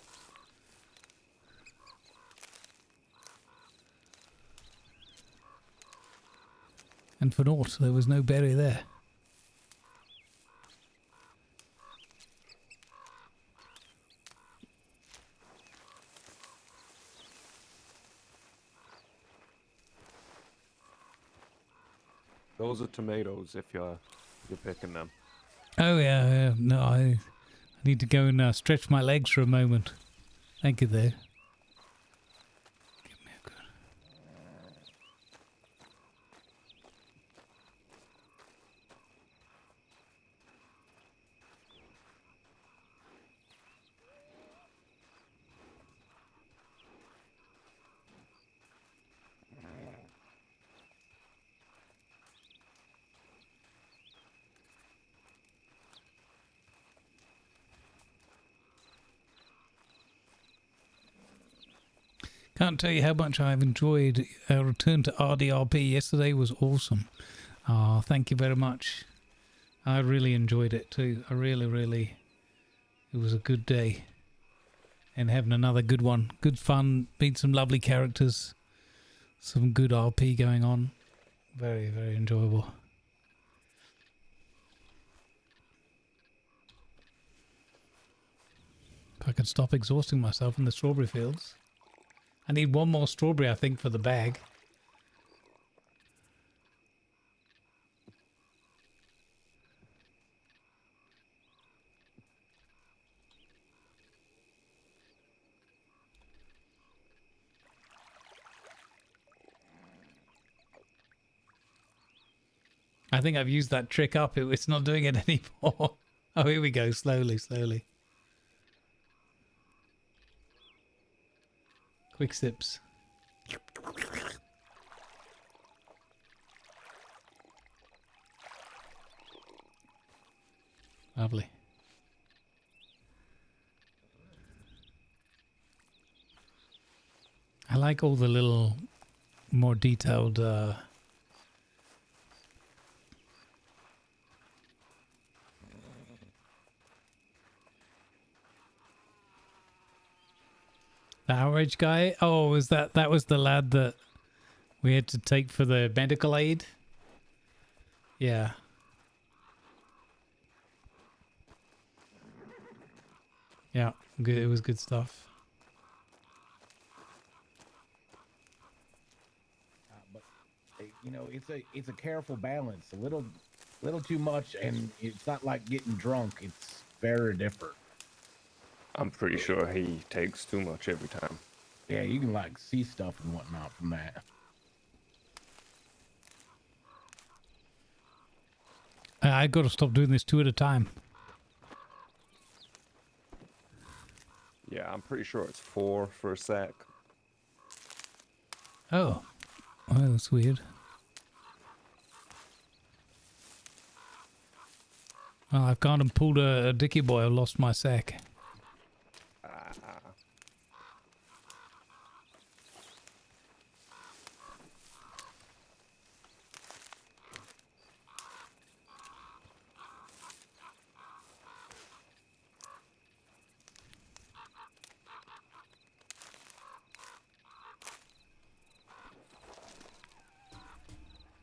And for naught, there was no berry there. Those are tomatoes if you're picking them. Oh yeah. No, I need to go and stretch my legs for a moment. Thank you there. Can't tell you how much I've enjoyed our return to RDRP. Yesterday was awesome. Thank you very much. I really enjoyed it too. I really, it was a good day. And having another good one. Good fun. Meet some lovely characters. Some good RP going on. Very, very enjoyable. If I could stop exhausting myself in the strawberry fields. I need one more strawberry, I think, for the bag. I think I've used that trick up. It's not doing it anymore. Oh, here we go. Slowly, slowly. Quick sips. Lovely. I like all the little more detailed the outrage guy? Oh, was that was the lad that we had to take for the medical aid? Yeah. Yeah, good. It was good stuff. But you know, it's a careful balance. A little too much, and it's not like getting drunk. It's very different. I'm pretty sure he takes too much every time. Yeah, you can like see stuff and whatnot from that. I got to stop doing this 2 at a time. Yeah, I'm pretty sure it's 4 for a sack. Oh. Oh, that's weird. Well, I've gone and pulled a dicky boy. I lost my sack.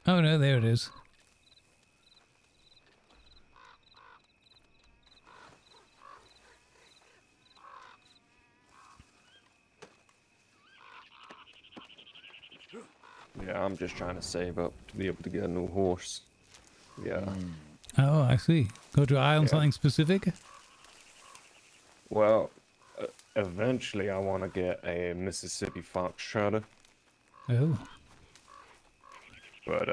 Oh no, there it is. Yeah, I'm just trying to save up to be able to get a new horse. Yeah. Oh, I see. Got your eye on something specific? Well, eventually I want to get a Mississippi fox trotter. Oh. But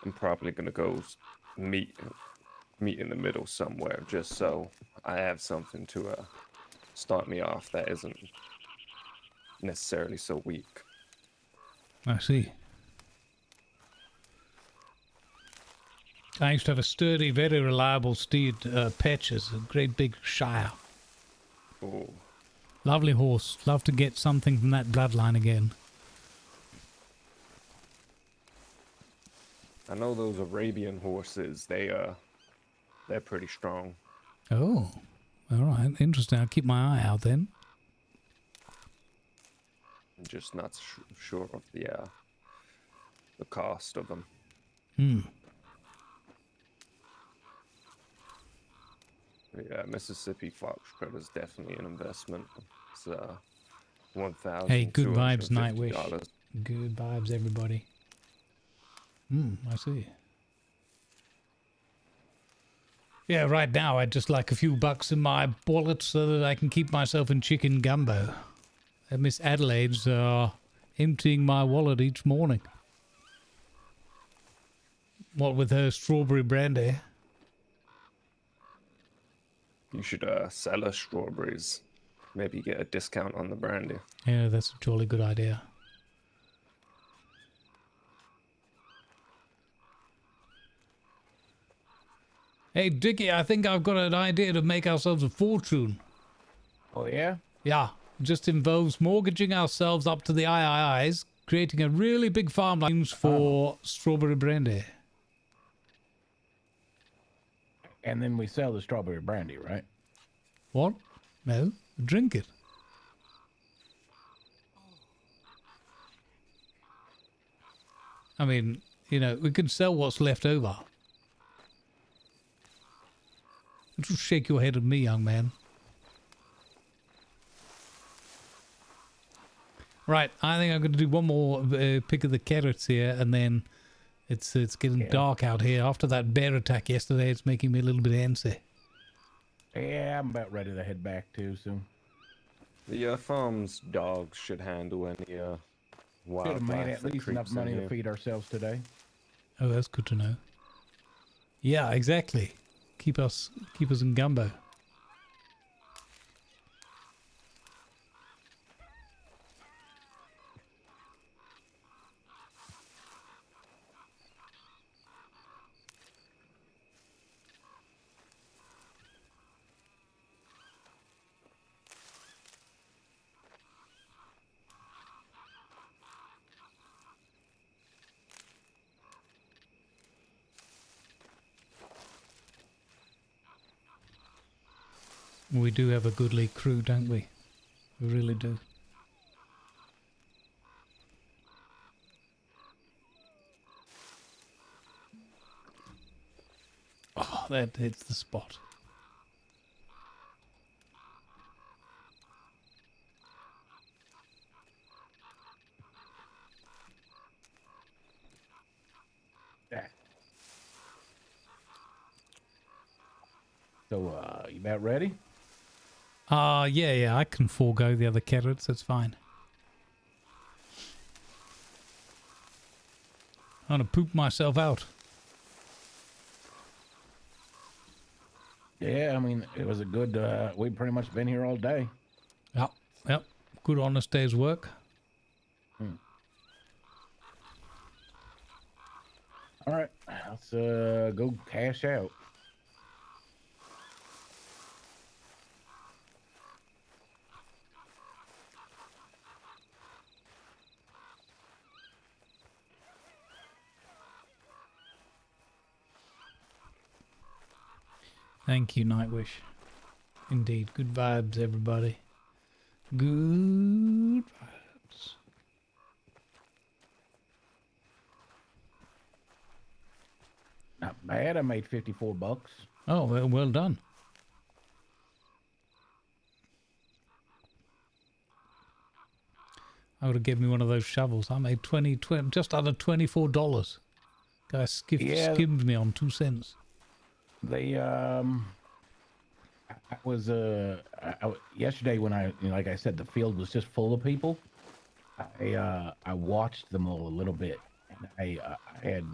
I'm probably gonna go meet in the middle somewhere, just so I have something to start me off that isn't necessarily so weak. I see. I used to have a sturdy, very reliable steed, Patches, a great big Shire. Oh. Lovely horse. Love to get something from that bloodline again. I know those Arabian horses. They're pretty strong. Oh, all right, interesting. I'll keep my eye out then. I'm just not sure of the cost of them. Hmm. Yeah, Mississippi fox spread is definitely an investment. It's $1,000. Hey, good vibes, Nightwish. Good vibes, everybody. I see. Yeah, right now I'd just like a few bucks in my wallet so that I can keep myself in chicken gumbo. Miss Adelaide's emptying my wallet each morning. What with her strawberry brandy? You should sell us strawberries. Maybe get a discount on the brandy. Yeah, that's a jolly good idea. Hey, Dickie, I think I've got an idea to make ourselves a fortune. Oh, yeah? Yeah, just involves mortgaging ourselves up to the IIIs, creating a really big farmlands for strawberry brandy. And then we sell the strawberry brandy, right? What? No, drink it. I mean, you know, we can sell what's left over. Don't you shake your head at me, young man. Right, I think I'm going to do one more pick of the carrots here, and then it's getting dark out here. After that bear attack yesterday, it's making me a little bit antsy. Yeah, I'm about ready to head back too soon. The farm's dogs should handle any wildlife. Should have made at least enough money to feed ourselves today. Oh, that's good to know. Yeah, exactly. Keep us in gumbo. We do have a goodly crew, don't we? We really do. Oh, that hits the spot. Yeah. So, you about ready? Yeah, I can forego the other carrots, that's fine. I'm gonna poop myself out. Yeah, I mean, it was a good, we've pretty much been here all day. Yep. Good honest day's work. All right, let's go cash out. Thank you, Nightwish. Indeed, good vibes, everybody. Good vibes. Not bad. I made 54 bucks. Oh, well done. I would have given me one of those shovels. I made 20 just under $24. Guy skimmed me on 2 cents. They yesterday when like I said, the field was just full of people. I watched them all a little bit, and I had,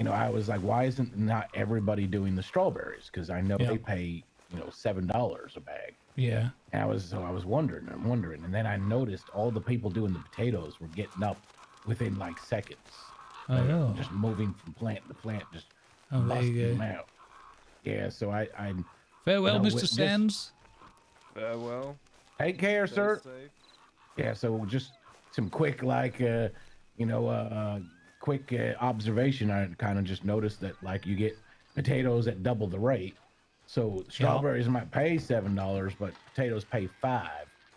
I was like, why isn't not everybody doing the strawberries? Because I know they pay $7 a bag. Yeah. And I was wondering, and then I noticed all the people doing the potatoes were getting up within like seconds. Just moving from plant to plant, just busting them out. Yeah, so I farewell, Mr. Sands. Farewell. Take care, sir. Safe. Yeah, so just some quick, like, quick observation, I kind of just noticed that like you get potatoes at double the rate. So strawberries might pay $7, but potatoes pay $5.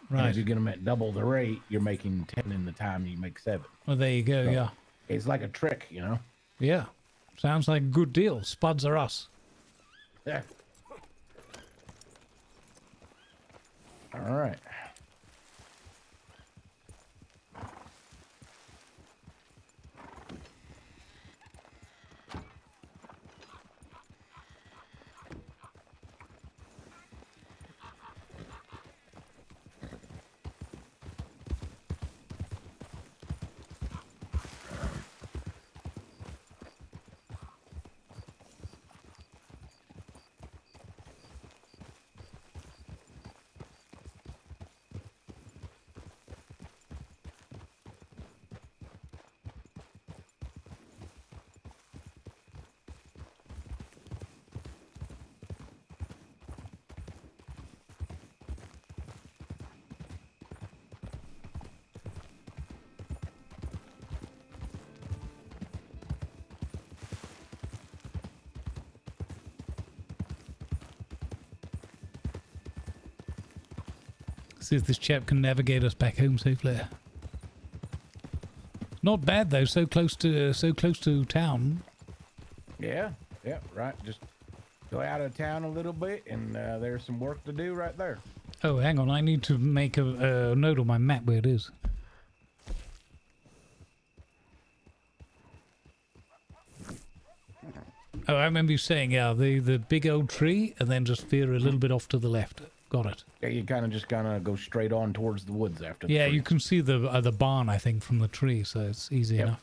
And Right. if you get them at double the rate, you're making 10 in the time you make 7. Well, there you go. So Yeah. it's like a trick, you know. Yeah. Sounds like a good deal. Spuds are us. Yeah. All right. See if this chap can navigate us back home safely. Not bad though. So close to town. Yeah. Yeah. Right. Just go out of town a little bit, and there's some work to do right there. Oh, hang on. I need to make a note on my map where it is. Oh, I remember you saying, yeah, the big old tree, and then just veer a little bit off to the left. Got it. Yeah, you kind of go straight on towards the woods after. Yeah, you can see the barn, I think, from the tree, so it's easy enough.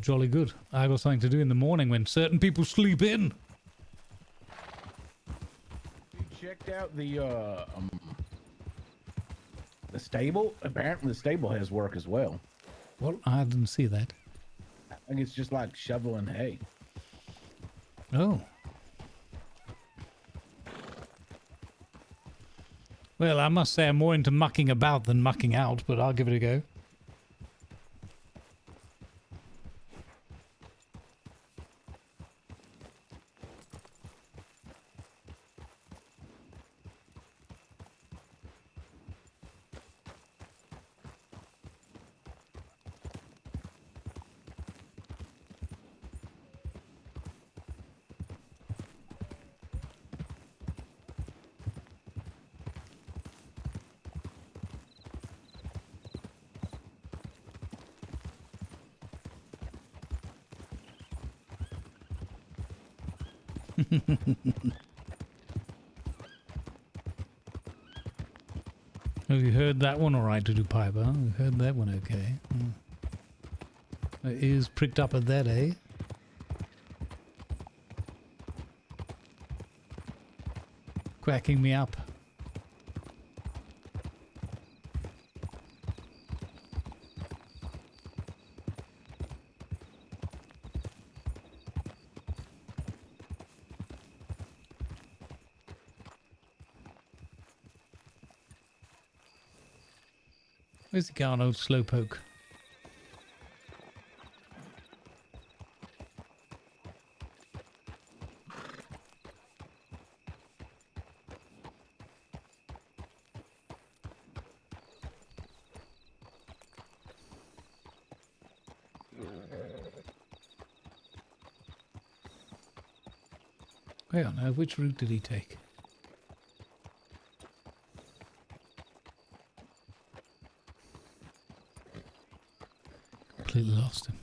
Jolly good. I got something to do in the morning when certain people sleep in. You checked out the stable? Apparently the stable has work as well. Well, I didn't see that. I think it's just like shoveling hay. Oh. Well, I must say I'm more into mucking about than mucking out, but I'll give it a go. Have you heard that one all right, to do Piper? You heard that one okay. It is pricked up at that, eh? Quacking me up. Where's the going, old slowpoke? Hang on, now, which route did he take? Completely lost him.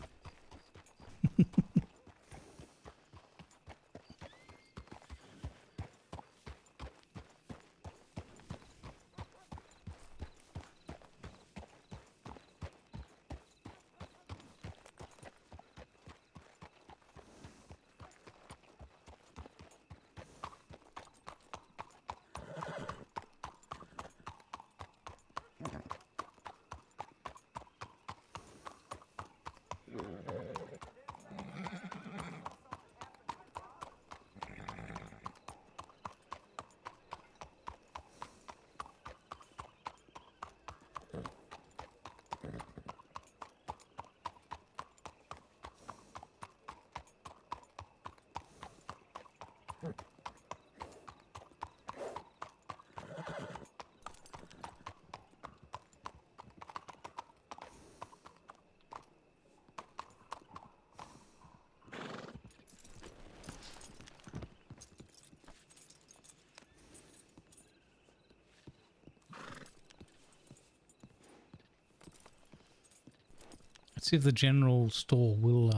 Let's see if the general store will,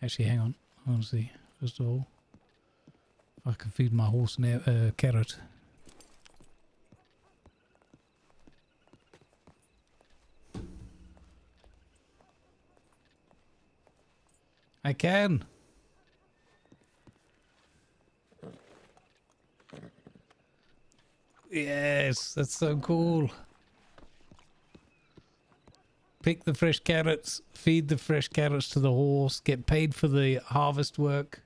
actually, hang on. I want to see, first of all, if I can feed my horse a carrot. I can. Yes, that's so cool. Pick the fresh carrots, feed the fresh carrots to the horse, get paid for the harvest work.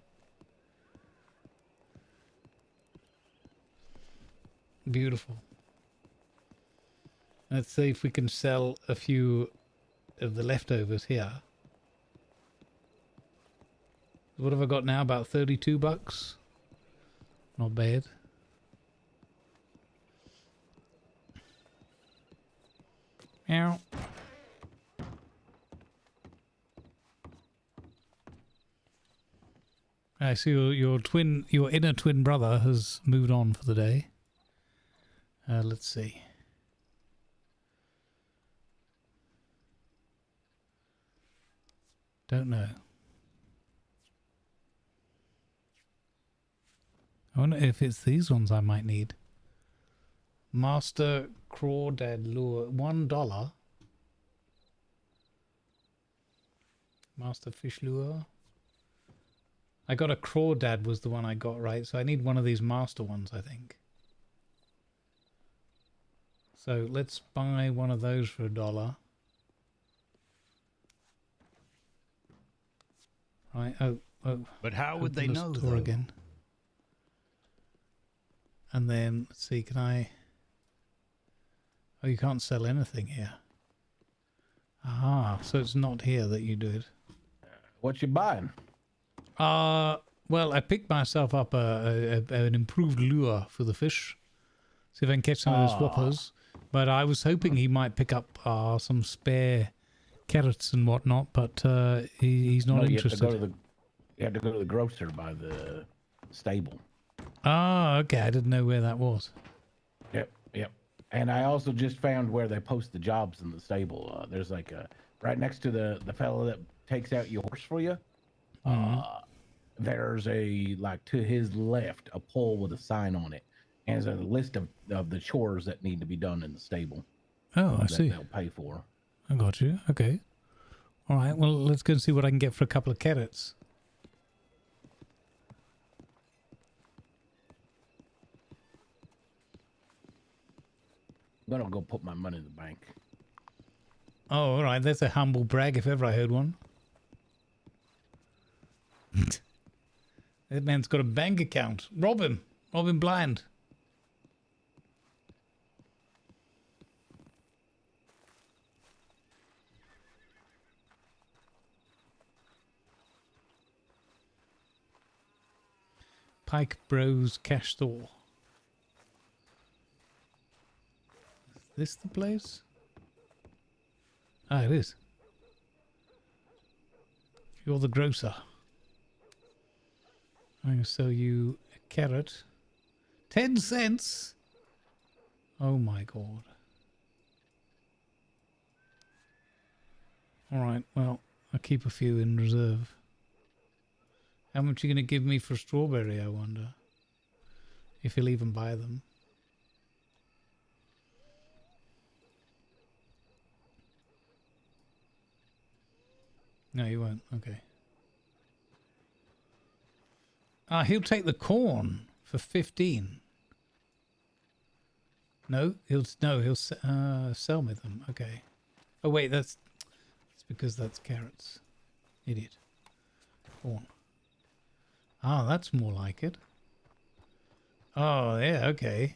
Beautiful. Let's see if we can sell a few of the leftovers here. What have I got now? About 32 bucks. Not bad. Meow. I see your inner twin brother has moved on for the day. Let's see. Don't know. I wonder if it's these ones I might need. Master Crawdad Lure, $1. Master Fish Lure. I got a Crawdad was the one I got, right? So I need one of these master ones, I think. So let's buy one of those for $1. Right, oh. But how would they know, though? Again. And then, let's see, can I... Oh, you can't sell anything here. Ah, so it's not here that you do it. What you buying? Well, I picked myself up an improved lure for the fish. See if I can catch some of those whoppers. But I was hoping he might pick up some spare carrots and whatnot, but he's not interested. You have to go to the grocer by the stable. Oh, okay. I didn't know where that was. Yep. And I also just found where they post the jobs in the stable. There's like right next to the fellow that takes out your horse for you. There's to his left, a pole with a sign on it. And there's a list of the chores that need to be done in the stable. Oh, I see. They'll pay for. I got you. Okay. All right. Well, let's go and see what I can get for a couple of carrots. I'm gonna go put my money in the bank. Oh, all right. That's a humble brag if ever I heard one. That man's got a bank account. Rob him blind. Pike Bros Cash Store. Is this the place? Ah, it is. You're the grocer. I'm going to sell you a carrot. 10 cents? Oh my god. Alright, well, I'll keep a few in reserve. How much are you going to give me for strawberry, I wonder? If you'll even buy them. No, you won't. Okay. He'll take the corn for 15. No, he'll sell me them. Okay. Oh wait, that's because that's carrots. Idiot. Corn. Ah, that's more like it. Oh yeah, okay.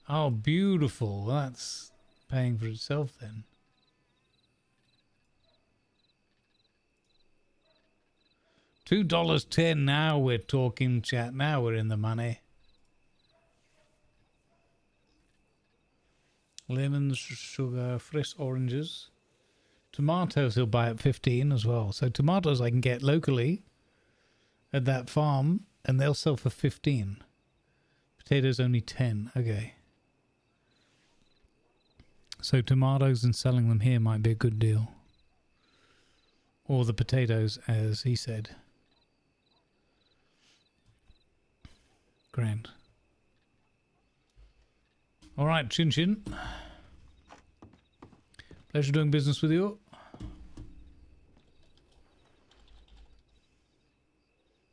Oh, beautiful. That's paying for itself then. $2.10 now we're talking, chat. Now we're in the money. Lemons, sugar, fresh oranges. Tomatoes he'll buy at 15 as well. So tomatoes I can get locally at that farm, and they'll sell for 15. Potatoes only 10. Okay. So tomatoes and selling them here might be a good deal. Or the potatoes, as he said. Grand. All right, Chin Chin. Pleasure doing business with you.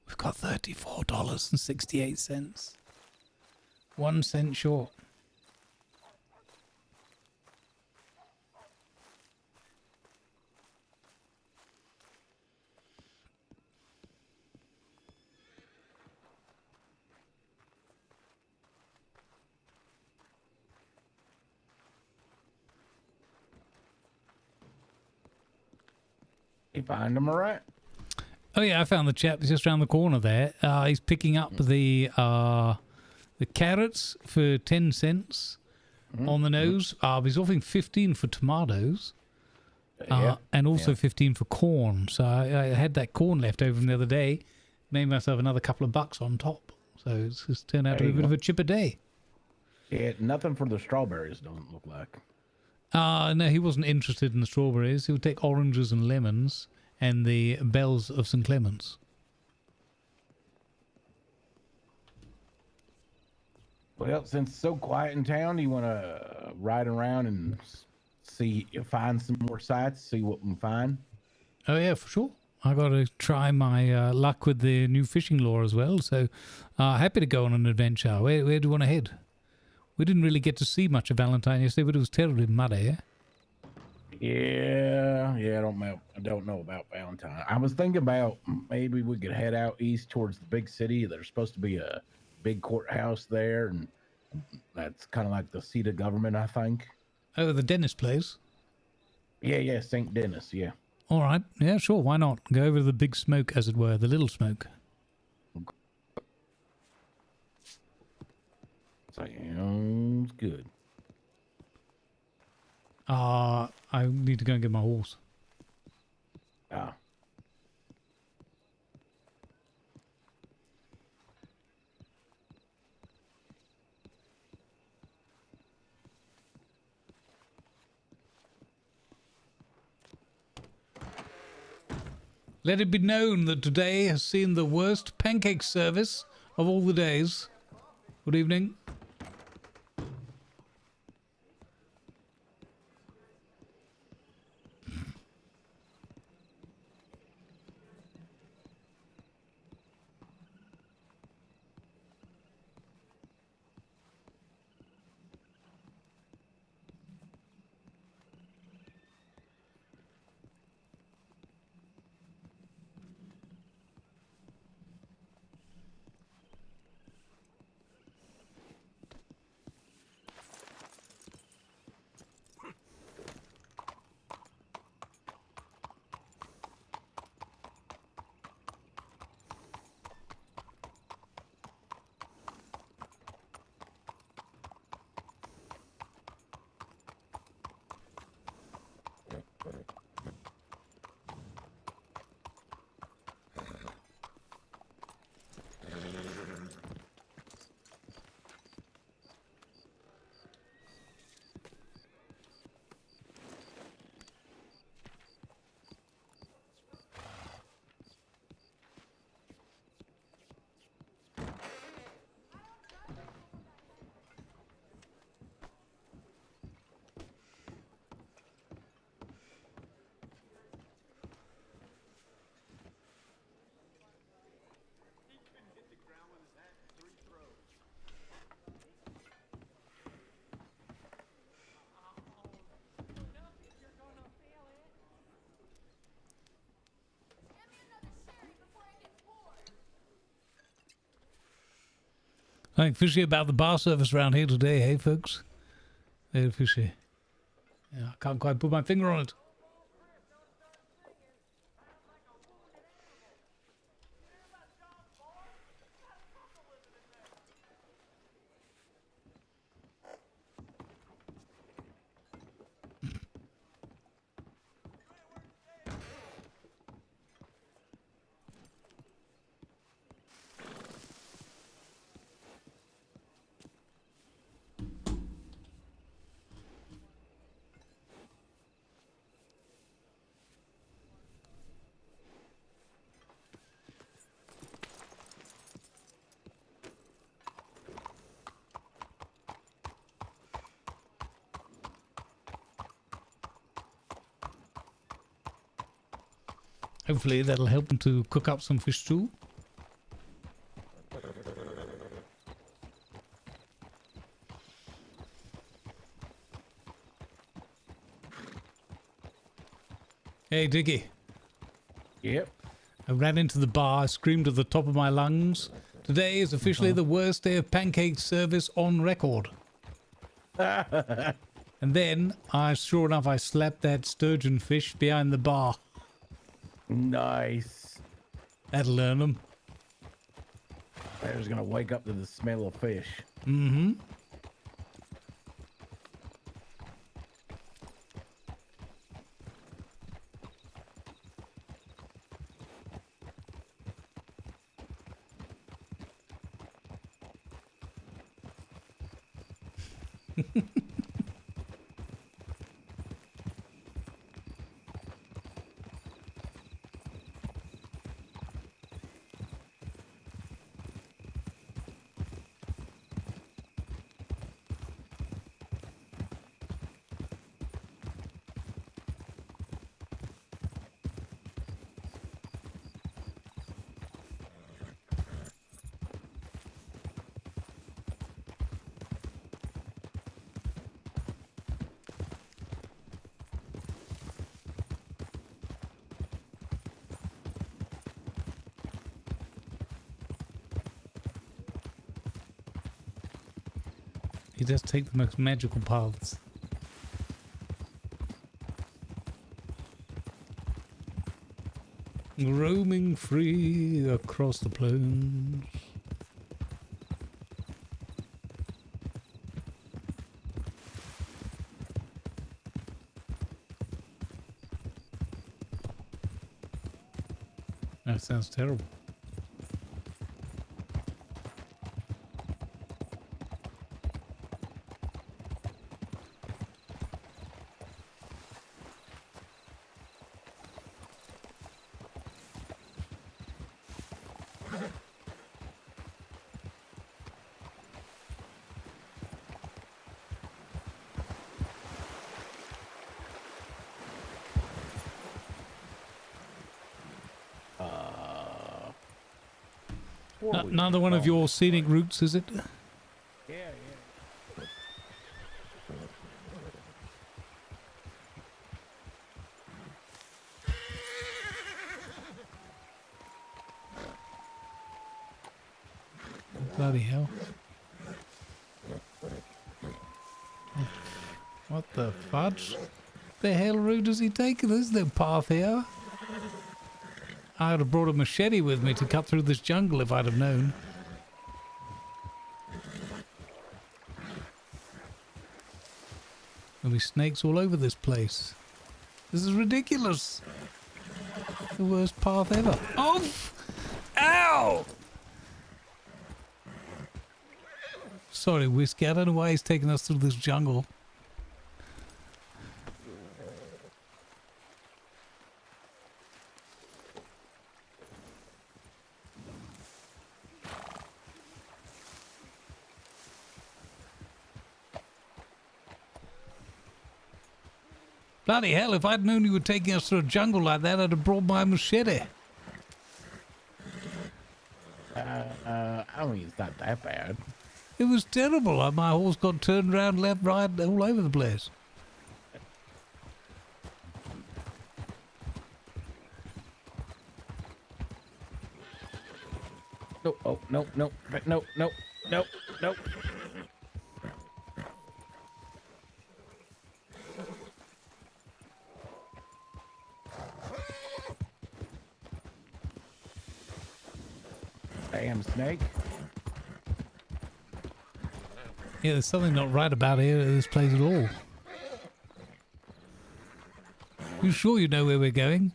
We've got $34.68. 1 cent short. You find them all right? Oh yeah, I found the chap just around the corner there. He's picking up the carrots for 10 cents on the nose. He's offering 15 for tomatoes, and also 15 for corn. So I had that corn left over from the other day. Made myself another couple of bucks on top. So it's just turned out to be a bit of a chipper day. Yeah, nothing for the strawberries. Doesn't look like. No, he wasn't interested in the strawberries. He would take oranges and lemons and the bells of St. Clements. Well, since it's so quiet in town, you want to ride around and find some more sites, see what we can find? Oh, yeah, for sure. I got to try my luck with the new fishing law as well. So happy to go on an adventure. Where do you want to head? We didn't really get to see much of Valentine yesterday, but it was terribly muddy. Yeah, I don't know about Valentine. I was thinking about maybe we could head out east towards the big city. There's supposed to be a big courthouse there, and that's kind of like the seat of government, I think. Oh, the dentist place? Yeah, St. Denis, yeah. All right, yeah, sure, why not? Go over to the big smoke, as it were, the little smoke. Sounds good. I need to go and get my horse. Let it be known that today has seen the worst pancake service of all the days. Good evening. I think fishy about the bar service around here today, hey folks? Very fishy. Yeah, I can't quite put my finger on it. Hopefully that'll help him to cook up some fish stew. Hey, Diggy. Yep. I ran into the bar, screamed at the top of my lungs. Today is officially the worst day of pancake service on record. And then, sure enough, I slapped that sturgeon fish behind the bar. Nice. That'll learn them. They're just gonna wake up to the smell of fish. Mm-hmm. He does take the most magical paths. Roaming free across the plains. That sounds terrible. Another one of your scenic routes, is it? Yeah. Bloody hell. What the fudge? The hell route is he taking? There's no path here. I would have brought a machete with me to cut through this jungle if I'd have known. There'll be snakes all over this place. This is ridiculous. The worst path ever. Oh! Ow! Sorry, Whiskey. I don't know why he's taking us through this jungle. Bloody hell, if I'd known you were taking us through a jungle like that, I'd have brought my machete. I mean, it's not that bad. It was terrible. My horse got turned around left, right, all over the place. No, oh, no. Damn snake. Yeah, there's something not right about here at this place at all. You sure you know where we're going?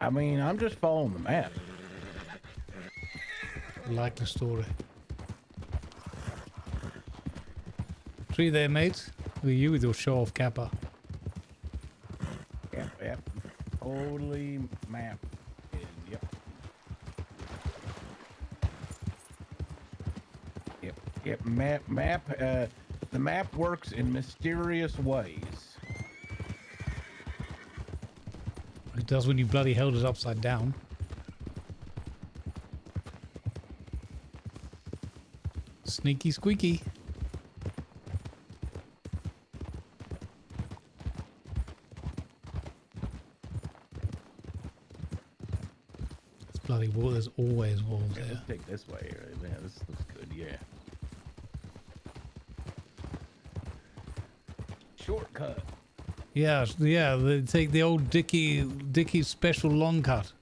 I mean, I'm just following the map. Likely story. Tree there, mate. Look at you with your show-off kappa. Yep. Totally map. Yep. Map. The map works in mysterious ways. It does when you bloody held it upside down. Sneaky squeaky. It's bloody wall. There's always walls Okay, there. let's take this way. Yeah, this looks good. Yeah. Shortcut. Yeah, yeah. They take the old Dickie's special long cut.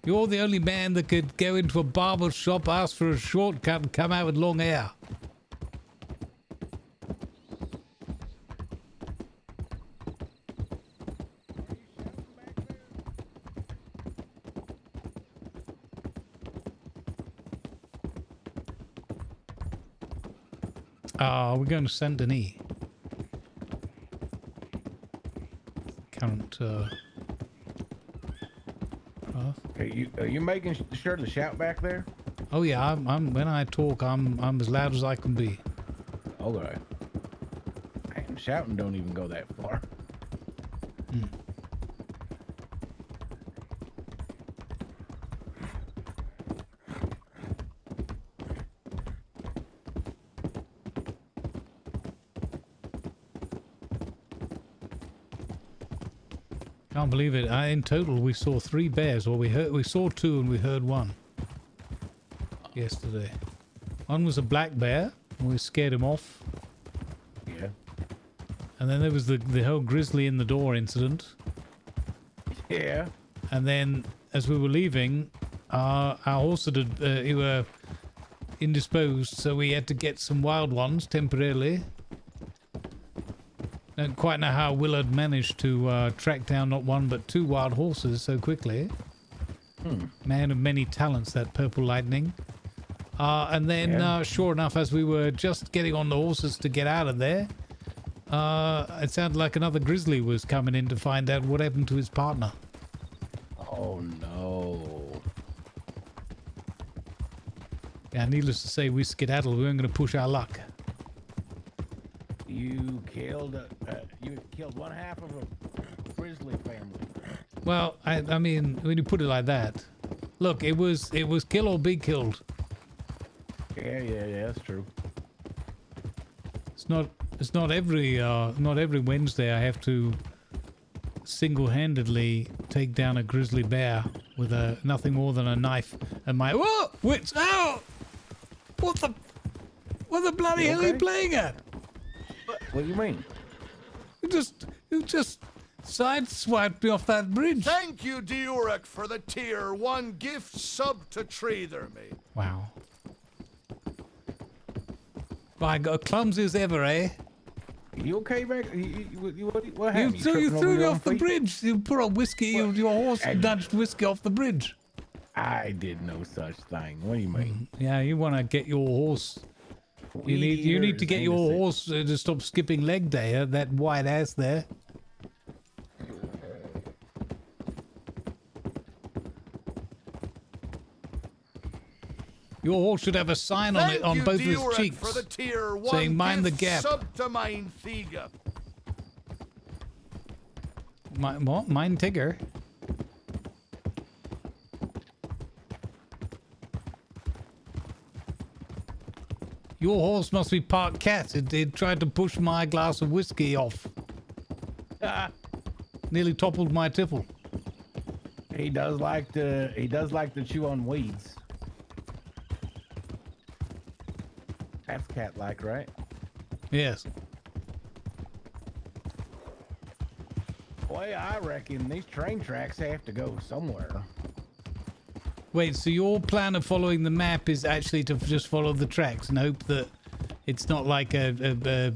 You're the only man that could go into a barber shop, ask for a shortcut, and come out with long hair. We're going to Saint Denis. Current, Are you making sure to shout back there? Oh yeah, I'm when I talk, I'm as loud as I can be. Okay. Man, shouting don't even go that far. Can't believe it. In total, we saw 3 bears. Well, we saw 2 and we heard 1 yesterday. One was a black bear, and we scared him off. Yeah. And then there was the whole grizzly in the door incident. Yeah. And then, as we were leaving, our horse had he were indisposed, so we had to get some wild ones temporarily. Don't quite know how Willard managed to track down not 1 but 2 wild horses so quickly. Man of many talents, that Purple Lightning. And then, sure enough, as we were just getting on the horses to get out of there, it sounded like another grizzly was coming in to find out what happened to his partner. Oh no. Yeah, needless to say, we skedaddled. We weren't going to push our luck. You killed one half of a grizzly family. Well, I mean, when you put it like that, look, it was kill or be killed. Yeah, that's true. It's not every Wednesday I have to single-handedly take down a grizzly bear with nothing more than a knife and my wits. Ow! What the bloody hell are you playing at? What do you mean? You just sideswiped me off that bridge. Thank you, Diurek, for the tier 1 gift sub to Treather me. Wow. By God, clumsy as ever, eh? You okay, back? What You happened? threw me off the bridge. You put a whiskey. Your horse nudged whiskey off the bridge. I did no such thing. What do you mean? Yeah, you want to get your horse. You need to get your horse to stop skipping leg day. That white ass there. Your horse should have a sign on it on both of his cheeks for the tier 1 saying "Mind the gift gap." Sub to mine Thiga. What? Mine Tigger? Your horse must be part cat. It tried to push my glass of whiskey off. Nearly toppled my tipple. He does like to chew on weeds. That's cat-like, right? Yes. Boy, I reckon these train tracks have to go somewhere. Wait, so your plan of following the map is actually to just follow the tracks and hope that it's not like a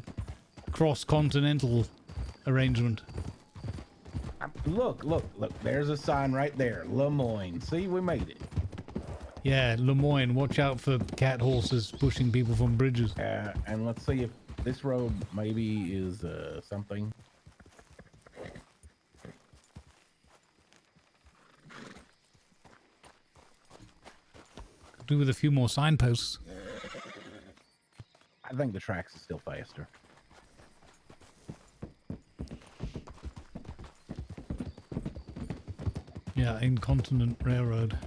cross-continental arrangement? Look, there's a sign right there. Lemoyne. See, we made it. Yeah, Lemoyne, watch out for cat horses pushing people from bridges. And let's see if this road maybe is something. Could do with a few more signposts. I think the tracks is still faster. Yeah, Incontinent Railroad.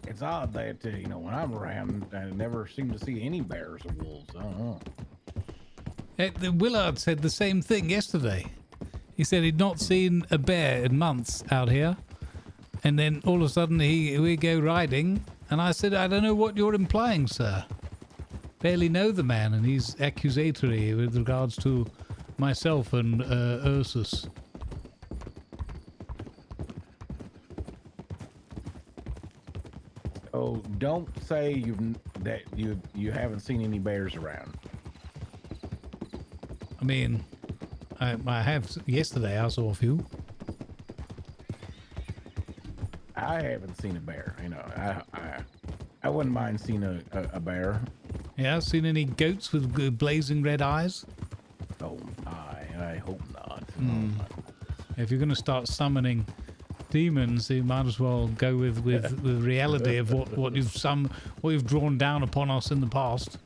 It's odd that, when I'm around, I never seem to see any bears or wolves. I don't know. Willard said the same thing yesterday. He said he'd not seen a bear in months out here. And then all of a sudden we go riding. And I said, I don't know what you're implying, sir. Barely know the man. And he's accusatory with regards to myself and Ursus. Oh, don't say you haven't seen any bears around. I mean, I have yesterday. I saw a few. I haven't seen a bear. I wouldn't mind seeing a bear. Yeah, seen any goats with blazing red eyes? Oh, I hope not. If you're going to start summoning demons, you might as well go with reality of what you've drawn down upon us in the past.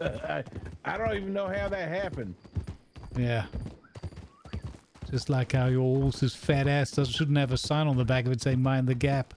I don't even know how that happened. Yeah. Just like how your horse's fat ass shouldn't have a sign on the back of it saying "Mind the Gap."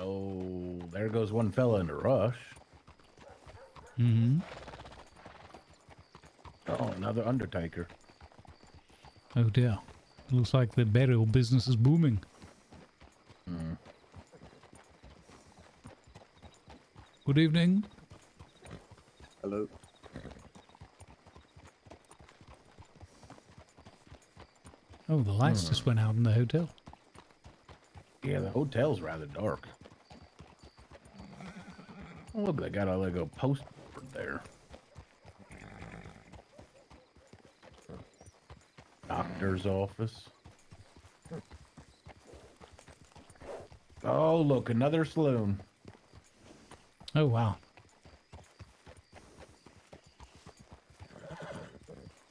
Oh, there goes one fella in a rush. Mm-hmm. Oh, another undertaker. Oh dear. Looks like the burial business is booming. Good evening. Hello. Oh, the lights just went out in the hotel. Yeah, the hotel's rather dark. Oh, look, they got a Lego post there. Doctor's office. Oh, look, another saloon. Oh, wow.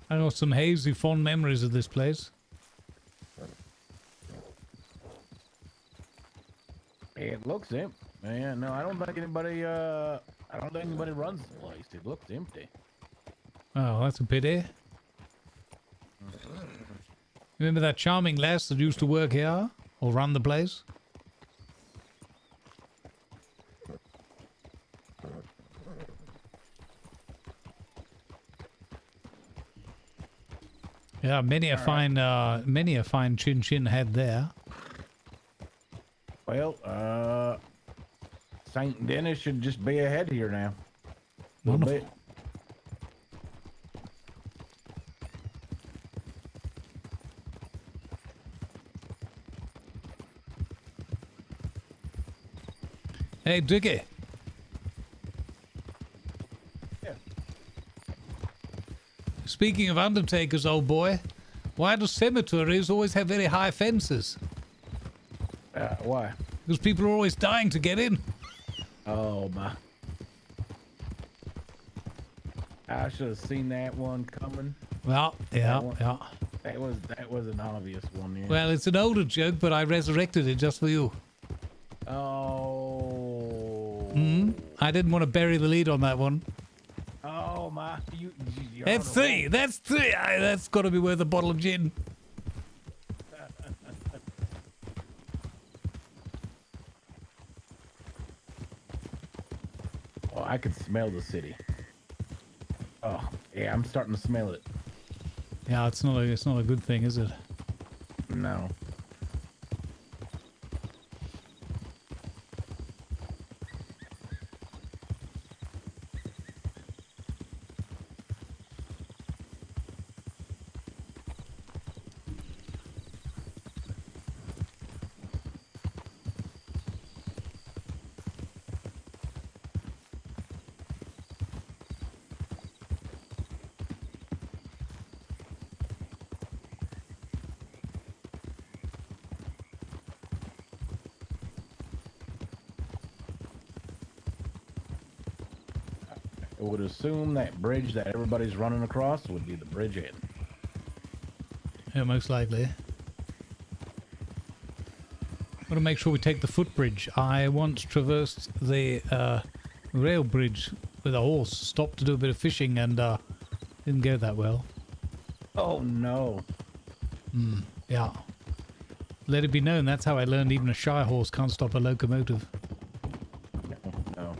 I got some hazy, fond memories of this place. It looks empty. Man, no, I don't think anybody runs the place. It looks empty. Oh, that's a pity. Remember that charming lass that used to work here? Or run the place? Yeah, many a fine chin head there. Well, St. Dennis should just be ahead here now. Wonderful. Hey, Diggy. Yeah. Speaking of undertakers, old boy, why do cemeteries always have very high fences? Why? Because people are always dying to get in. Oh, my. I should have seen that one coming. Well, yeah. That was an obvious one, yeah. Well, it's an older joke, but I resurrected it just for you. Oh. I didn't want to bury the lead on that one. Oh, my. That's three. That's got to be worth a bottle of gin. I can smell the city. Oh, yeah, I'm starting to smell it. Yeah, it's not a good thing, is it? No. I would assume that bridge that everybody's running across would be the bridge end. Yeah, most likely. Got to make sure we take the footbridge. I once traversed the rail bridge with a horse, stopped to do a bit of fishing, and didn't go that well. Oh no. Yeah. Let it be known, that's how I learned even a shy horse can't stop a locomotive. No.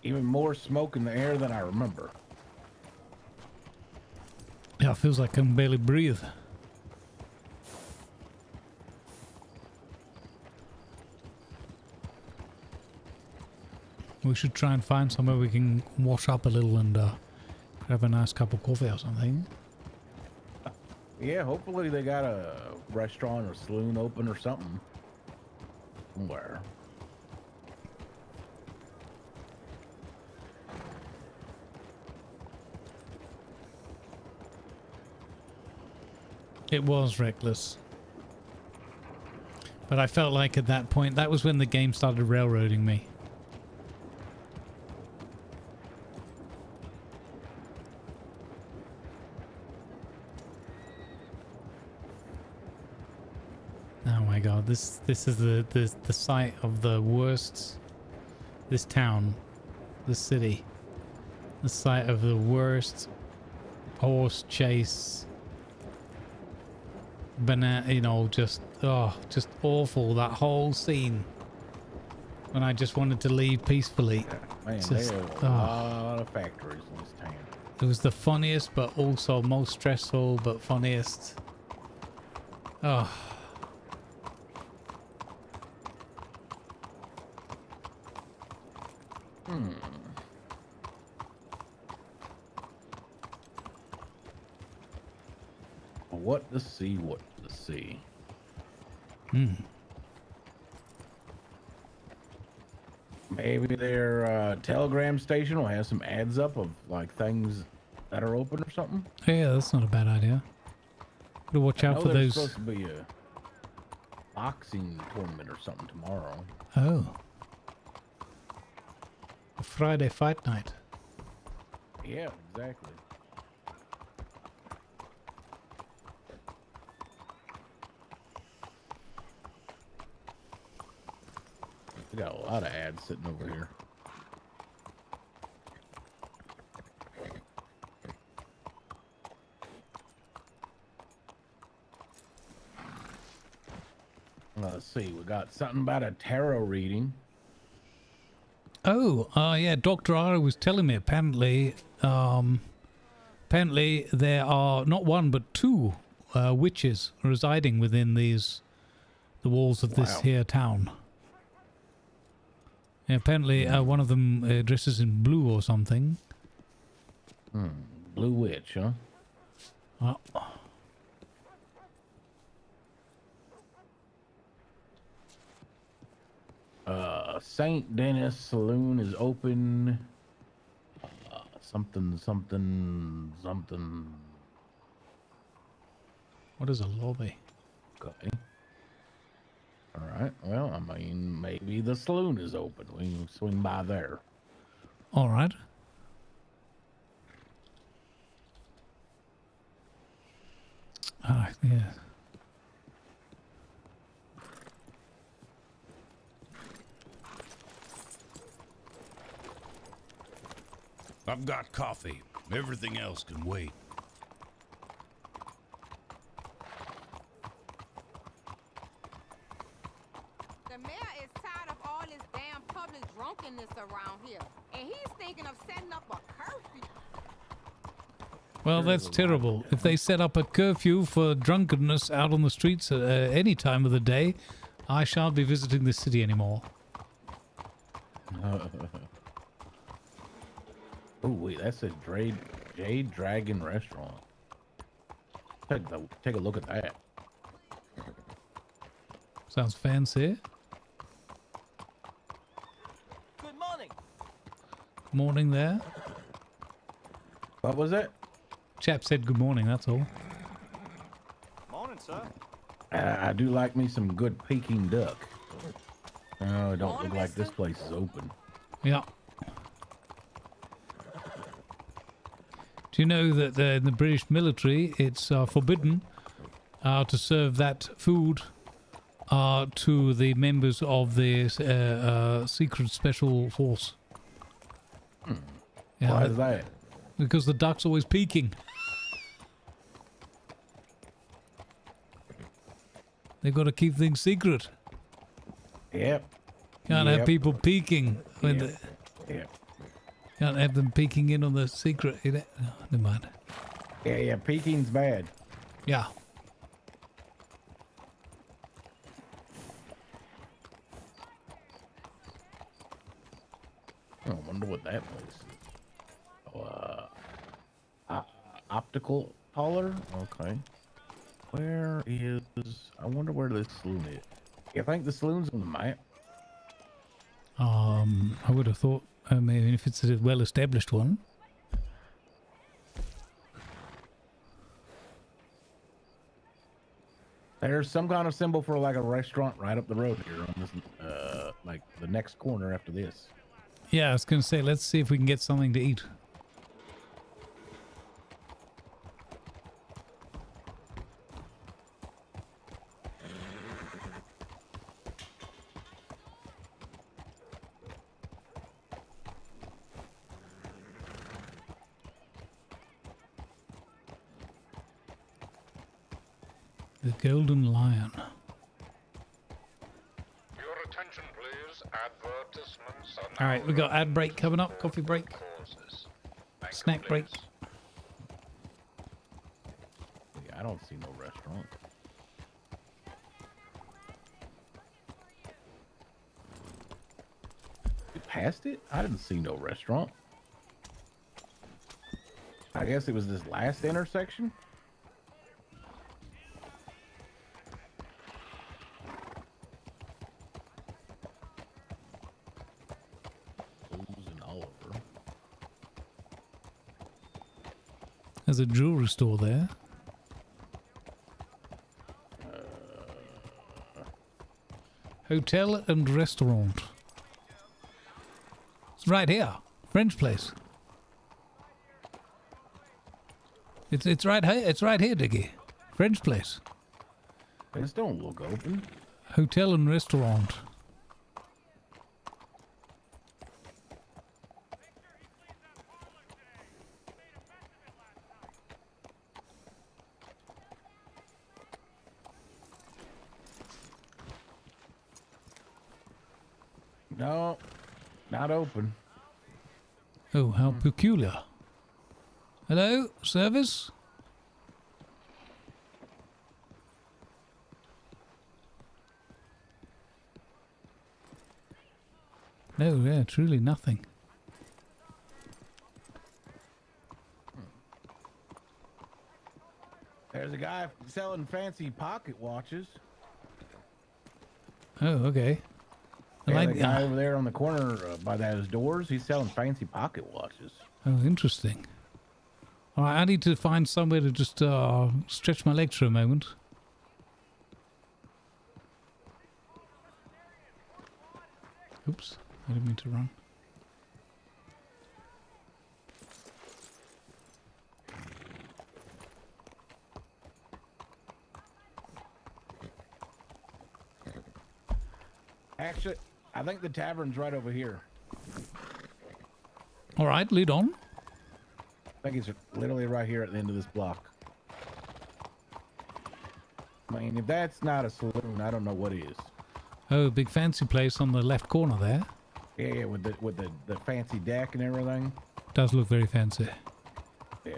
Even more smoke in the air than I remember. Yeah, it feels like I can barely breathe. We should try and find somewhere we can wash up a little and grab a nice cup of coffee or something. Yeah, hopefully they got a restaurant or saloon open or something. Somewhere. It was reckless. But I felt like at that point, that was when the game started railroading me. Oh my god, this is the site of the worst, this town, this city, the site of the worst horse chase, banana, you know, just awful, that whole scene when I just wanted to leave peacefully. Man, Just, there are a lot of factories in this town. it was the funniest but also most stressful but funniest. Oh. What to see, what to see. Maybe their telegram station will have some ads up of like things that are open or something. Yeah, that's not a bad idea. Gotta watch out for There's those. supposed to be a boxing tournament or something tomorrow. Oh. A Friday fight night. Yeah, exactly. We got a lot of ads sitting over here. see. We got something about a tarot reading. Oh, yeah. Dr. Ara was telling me apparently there are not one but two witches residing within the walls of this Wow. here town. Yeah, apparently one of them dresses in blue or something. Blue witch, huh? St. Dennis Saloon is open. Something. What is a lobby? Okay. All right. Well, I mean, maybe the saloon is open. We can swing by there. All right. Yeah. I've got coffee. Everything else can wait. The mayor is tired of all this damn public drunkenness around here, and he's thinking of setting up a curfew. Well, that's terrible. If they set up a curfew for drunkenness out on the streets at any time of the day, I shan't be visiting the city anymore. Oh, wait, that's a Jade Dragon restaurant. Take a look at that. Sounds fancy. Good morning. Morning there. What was it? Chap said good morning, that's all. Morning, sir. I do like me some good Peking duck. Oh, it don't look like this place is open. Yeah. Do you know that in the British military, it's forbidden to serve that food to the members of the secret special force? Yeah, Why is that? Because the duck's always peeking. They've got to keep things secret. Yep. Can't have people peeking. When Yep. Can't have them peeking in on the secret. No, never mind. Yeah, peeking's bad. Yeah. I wonder what that place is. Oh, optical collar? Okay. Where is... I wonder where this saloon is. You think the saloon's on the map? I would have thought, maybe if it's a well-established one. There's some kind of symbol for like a restaurant right up the road here on this, like the next corner after this. Yeah, I was going to say, let's see if we can get something to eat. The Golden Lion. Your attention, please. Advertisements are now All right, we got ad break coming up, coffee break, snack break. Yeah, I don't see no restaurant. You passed it? I didn't see no restaurant. I guess it was this last intersection. There's a jewelry store there. Hotel and restaurant. It's right here. French place. It's right here. It's right here, Diggy. French place. This don't look open. Hotel and restaurant. Not open. Oh, how peculiar. Hello, service? No, yeah, truly nothing. There's a guy selling fancy pocket watches. Oh, okay. Yeah, the guy over there on the corner by those doors, he's selling fancy pocket watches. Oh, interesting. All right, I need to find somewhere to just stretch my legs for a moment. Oops, I didn't mean to run. Actually, I think the tavern's right over here. All right, lead on. I think it's literally right here at the end of this block. I mean, if that's not a saloon, I don't know what is. Oh, big fancy place on the left corner there. Yeah, with the fancy deck and everything. Does look very fancy. Yeah.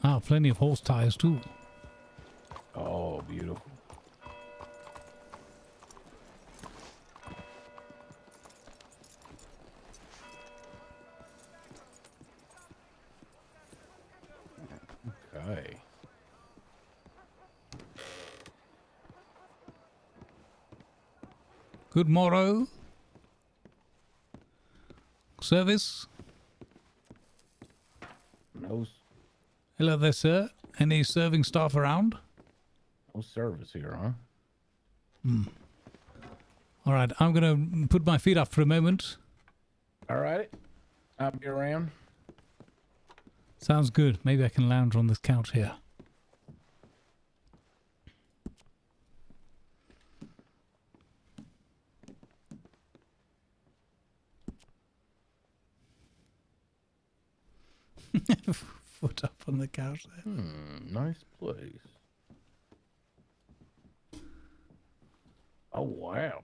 Ah, plenty of horse tires too. Oh, beautiful. Okay. Good morrow. Service. No. Hello there, sir. Any serving staff around? No service here, huh? Hmm. All right, I'm going to put my feet up for a moment. All right. I'll be around. Sounds good. Maybe I can lounge on this couch here. Foot up on the couch there. Nice place. Oh, wow.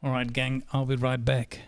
All right, gang, I'll be right back.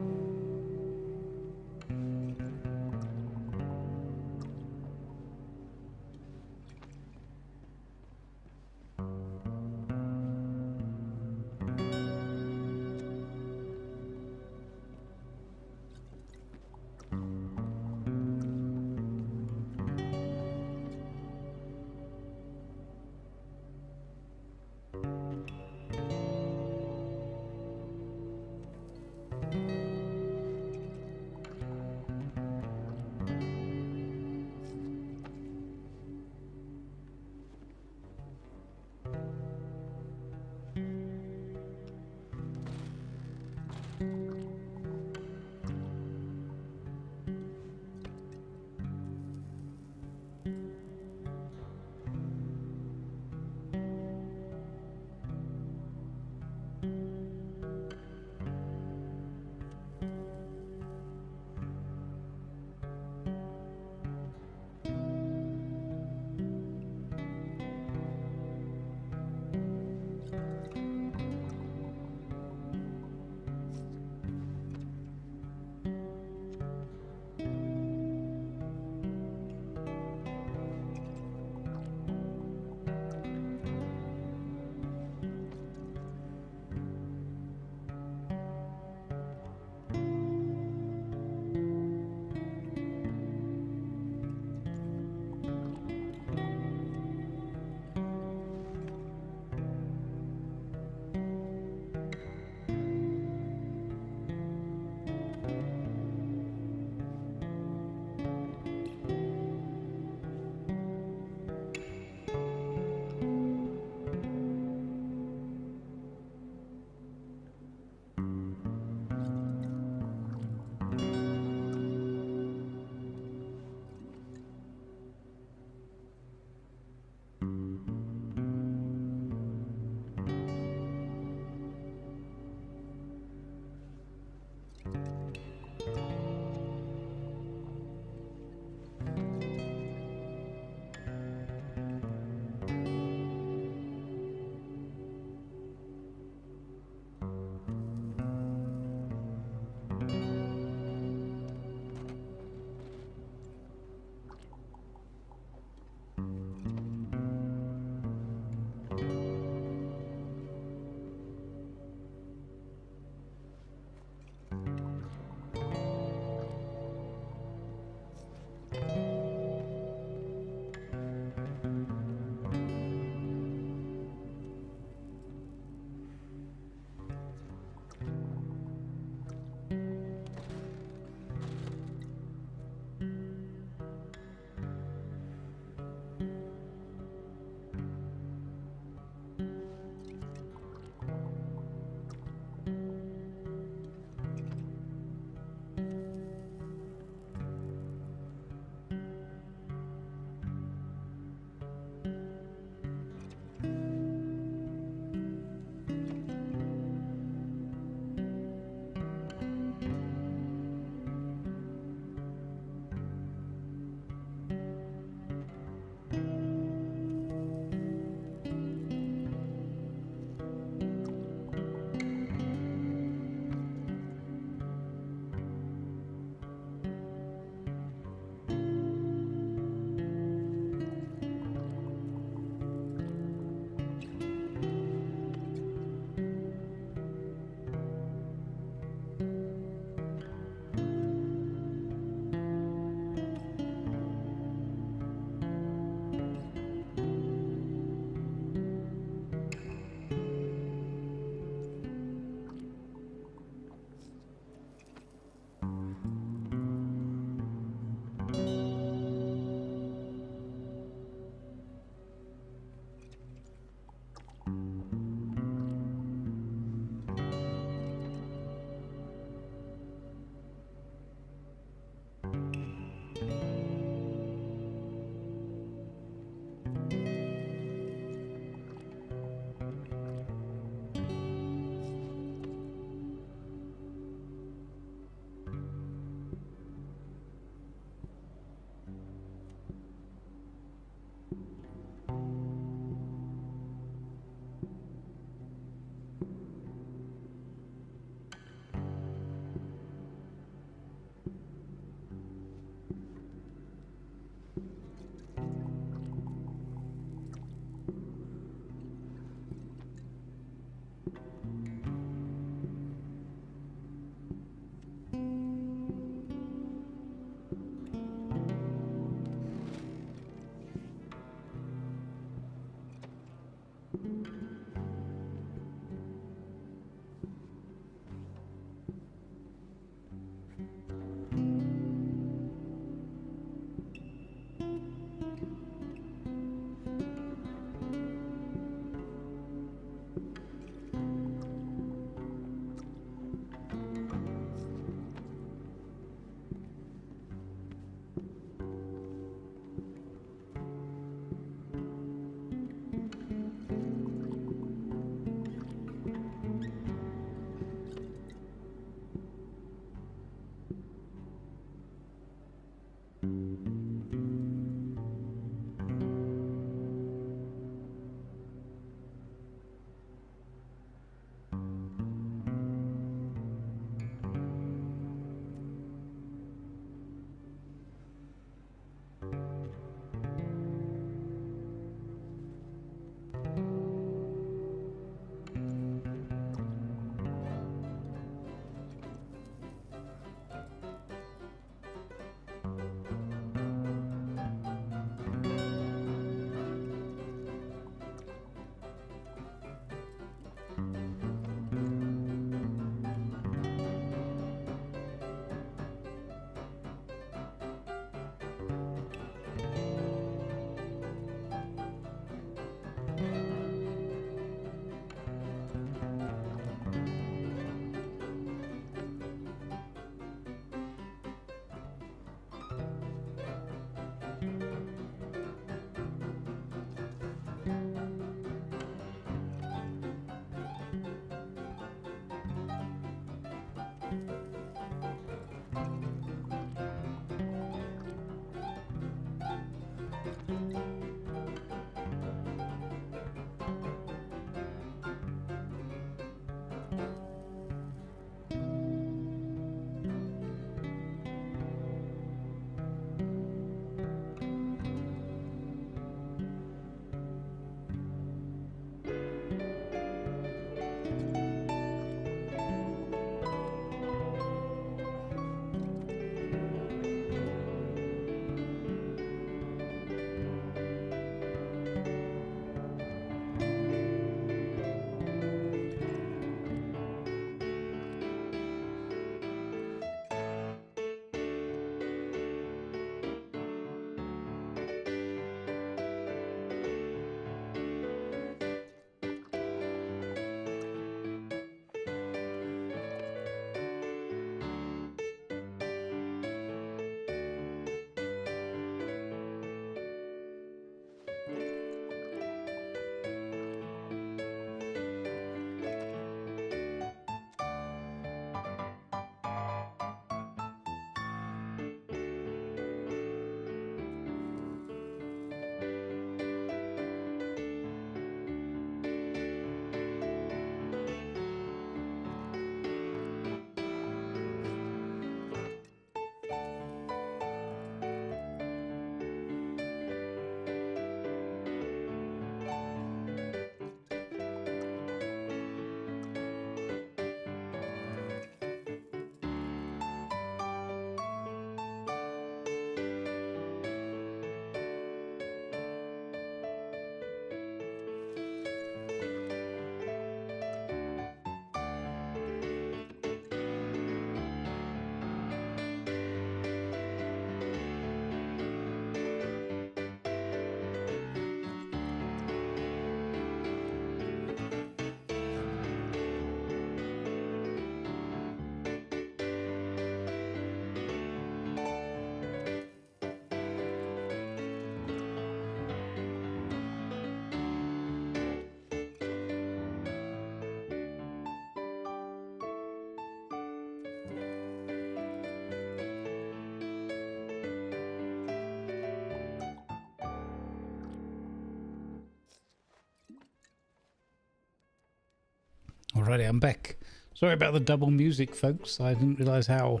Alrighty, I'm back. Sorry about the double music, folks. I didn't realise how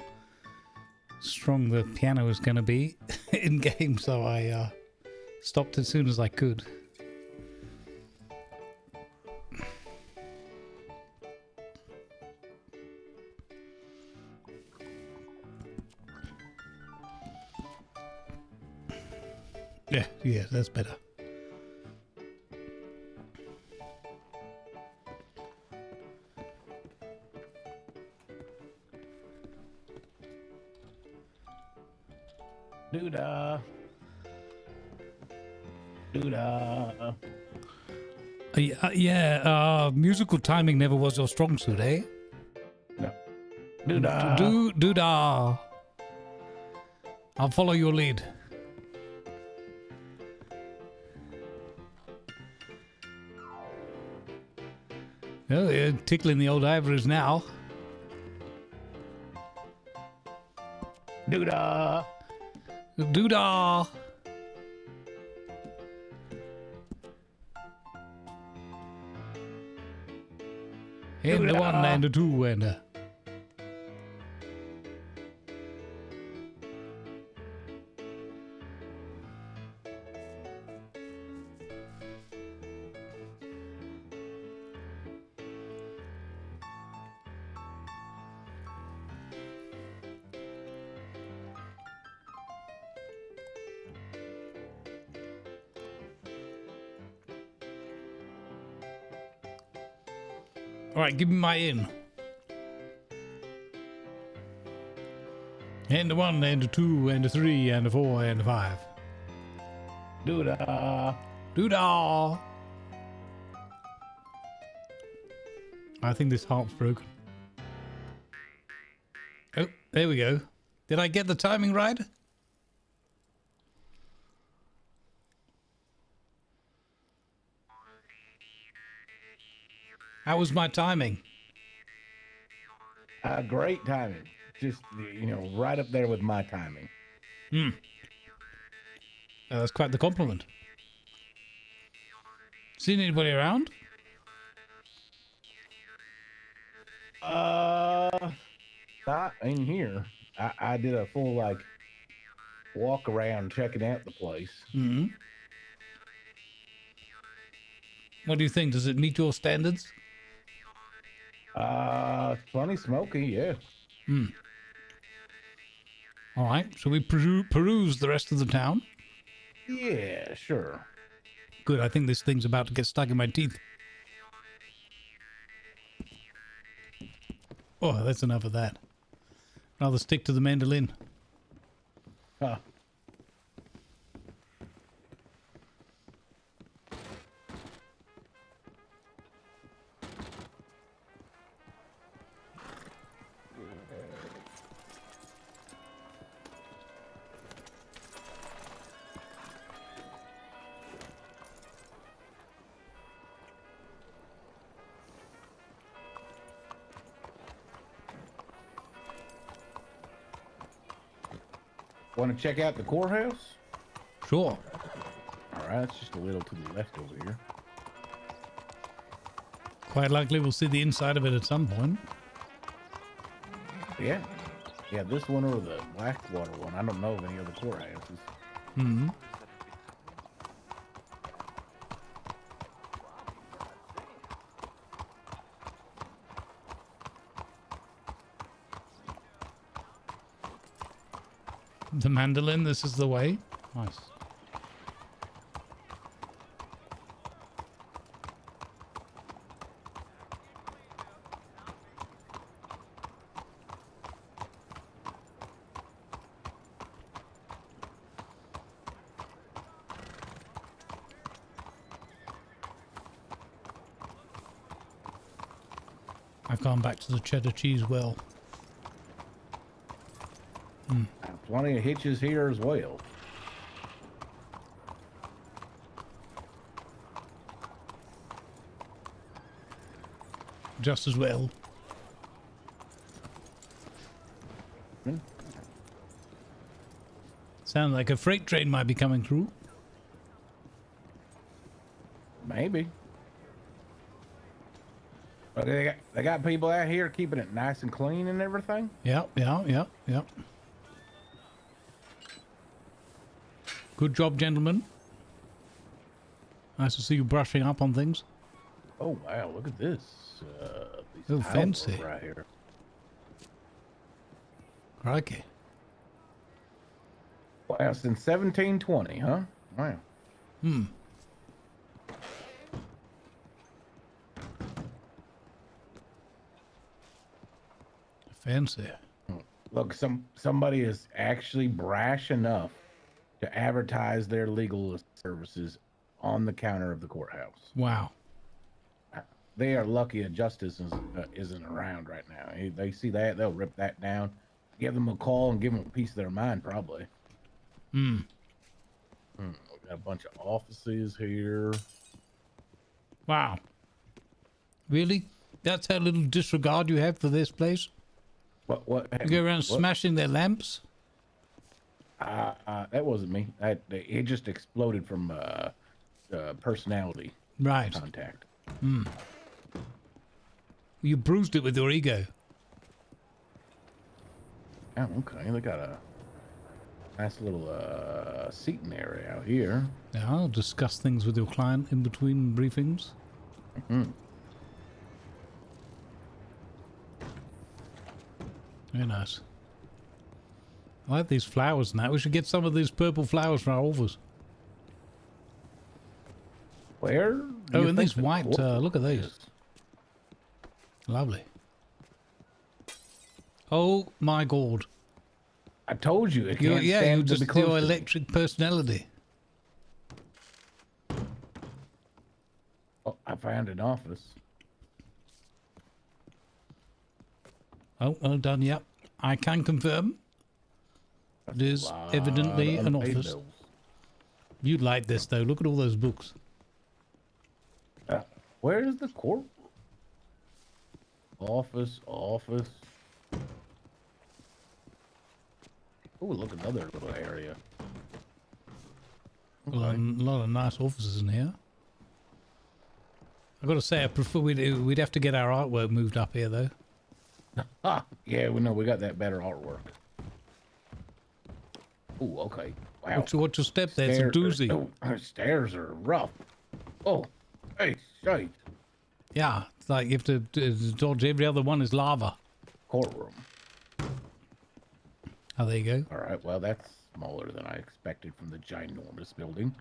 strong the piano was going to be in game, so I stopped as soon as I could. Yeah, that's better. Doodah. Doodah. Yeah, musical timing never was your strong suit, eh? No. Doodah. Doodah. I'll follow your lead. Oh, you're tickling the old ivories now. Doodah. Doodah. And the one and the two and the... Alright, give me my in. And the one, and the two, and the three, and the four, and the five. Doodah. Doodah. I think this harp's broken. Oh, there we go. Did I get the timing right? How was my timing? Great timing. Just, you know, right up there with my timing. Oh, that's quite the compliment. Seen anybody around? Not in here. I did a full, like, walk around checking out the place. Mm-hmm. What do you think? Does it meet your standards? Plenty smoky, yeah. All right, shall we peruse the rest of the town? Yeah, sure. Good, I think this thing's about to get stuck in my teeth. Oh, that's enough of that. Rather stick to the mandolin. Huh. Want to check out the courthouse? Sure. All right, it's just a little to the left over here. Quite likely we'll see the inside of it at some point. Yeah. Yeah, this one or the Blackwater one. I don't know of any other courthouses. Mm-hmm. The mandolin, this is the way. Nice. I've gone back to the cheddar cheese well. Plenty of hitches here as well. Just as well. Sounds like a freight train might be coming through. Maybe. Okay, they got people out here keeping it nice and clean and everything. Yep. Good job, gentlemen. Nice to see you brushing up on things. Oh wow, look at this. These Oh, tiles fancy. right here. Crikey. Wow, since 1720, huh? Wow. Fancy. Look, somebody is actually brash enough to advertise their legal services on the counter of the courthouse. Wow. They are lucky a justice isn't around right now. They see that, they'll rip that down, give them a call, and give them a piece of their mind, probably. We got a bunch of offices here. Wow. Really? That's how little disregard you have for this place? What? You go around smashing their lamps? That wasn't me. It just exploded from personality contact. You bruised it with your ego. Oh, okay. They got a nice little seating area out here. Yeah, I'll discuss things with your client in between briefings. Very nice. I like these flowers now. We should get some of these purple flowers for our office. Where? Oh, and these white, look at these. Lovely. Oh my God. I told you, it can't stand to be close your to me. electric personality. Oh, I found an office. Oh, well done, yep. I can confirm. It is evidently an office. Bills. You'd like this, though. Look at all those books. Where is the court? Office. Oh, look, another little area. Well, a lot of nice offices in here. I've got to say, I prefer we'd have to get our artwork moved up here, though. Yeah, we know we got that better artwork. Oh, okay. Wow. What's your step there? It's a doozy. Our stairs are rough. Oh, hey, shite. Yeah, it's like you have to dodge every other one is lava. Courtroom. Oh, there you go. All right, well, that's smaller than I expected from the ginormous building.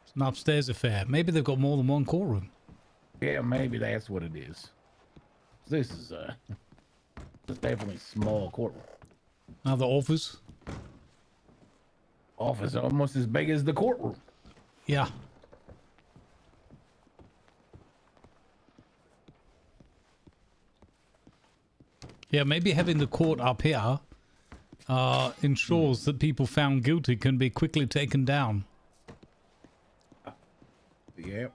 It's an upstairs affair. Maybe they've got more than one courtroom. Yeah, maybe that's what it is. This is it's definitely small courtroom. Another office. Office almost as big as the courtroom. Yeah. Yeah, maybe having the court up here ensures that people found guilty can be quickly taken down. Yep.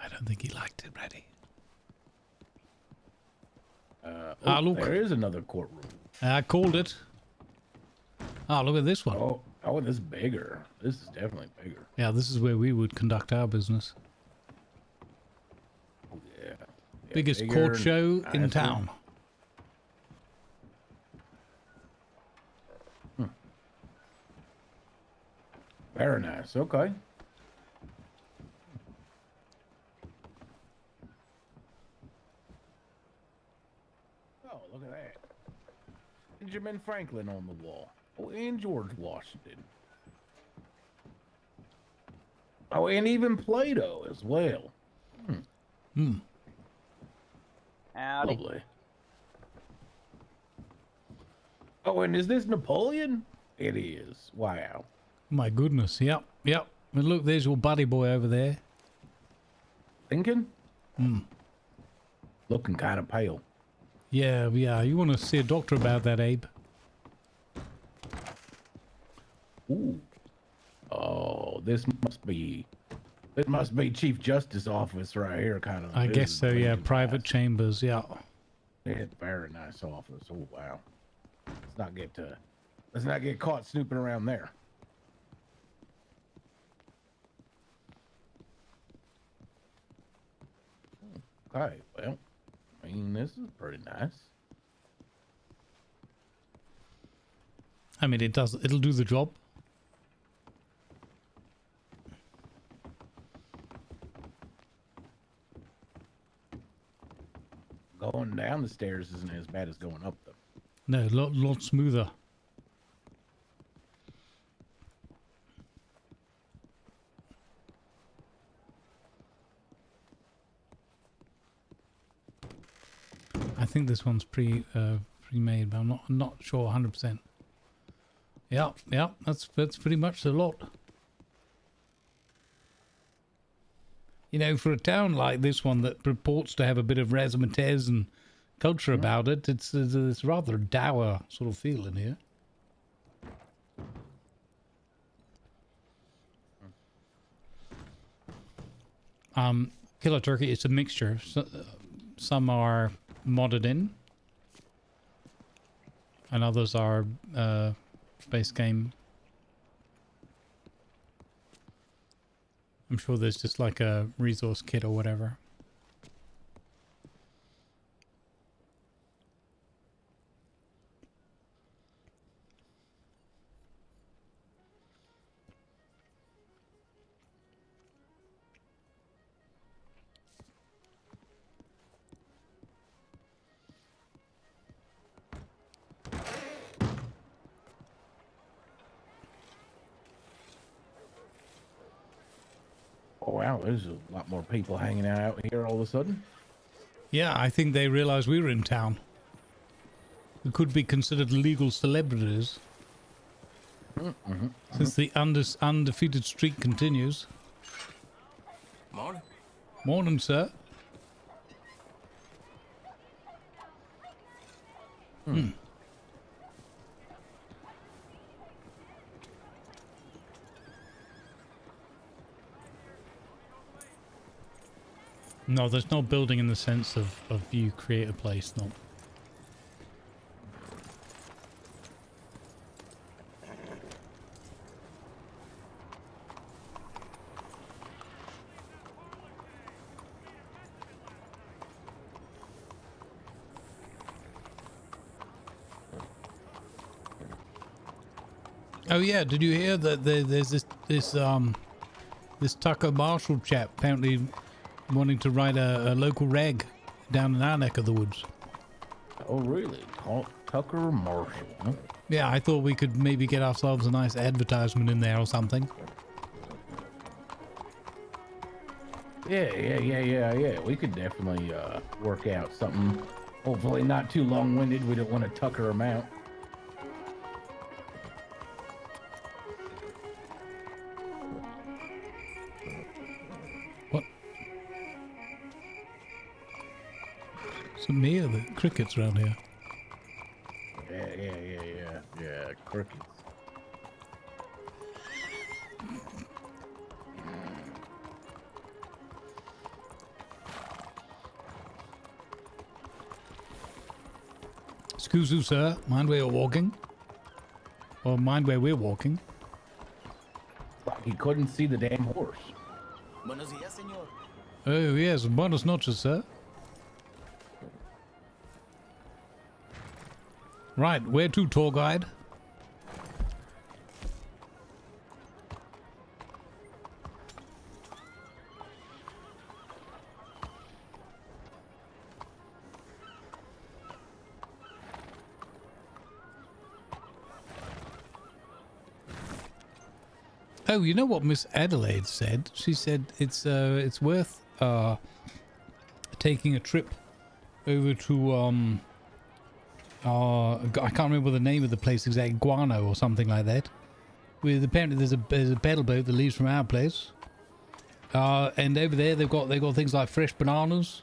I don't think he liked it, Reddy. Look. There is another courtroom. I called it. Oh, look at this one. Oh, this is bigger. This is definitely bigger. Yeah, this is where we would conduct our business. Yeah. Biggest court show in town. Very nice. Okay. Oh, look at that. Benjamin Franklin on the wall. Oh, and George Washington. Oh, and even Plato as well. Howdy. Lovely. Oh, and is this Napoleon? It is. Wow. My goodness. Yep. And look, there's your buddy boy over there. Thinking? Looking kind of pale. Yeah. You want to see a doctor about that, Abe? Ooh. Oh, this must be Chief Justice office right here, kind of. I guess so. Yeah, private chambers. Yeah. Yeah, very nice office. Oh wow. Let's not get caught snooping around there. Okay, well, I mean, this is pretty nice. I mean, it'll do the job. Going down the stairs isn't as bad as going up them. No, lot smoother. I think this one's pre-made, but I'm not sure 100%. Yeah, that's pretty much the lot. You know, for a town like this one that purports to have a bit of razzmatazz and culture about it, it's rather a dour sort of feel in here. Killer Turkey, it's a mixture. So, some are modded in, and others are base game. I'm sure there's just like a resource kit or whatever. Oh, wow, there's a lot more people hanging out here all of a sudden. Yeah, I think they realized we were in town. We could be considered legal celebrities. Since the undefeated streak continues. Morning. Morning, sir. No, there's no building in the sense of you create a place, no. Oh yeah, did you hear that there's this Tucker Marshall chap apparently wanting to write a local rag down in our neck of the woods? Oh really? Tucker Marshall, huh? Yeah, I thought we could maybe get ourselves a nice advertisement in there or something. Yeah. We could definitely work out something. Hopefully not too long-winded. We don't want to tucker him out. What? Is it me or the crickets around here? Yeah, crickets. Excuse you, sir. Mind where you're walking? Or mind where we're walking? He couldn't see the damn horse. Buenos días, señor. Oh, yes. Buenos noches, sir. Right. Where to, tour guide? Oh, you know what Miss Adelaide said? She said it's worth taking a trip over to I can't remember the name of the place exactly, Guano or something like that. With apparently there's a pedal boat that leaves from our place, and over there they've got things like fresh bananas,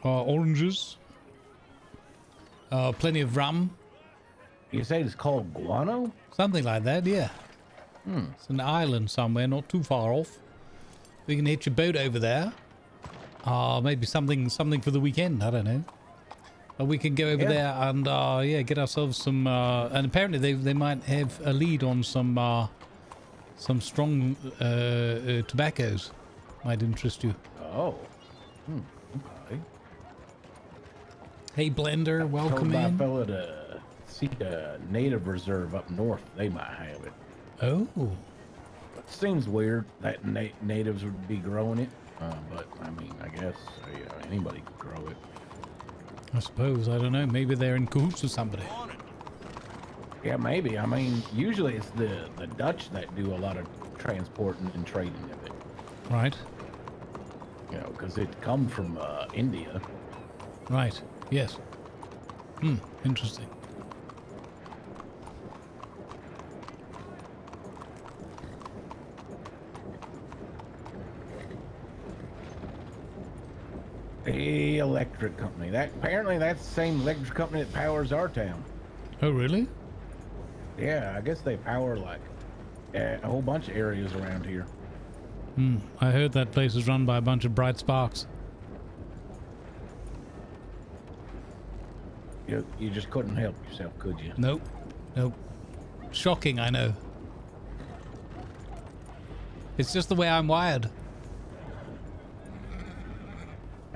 oranges, plenty of rum. You say it's called Guano? Something like that, yeah. It's an island somewhere, not too far off. We can hitch a boat over there. Maybe something for the weekend. I don't know. We can go over there and get ourselves some. And apparently they might have a lead on some strong tobaccos. Might interest you. Oh. Okay. Hey, Blender, welcome Told my in. fella to seek a native reserve up north. They might have it. Oh. It seems weird that natives would be growing it, but I mean, I guess anybody could grow it. I suppose. I don't know. Maybe they're in cahoots with somebody. Yeah, maybe. I mean, usually it's the Dutch that do a lot of transporting and trading of it. Right. You know, because it come from India. Right. Yes. Interesting. The electric company. Apparently that's the same electric company that powers our town. Oh, really? Yeah, I guess they power like a whole bunch of areas around here. I heard that place is run by a bunch of bright sparks. You just couldn't help yourself, could you? Nope. Nope. Shocking, I know. It's just the way I'm wired.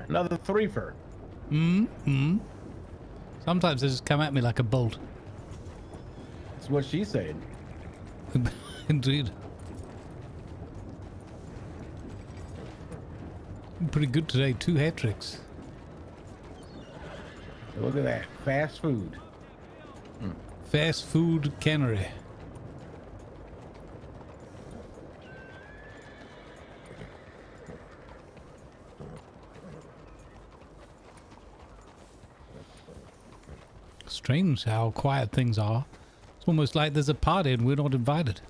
Another threefer. Sometimes they just come at me like a bolt. That's what she said. Indeed. Pretty good today. 2 hat tricks. Look at that. Fast food. Fast food cannery. Strange how quiet things are. It's almost like there's a party and we're not invited.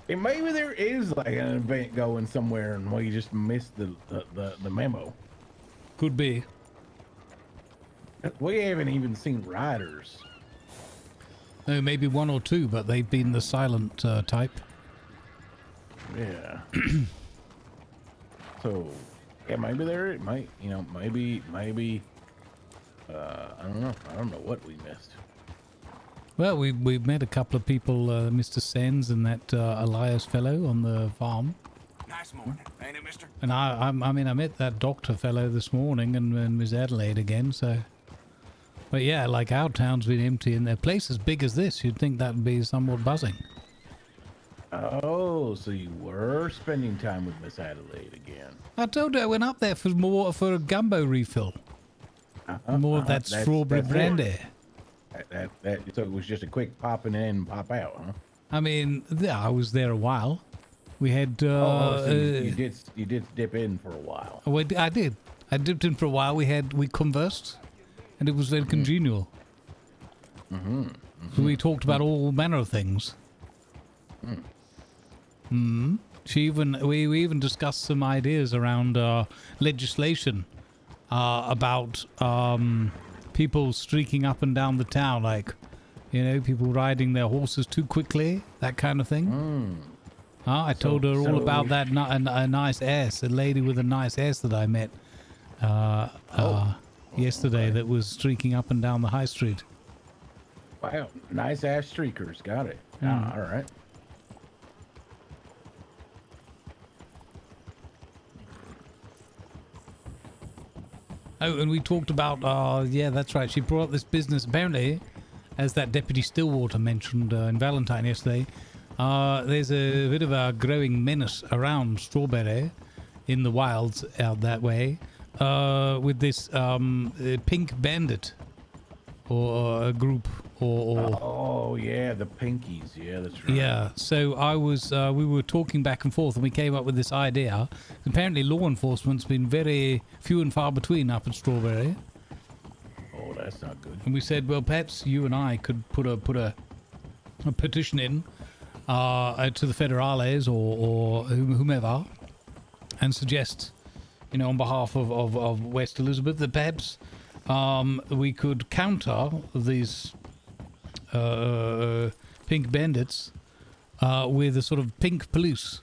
And maybe there is like an event going somewhere and we just missed the memo. Could be. We haven't even seen riders. No, maybe 1 or 2, but they've been the silent type. Yeah. So, yeah, maybe there might, maybe I don't know. I don't know what we missed. Well, we met a couple of people, Mr. Sands and that Elias fellow on the farm. Nice morning, ain't it, mister? And I met that doctor fellow this morning and Miss Adelaide again, so... But yeah, like our town's been empty and a place as big as this, you'd think that would be somewhat buzzing. Oh, so you were spending time with Miss Adelaide again. I told you I went up there for a gumbo refill. More of that strawberry brandy. So it was just a quick popping in and pop out, huh? I mean, yeah, I was there a while. We had... so you did dip in for a while. Oh, I did. I dipped in for a while. We conversed, and it was very congenial. So we talked about all manner of things. We even discussed some ideas around legislation about people streaking up and down the town, like, people riding their horses too quickly, that kind of thing. I told her all about that a nice ass, a lady with a nice ass that I met yesterday that was streaking up and down the high street. Wow, nice ass streakers, got it. All right. Oh, and we talked about, yeah, that's right. She brought up this business, apparently, as that Deputy Stillwater mentioned in Valentine yesterday. There's a bit of a growing menace around Strawberry in the wilds out that way with this pink bandit or a group or oh yeah, the pinkies. Yeah, that's right. Yeah, so we were talking back and forth and we came up with this idea. Apparently law enforcement's been very few and far between up at Strawberry. Oh, that's not good. And we said, well, perhaps you and I could put a petition in to the federales or whomever and suggest, on behalf of West Elizabeth, that perhaps we could counter these pink bandits with a sort of pink police.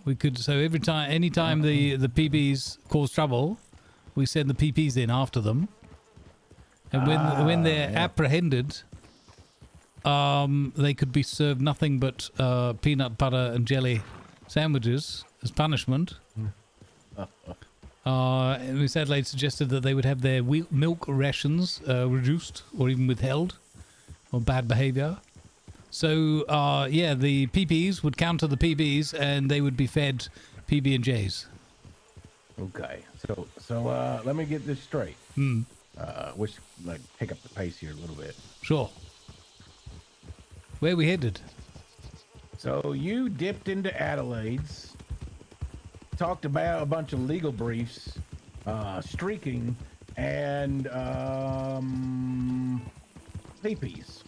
We could, so anytime the PBs cause trouble, we send the PPs in after them, and when they're apprehended, they could be served nothing but peanut butter and jelly sandwiches as punishment. Miss Adelaide suggested that they would have their milk rations reduced or even withheld or bad behavior. So, yeah, the PBs would counter the PBs and they would be fed PB&Js. Okay, so let me get this straight. Wish like pick up the pace here a little bit. Sure. Where are we headed? So you dipped into Adelaide's, talked about a bunch of legal briefs, streaking, and peepees.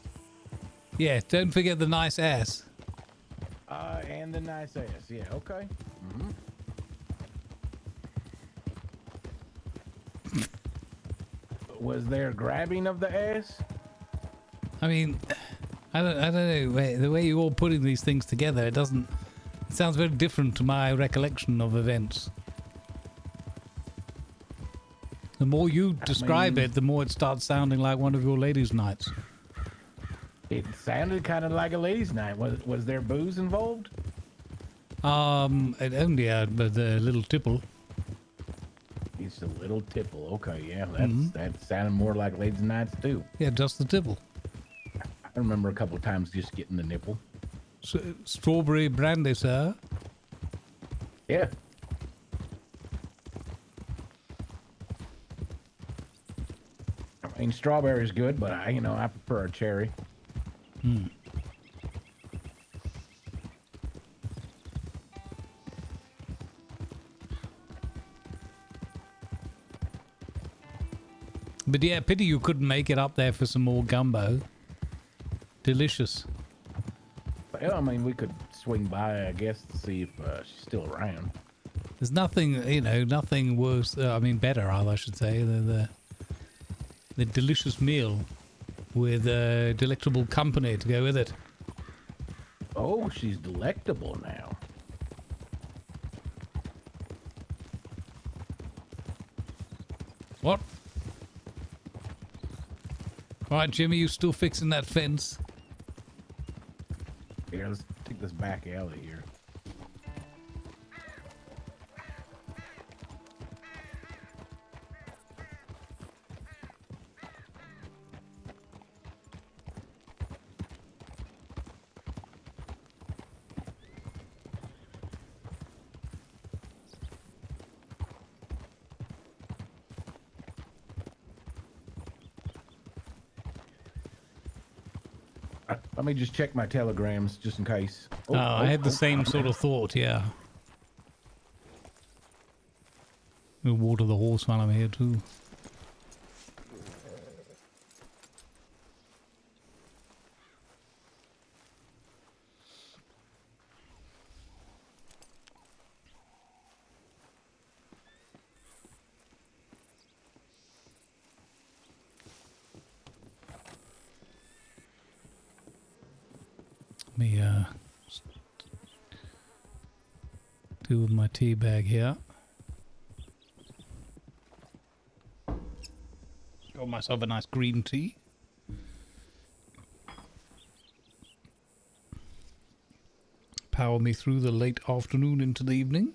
Yeah, don't forget the nice ass. And the nice ass. Yeah, okay. Was there grabbing of the ass? I mean, I don't know. The way you're all putting these things together, it sounds very different to my recollection of events. The more you describe it, the more it starts sounding like one of your ladies' nights. It sounded kind of like a ladies' night. Was there booze involved? It only had but a little tipple. It's a little tipple. Okay, yeah, that sounded more like ladies' nights too. Yeah, just the tipple. I remember a couple of times just getting the nipple. Strawberry brandy, sir. Yeah. I mean, strawberry's good, but I prefer a cherry. But yeah, pity you couldn't make it up there for some more gumbo. Delicious. Well, I mean, we could swing by, I guess, to see if she's still around. There's nothing, nothing worse. Better, I should say. The delicious meal with delectable company to go with it. Oh, she's delectable now. What? All right, Jimmy, you still fixing that fence? Here, let's take this back alley here. Let me just check my telegrams just in case. I had the same sort of thought, yeah. We'll water the horse while I'm here too. Let me deal with my tea bag here. Got myself a nice green tea. Power me through the late afternoon into the evening.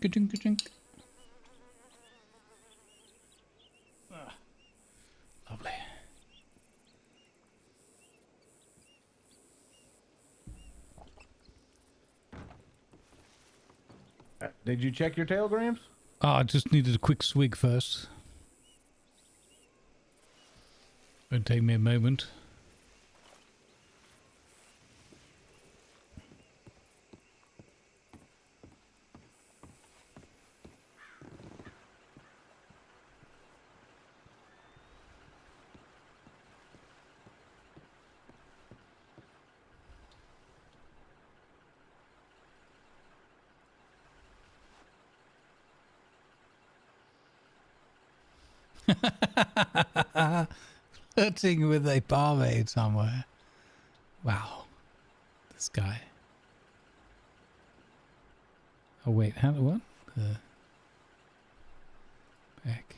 Chink. Lovely. Did you check your telegrams? I just needed a quick swig first. Won't take me a moment. Flirting with a barmaid somewhere. Wow. This guy. Oh wait, what? Back.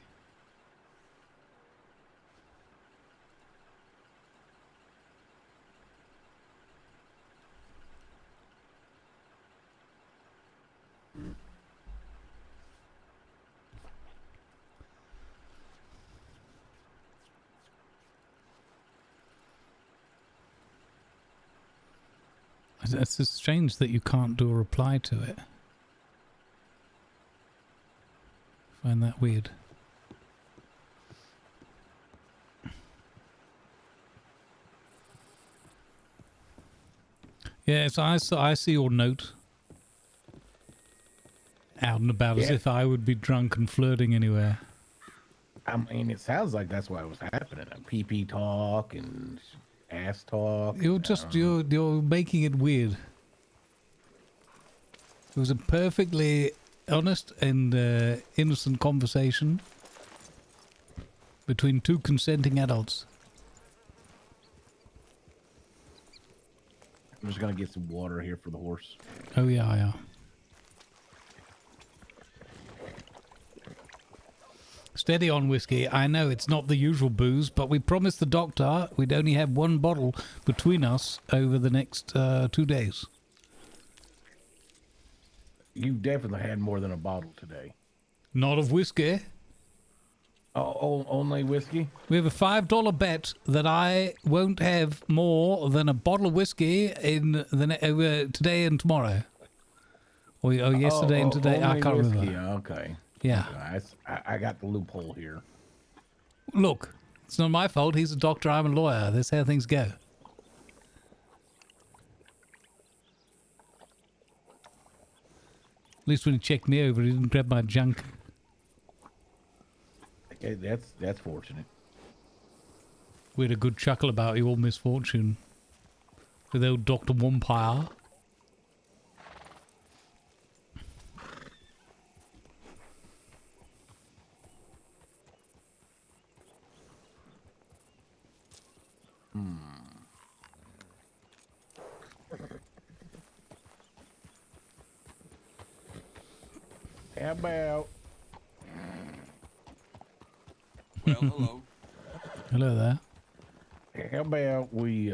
It's just strange that you can't do a reply to it. I find that weird. Yeah, so I see your note out and about as if I would be drunk and flirting anywhere. I mean, it sounds like that's what was happening. PP talk and ass talk. You're just you're making it weird. It was a perfectly honest and innocent conversation between two consenting adults. I'm just gonna get some water here for the horse. Oh yeah. Steady on, Whiskey. I know it's not the usual booze, but we promised the doctor we'd only have one bottle between us over the next 2 days. You definitely had more than a bottle today. Not of whiskey. Oh, only whiskey? We have a $5 bet that I won't have more than a bottle of whiskey in the today and tomorrow. Or yesterday and today. I can't whiskey. remember. Okay. Yeah. I got the loophole here. Look, it's not my fault. He's a doctor. I'm a lawyer. That's how things go. At least when he checked me over, he didn't grab my junk. Okay, that's fortunate. We had a good chuckle about your misfortune with old Dr. Wumpire. How about... Well, hello. Hello there. How about we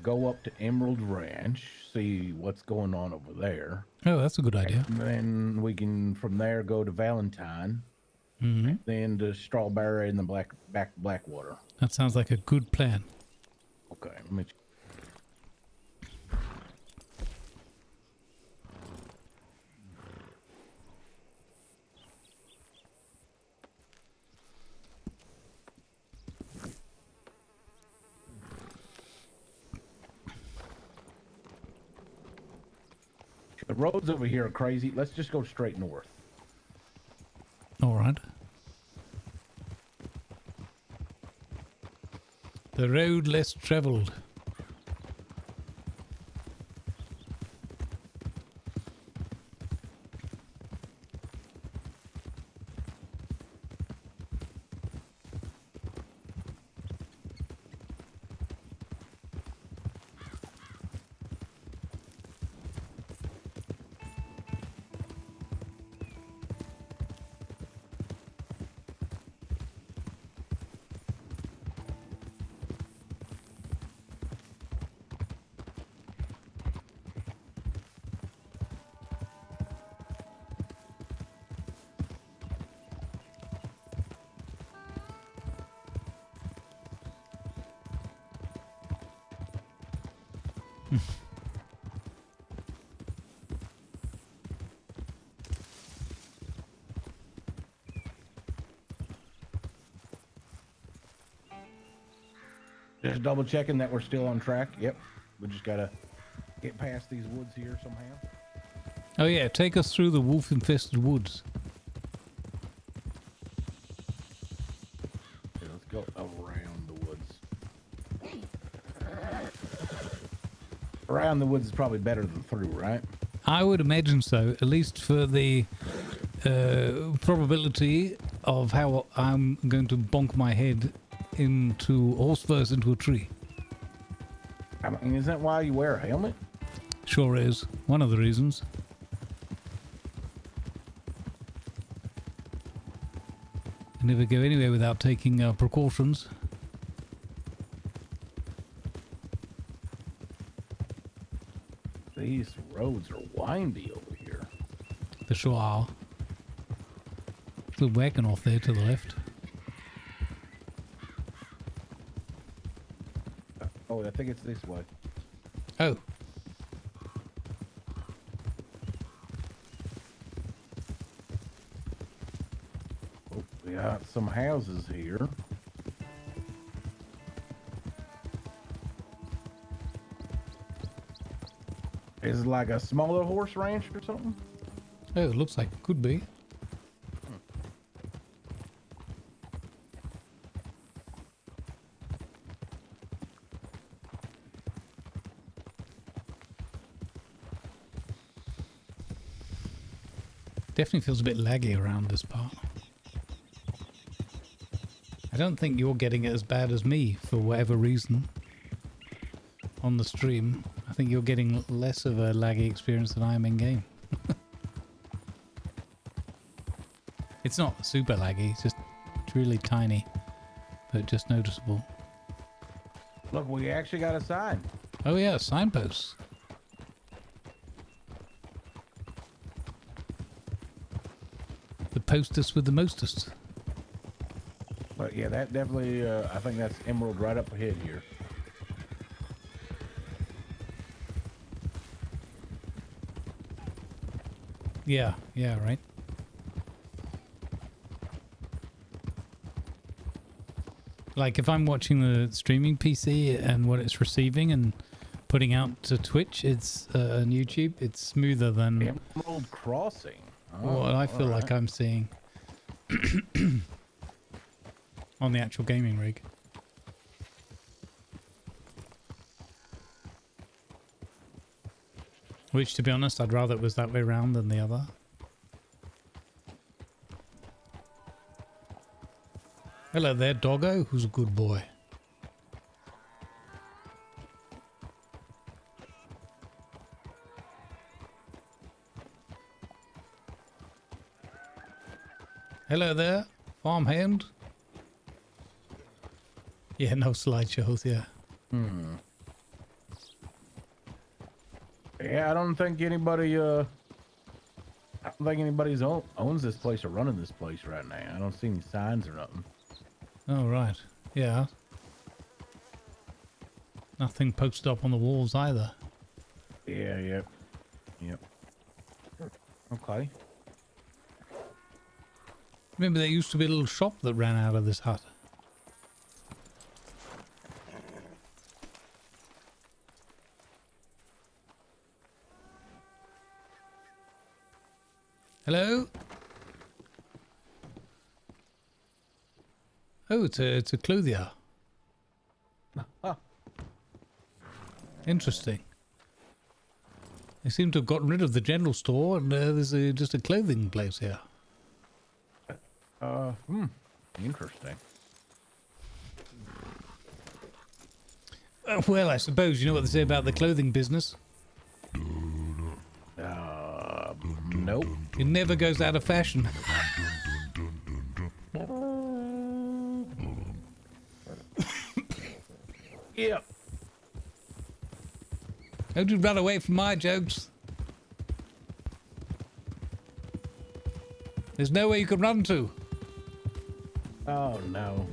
go up to Emerald Ranch, see what's going on over there. Oh, that's a good idea. And then we can, from there, go to Valentine. Mm-hmm. Then to Strawberry and the Blackwater. That sounds like a good plan. Okay, let me... The roads over here are crazy. Let's just go straight north. All right. The road less traveled. Just double checking that we're still on track. Yep. We just gotta get past these woods here somehow. Oh yeah, take us through the wolf-infested woods. Okay, let's go around the woods. Around the woods is probably better than through, right? I would imagine so, at least for the probability of how I'm going to bonk my head into horse first into a tree. I mean, isn't that why you wear a helmet? Sure is. One of the reasons. I never go anywhere without taking precautions. These roads are windy over here. They sure are. There's a wagon off there to the left. Oh, I think it's this way. Oh. got some houses here. Is it like a smaller horse ranch or something? Oh, it looks like it could be. Definitely feels a bit laggy around this part. I don't think you're getting it as bad as me for whatever reason on the stream. I think you're getting less of a laggy experience than I am in game. It's not super laggy, it's just really tiny, but just noticeable. Look, we actually got a sign. Oh yeah, signposts. The postest with the mostest. But yeah, that definitely, I think that's Emerald right up ahead here. Yeah, right. Like if I'm watching the streaming PC and what it's receiving and putting out to Twitch, it's on YouTube, it's smoother than Emerald Crossing. what I feel like I'm seeing on the actual gaming rig. Which, to be honest, I'd rather it was that way around than the other. Hello there, doggo. Who's a good boy? Hello there, farmhand. Yeah, no slideshows, yeah. Yeah, I don't think anybody, owns this place or running this place right now. I don't see any signs or nothing. Oh, right. Yeah. Nothing posted up on the walls either. Yeah, yep. Okay. Remember there used to be a little shop that ran out of this hut. Hello? Oh, it's a clothier. Interesting. They seem to have gotten rid of the general store, and there's just a clothing place here. Interesting. Well, I suppose you know what they say about the clothing business. Nope. It never goes out of fashion. Yep. Don't you run away from my jokes. There's nowhere you can run to. Oh, no.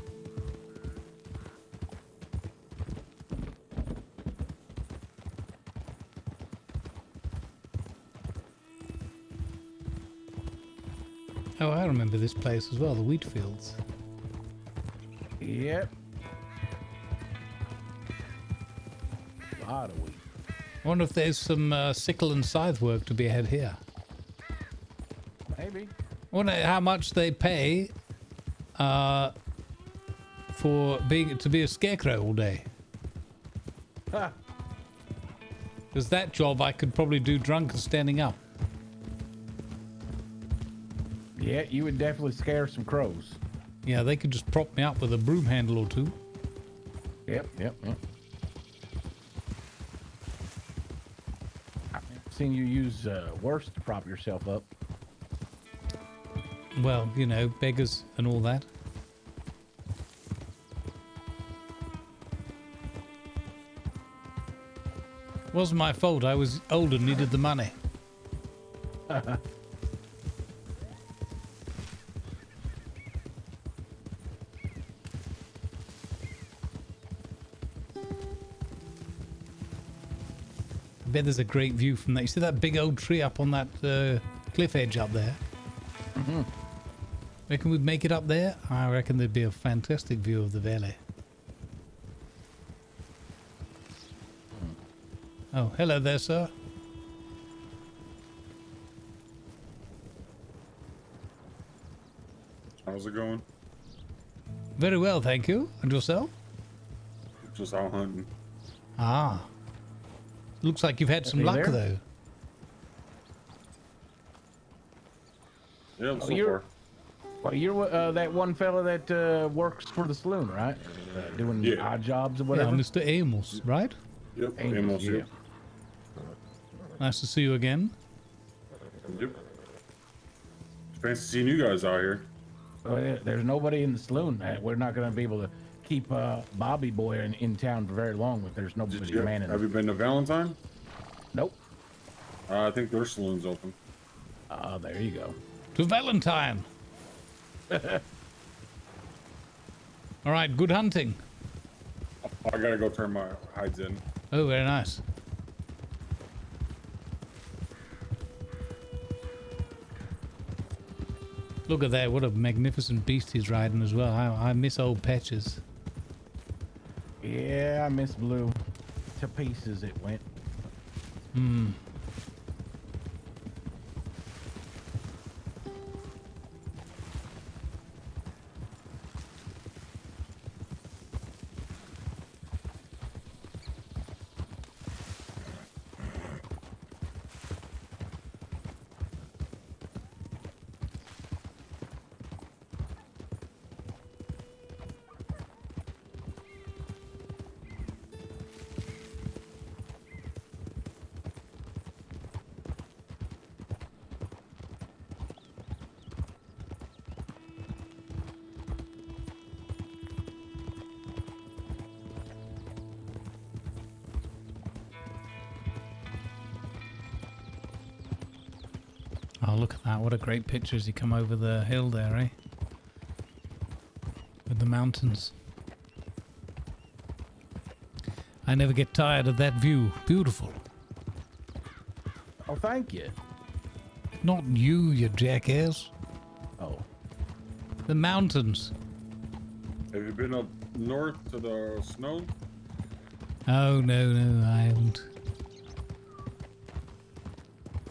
Oh, I remember this place as well, the wheat fields. Yep. A lot of wheat. I wonder if there's some sickle and scythe work to be had here. Maybe. I wonder how much they pay for to be a scarecrow all day. Ha! Because that job I could probably do drunk and standing up. Yeah, you would definitely scare some crows. Yeah, they could just prop me up with a broom handle or two. Yep. I've seen you use worse to prop yourself up. Well, you know, beggars and all that. Wasn't my fault. I was old and needed the money. I bet there's a great view from that. You see that big old tree up on that cliff edge up there? Mm-hmm. Reckon we'd make it up there? I reckon there'd be a fantastic view of the valley. Oh, hello there, sir. How's it going? Very well, thank you. And yourself? Just out hunting. Ah. Looks like you've had some luck, though. Yeah, so you're, far. well, you're that one fella that works for the saloon, right? Doing odd jobs or whatever. Yeah, Mr. Amos, right? Yep, Amos, yeah. Nice to see you again. Yep. Fancy seeing you guys out here. Well, yeah, there's nobody in the saloon. We're not going to be able to keep Bobby Boy in town for very long if there's nobody manning. Have you been to Valentine? Nope. I think their saloon's open. There you go. To Valentine. All right, good hunting. I gotta go turn my hides in. Oh, very nice. Look at that, what a magnificent beast he's riding as well. I miss old Patches. Yeah, I miss Blue. To pieces it went. Hmm. Oh, look at that. What a great picture as you come over the hill there, eh? With the mountains. I never get tired of that view. Beautiful. Oh, thank you. Not you, you jackass. Oh. The mountains. Have you been up north to the snow? Oh, no, I haven't.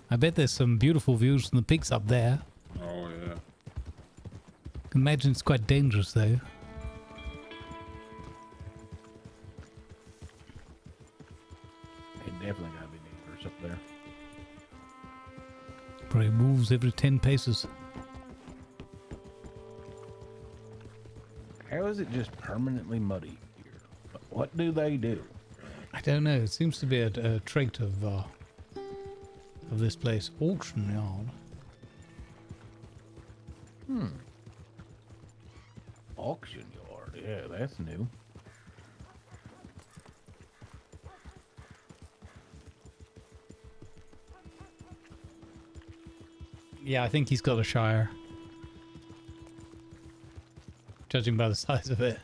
I bet there's some beautiful views from the peaks up there. Oh, yeah. I can imagine it's quite dangerous, though. It definitely gotta be dangerous up there. Probably moves every 10 paces. How is it just permanently muddy here? What do they do? I don't know. It seems to be a trait of this place. Auction yard. Auction yard. Yeah, that's new. Yeah, I think he's got a shire. Judging by the size of it.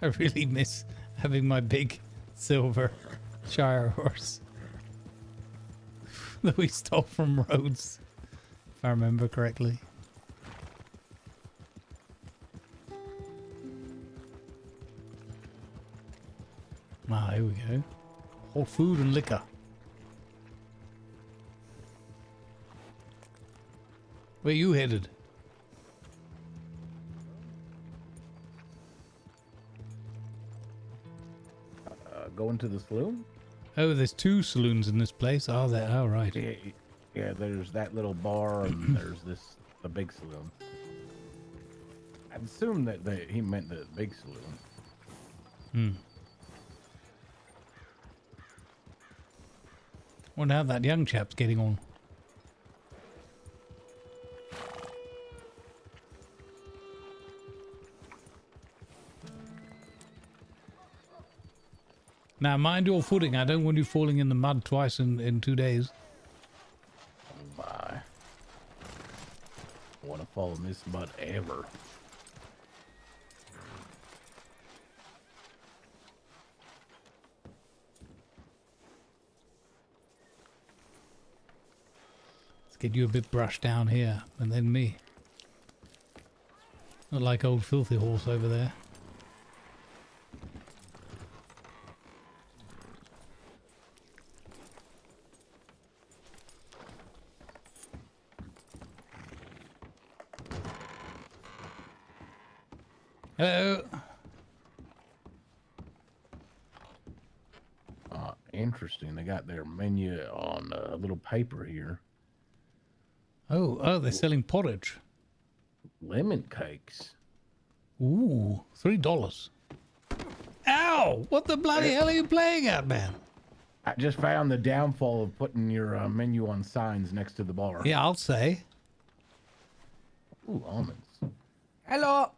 I really miss having my big silver shire horse that we stole from Rhodes, if I remember correctly. Ah, here we go. All food and liquor. Where you headed? Going to the saloon? Oh, there's two saloons in this place. Oh, there. Oh, right. Yeah, there's that little bar and there's the big saloon. I assume that he meant the big saloon. Wonder how that young chap's getting on. Now, mind your footing. I don't want you falling in the mud twice in 2 days. Oh my. I want to fall in this mud ever. Get you a bit brushed down here, and then me. Not like old filthy horse over there. Hello. Interesting. They got their menu on a little paper here. Oh, they're selling porridge. Lemon cakes. Ooh, $3. Ow! What the bloody hell are you playing at, man? I just found the downfall of putting your menu on signs next to the bar. Yeah, I'll say. Ooh, almonds. Hello.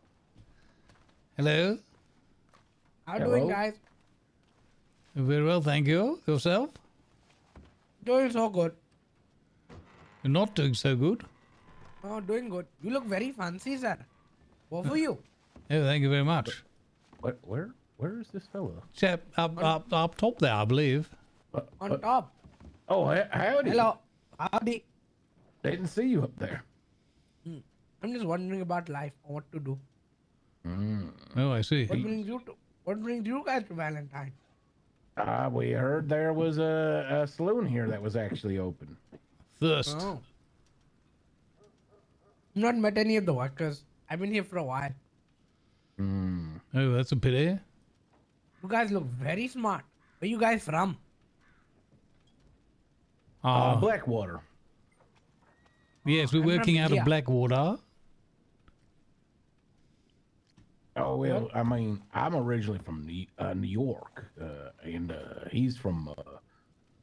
Hello. How doing, guys? Very well, thank you. Yourself? Doing so good. You're not doing so good. Oh, doing good. You look very fancy, sir. What for you? Oh, thank you very much. Where is this fellow? Chap, up top there, I believe. On top. Oh, howdy. Hello. Howdy. Didn't see you up there. I'm just wondering about life and what to do. Oh, I see. What brings you guys to Valentine? We heard there was a saloon here that was actually open. Thirst. Oh. Not met any of the workers. I've been here for a while. Oh, that's a pity. You guys look very smart. Where you guys from? Blackwater. Yes, we're working out of Blackwater. Oh, well, I mean, I'm originally from New York, and he's from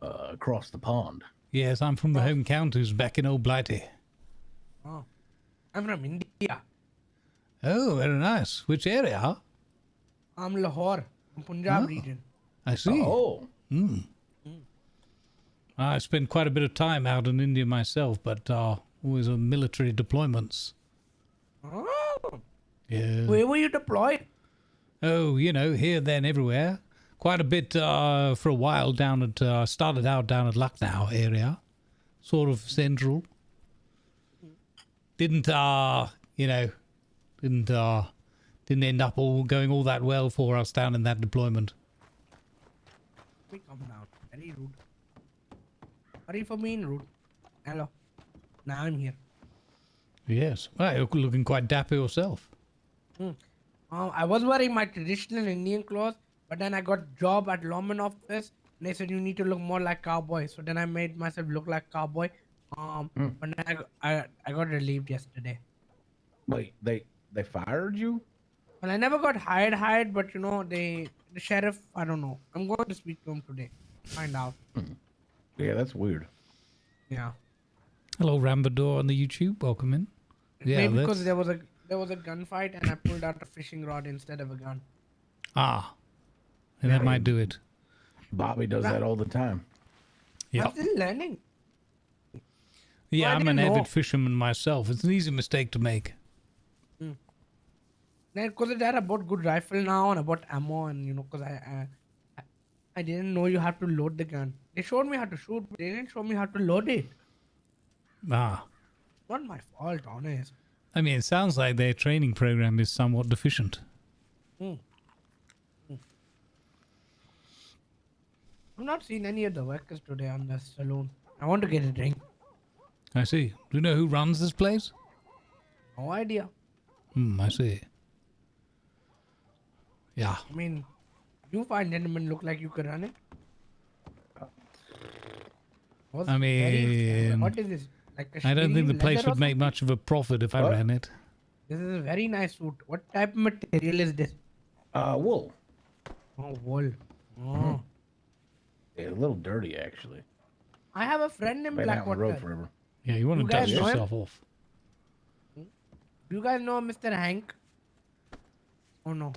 across the pond. Yes, I'm from the home counties back in Old Blighty. Oh. I'm from India. Oh, very nice. Which area? I'm Lahore, Punjab region. I see. Oh. I spent quite a bit of time out in India myself, but always on military deployments. Oh. Yeah. Where were you deployed? Oh, you know, here, then, everywhere. Quite a bit for a while down at, started out down at Lucknow area. Sort of central. Didn't, you know, didn't end up going all that well for us down in that deployment. We come down. Very rude. Sorry for being rude. Hello. Now I'm here. Yes. Well, you're looking quite dapper yourself. I was wearing my traditional Indian clothes, but then I got job at lawman office, and they said you need to look more like cowboy. So then I made myself look like cowboy. But then I got relieved yesterday. Wait, they fired you? Well, I never got hired, but you know, the sheriff, I don't know. I'm going to speak to him today. Find out. Yeah, that's weird. Yeah. Hello, Rambador on the YouTube. Welcome in. Yeah, maybe because there was a gunfight and I pulled out a fishing rod instead of a gun. And that might do it. Bobby does that all the time. Yeah. I'm still learning. Yeah, Well, I I'm an didn't know. avid fisherman myself. It's an easy mistake to make. Because I bought good rifle now and I bought ammo, and you know, because I didn't know you have to load the gun. They showed me how to shoot, but they didn't show me how to load it. Not my fault, honest. I mean, it sounds like their training program is somewhat deficient. I've not seen any of the workers today on the saloon. I want to get a drink. I see. Do you know who runs this place? No idea. I see. Yeah. I mean, you fine gentlemen look like you could run it. I mean, what is this? Like a I don't think the place leather or would make much of a profit if I ran it. This is a very nice suit. What type of material is this? Wool. Oh, wool. Oh. Yeah, a little dirty, actually. I have a friend in Been out on the road Blackwater. forever. Yeah, you want to You guys dust know him? yourself off. Do you guys know Mr. Hank? Oh no.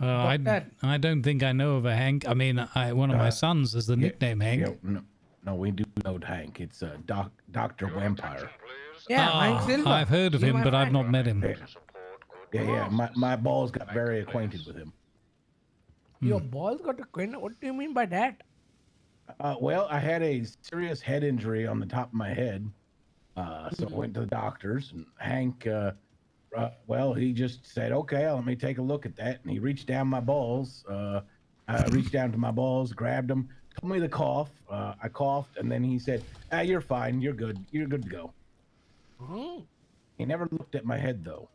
I don't think I know of a Hank. I mean, one of my sons is the nickname Hank. Yeah, no, we do know Hank. It's Dr. Vampire. Yeah, Hank Silver. I've heard of He's him, my but I've friend. not met him. Yeah. My balls got very acquainted with him. Your balls got acquainted? What do you mean by that? Well, I had a serious head injury on the top of my head, So I went to the doctors, and Hank, well, he just said, okay, let me take a look at that. And he reached down my balls. I reached down to my balls, grabbed them, told me to cough. I coughed, and then he said, you're fine. You're good. You're good to go. Oh. He never looked at my head, though.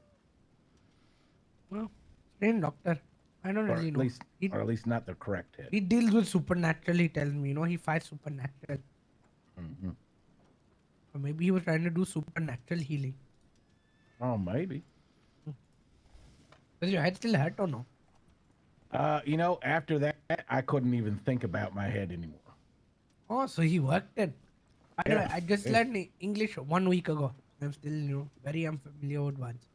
Well, trained doctor. I don't really know. Or at least not the correct head. He deals with supernatural, he tells me. You know, he fights supernatural. Mm-hmm. Or maybe he was trying to do supernatural healing. Oh, maybe. Does your head still hurt or no? You know, after that, I couldn't even think about my head anymore. Oh, so he worked it. I just learned English 1 week ago. I'm still, very unfamiliar with words.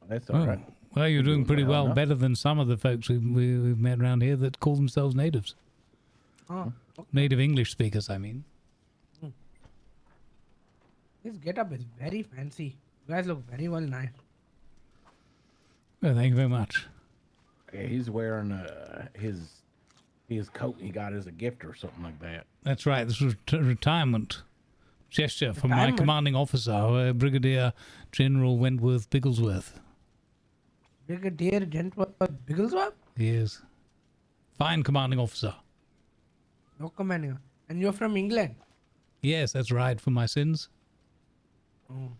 That's all right. Well, you're doing pretty well, enough. better than some of the folks we've met around here that call themselves natives. Oh, okay. Native English speakers, I mean. His getup is very fancy. You guys look very well nice. Well, thank you very much. Yeah, he's wearing his coat he got as a gift or something like that. That's right. This was a retirement gesture from my commanding officer, Brigadier General Wentworth Bigglesworth. Brigadier General Bigglesworth? He is. Fine commanding officer. No commanding. And you're from England? Yes, that's right, for my sins. Oh.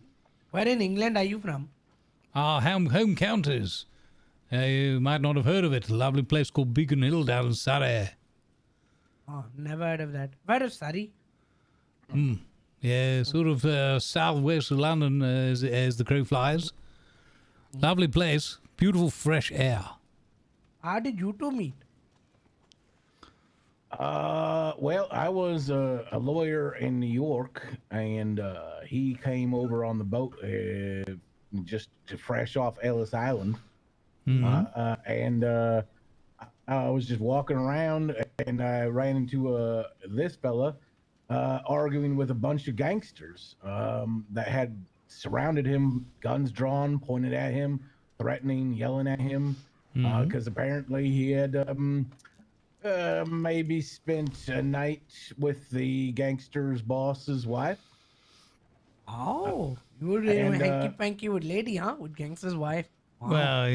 Where in England are you from? Our home counties. You might not have heard of it. A lovely place called Beacon Hill down in Surrey. Oh, never heard of that. Where is Surrey? Yeah, sort of southwest of London as the crow flies. Lovely place. Beautiful fresh air. How did you two meet? Well, I was a lawyer in New York, and he came over on the boat just to fresh off Ellis Island. And I was just walking around, and I ran into this fella arguing with a bunch of gangsters that had surrounded him, guns drawn, pointed at him, threatening, yelling at him, because apparently he had maybe spent a night with the gangster's boss's wife. Oh, you were hanky-panky with lady, huh? With gangster's wife. Wow.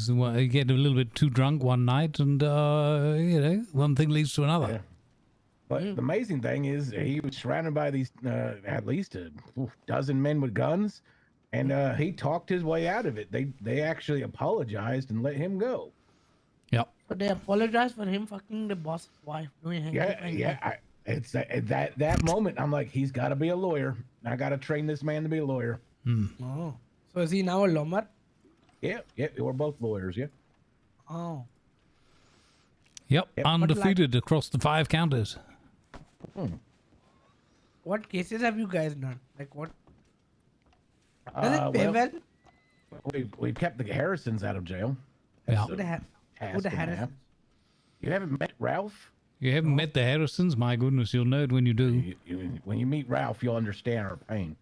Well, you get a little bit too drunk one night, and one thing leads to another. Yeah. But the amazing thing is, he was surrounded by these at least a dozen men with guns, and he talked his way out of it. They actually apologized and let him go. Yep. But they apologized for him fucking the boss's wife. It's that moment. I'm like, he's got to be a lawyer. I got to train this man to be a lawyer. Oh, so is he now a lawyer? Yeah, we're both lawyers. Yeah. Oh. Yep, undefeated across the 5 counties. What cases have you guys done? Like what? Does it pay well? We've kept the Harrisons out of jail. Yeah. Who the Harrisons? You haven't met Ralph? You haven't met the Harrisons? My goodness, you'll know it when you do. When you meet Ralph, you'll understand our pain.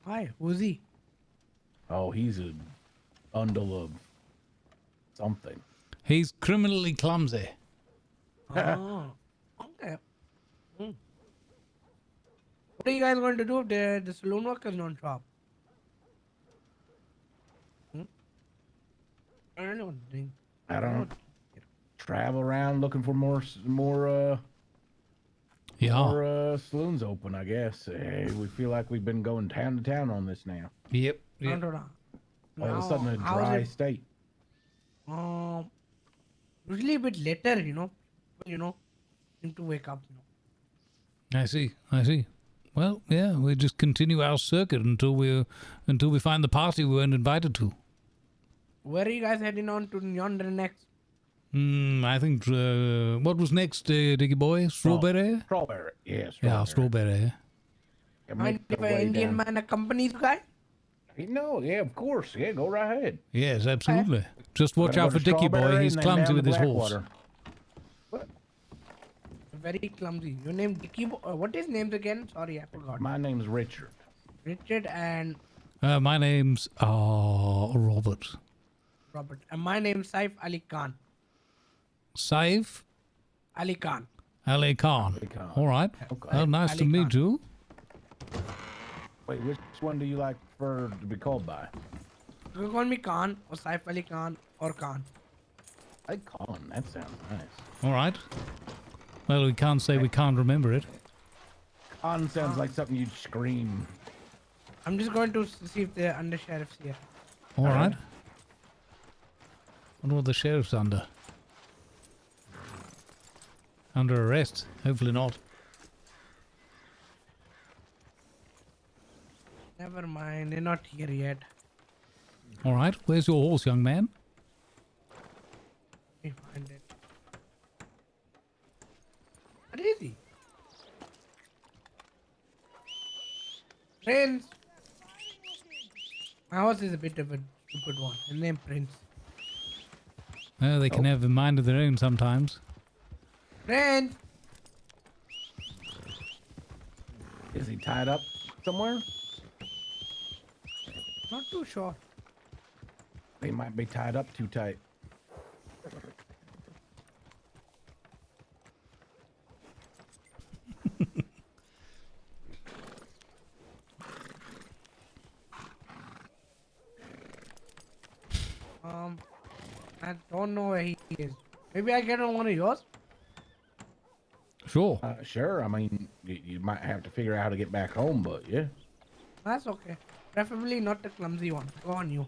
Why? Who's he? Oh, he's a bundle of something. He's criminally clumsy. Oh, okay. What are you guys going to do if the saloon workers don't show up? I don't know what to think. I don't know. Travel around looking for more saloons open, I guess. We feel like we've been going town to town on this now. Yep. All of a sudden, a dry state. Usually a bit later, seem to wake up. I see. Well, yeah, we just continue our circuit until we find the party we weren't invited to. Where are you guys heading on to yonder next? I think what was next, Diggy boy? Strawberry? Strawberry, yeah. Yeah, strawberry. Mind if an Indian man accompanies you guys? No, yeah, of course. Yeah, go right ahead. Yes, absolutely. Just watch out for Dicky boy. He's clumsy with his horse. What? Very clumsy. Your name Dicky boy? What is names again? Sorry, I forgot. My name's Richard. Richard and... my name's Robert. Robert. And my name's Saif Ali Khan. Saif? Ali Khan. Ali Khan. All right. Okay. Well, nice Ali to meet Khan. you. Wait, which one do you like for to be called by? You can call me Khan or Saif Ali Khan or Khan. I Khan. That sounds nice. All right. Well, we can't say we can't remember it. Khan sounds like something you'd scream. I'm just going to see if the undersheriff's here. All right. Wonder what the sheriff's under. Under arrest? Hopefully not. Never mind, they're not here yet. All right. Where's your horse, young man? Let me find it. What is he? Prince! My horse is a bit of a stupid one. His name Prince. Well, they can have a mind of their own sometimes. Prince! Is he tied up somewhere? Not too sure. He might be tied up too tight. I don't know where he is. Maybe I get on one of yours? Sure. Sure. I mean, you might have to figure out how to get back home, but yeah. That's okay. Preferably not the clumsy one. Go on you.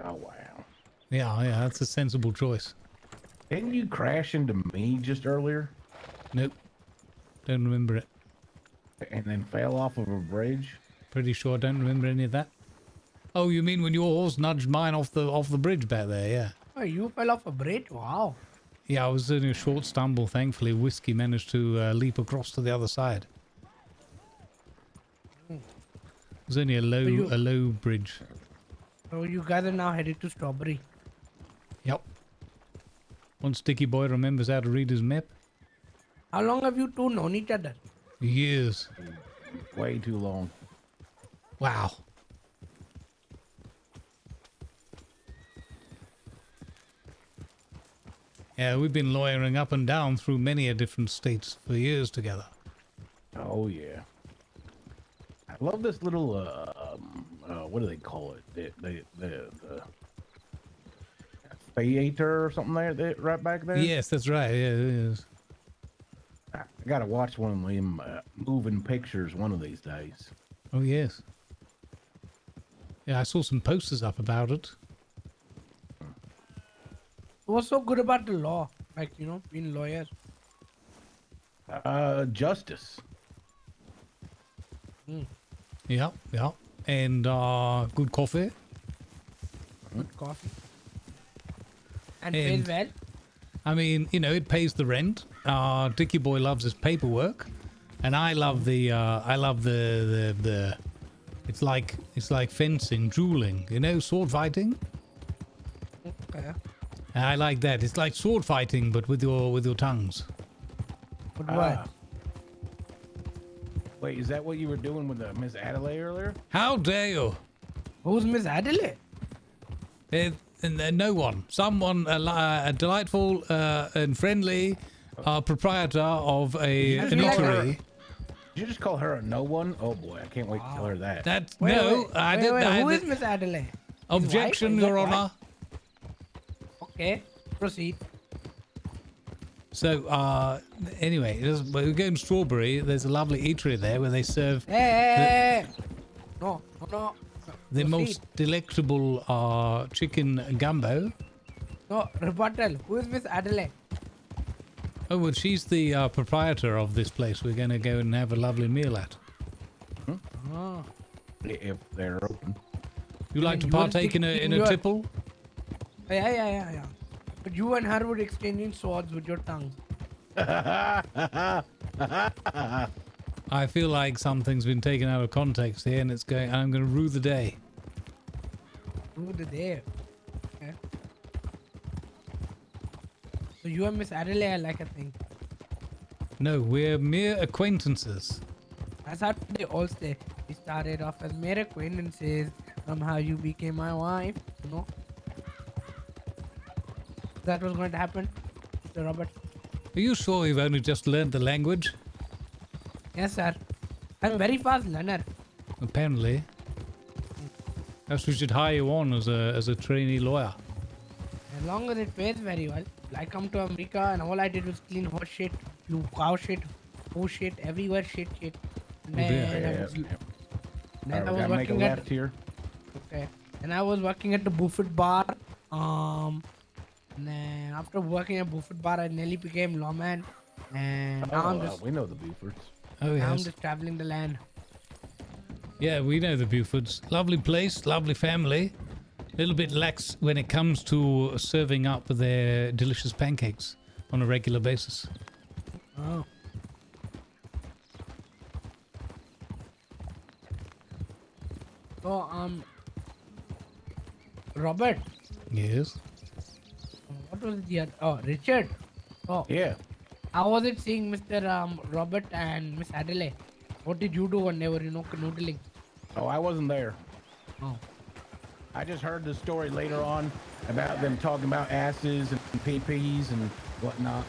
Oh, wow. Yeah, that's a sensible choice. Didn't you crash into me just earlier? Nope. Don't remember it. And then fell off of a bridge? Pretty sure I don't remember any of that. Oh, you mean when your horse nudged mine off the bridge back there, yeah. Oh, you fell off a bridge? Wow. Yeah, I was in a short stumble. Thankfully, Whiskey managed to leap across to the other side. It was only a low bridge. So you guys are now headed to Strawberry. Yep. Once Sticky Boy remembers how to read his map. How long have you two known each other? Years. Way too long. Wow. Yeah, we've been lawyering up and down through many a different states for years together. Oh, yeah. I love this little, what do they call it? The theater or something there, right back there? Yes, that's right. Yeah, it is. I gotta watch one of them moving pictures one of these days. Oh, yes. Yeah, I saw some posters up about it. What's so good about the law? Like, you know, being lawyers. Justice. Yeah, yeah. And good coffee. Good coffee. And pays well. I mean, you know, it pays the rent. Dicky Boy loves his paperwork, and I love the it's like fencing, dueling, you know, sword fighting. Okay. I like that. It's like sword fighting, but with your tongues. But what? Wait, is that what you were doing with Miss Adelaide earlier? How dare you? Who's Miss Adelaide? No one. Someone, a delightful and friendly proprietor of an eatery. Did you just call her a no one? Oh boy, I can't wait to tell her that. That's Wait, no. I didn't. Who is Miss Adelaide? Objection, Your Honor. Okay, proceed. So, anyway, we're going to Strawberry. There's a lovely eatery there where they serve Hey! No. the Proceed. most delectable chicken gumbo. No, rebuttal. Who is Miss Adelaide? Oh, well, she's the proprietor of this place we're going to go and have a lovely meal at. Oh. If they're open. You like to partake in a tipple? Yeah. But you and her would exchanging swords with your tongues. I feel like something's been taken out of context here, and I'm going to rue the day. Rue the day. Okay. So you and Miss Adelaide are like a thing. No, we're mere acquaintances. That's how they all say. We started off as mere acquaintances. Somehow you became my wife. You know? That was going to happen, Mr. Robert. Are you sure you've only just learned the language? Yes, sir. I'm a very fast learner. apparently. Perhaps we should hire you on as a trainee lawyer. As long as it pays very well. I come to America and all I did was clean horse shit, cow shit, horse shit, everywhere shit. Then I was working at here. Okay. And I was working at the Buffett bar. And then after working at Buffett bar, I nearly became lawman. And now I'm just. We know the Bufords. Oh yes. Now I'm just traveling the land. Yeah, we know the Bufords. Lovely place, lovely family. A little bit lax when it comes to serving up their delicious pancakes on a regular basis. Oh. So, Robert. Yes. What was the other? Oh, Richard. Oh. Yeah. How was it seeing Mr. Robert and Miss Adelaide? What did you do when they were, canoodling? Oh, I wasn't there. Oh. I just heard the story later on about them talking about asses and pee-pees and whatnot.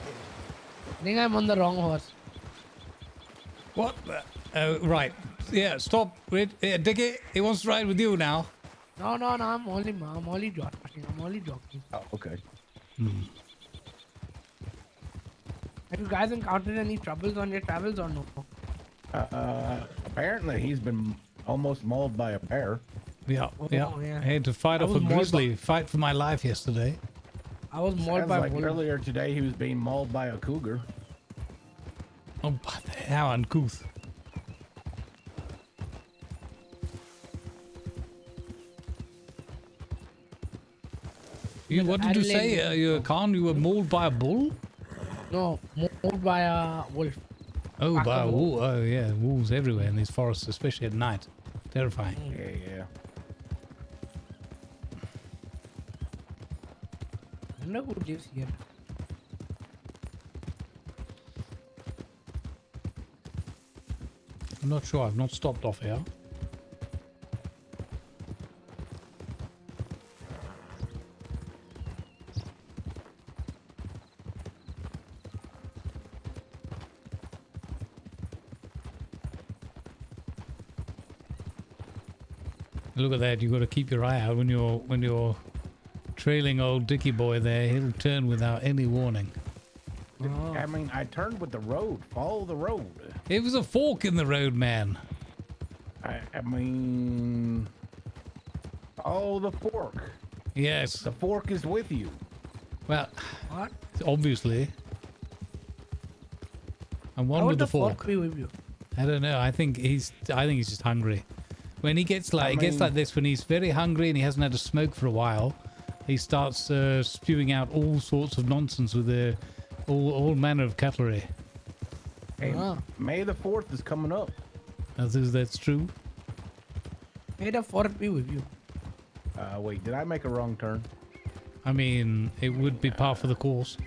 I think I'm on the wrong horse. What? Right. Yeah, stop. Wait, Dickie, he wants to ride with you now. No, I'm only joking. Oh, okay. Have you guys encountered any troubles on your travels or no? Apparently he's been almost mauled by a bear. Yeah, yeah. I had to fight off a grizzly, fight for my life yesterday. I was mauled by a wolf. Earlier today he was being mauled by a cougar. Oh, how uncouth. What did you say, you were mauled by a bull? No, mauled by a wolf. Oh, by a wolf. Oh, yeah, wolves everywhere in these forests, especially at night. Terrifying. Yeah. I don't know who lives here. I'm not sure. I've not stopped off here. Look at that! You got to keep your eye out when you're trailing old Dickie boy there. He'll turn without any warning. Oh. I mean, I turned with the road. Follow the road. It was a fork in the road, man. I mean, follow the fork. Yes. The fork is with you. Well, what? Obviously. And one with the fork. Be with you? I don't know. I think he's just hungry. When he gets like this, when he's very hungry and he hasn't had a smoke for a while, he starts spewing out all sorts of nonsense with all manner of cutlery. Hey, May the 4th is coming up. That's true. May the 4th be with you. Wait, did I make a wrong turn? I mean, it would be par for the course.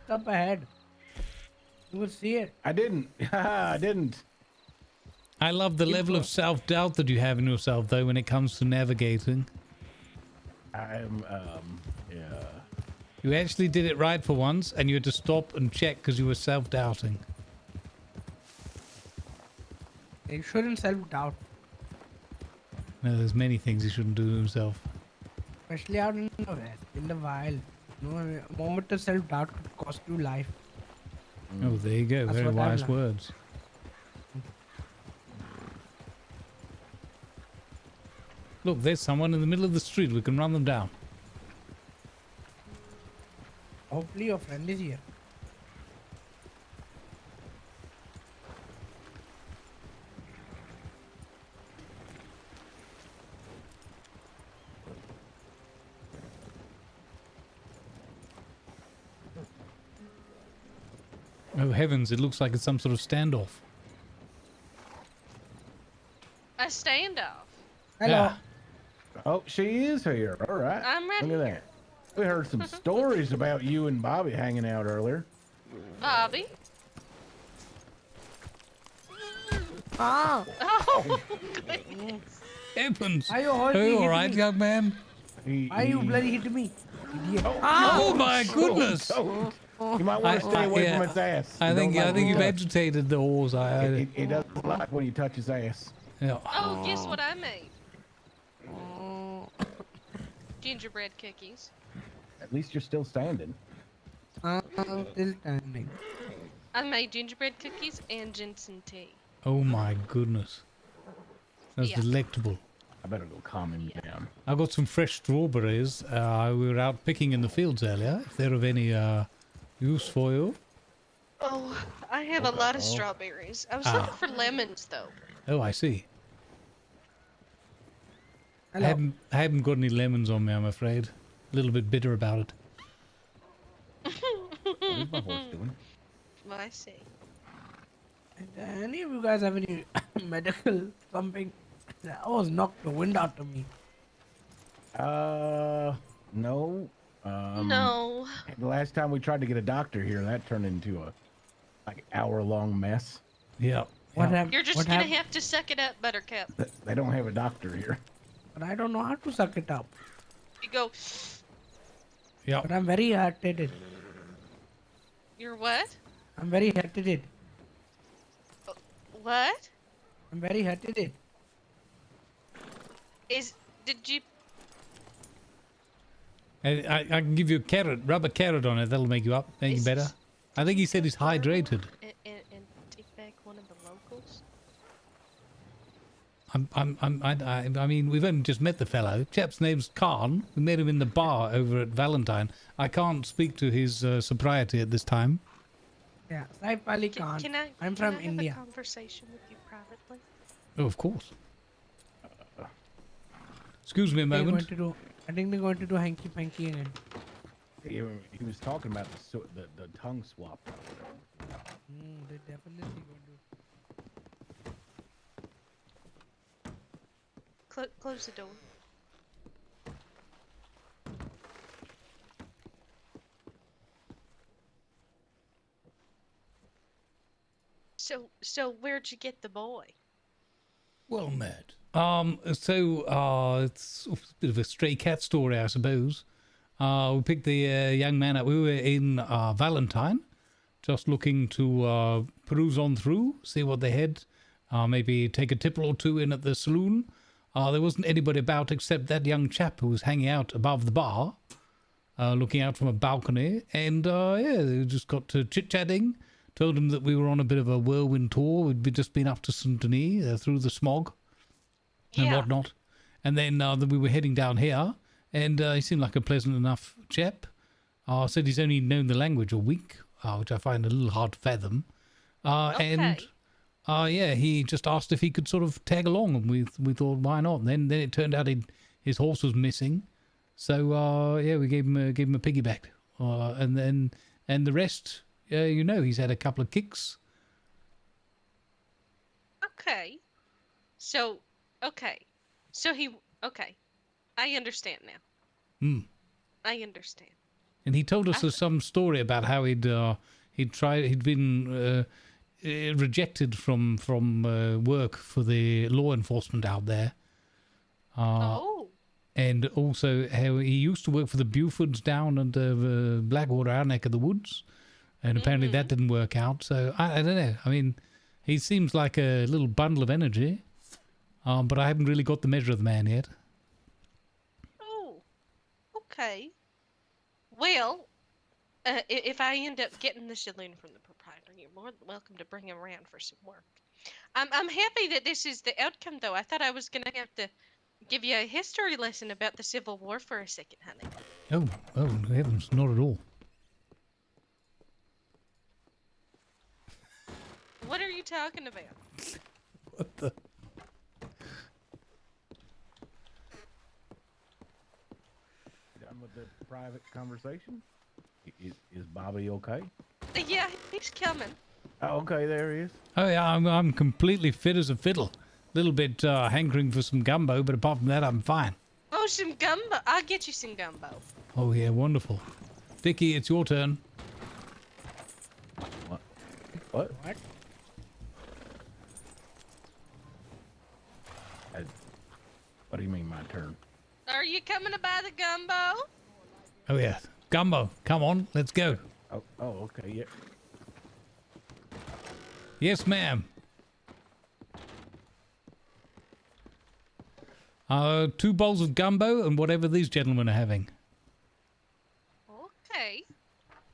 Up ahead. You will see it. I didn't. I didn't. I love the level of self-doubt that you have in yourself, though, when it comes to navigating. yeah. You actually did it right for once, and you had to stop and check because you were self-doubting. You shouldn't self-doubt. No, there's many things he shouldn't do to himself. Especially out in the west, in the wild. No, a moment of self-doubt could cost you life. Oh, there you go. Very wise words. Look, there's someone in the middle of the street. We can run them down. Hopefully your friend is here. Oh heavens, it looks like it's some sort of standoff. A standoff? Hello. Yeah. Oh, she is here. All right. I'm ready. Look at that. We heard some stories about you and Bobby hanging out earlier. Bobby? Ah! Oh, goodness. Heavens. Are you all right, young man? Why you bloody hit me? Idiot. Oh my goodness! You might want to stay away yeah. from its ass. I It think don't like you've touch. agitated the horse. It doesn't like when you touch his ass. Yeah. Oh, guess what I made? Gingerbread cookies. At least you're still standing. I'm still standing. I made gingerbread cookies and ginseng tea. Oh my goodness. That's Yeah. delectable. I better go calm him down. I got some fresh strawberries. We were out picking in the fields earlier. If they're of any use for you. Oh, I have a lot of strawberries. I was looking for lemons though. Oh, I see. I Hello. haven't got any lemons on me, I'm afraid. A little bit bitter about it. What is my horse doing? Well, I see. Any of you guys have any medical something? That almost knocked the wind out of me. No. No. The last time we tried to get a doctor here, that turned into a like hour-long mess. Yeah. You're just gonna have to suck it up, Buttercup. They don't have a doctor here. But I don't know how to suck it up. You go. Yeah. But I'm very hard-headed. You're what? I'm very hard-headed. What? I'm very hard-headed. Did you? I can give you a carrot. Rub a carrot on it. That'll make you up. Make you better. I think he said he's hydrated. And take back one of the locals? I mean, we've only just met the fellow. Chap's name's Khan. We met him in the bar over at Valentine. I can't speak to his sobriety at this time. Yeah, Saif Ali Khan. I'm from India. Have a conversation with you privately? Oh, of course. Excuse me a moment. I think they're going to do hanky-panky again. He was talking about the tongue swap. They're definitely going to. Close the door. So where'd you get the boy? Well met. It's a bit of a stray cat story, I suppose. We picked the young man up. We were in Valentine, just looking to peruse on through, see what they had. Maybe take a tipple or two in at the saloon. There wasn't anybody about except that young chap who was hanging out above the bar, looking out from a balcony. And yeah, they just got to chit-chatting. Told him that we were on a bit of a whirlwind tour. We'd just been up to St. Denis through the smog and whatnot. And then we were heading down here, and he seemed like a pleasant enough chap. Said he's only known the language a week, which I find a little hard to fathom. And yeah, he just asked if he could sort of tag along, and we thought, why not? And then it turned out his horse was missing, so yeah, we gave him a piggyback, and the rest, you know, he's had a couple of kicks. Okay, so I understand now. I understand. And he told us some story about how he'd been rejected from work for the law enforcement out there. And also how he used to work for the Bufords down at the Blackwater, our neck of the woods, and apparently that didn't work out. So I don't know. I mean, he seems like a little bundle of energy, but I haven't really got the measure of the man yet. Oh, okay. Well, if I end up getting the saloon from the proprietor, you're more than welcome to bring him around for some work. I'm happy that this is the outcome, though. I thought I was going to have to give you a history lesson about the Civil War for a second, honey. Oh, heavens, not at all. What are you talking about? What the? Done with the private conversation? Is Bobby okay? Yeah, he's coming. Oh, okay, there he is. Oh yeah, I'm completely fit as a fiddle. Little bit hankering for some gumbo, but apart from that, I'm fine. Oh, some gumbo. I'll get you some gumbo. Oh yeah, wonderful. Vicky, it's your turn. What? What? What do you mean, my turn? Are you coming to buy the gumbo? Oh yeah, gumbo. Come on, let's go. Oh, okay, yeah. Yes, ma'am. 2 bowls of gumbo and whatever these gentlemen are having. Okay.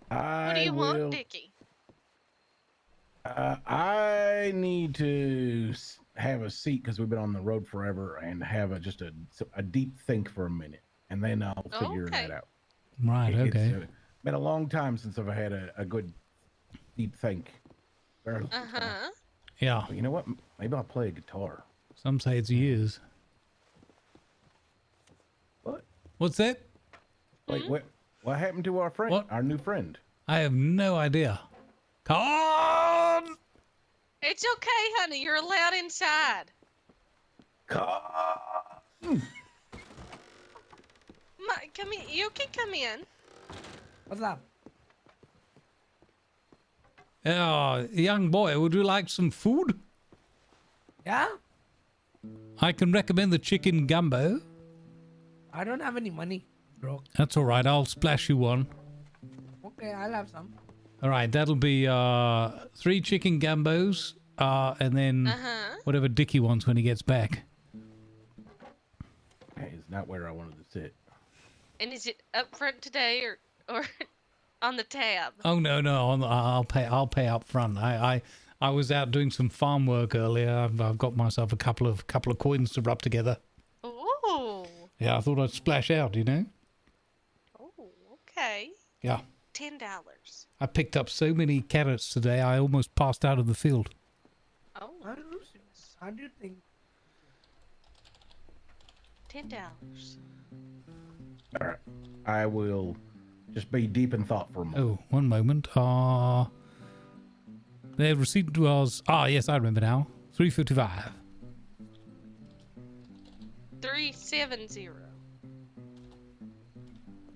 What do you want, Dickie? I need to have a seat because we've been on the road forever and have just a deep think for a minute, and then I'll figure that out. Right. Okay. It's been a long time since I've had a good deep think. Yeah. But you know what? Maybe I'll play a guitar. Some say it's years. What? What's that? Wait, what happened to our friend? Our new friend? I have no idea. Come on! It's okay, honey. You're allowed inside. Come in. You can come in. What's up? Young boy, would you like some food? Yeah? I can recommend the chicken gumbo. I don't have any money, bro. That's all right. I'll splash you one. Okay, I'll have some. All right, that'll be 3 chicken gumbos, and then whatever Dickie wants when he gets back. Hey, it's not where I wanted to sit. And is it up front today or on the tab? Oh no, I'll pay up front. I was out doing some farm work earlier. I've got myself a couple of coins to rub together. Ooh. Yeah, I thought I'd splash out, you know. Oh, okay. Yeah. $10. I picked up so many carrots today, I almost passed out of the field. Oh. How do you think? $10. All right. I will just be deep in thought for a moment. Oh, one moment. Their receipt was... yes, I remember now. $3.55. 370.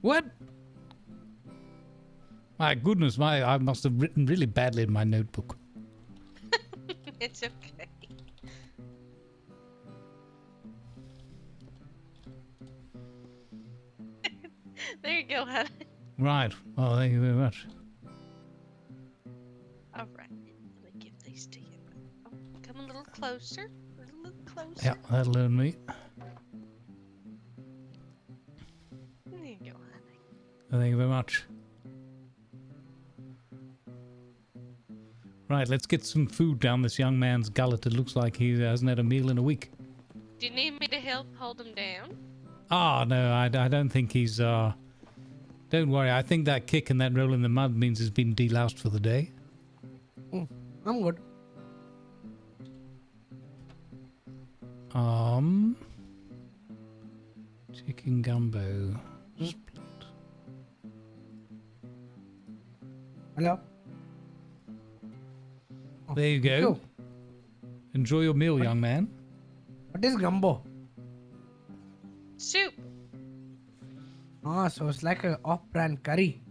What? My goodness, I must have written really badly in my notebook. It's okay. There you go, honey. Right. Well, thank you very much. All right. Let me give these to you. Oh, come a little closer. A little closer. Yeah, that'll learn me. There you go, honey. Thank you very much. Right, let's get some food down this young man's gullet. It looks like he hasn't had a meal in a week. Do you need me to help hold him down? No, I don't think he's... Don't worry, I think that kick and that roll in the mud means he's been deloused for the day. I'm good. Chicken gumbo. Split. Hello? There you go. Enjoy your meal, young man. What is gumbo? Soup. So it's like a off-brand curry.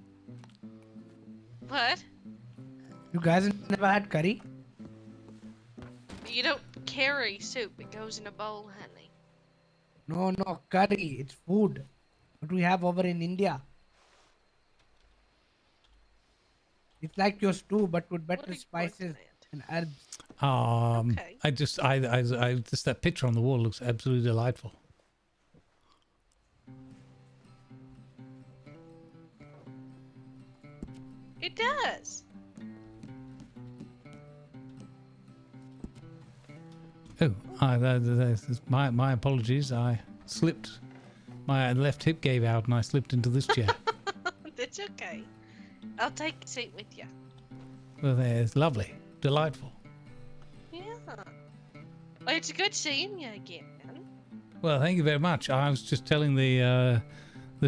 What? You guys never had curry? You don't carry soup. It goes in a bowl, honey. No, curry. It's food. What we have over in India. It's like your stew, but with better spices and herbs. I just that picture on the wall looks absolutely delightful. It does. Oh, my apologies. I slipped. My left hip gave out and I slipped into this chair. That's okay. I'll take a seat with you. Well, it's lovely. Delightful. Yeah. Well, it's good seeing you again. Well, thank you very much. I was just telling the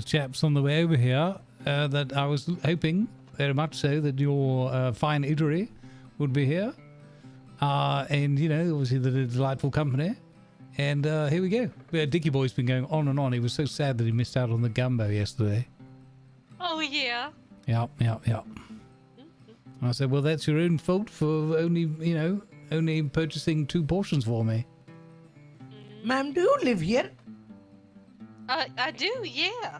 chaps on the way over here that I was hoping very much so that your fine eatery would be here. And, you know, obviously the delightful company. And here we go. Dickie Boy's been going on and on. He was so sad that he missed out on the gumbo yesterday. Oh, yeah. Yep. I said, well, that's your own fault for only purchasing 2 portions for me. Ma'am, do you live here? I do, yeah.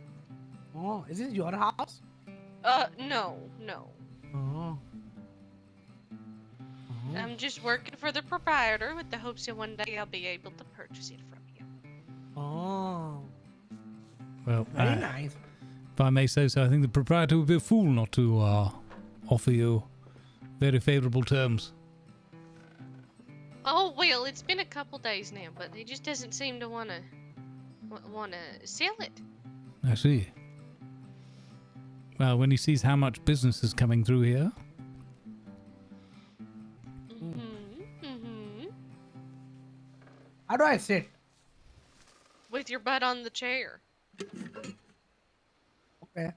Oh, is this your house? No, no. Oh. I'm just working for the proprietor with the hopes that one day I'll be able to purchase it from you. Oh. Well, Very nice. if I may say so, I think the proprietor would be a fool not to offer you very favorable terms. Oh, well, it's been a couple days now, but he just doesn't seem to wanna sell it. I see. Well, when he sees how much business is coming through here. How do I sit? With your butt on the chair. Okay.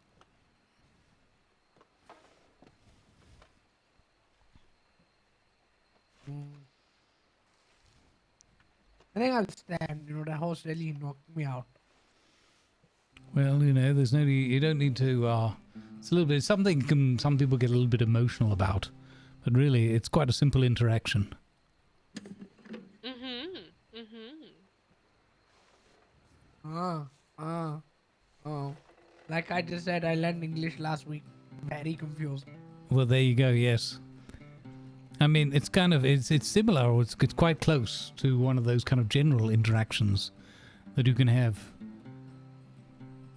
I think I'll stand. You know, the horse really knocked me out. Well, you know, there's no need, you don't need to, it's a little bit, something some people get a little bit emotional about, but really, it's quite a simple interaction. Oh. Like I just said, I learned English last week. Very confused. Well, there you go, yes. I mean, it's kind of, it's similar, or it's quite close to one of those kind of general interactions that you can have.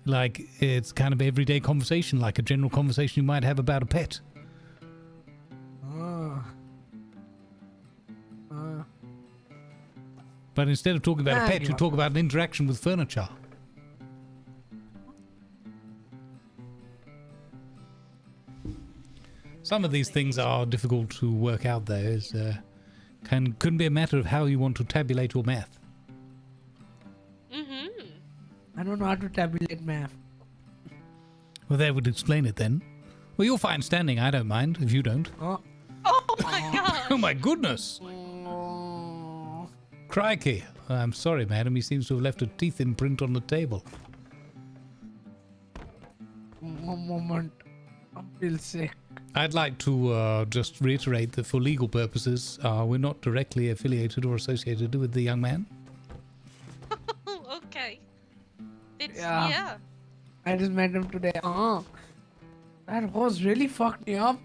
Like, it's kind of everyday conversation, like a general conversation you might have about a pet. But instead of talking about a pet, you talk about an interaction with furniture. Some of these things are difficult to work out there. Couldn't be a matter of how you want to tabulate your math. I don't know how to tabulate math. Well, that would explain it then. Well, you're fine standing. I don't mind if you don't. Oh my god! Oh my goodness! Crikey! I'm sorry, madam. He seems to have left a teeth imprint on the table. One moment. I feel sick. I'd like to just reiterate that for legal purposes, we're not directly affiliated or associated with the young man. Okay. It's, Yeah. yeah. I just met him today. That horse really fucked me up.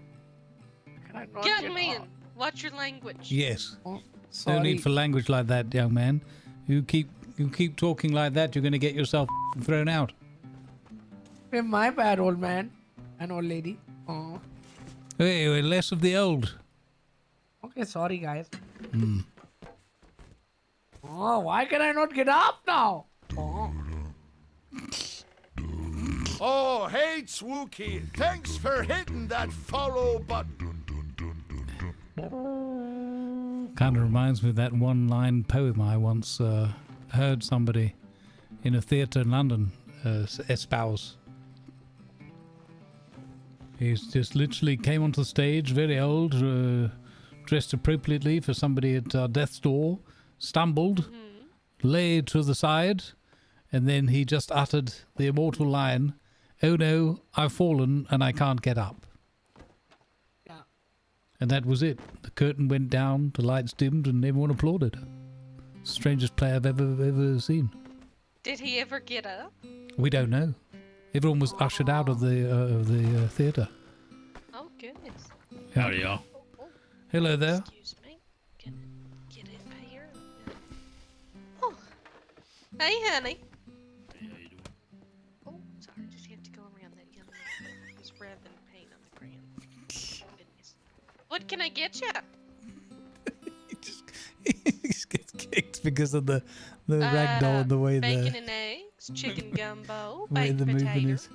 Can I not Young man, watch your language. Yes. Oh, No sorry. need for language like that, young man. You keep talking like that, you're going to get yourself thrown out. Hey, my bad, old man. An old lady. Oh. Hey, less of the old. Okay, sorry, guys. Hmm. Oh, why can I not get up now? Oh. Oh, hey, Twookie. Thanks for hitting that follow button. Kind of reminds me of that one-line poem I once heard somebody in a theatre in London espouse. He just literally came onto the stage, very old, dressed appropriately for somebody at death's door, stumbled, lay to the side, and then he just uttered the immortal line, "Oh no, I've fallen and I can't get up." Yeah. And that was it. The curtain went down, the lights dimmed, and everyone applauded. Strangest play I've ever seen. Did he ever get up? We don't know. Everyone was ushered out of the theatre. Oh goodness. Howdy, y'all. Hello there. Excuse me. Can I get in here? Oh. Hey, honey. Hey, how you doing? Oh, sorry. Just have to go around that young man who's wrapping paint on the ground. Goodness. What can I get you? He just gets kicked because of the ragdoll and the way bacon the and eggs, chicken gumbo, way baked the movement potato, is.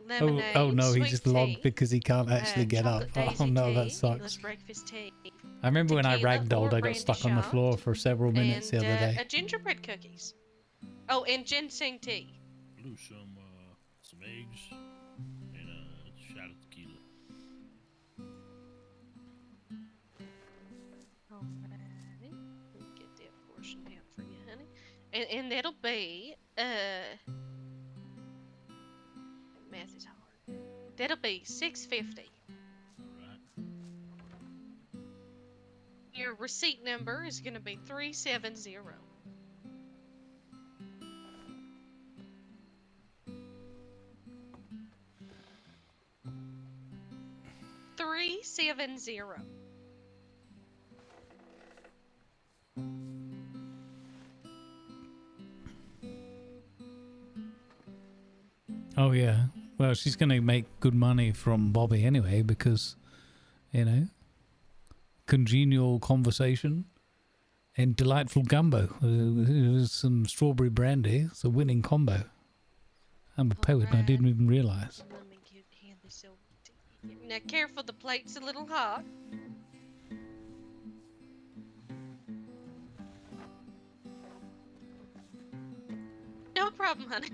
lemonade, Oh no, he sweet just logged tea, because he can't actually get up. chocolate Oh daisy no, that tea, sucks. English breakfast tea, I remember when I tequila ragdolled, or I got brandy stuck on the shot, floor for several minutes the and, other day. gingerbread cookies. Oh, and ginseng tea. Do some eggs and a shot of tequila. Alrighty. Let me get that portion out for you, honey. And that'll be, math is hard. That'll be $6.50. Your receipt number is gonna be 370. 370. Oh yeah. Well, she's going to make good money from Bobby anyway because, you know, congenial conversation and delightful gumbo. With some strawberry brandy. It's a winning combo. I'm a poet and I didn't even realize. Let me hand this over to you. Now, careful, the plate's a little hot. No problem, honey.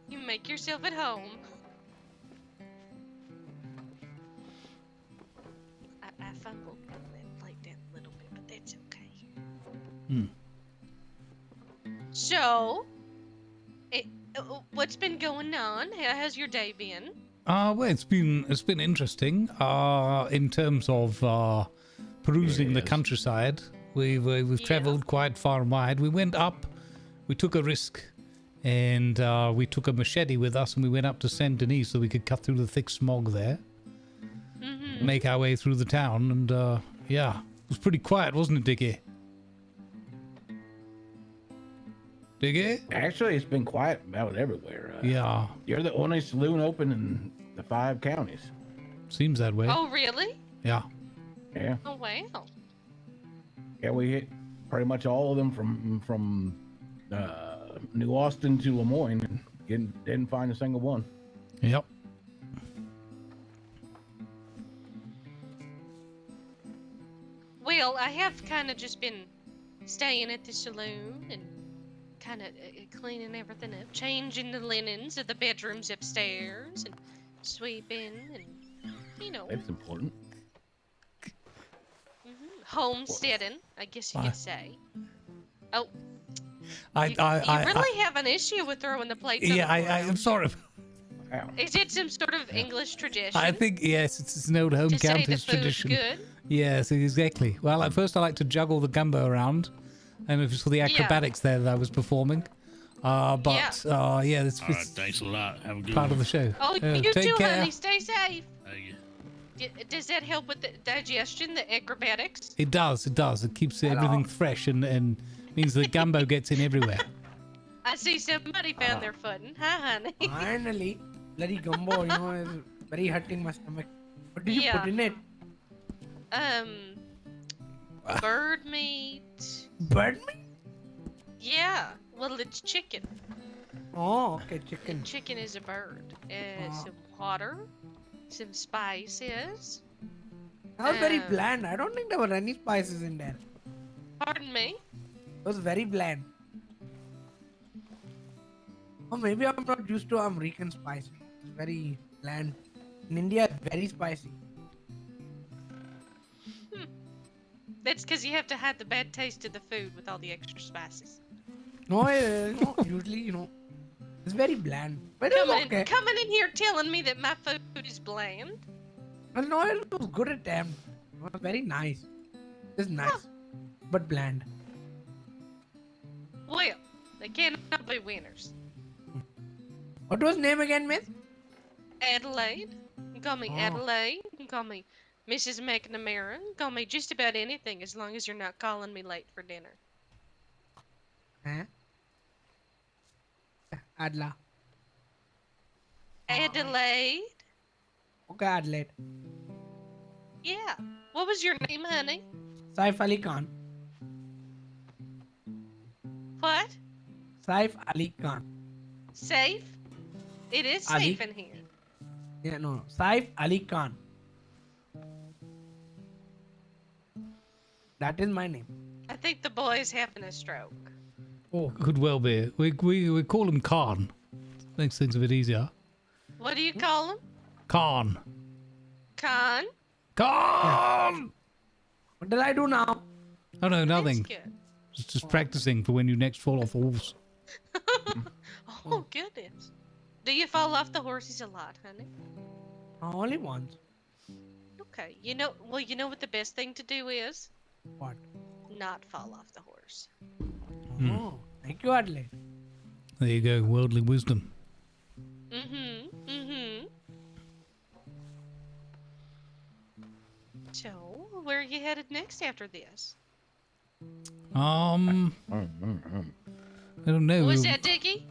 You make yourself at home. I fumbled that plate down a little bit, but that's okay. So, what's been going on? How's your day been? Well, it's been interesting. In terms of perusing the countryside, we've travelled quite far and wide. We went up. We took a risk. And we took a machete with us and we went up to Saint Denis so we could cut through the thick smog there. Make our way through the town. And yeah, it was pretty quiet, wasn't it, Dickie? Dickie? Actually, it's been quiet about everywhere. Yeah. You're the only saloon open in the 5 counties. Seems that way. Oh, really? Yeah. Yeah. Oh, wow. Yeah, we hit pretty much all of them from New Austin to Lemoyne and didn't find a single one. Yep. Well, I have kind of just been staying at the saloon and kind of cleaning everything up, changing the linens of the bedrooms upstairs and sweeping and, you know. That's important. Homesteading, I guess you could say. Oh. You I really have an issue with throwing the plates on the ground. I'm sorry. Is it some sort of English tradition? I think, yes, it's an old home to say the counties food's tradition. good? Yes, exactly. Well, at first I like to juggle the gumbo around, and it was for the acrobatics there that I was performing. Yeah, it's thanks a lot. Have a good part one. of the show. Oh, you take too, care. honey. Stay safe. Thank you. Does that help with the digestion, the acrobatics? It does. It keeps everything fresh and means the gumbo gets in everywhere. I see somebody found their footing. Hi, honey. Finally, bloody gumbo, is very hurting my stomach. What did you put in it? Bird meat. Bird meat? Yeah. Well, it's chicken. Oh, okay, chicken. Chicken is a bird. Some water, some spices. That was very bland. I don't think there were any spices in there. Pardon me? It was very bland. Or maybe I'm not used to American spicy. It's very bland. In India, it's very spicy. That's because you have to hide the bad taste of the food with all the extra spices. No, usually, it's very bland. But it's okay. Coming in here telling me that my food is bland. Well, no, it was good attempt. It was very nice. It's nice, but bland. Well, they cannot be winners. What was name again, miss? Adelaide. You can call me Adelaide. You can call me Mrs. McNamara. You can call me just about anything as long as you're not calling me late for dinner. Huh? Adla. Adelaide? Okay, Adelaide. Yeah. What was your name, honey? Saif Ali Khan. What? Saif Ali Khan. Safe? It is Ali. safe in here. Yeah, no. Saif Ali Khan. That is my name. I think the boy is having a stroke. Oh, could well be. We call him Khan. Makes things a bit easier. What do you call him? Khan. Khan? Khan! What did I do now? Oh no, nothing. That's good. Just practicing for when you next fall off the horse. Oh, goodness. Do you fall off the horses a lot, honey? Only once. Okay. You know what the best thing to do is? What? Not fall off the horse. Oh, thank you, Adelaide. There you go, worldly wisdom. next after this? I don't know. Was that Dickie?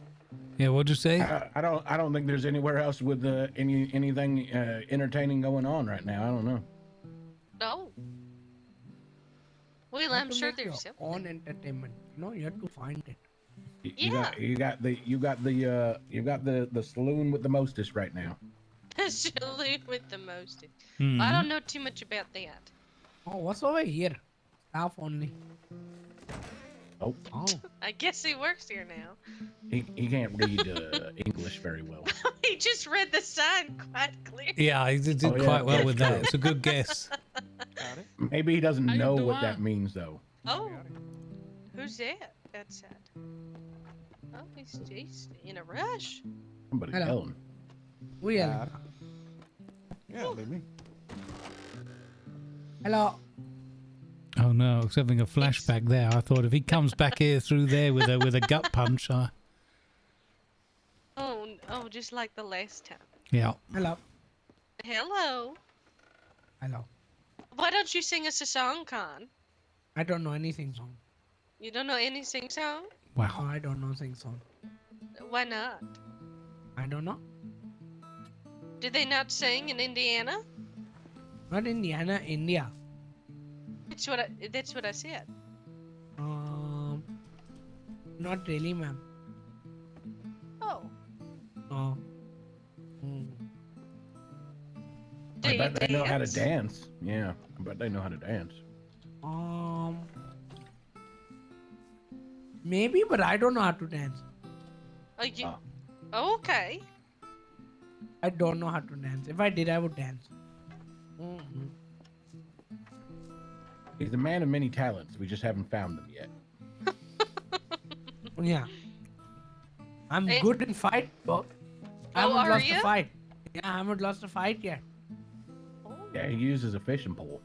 Yeah, what'd you say? I don't think there's anywhere else with anything entertaining going on right now. I don't know. No. Well, You have I'm to sure make your there's something. own entertainment. No, you have to find it. You got the saloon with the mostest right now. The salute with the most. Mhm. I don't know too much about that. Oh, what's over here? Staff only. Oh. I guess he works here now. He can't read English very well. He just read the sign quite clear. Yeah, he did Oh, yeah, quite well that's with true. that. It's a good guess. Maybe he doesn't How you know what doing? that means though. Oh, who's that? That's sad. Oh, he's in a rush. Somebody's Hello. yelling. We are. Yeah, baby. Hello. Oh no, I was having a flashback there. I thought if he comes back here through there with a gut punch, Oh, just like the last time. yeah. Hello. Hello. Hello. Why don't you sing us a song, Con? I don't know anything song. You don't know any sing song? Wow. No, I don't know sing song. Why not? I don't know. Did they not sing in Indiana? Not Indiana, India. That's what I said. Not really, ma'am. Oh. No. I bet they know how to dance. Yeah, I bet they know how to dance. Maybe, but I don't know how to dance. Oh, you... Oh, okay. I don't know how to dance. If I did, I would dance. He's a man of many talents. We just haven't found them yet. Yeah. I'm Eh. good in fight, but I Oh, haven't are lost ya? a fight. Yeah, I haven't lost a fight yet. Yeah, he uses a fishing pole.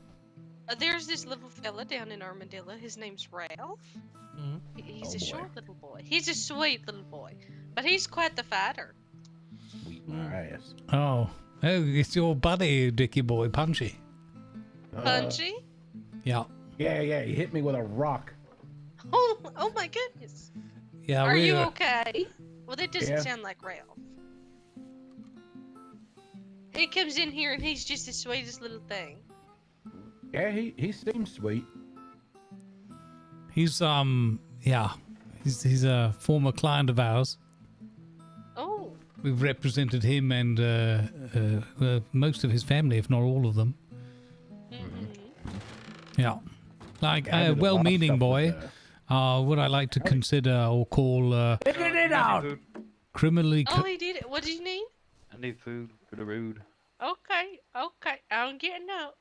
There's this little fella down in Armadillo. His name's Ralph. He's a short little boy. He's a sweet little boy, but he's quite the fighter. Sweet my ass. Oh, it's your buddy, Dickie boy, Punchy. Punchy? Yeah. Yeah, he hit me with a rock. Oh my goodness. Yeah. Are we you okay? Well, that doesn't Yeah. sound like Ralph. He comes in here and he's just the sweetest little thing. Yeah, he seems sweet. He's he's a former client of ours. Oh. We've represented him and most of his family, if not all of them. Yeah, like Yeah, I a did a lot of well-meaning stuff boy. with, What I like to consider or call Figure it out. criminally. Oh, he did it. What do you need? I need food for the road. Okay, I'm getting up.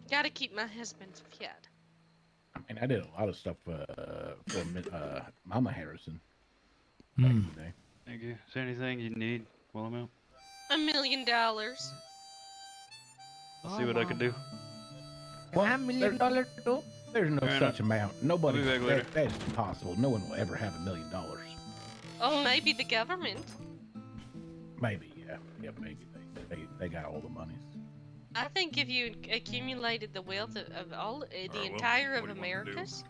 Gotta keep my husband fed. And I did a lot of stuff for Mama Harrison. Hmm. Thank you. Is there anything you need while I'm out? $1 million. I'll see what I can do. Can I have $1 million too? There's no Fair such amount. Nobody. I'll be back later. That's impossible. No one will ever have $1 million. Oh, maybe the government. Maybe, yeah, maybe they got all the monies. I think if you accumulated the wealth of all the entire of Americas,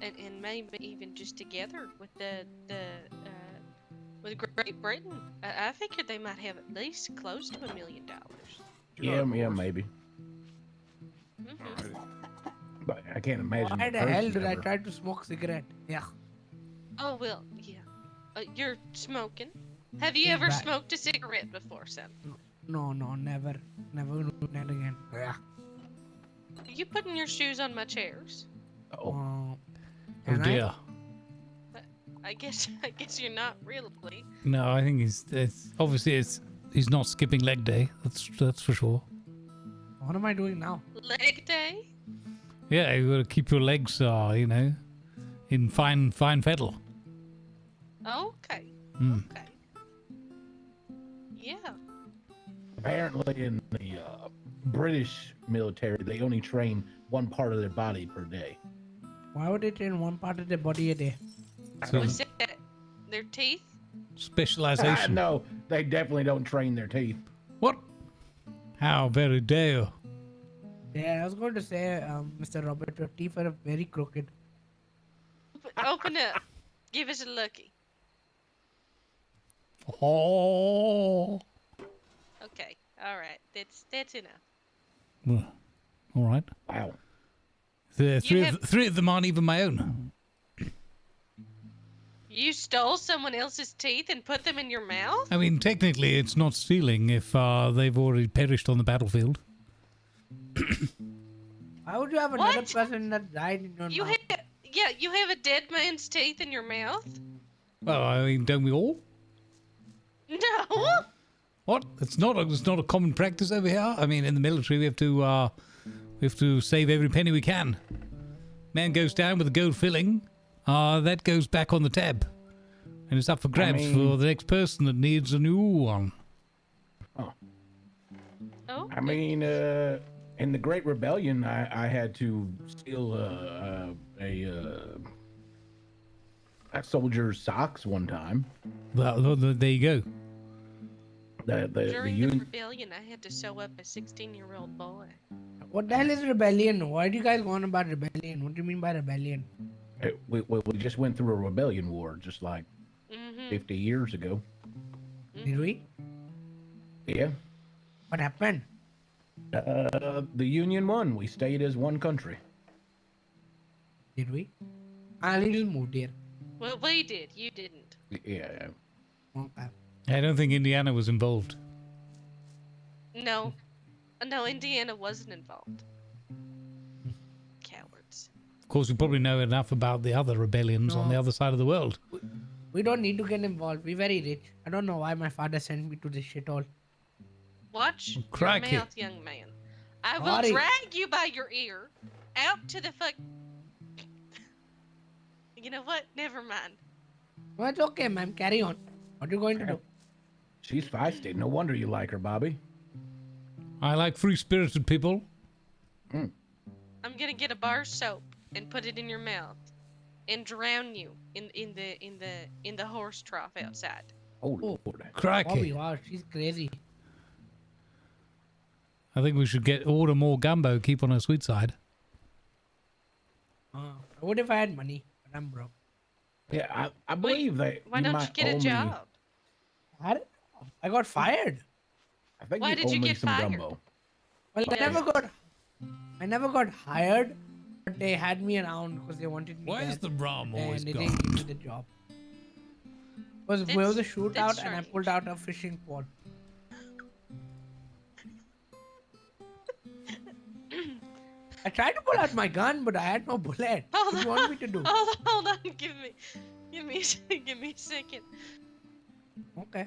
and maybe even just together with with Great Britain, I figured they might have at least close to $1 million. Yeah, maybe. But I can't imagine. Why the person hell did I ever- try to smoke cigarette? Yeah. Oh well, yeah. You're smoking. Have you Yeah, ever but- smoked a cigarette before, son? No, never. Never do that again. Yeah. Are you putting your shoes on my chairs? Oh Can I? dear. I guess you're not really. No, I think he's not skipping leg day. That's for sure. What am I doing now? Leg day? Yeah, you gotta keep your legs, in fine fettle. Okay. Mm. Okay. Yeah. Apparently, in the British military, they only train one part of their body per day. Why would they train one part of their body a day? What's that? Their teeth? specialization. No, they definitely don't train their teeth. What? How very dare. Yeah, I was going to say, Mr. Robert, your teeth are very crooked. Open up. Give us a looky. Oh. Okay. All right. That's enough. Well, all right. Wow. Three of them aren't even my own. You stole someone else's teeth and put them in your mouth? I mean, technically, it's not stealing if they've already perished on the battlefield. Why would you have another person that died in your mouth? You have a dead man's teeth in your mouth? Well, I mean, don't we all? No. What? It's not a common practice over here. I mean, in the military, we have to save every penny we can. Man goes down with a gold filling. That goes back on the tab, and it's up for grabs for the next person that needs a new one. Oh. Oh. I mean, in the Great Rebellion, I had to steal a soldier's socks one time. Well, there you go. During the rebellion, I had to sew up a 16-year-old boy. What the hell is rebellion? Why do you guys go on about rebellion? What do you mean by rebellion? We just went through a rebellion war just like 50 years ago. Did we? Yeah. What happened? The Union won. We stayed as one country. Did we? I only just moved here. Well, we did. You didn't. Yeah. Okay. I don't think Indiana was involved. No. No, Indiana wasn't involved. Cowards. Of course, you probably know enough about the other rebellions on the other side of the world. We don't need to get involved. We're very rich. I don't know why my father sent me to this shithole. Watch Crikey. your mouth, young man. I will Sorry. drag you by your ear out to the fuck... You know what? Never mind. Well, it's okay, ma'am. Carry on. What are you going to do? She's feisty. No wonder you like her, Bobby. I like free-spirited people. I'm gonna get a bar soap and put it in your mouth and drown you in the horse trough outside. Oh, Lord. Crikey. Bobby, wow, she's crazy. I think we should order more gumbo, keep on our sweet side. What if I had money? But I'm broke. Yeah, I believe that. Why don't you get a job? I got fired. I think Why did you get some fired? gumbo. Well, I never got hired, but they had me around because they wanted me. Why is the rum always and they gone? didn't give me the job. Because there was a shootout and I pulled out a fishing pole. I tried to pull out my gun, but I had no bullet. What do you want me to do? Hold on, give me a second. Okay.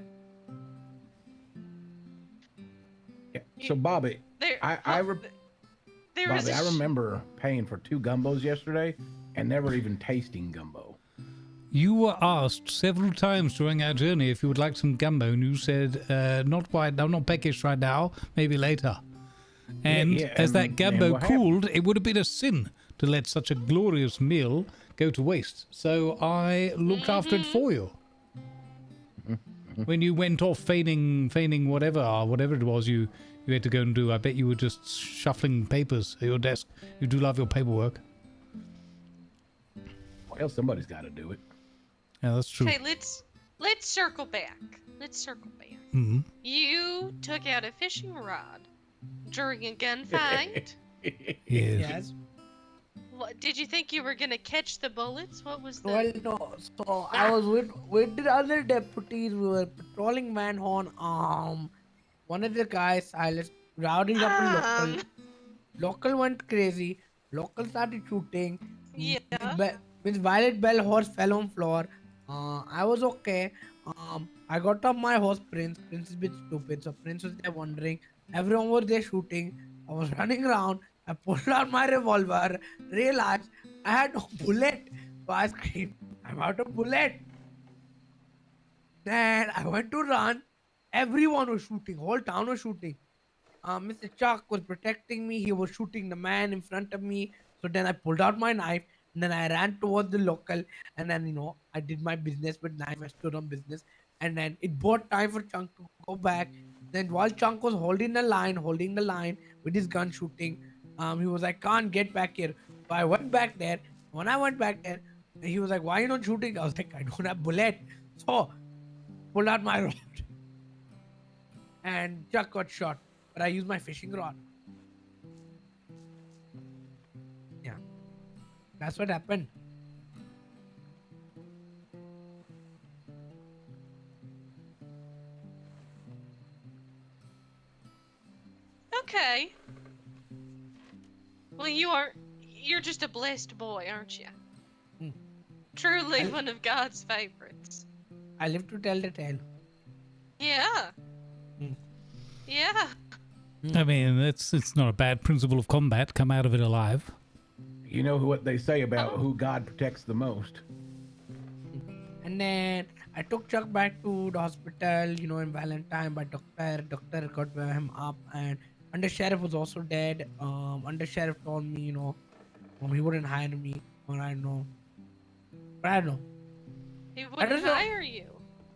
Yeah. So Bobby, I remember paying for 2 gumbos yesterday and never even tasting gumbo. You were asked several times during our journey if you would like some gumbo, and you said, not quite, I'm not peckish right now, maybe later. And as that gumbo cooled, it would have been a sin to let such a glorious meal go to waste. So I looked after it for you. When you went off feigning whatever it was you had to go and do, I bet you were just shuffling papers at your desk. You do love your paperwork. Well, somebody's got to do it. Yeah, that's true. Okay, let's circle back. Mm-hmm. You took out a fishing rod during a gunfight. Yes. What, did you think you were gonna catch the bullets? What was the... Well, no. So I was with the other deputies. We were patrolling Manhorn. One of the guys, Silas, routing up a local. Local went crazy. Local started shooting. Yeah. Miss Violet Bell horse fell on floor. I was okay. I got off my horse, Prince. Prince is a bit stupid, so Prince was there wondering. Everyone was there shooting. I was running around. I pulled out my revolver, realized I had no bullet. So I screamed, I'm out of bullet. Then I went to run. Everyone was shooting. Whole town was shooting. Mr. Chuck was protecting me. He was shooting the man in front of me. So then I pulled out my knife. And then I ran towards the local, and then I did my business with knife. I stood on business, and then it bought time for Chunk to go back. Then while Chunk was holding the line with his gun shooting, he was like, "Can't get back here." So I went back there. When I went back there, he was like, "Why are you not shooting?" I was like, "I don't have bullet." So pulled out my rod, and Chuck got shot. But I used my fishing rod. Yeah, that's what happened. Okay. Well, you're just a blessed boy, aren't you? Truly one of God's favorites. I live to tell the tale. Yeah. Yeah. I mean, it's not a bad principle of combat. Come out of it alive. You know what they say about who God protects the most. And then I took Chuck back to the hospital, in Valentine by doctor. Doctor got him up, and under sheriff was also dead. Under sheriff told me, he wouldn't hire me, or I don't know. But I don't know. He wouldn't hire you.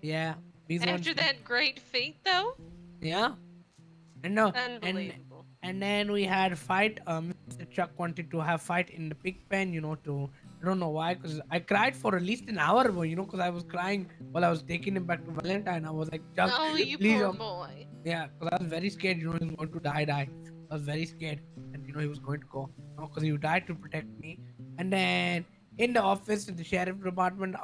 Yeah. After that great feat, though? Yeah. And no. Unbelievable. And then we had a fight. Mr. Chuck wanted to have fight in the pig pen, I don't know why, because I cried for at least an hour, because I was crying while I was taking him back to Valentine. I was like, Chuck, oh, you please, poor boy. Yeah, because I was very scared, he was going to die. I was very scared, and he was going to go, because he died to protect me. And then in the office, in the sheriff department,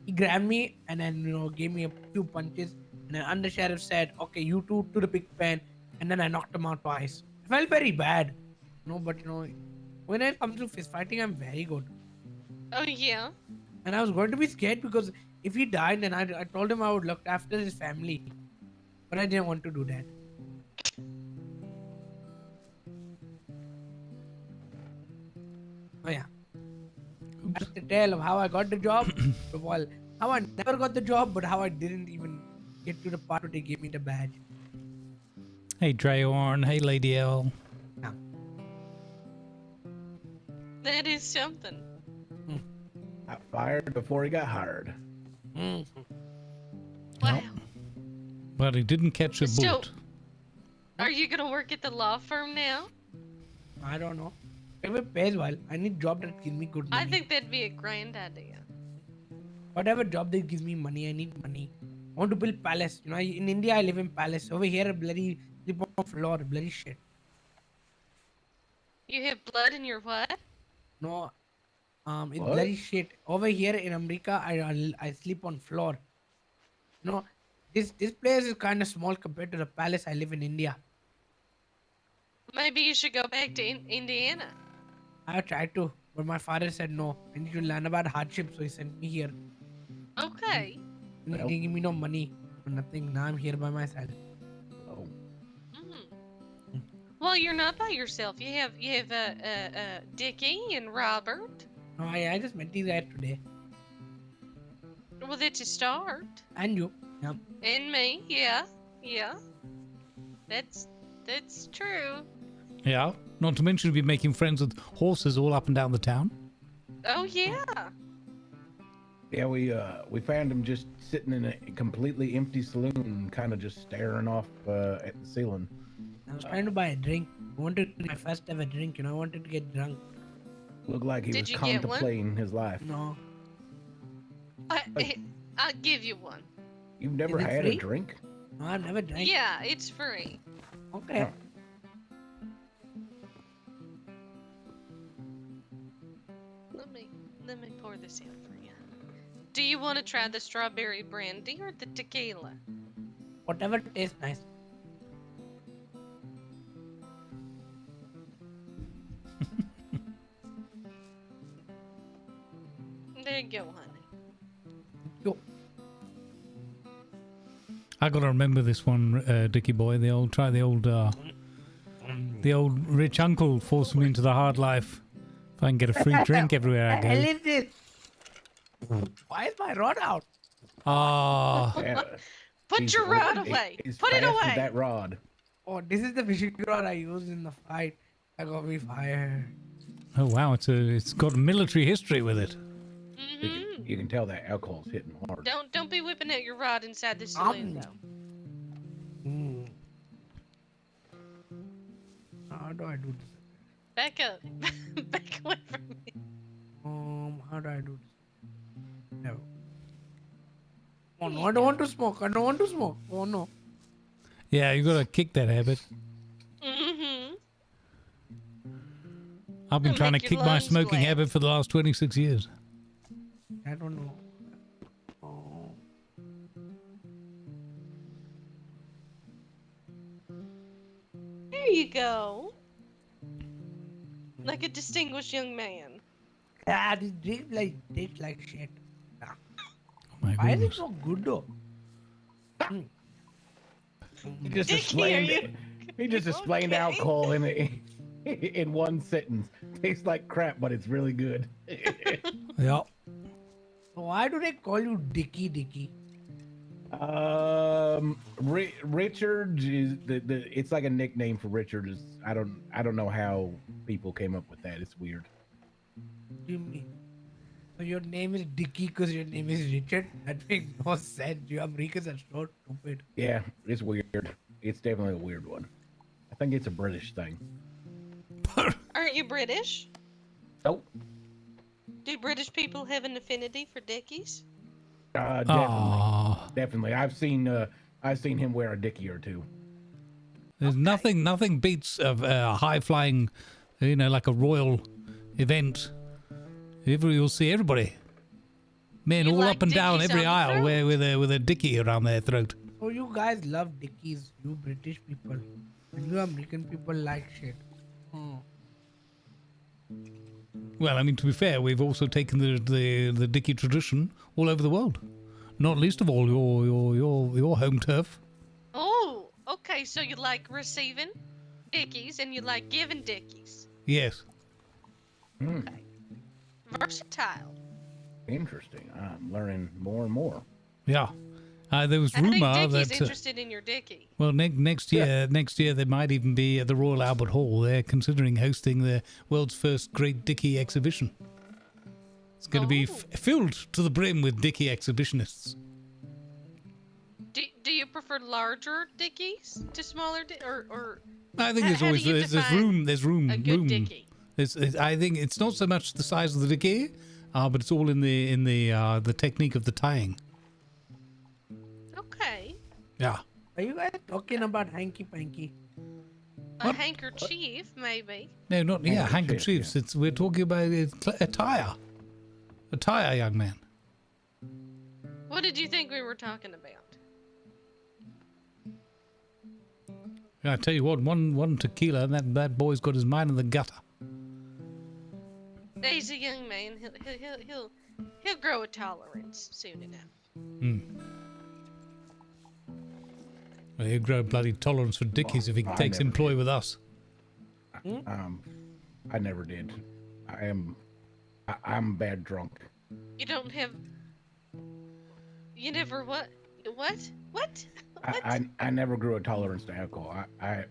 he grabbed me and then, gave me a few punches. And then under sheriff said, okay, you two to the pig pen. And then I knocked him out twice. I felt very bad, but when it comes to fist fighting, I'm very good. Oh, yeah? And I was going to be scared because if he died, then I told him I would look after his family. But I didn't want to do that. Oh, yeah. That's the tale of how I got the job. Well, how I never got the job, but how I didn't even get to the part where they gave me the badge. Hey, Dreyorn. Hey, Lady L. Yeah. That is something. Got fired before he got hired. Wow. But he didn't catch a So, bullet. are you gonna work at the law firm now? I don't know. If it pays well, I need job that gives me good money. I think that'd be a grand idea. Whatever job that gives me money, I need money. I want to build palace. In India, I live in palace. Over here, bloody sleep on floor, bloody shit. You have blood in your what? No, it's What? bloody shit. Over here in America, I sleep on floor. This place is kind of small compared to the palace I live in India. Maybe you should go back to Indiana. I tried to, but my father said no. I need to learn about hardship, so he sent me here. Okay. He didn't give me no money or nothing. Now I'm here by myself. Oh. Well, you're not by yourself. You have Dickie and Robert. No, I just met these guys today. Well, that's a start. And you. Yeah. And me, yeah. That's true. Yeah. Not to mention we've been making friends with horses all up and down the town. Oh yeah. Yeah, we found him just sitting in a completely empty saloon, kind of just staring off at the ceiling. I was trying to buy a drink. I wanted my first ever drink, I wanted to get drunk. Looked like he Did was you get one? contemplating his life. No. I'll give you one. You've never Is it had free? a drink? No, I've never drank. Yeah, it's free. Okay. Let me pour this out for you. Do you want to try the strawberry brandy or the tequila? Whatever tastes nice. There you go, honey. Yo. I gotta remember this one, Dickie boy. The old rich uncle forced me into the hard life. If I can get a free drink everywhere I Hell go. is this? Why is my rod out? Ah. Put your rod away. Put it away. That rod. Oh, this is the fishing rod I used in the fight. I got me fired. Oh wow, it's got military history with it. You can tell that alcohol's hitting hard. Don't be whipping out your rod inside the saloon though. How do I do this? Back up. Back away from me. How do I do this? No. Oh no, I don't want to smoke. I don't want to smoke. Oh no. Yeah, you gotta kick that habit. I've been trying to kick my smoking habit for the last 26 years. I don't know. There you go. Like a distinguished young man. Ah, this tastes like shit. Oh my Why is it goodness. so good though? He just explained. He just explained alcohol in one sentence. Tastes like crap, but it's really good. Yeah. Why do they call you Dicky? Richard is it's like a nickname for Richard. I don't know how people came up with that. It's weird. What do you mean? So your name is Dicky because your name is Richard? That makes no sense. You Americans are so stupid. Yeah, it's weird. It's definitely a weird one. I think it's a British thing. Aren't you British? Nope. Do British people have an affinity for dickies? Definitely. I've seen him wear a dickie or two. There's nothing beats a high flying, like a royal event. You'll see everybody, men all up and down every aisle, with a dickie around their throat. Oh, you guys love dickies, you British people. And you American people like shit. Well, I mean, to be fair, we've also taken the dickie tradition all over the world. Not least of all your home turf. Oh, okay. So you like receiving dickies and you like giving dickies. Yes. Okay. Versatile. Interesting. I'm learning more and more. Yeah. There was I think rumor Dickie's that interested in your dickie. well, next year there might even be at the Royal Albert Hall. They're considering hosting the world's first Great Dickie exhibition. It's going to be filled to the brim with Dickie exhibitionists. Do you prefer larger dickies to smaller or? I think there's always there's room. A good dickie. I think it's not so much the size of the dickie, but it's all in the technique of the tying. Okay. Yeah. Are you guys talking about hanky panky? A handkerchief, maybe. No, not handkerchiefs. Yeah. We're talking about attire. Attire, young man. What did you think we were talking about? I tell you what, one tequila, and that boy's got his mind in the gutter. He's a young man. He'll grow a tolerance soon enough. Well, he'll grow a bloody tolerance for dickies if he takes employ with us. I never did. I'm bad drunk. You don't have. You never what? What? I never grew a tolerance to alcohol. I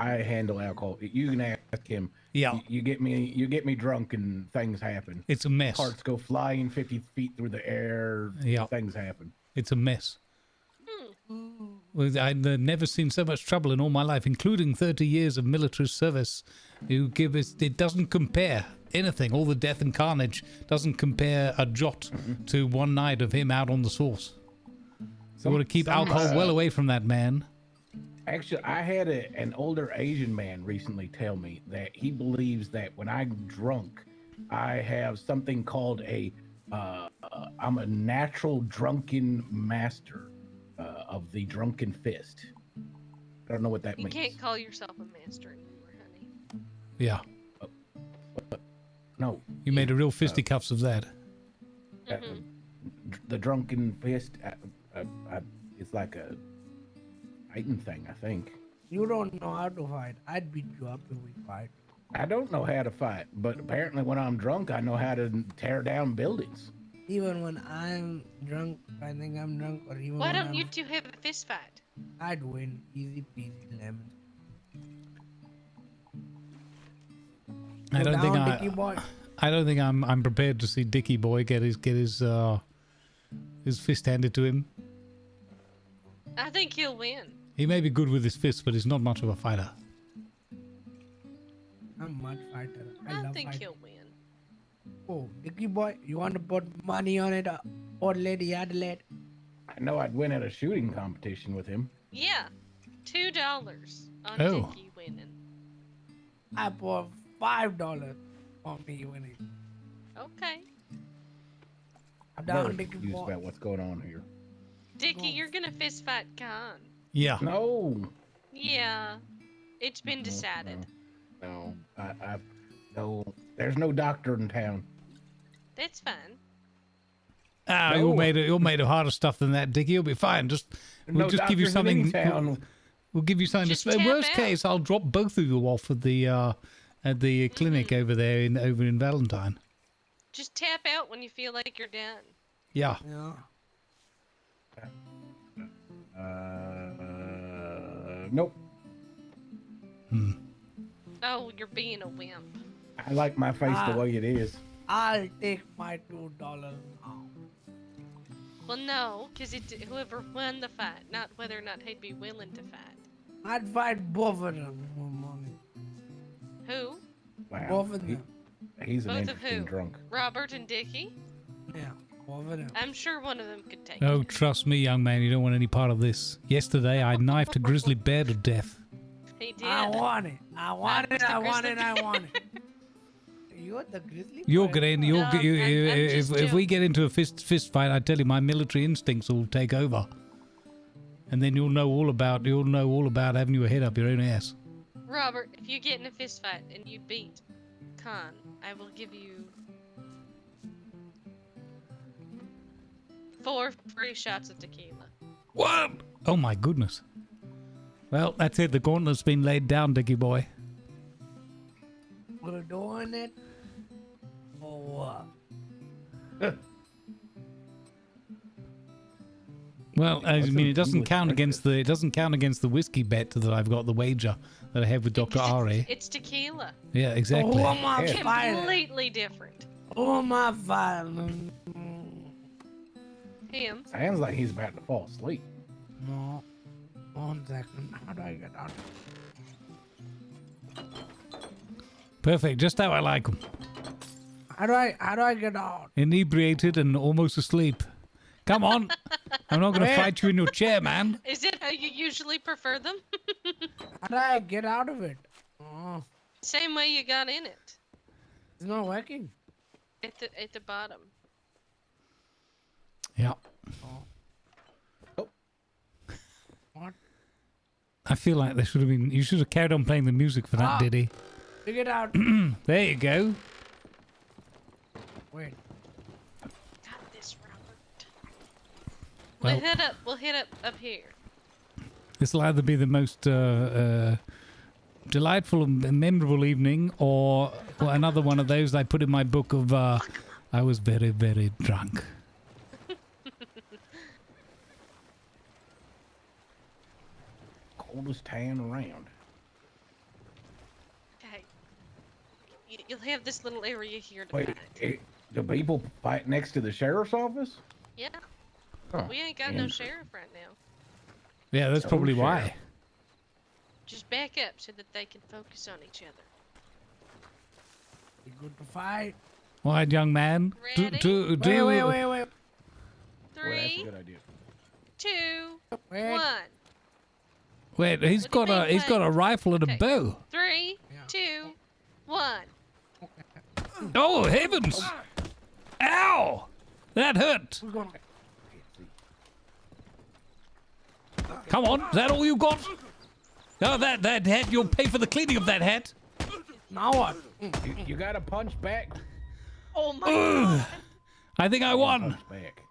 handle alcohol. You can ask him. Yeah. You get me drunk and things happen. It's a mess. Parts go flying 50 feet through the air. Yeah. Things happen. It's a mess. Well, I've never seen so much trouble in all my life, including 30 years of military service. It doesn't compare anything. All the death and carnage doesn't compare a jot to one night of him out on the source. So we want to keep alcohol well away from that man. Actually, I had an older Asian man recently tell me that he believes that when I'm drunk, I have something called I'm a natural drunken master of the drunken fist. I don't know what that means. You can't call yourself a master anymore, honey. Yeah. No. You made a real fisticuffs of that. The drunken fist, it's like a fighting thing, I think. You don't know how to fight. I'd beat you up if we fight. I don't know how to fight, but apparently when I'm drunk, I know how to tear down buildings. Even when I'm drunk, I think I'm drunk, or even Why when don't you two have a fist fight? I'd win. Easy peasy lemon. I don't think Dickie boy. I don't think I'm prepared to see Dickie boy get his fist handed to him. I think he'll win. He may be good with his fists, but he's not much of a fighter. I'm mud fighter. I love think fighting. he'll win. Oh, Dickie boy, you want to put money on it, old lady Adelaide? I know I'd win at a shooting competition with him. Yeah, $2 on Oh. Dickie winning. I put $5 on me winning. Okay. I'm Very down, Dickie confused boy. about what's going on here. Dickie, you're gonna fist fight Khan. Yeah. No. Yeah, it's been decided. No. No. There's no doctor in town. That's fine. Ah, No. you're made of harder stuff than that, Dickie. You'll be fine. We'll No just give you doctors in any something. town. We'll give you something Just to say. tap Worst out. case, I'll drop both of you off at the clinic over there in Valentine. Just tap out when you feel like you're done. Yeah. Yeah. Nope. Oh, you're being a wimp. I like my face the way it is. I'll take my $2 now. Well, no, because it's whoever won the fight, not whether or not he'd be willing to fight. I'd fight both of them for money. Who? Wow. Both of them. He's an Both of interesting who? drunk. Robert and Dickie? Yeah, both of them. I'm sure one of them could take Oh, it. trust me, young man, you don't want any part of this. Yesterday, I knifed a grizzly bear to death. He did. I want it. I want it. the I want grizzly it. I want it. You're the grizzly. You're boy. getting. No, I'm just If we joking. get into a fist fight, I tell you, my military instincts will take over, and then you'll know all about having your head up your own ass. Robert, if you get in a fist fight and you beat Khan, I will give you 4 free shots of tequila. What? Oh my goodness. Well, that's it. The gauntlet's been laid down, Dickie boy. We're doing it. Or what? Well, I mean, it doesn't count against the whiskey bet that I've got, the wager that I have with Dr. Ari. It's tequila. Yeah, exactly. Who am I fighting? Completely different. Who am I fighting? Him. Sounds like he's about to fall asleep. No. 1 second. How do I get out? Perfect, just how I like them. How do I get out? Inebriated and almost asleep. Come on. I'm not going to Wait. fight you in your chair, man. Is it how you usually prefer them? How do I get out of it? Oh, Same way you got in it. it's not working. At the bottom. Yeah. What? I feel like you should have carried on playing the music for that, Diddy. Figure it out. There you go. Wait. Got this, Robert. Well- We'll head up here. This will either be the most delightful and memorable evening, or another one of those I put in my book of I was very, very drunk. Coldest town around. Okay. You'll have this little area here to Wait, fight. do people fight next to the sheriff's office? Yeah. Huh. We ain't got no And- sheriff right now. Yeah, that's Oh, probably sheriff. why. Just back up so that they can focus on each other. You good to fight? All right, young man. Ready? Wait. Well, that's 3, a good idea. 2, Wait. 1. Wait, he's What do you got mean, a rifle and a Okay. bow. 3, 2, 1. Oh heavens! Ow! That hurt. Who's going? Come on, is that all you got? Oh, that hat. You'll pay for the cleaning of that hat. Now what? You got to punch back. Oh my Ugh. god. I think I won. Punch back.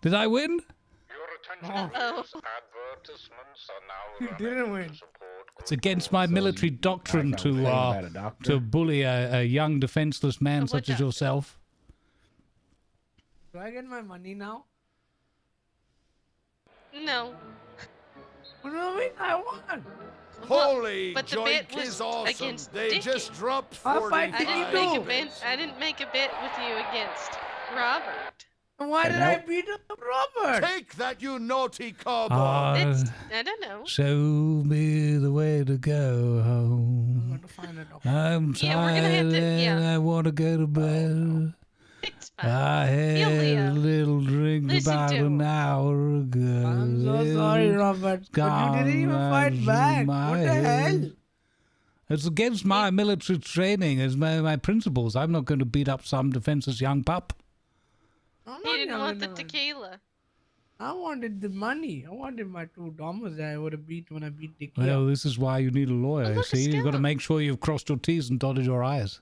Did I win? Your attention please. Advertisements are now You running didn't win. to support It's against my military doctrine like I was saying about a to doctor. bully a young defenseless man So what such as doctor? yourself. Do I get my money now? No. What do you mean I won? Holy but the bet joink was is awesome. against They Dickie. just dropped I'll 45. fight Dickie too. I didn't make a bet with you against Robert. Why did I beat up Robert? Take that, you naughty cowboy. I don't know. Show me the way to go home. I'm tired and I want to go to bed. I had a little drink about an hour ago. I'm so sorry, Robert. But you didn't even fight back. What the hell? It's against my military training, it's my principles. I'm not going to beat up some defenseless young pup. He didn't want the tequila. I wanted the money. I wanted my $2 that I would have beat when I beat Dickie. Well, this is why you need a lawyer. See, you've got to make sure you've crossed your T's and dotted your I's.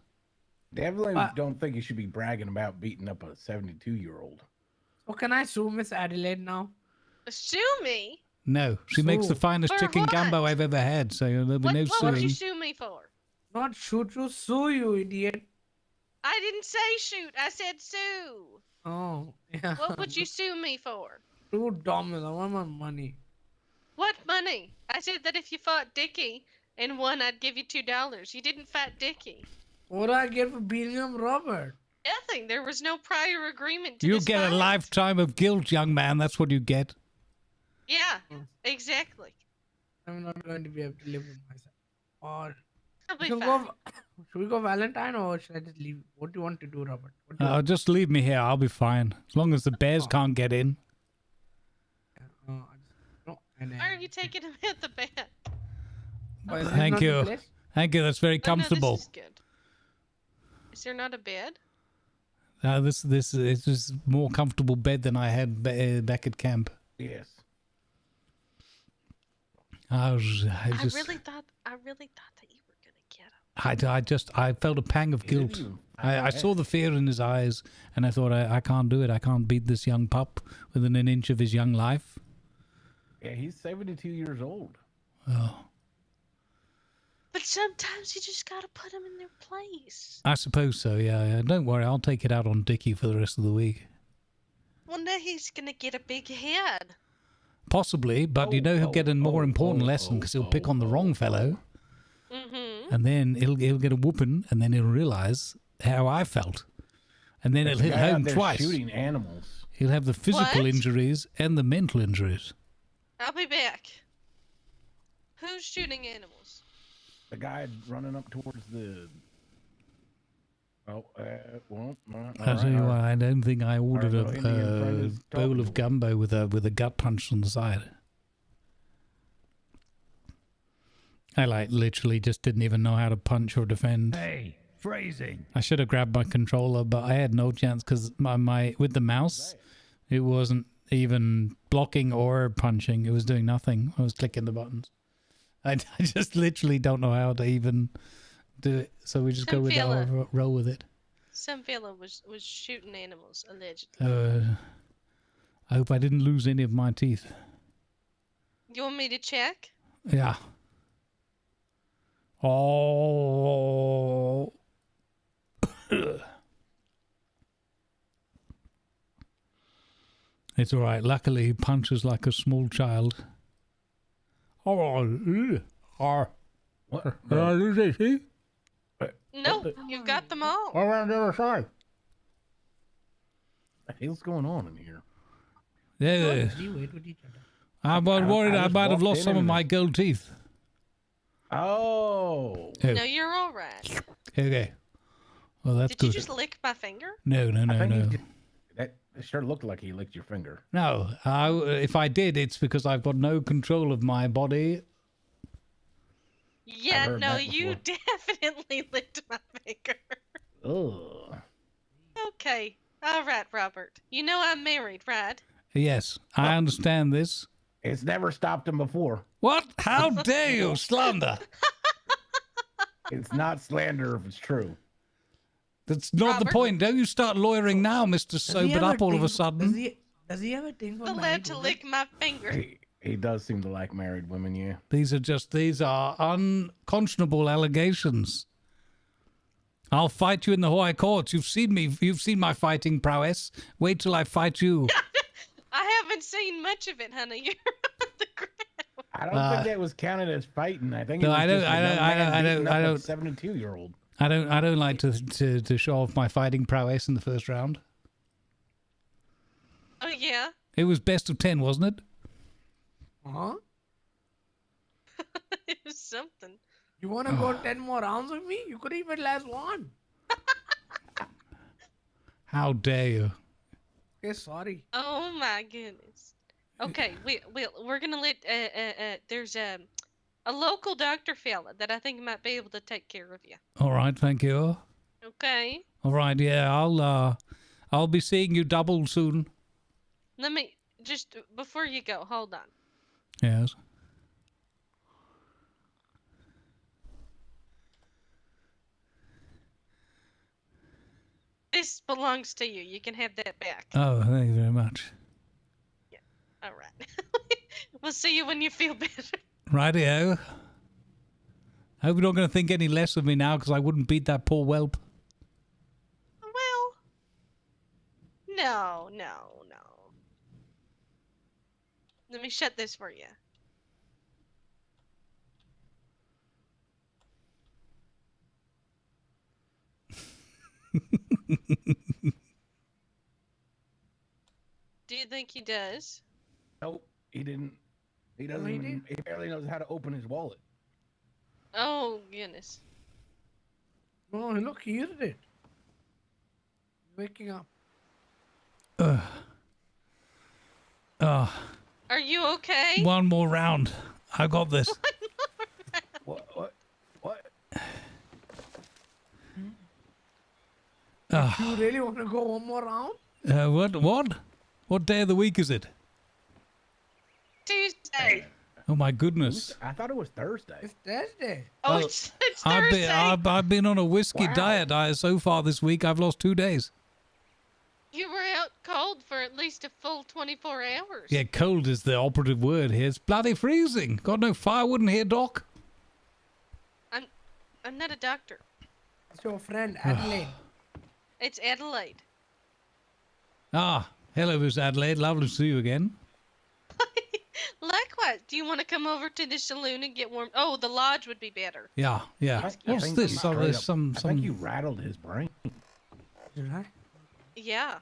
Definitely don't think you should be bragging about beating up a 72-year-old. Oh, can I sue Miss Adelaide now? Sue me? No, she makes the finest For chicken what? gumbo I've ever had, so there'll be no What would suing. you sue me for? Not shoot you, sue you, idiot. I didn't say shoot. I said sue. Oh, yeah. What would you sue me for? $2. I want my money. What money? I said that if you fought Dickie and won, I'd give you $2. You didn't fight Dickie. What do I get for beating up Robert? Nothing. There was no prior agreement to You this get a fight. lifetime of guilt, young man. That's what you get. Yeah, exactly. I'm not going to be able to live with myself. Or I'll be should, fine. should we go Valentine or should I just leave? What do you want to do, Robert? What do you Just leave me here. I'll be fine. As long as the bears can't get in. Why are you taking him at the back? Thank you. Thank you. That's very Oh, no, comfortable. this is good. Is there not a bed? This is more comfortable bed than I had back at camp. Yes. I I really thought that you were gonna get him. I felt a pang of guilt. I saw the fear in his eyes, and I thought, I can't do it. I can't beat this young pup within an inch of his young life. Yeah, he's 72 years old. Oh, But sometimes you just gotta put them in their place. I suppose so. Yeah. Don't worry. I'll take it out on Dickie for the rest of the week. Well, now he's gonna get a big head. Possibly, but he'll get a more important lesson because he'll pick on the wrong fellow. Mm-hmm. And then he'll get a whooping, and then he'll realize how I felt. And then he'll hit home twice. Shooting animals. He'll have the physical What? injuries and the mental injuries. I'll be back. Who's shooting animals? The guy running up towards the... Oh, well, I'll tell you what, I don't think I ordered All right, well, Indian friend a is bowl talking of gumbo with a gut punch on the side. I literally just didn't even know how to punch or defend. Hey, phrasing. I should have grabbed my controller, but I had no chance because my with the mouse, it wasn't even blocking or punching. It was doing nothing. I was clicking the buttons. I just literally don't know how to even do it. So we just go with our roll with it. Some fella was shooting animals allegedly. I hope I didn't lose any of my teeth. You want me to check? Yeah. Oh. It's all right. Luckily, he punches like a small child. Oh, what? Did I lose any teeth? No, you've got them all. Around the other side. What the hell's going on in here? Yeah. I'm worried I might have lost some of my gold teeth. Oh. No, you're all right. Okay. Well, that's Did good. you just lick my finger? No. That sure looked like he licked your finger. No. If I did, it's because I've got no control of my body. Yeah, heard no, that you definitely licked my finger. Ugh. Okay. All right, Robert. You know I'm married, right? Yes, I understand this. It's never stopped him before. What? How dare you slander? It's not slander if it's true. That's not the point. Don't you start lawyering now, Mr. Sobered Up all of a sudden. Does he ever think for Allowed to lick my finger. He does seem to like married women, yeah. These are unconscionable allegations. I'll fight you in the Hawaii courts. You've seen me. You've seen my fighting prowess. Wait till I fight you. I haven't seen much of it, honey. You're on the ground. I don't think that was counted as fighting. I think it No, was I don't. just a I young don't. man I beating don't. up I a don't. 72-year-old. I don't like to show off my fighting prowess in the first round. Oh yeah. It was best of 10, wasn't it? Huh? It was something. You want to go 10 more rounds with me? You could even last one. How dare you? Okay, sorry. Oh my goodness. Okay, we're gonna let there's a local doctor fella that I think might be able to take care of you. All right, thank you. Okay. All right, yeah, I'll be seeing you double soon. Let me just before you go, hold on. Yes. This belongs to you. You can have that back. Oh, thank you very much. All right. We'll see you when you feel better. Rightio. I hope you're not going to think any less of me now, because I wouldn't beat that poor whelp. Well, no. Let me shut this for you. Do you think he does? Nope, he didn't. He doesn't. he Even, he barely knows how to open his wallet. Oh, goodness. Oh, look, he used it. Waking up. Are you okay? One more round. I got this. What? You really want to go one more round? What? What day of the week is it? Tuesday. Oh my goodness. I thought it was Thursday. It's Thursday. Oh, it's Thursday. I've been on a whiskey diet so far this week. I've lost 2 days. You were out cold for at least a full 24 hours. Yeah, cold is the operative word here. It's bloody freezing. Got no firewood in here, Doc? I'm not a doctor. It's your friend, Adelaide. It's Adelaide. Ah, hello, Miss Adelaide. Lovely to see you again. Likewise. Do you want to come over to the saloon and get warm? Oh, the lodge would be better. Yeah. What's this? Oh, there's some. I think you rattled his brain. Did I? Yeah.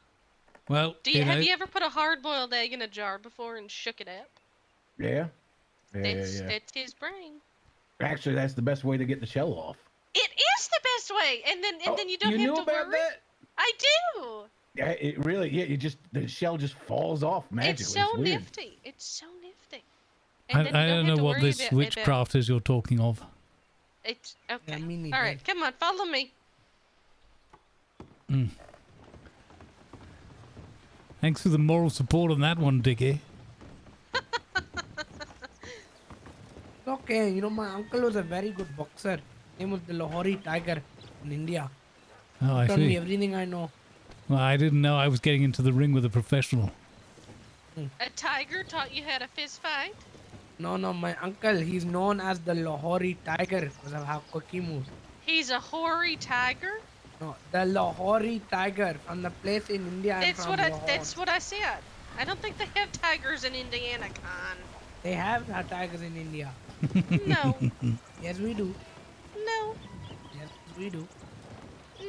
Well, have you ever put a hard-boiled egg in a jar before and shook it up? Yeah. That's his brain. Actually, that's the best way to get the shell off. It is the best way, and then you don't have to worry. That? I do. Yeah, it really. Yeah, the shell just falls off magically. It's so weird. nifty. It's so nifty. And I don't know what this witchcraft is you're talking of. It's okay. Yeah, me neither. All right, come on, follow me. Thanks for the moral support on that one, Dickie. Okay, my uncle was a very good boxer. His name was the Lahori Tiger in India. Oh, I Told me see. everything I know. Well, I didn't know I was getting into the ring with a professional. A tiger taught you how to fist fight? No, my uncle, he's known as the Lahori Tiger because of how quick he moves. He's a hoary tiger? No, the Lahori Tiger from the place in India. That's what I said. I don't think they have tigers in Indiana, Con. They have tigers in India. No. Yes, we do. No. Yes, we do.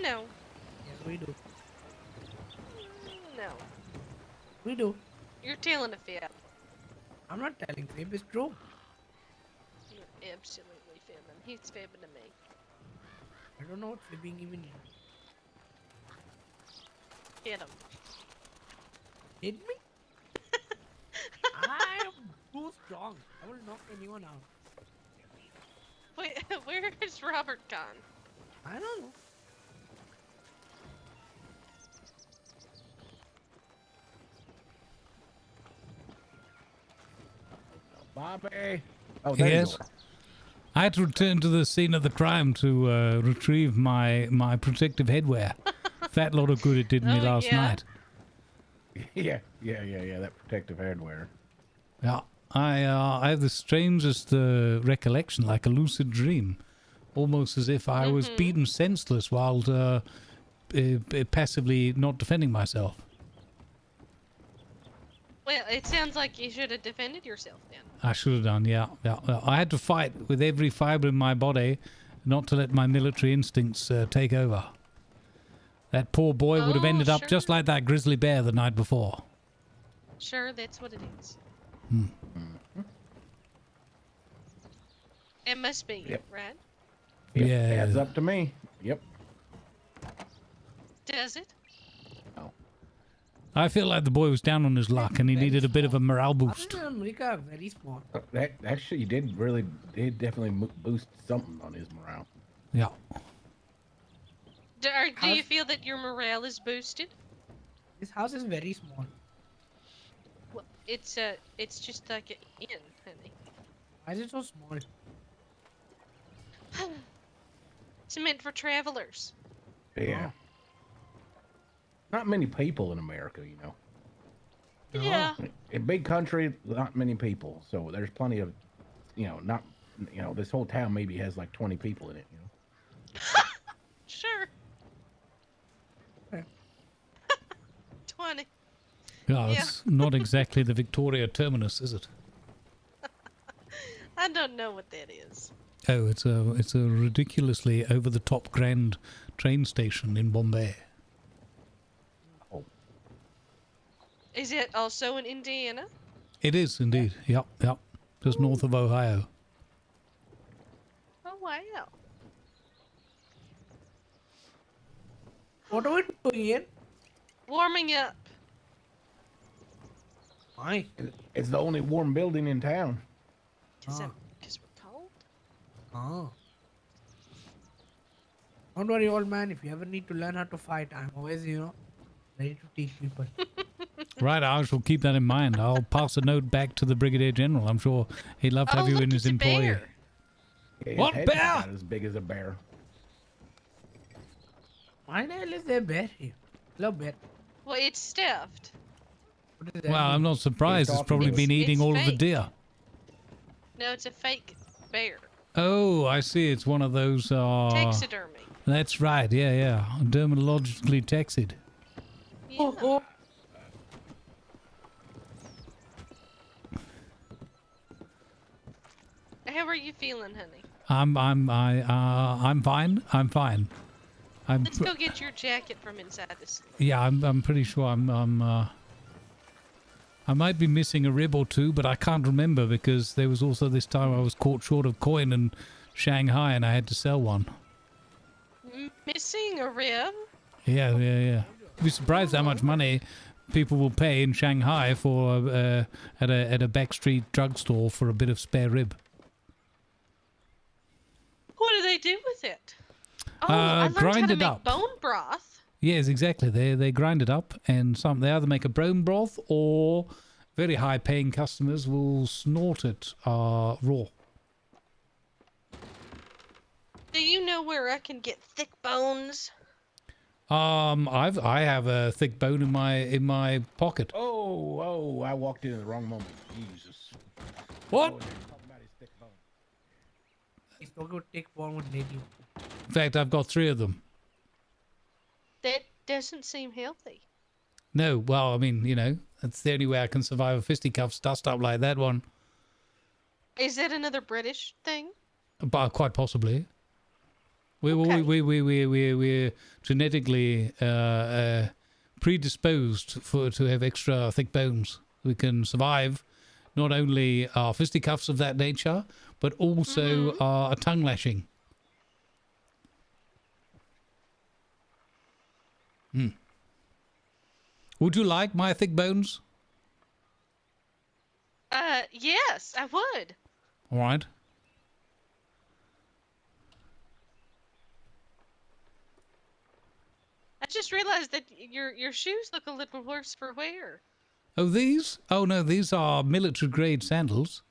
No. Yes, we do. No. We do. You're telling a fib. I'm not telling fib, it's true. You're absolutely fibbing. He's fibbing to me. I don't know what fibbing even is. Hit him. Hit me? I am too strong. I will knock anyone out. Wait, where is Robert gone? I don't know. Bobby. Oh, there Yes. you are. I had to return to the scene of the crime to retrieve my protective headwear. Fat lot of good it did me last night. Yeah, that protective hardware. Yeah, I have the strangest recollection, like a lucid dream, almost as if I was beaten senseless while passively not defending myself. Well, it sounds like you should have defended yourself then. I should have done, yeah. I had to fight with every fibre in my body not to let my military instincts take over. That poor boy would have ended up just like that grizzly bear the night before. Sure, that's what it is. Hmm. It must be, right? Yep, Yeah. Adds up to me. Yep. Does it? I feel like the boy was down on his luck and he needed a bit of a morale boost. America very small. That actually did definitely boost something on his morale. Yeah. Do you feel that your morale is boosted? This house is very small. Well, it's just like an inn, honey. Why is it so small? It's meant for travelers. Yeah. Not many people in America, you know. Yeah. A big country, not many people. So there's plenty of, this whole town maybe has like 20 people in it, you know. Sure. 20. Yeah, it's not exactly the Victoria Terminus, is it? I don't know what that is. Oh, it's a ridiculously over-the-top grand train station in Bombay. Is it also in Indiana? It is indeed. Yep. Just north of Ohio. Oh, wow. What are we doing here? Warming up. Why? It's the only warm building in town. Is it because we're cold? Oh. Don't worry, old man. If you ever need to learn how to fight, I'm always, ready to teach people. Right, I shall keep that in mind. I'll pass a note back to the Brigadier General. I'm sure he'd love to have you in his employ. Yeah, What his head's bear? about as big as a bear. Why the hell is there a bear here? Hello, bear. Well, it's stuffed. What does that Well, mean? I'm not surprised. It's probably been eating it's all of the fake. deer. No, it's a fake bear. Oh, I see. It's one of those. Taxidermy. That's right. Yeah. Dermatologically taxied. Yeah. Oh. How are you feeling, honey? I'm fine. I'm fine. Let's go get your jacket from inside this. Yeah, I'm pretty sure I might be missing a rib or two, but I can't remember because there was also this time I was caught short of coin in Shanghai and I had to sell one. Missing a rib? Yeah. You'd be surprised how much money people will pay in Shanghai for at a backstreet drugstore for a bit of spare rib. What do they do with it? Oh, I learned grind how to it make up. bone broth. Yes, exactly. They grind it up, and they either make a bone broth or very high-paying customers will snort it raw. Do you know where I can get thick bones? I have a thick bone in my pocket. Oh, I walked in at the wrong moment. Jesus. What? He's talking about thick bone with lady. In fact, I've got 3 of them. That doesn't seem healthy. No, well, I mean, that's the only way I can survive a fisticuffs dust up like that one. Is that another British thing? But quite possibly. We're genetically predisposed to have extra thick bones. We can survive not only fisticuffs of that nature, but also a tongue lashing. Would you like my thick bones? Yes, I would. All right. I just realized that your shoes look a little worse for wear. Oh, these? Oh, no, these are military-grade sandals.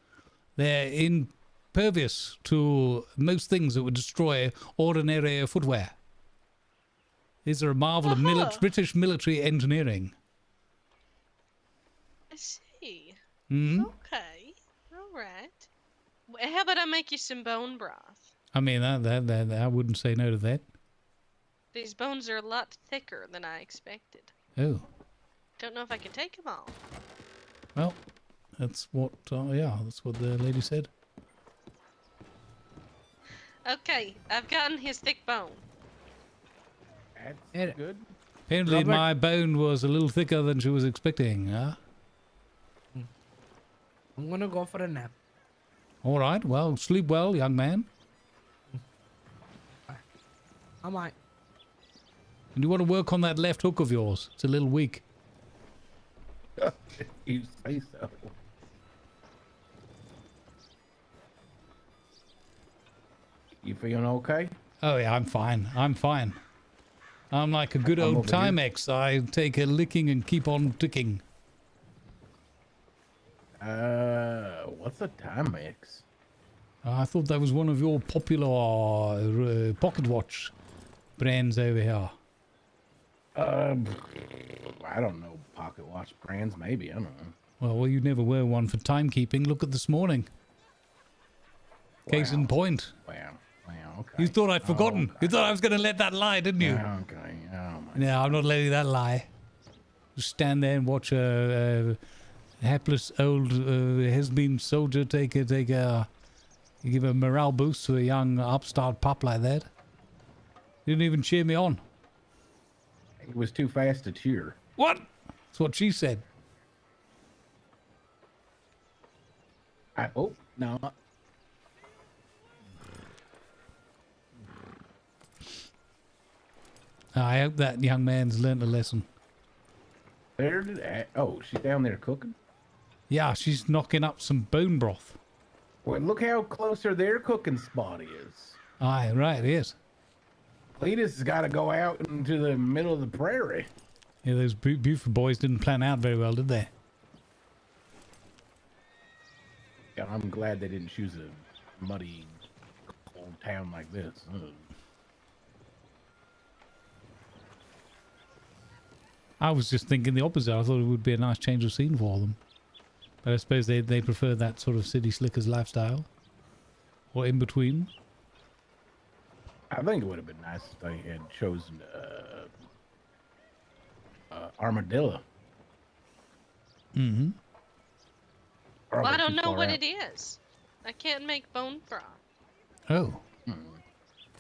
They're impervious to most things that would destroy ordinary footwear. These are a marvel of British military engineering. I see. Hmm? Okay. All right. How about I make you some bone broth? I mean, that I wouldn't say no to that. These bones are a lot thicker than I expected. Oh. Don't know if I can take them all. Well, that's what, that's what the lady said. Okay, I've gotten his thick bone. That's good. Apparently Robert- my bone was a little thicker than she was expecting, huh? I'm gonna go for a nap. All right, well, sleep well, young man. I might. And you want to work on that left hook of yours. It's a little weak. You say so. You feeling okay? Oh, yeah, I'm fine. I'm fine. I'm like a good I'm old over here. Timex. I take a licking and keep on ticking. What's a Timex? I thought that was one of your popular pocket watch brands over here. I don't know. Pocket watch brands, maybe. I don't know. Well, you never wear one for timekeeping. Look at this morning. Case in point. Wow. Okay. You thought I'd forgotten. You thought I was going to let that lie, didn't you? Okay. Oh my. No, I'm not letting that lie. Just stand there and watch a hapless old has-been soldier take a give a morale boost to a young upstart pup like that. You didn't even cheer me on. It was too fast to cheer. What? That's what she said. Oh no. I hope that young man's learned a lesson. Oh, she's down there cooking? Yeah, she's knocking up some bone broth. Well, look how close their cooking spot is. Aye, right, it is. Cletus has got to go out into the middle of the prairie. Yeah, those Buford boys didn't plan out very well, did they? Yeah, I'm glad they didn't choose a muddy, cold town like this. Ugh. I was just thinking the opposite. I thought it would be a nice change of scene for them. But I suppose they prefer that sort of city slickers lifestyle. Or in between. I think it would have been nice if they had chosen armadillo. Mm-hmm. Well, I don't know what it is. I can't make bone broth. Oh.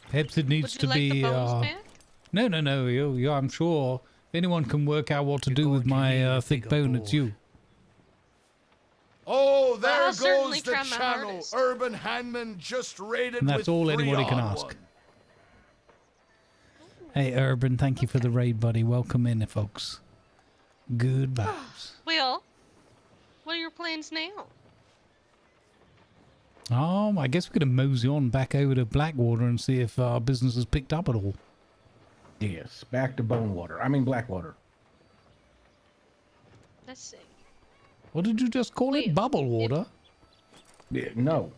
Perhaps it needs Would you to be... like the bones back? No. I'm sure if anyone can work out what to do with my thick bone, it's you. Oh, there I'll goes certainly the try my channel. hardest. Urban Handman just raided And that's with all 3 anybody can on ask. 1. Hey, Urban, thank you for the raid, buddy. Welcome in, folks. Good vibes. Well, what are your plans now? I guess we're going to mosey on back over to Blackwater and see if our business has picked up at all. Yes, back to Blackwater. Let's see. What did you just call it? Bubble water? Yeah, no.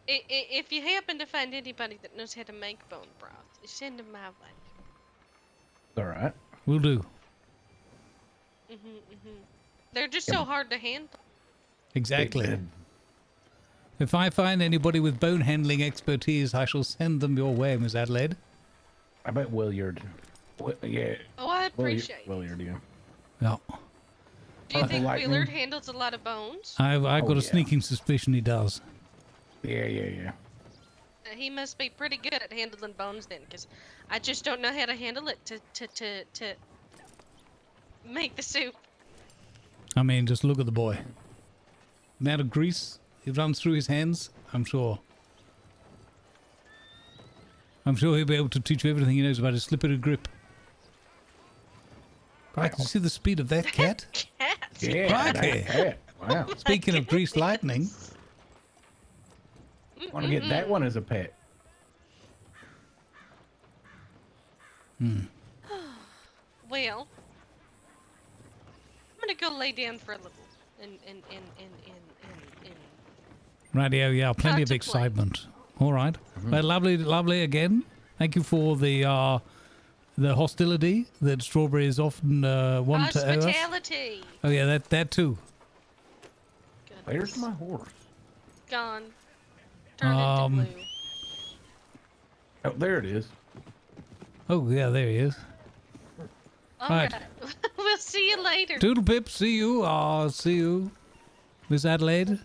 If you happen to find anybody that knows how to make bone broth, send them my way. All right. Will do. They're just so hard to handle. Exactly. If I find anybody with bone handling expertise, I shall send them your way, Miss Adelaide. I bet Williard. Yeah. Oh, I appreciate it. Williard, yeah. Yeah. Do you think Lightning. Willard handles a lot of bones? I've got Oh, a yeah. sneaking suspicion he does. Yeah. He must be pretty good at handling bones then, because I just don't know how to handle it to make the soup. I mean, just look at the boy. The amount of grease it runs through his hands, I'm sure. I'm sure he'll be able to teach you everything he knows about a slippery grip. Right, can you see the speed of that cat? Cat. Yeah. Crikey. that cat. Wow. Speaking of greased lightning, Want to get that one as a pet? Well, I'm gonna go lay down for a little and radio, yeah, plenty of Contemplate. excitement. All right, well, lovely again. Thank you for the hostility that strawberries often want to owe us. hospitality. Oh yeah, that too. Where's my horse? Gone. Turned into blue. Oh, there it is. Oh yeah, there he is. All right. right. We'll see you later. Toodle pip, see you. See you, Miss Adelaide.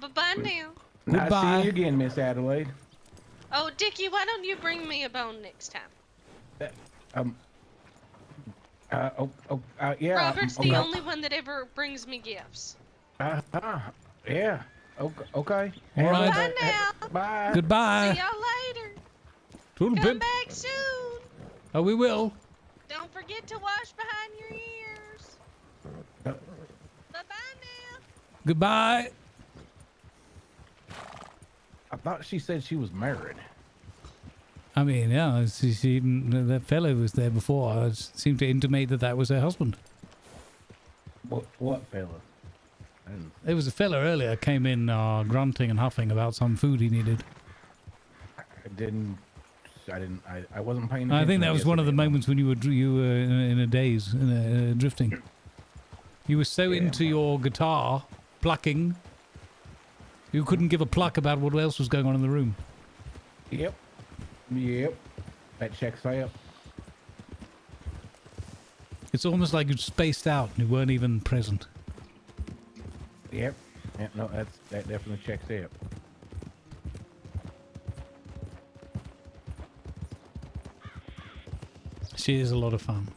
Bye-bye now. Goodbye. I'll see you again, Miss Adelaide. Oh, Dickie, why don't you bring me a bone next time? Yeah. Robert's okay. the only one that ever brings me gifts. Yeah. Okay. All right. Bye now. Bye. Goodbye. See y'all later. Toodle Come pip. back soon. Oh, we will. Don't forget to wash behind your ears. Bye-bye now. Goodbye. I thought she said she was married. I mean, yeah, that fellow was there before. It seemed to intimate that was her husband. What fella? There was a fella earlier came in grunting and huffing about some food he needed. I wasn't paying attention. I think that was one of the moments when you were in a daze, drifting. You were so into your guitar plucking, you couldn't give a pluck about what else was going on in the room. Yep. That checks out. It's almost like you spaced out and you weren't even present. Yep. Yeah, no, that definitely checks out. She is a lot of fun.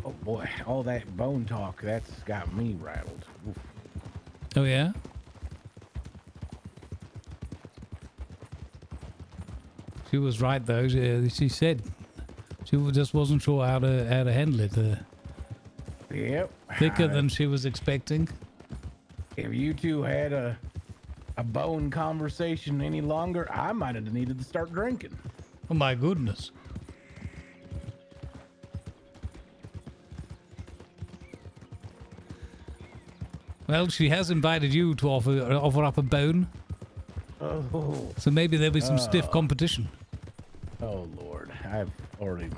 Oh boy, all that bone talk, that's got me rattled. Oof. Oh yeah? She was right though. She said she just wasn't sure how to handle it. Yep. Thicker than she was expecting. If you two had a bone conversation any longer, I might have needed to start drinking. Oh my goodness. Well, she has invited you to offer up a bone. Oh. So maybe there'll be some stiff competition. Oh Lord, I've already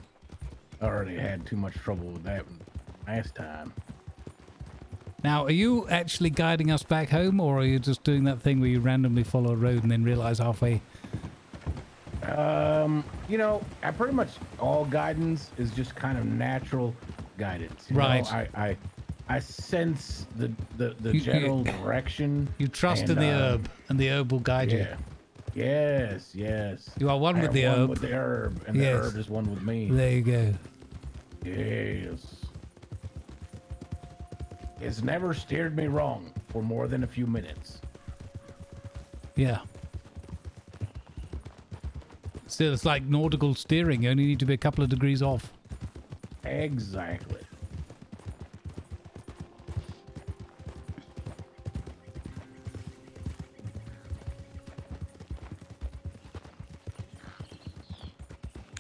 had too much trouble with that last time. Now, are you actually guiding us back home, or are you just doing that thing where you randomly follow a road and then realize halfway? You know, I pretty much all guidance is just kind of natural guidance. You Right. know, I sense the general direction. You trust in the herb, and the herb will guide you. Yes. You are one I with am the one herb. with the herb, and Yes. the herb is one with me. There you go. Yes. It's never steered me wrong for more than a few minutes. Yeah. Still, it's like nautical steering. You only need to be a couple of degrees off. Exactly.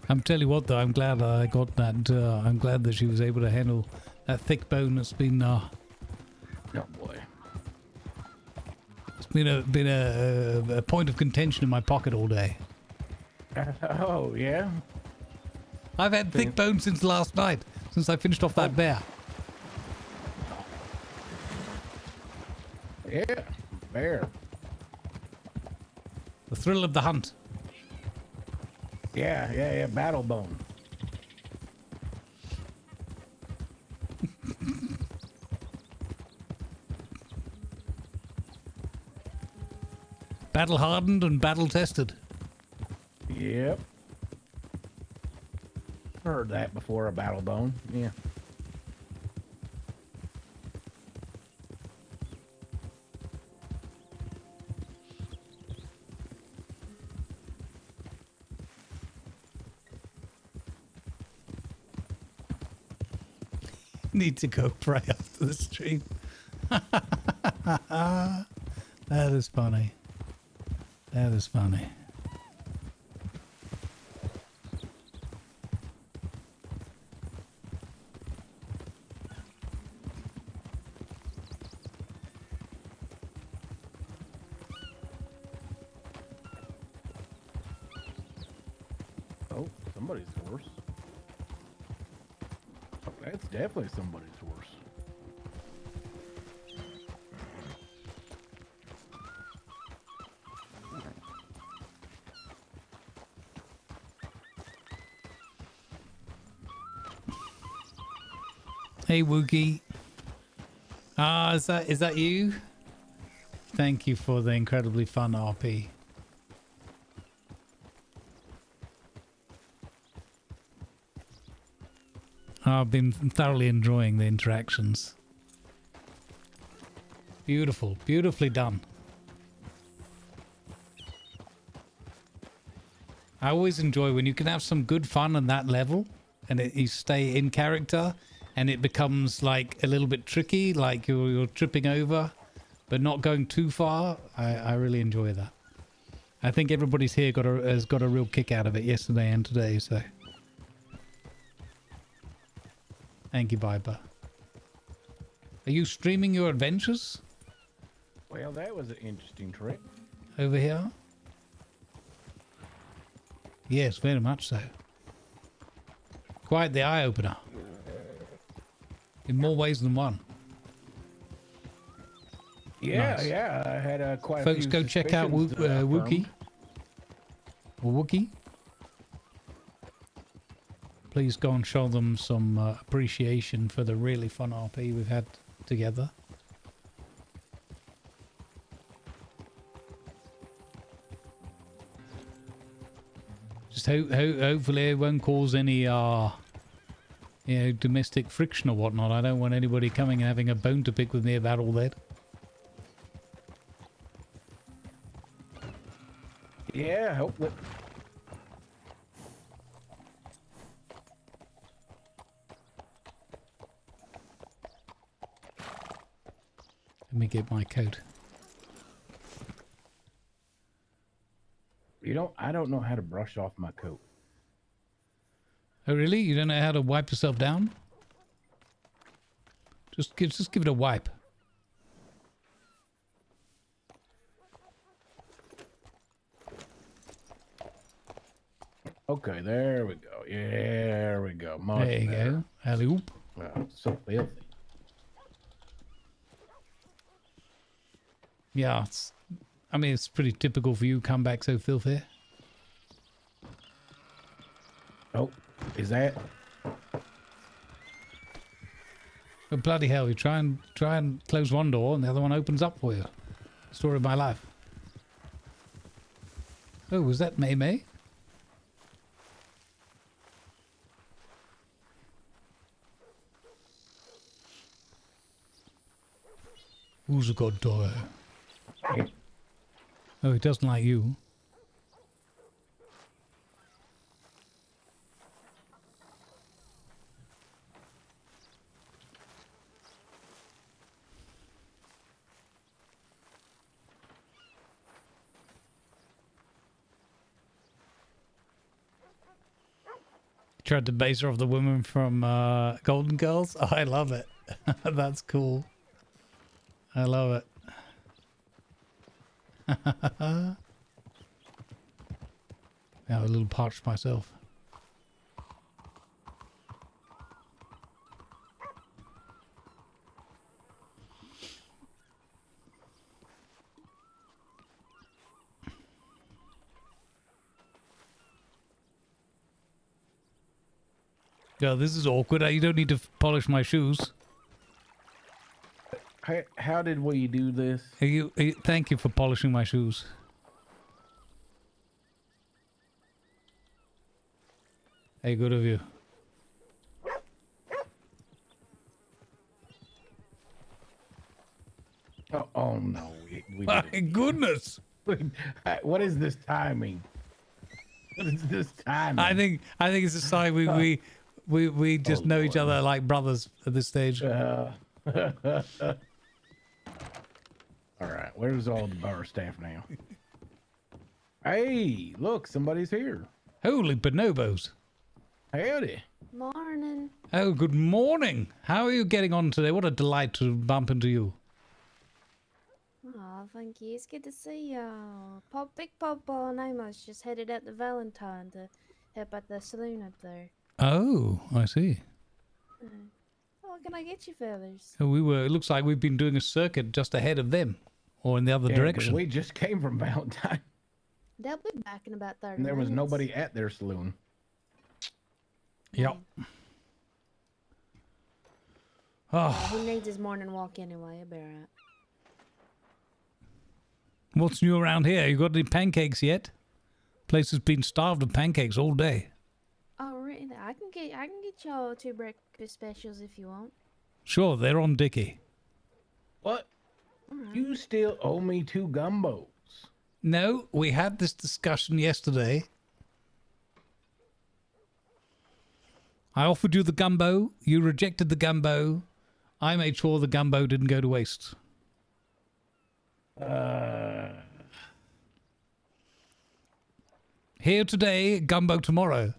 I'm telling you what, though, I'm glad I got that. I'm glad that she was able to handle that thick bone that's been. Oh boy. It's been a point of contention in my pocket all day. Oh yeah. I've had thick bone since last night, since I finished off that bear. Yeah, bear. The thrill of the hunt. Yeah. Battle bone. Battle hardened and battle tested. Yep. Heard that before, a battle bone. Yeah. Need to go pray after the stream. That is funny. That is funny. Oh, somebody's horse. Oh, that's definitely somebody's horse. Hey, Woogie. Ah, is that you? Thank you for the incredibly fun RP. I've been thoroughly enjoying the interactions. Beautiful, beautifully done. I always enjoy when you can have some good fun on that level and you stay in character and it becomes like a little bit tricky, like you're tripping over, but not going too far. I really enjoy that. I think everybody's here has got a real kick out of it yesterday and today, so. Thank you, Viper. Are you streaming your adventures? Well, that was an interesting trip. Over here? Yes, very much so. Quite the eye-opener. In more ways than one. Yeah, Nice. yeah. I had quite Folks, a few go check out suspicions, Wookie. Or Wookie. Please go and show them some appreciation for the really fun RP we've had together. Just hopefully it won't cause any domestic friction or whatnot. I don't want anybody coming and having a bone to pick with me about all that. Yeah, hopefully. Let me get my coat. I don't know how to brush off my coat. Oh really? You don't know how to wipe yourself down? Just give it a wipe. Okay, there we go. Yeah, there we go. Much There you better. go. Alley-oop. Wow, so filthy. Yeah, it's pretty typical for you. Come back so filthy. Oh, is that? But bloody hell, you try and close one door and the other one opens up for you. Story of my life. Oh, was that May May? Who's a good dog? Oh, he doesn't like you. Tried to base her off the woman from Golden Girls. Oh, I love it. That's cool. I love it. Yeah, a little parched myself. Yeah, this is awkward. You don't need to polish my shoes. How did we do this? Thank you for polishing my shoes. Hey, good of you. Oh no, we My did goodness! What is this timing? What is this timing? I think it's a sign we just know each other like brothers at this stage. All right, where's all the bar staff now? Hey, look, somebody's here. Holy bonobos! Howdy. Morning. Oh, good morning. How are you getting on today? What a delight to bump into you. Oh, thank you. It's good to see y'all. Big Papa and Amos just headed out to Valentine to help at the saloon up there. Oh, I see. What can I get you fellas? So it looks like we've been doing a circuit just ahead of them, or in the other direction. We just came from Valentine. They'll be back in about 30 And there was minutes. nobody at their saloon. Yep. He needs his morning walk anyway. I'll be alright. What's new around here? You got any pancakes yet? Place has been starved of pancakes all day. Oh, really? I can get y'all 2 breakfast specials if you want. Sure, they're on Dickie. What? You still owe me 2 gumbos. No, we had this discussion yesterday. I offered you the gumbo. You rejected the gumbo. I made sure the gumbo didn't go to waste. Here today, gumbo tomorrow.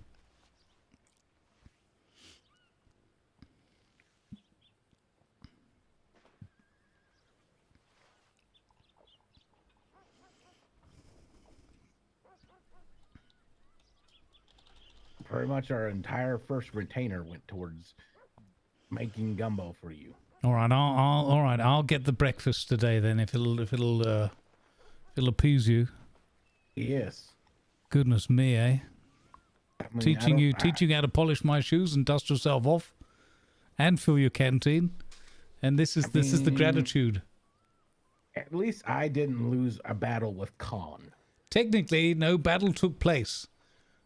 Pretty much our entire first retainer went towards making gumbo for you. All right, I'll get the breakfast today then, if it'll appease you. Yes. Goodness me, eh? I mean, teaching you how to polish my shoes and dust yourself off, and fill your canteen, and this is the gratitude. At least I didn't lose a battle with Khan. Technically, no battle took place.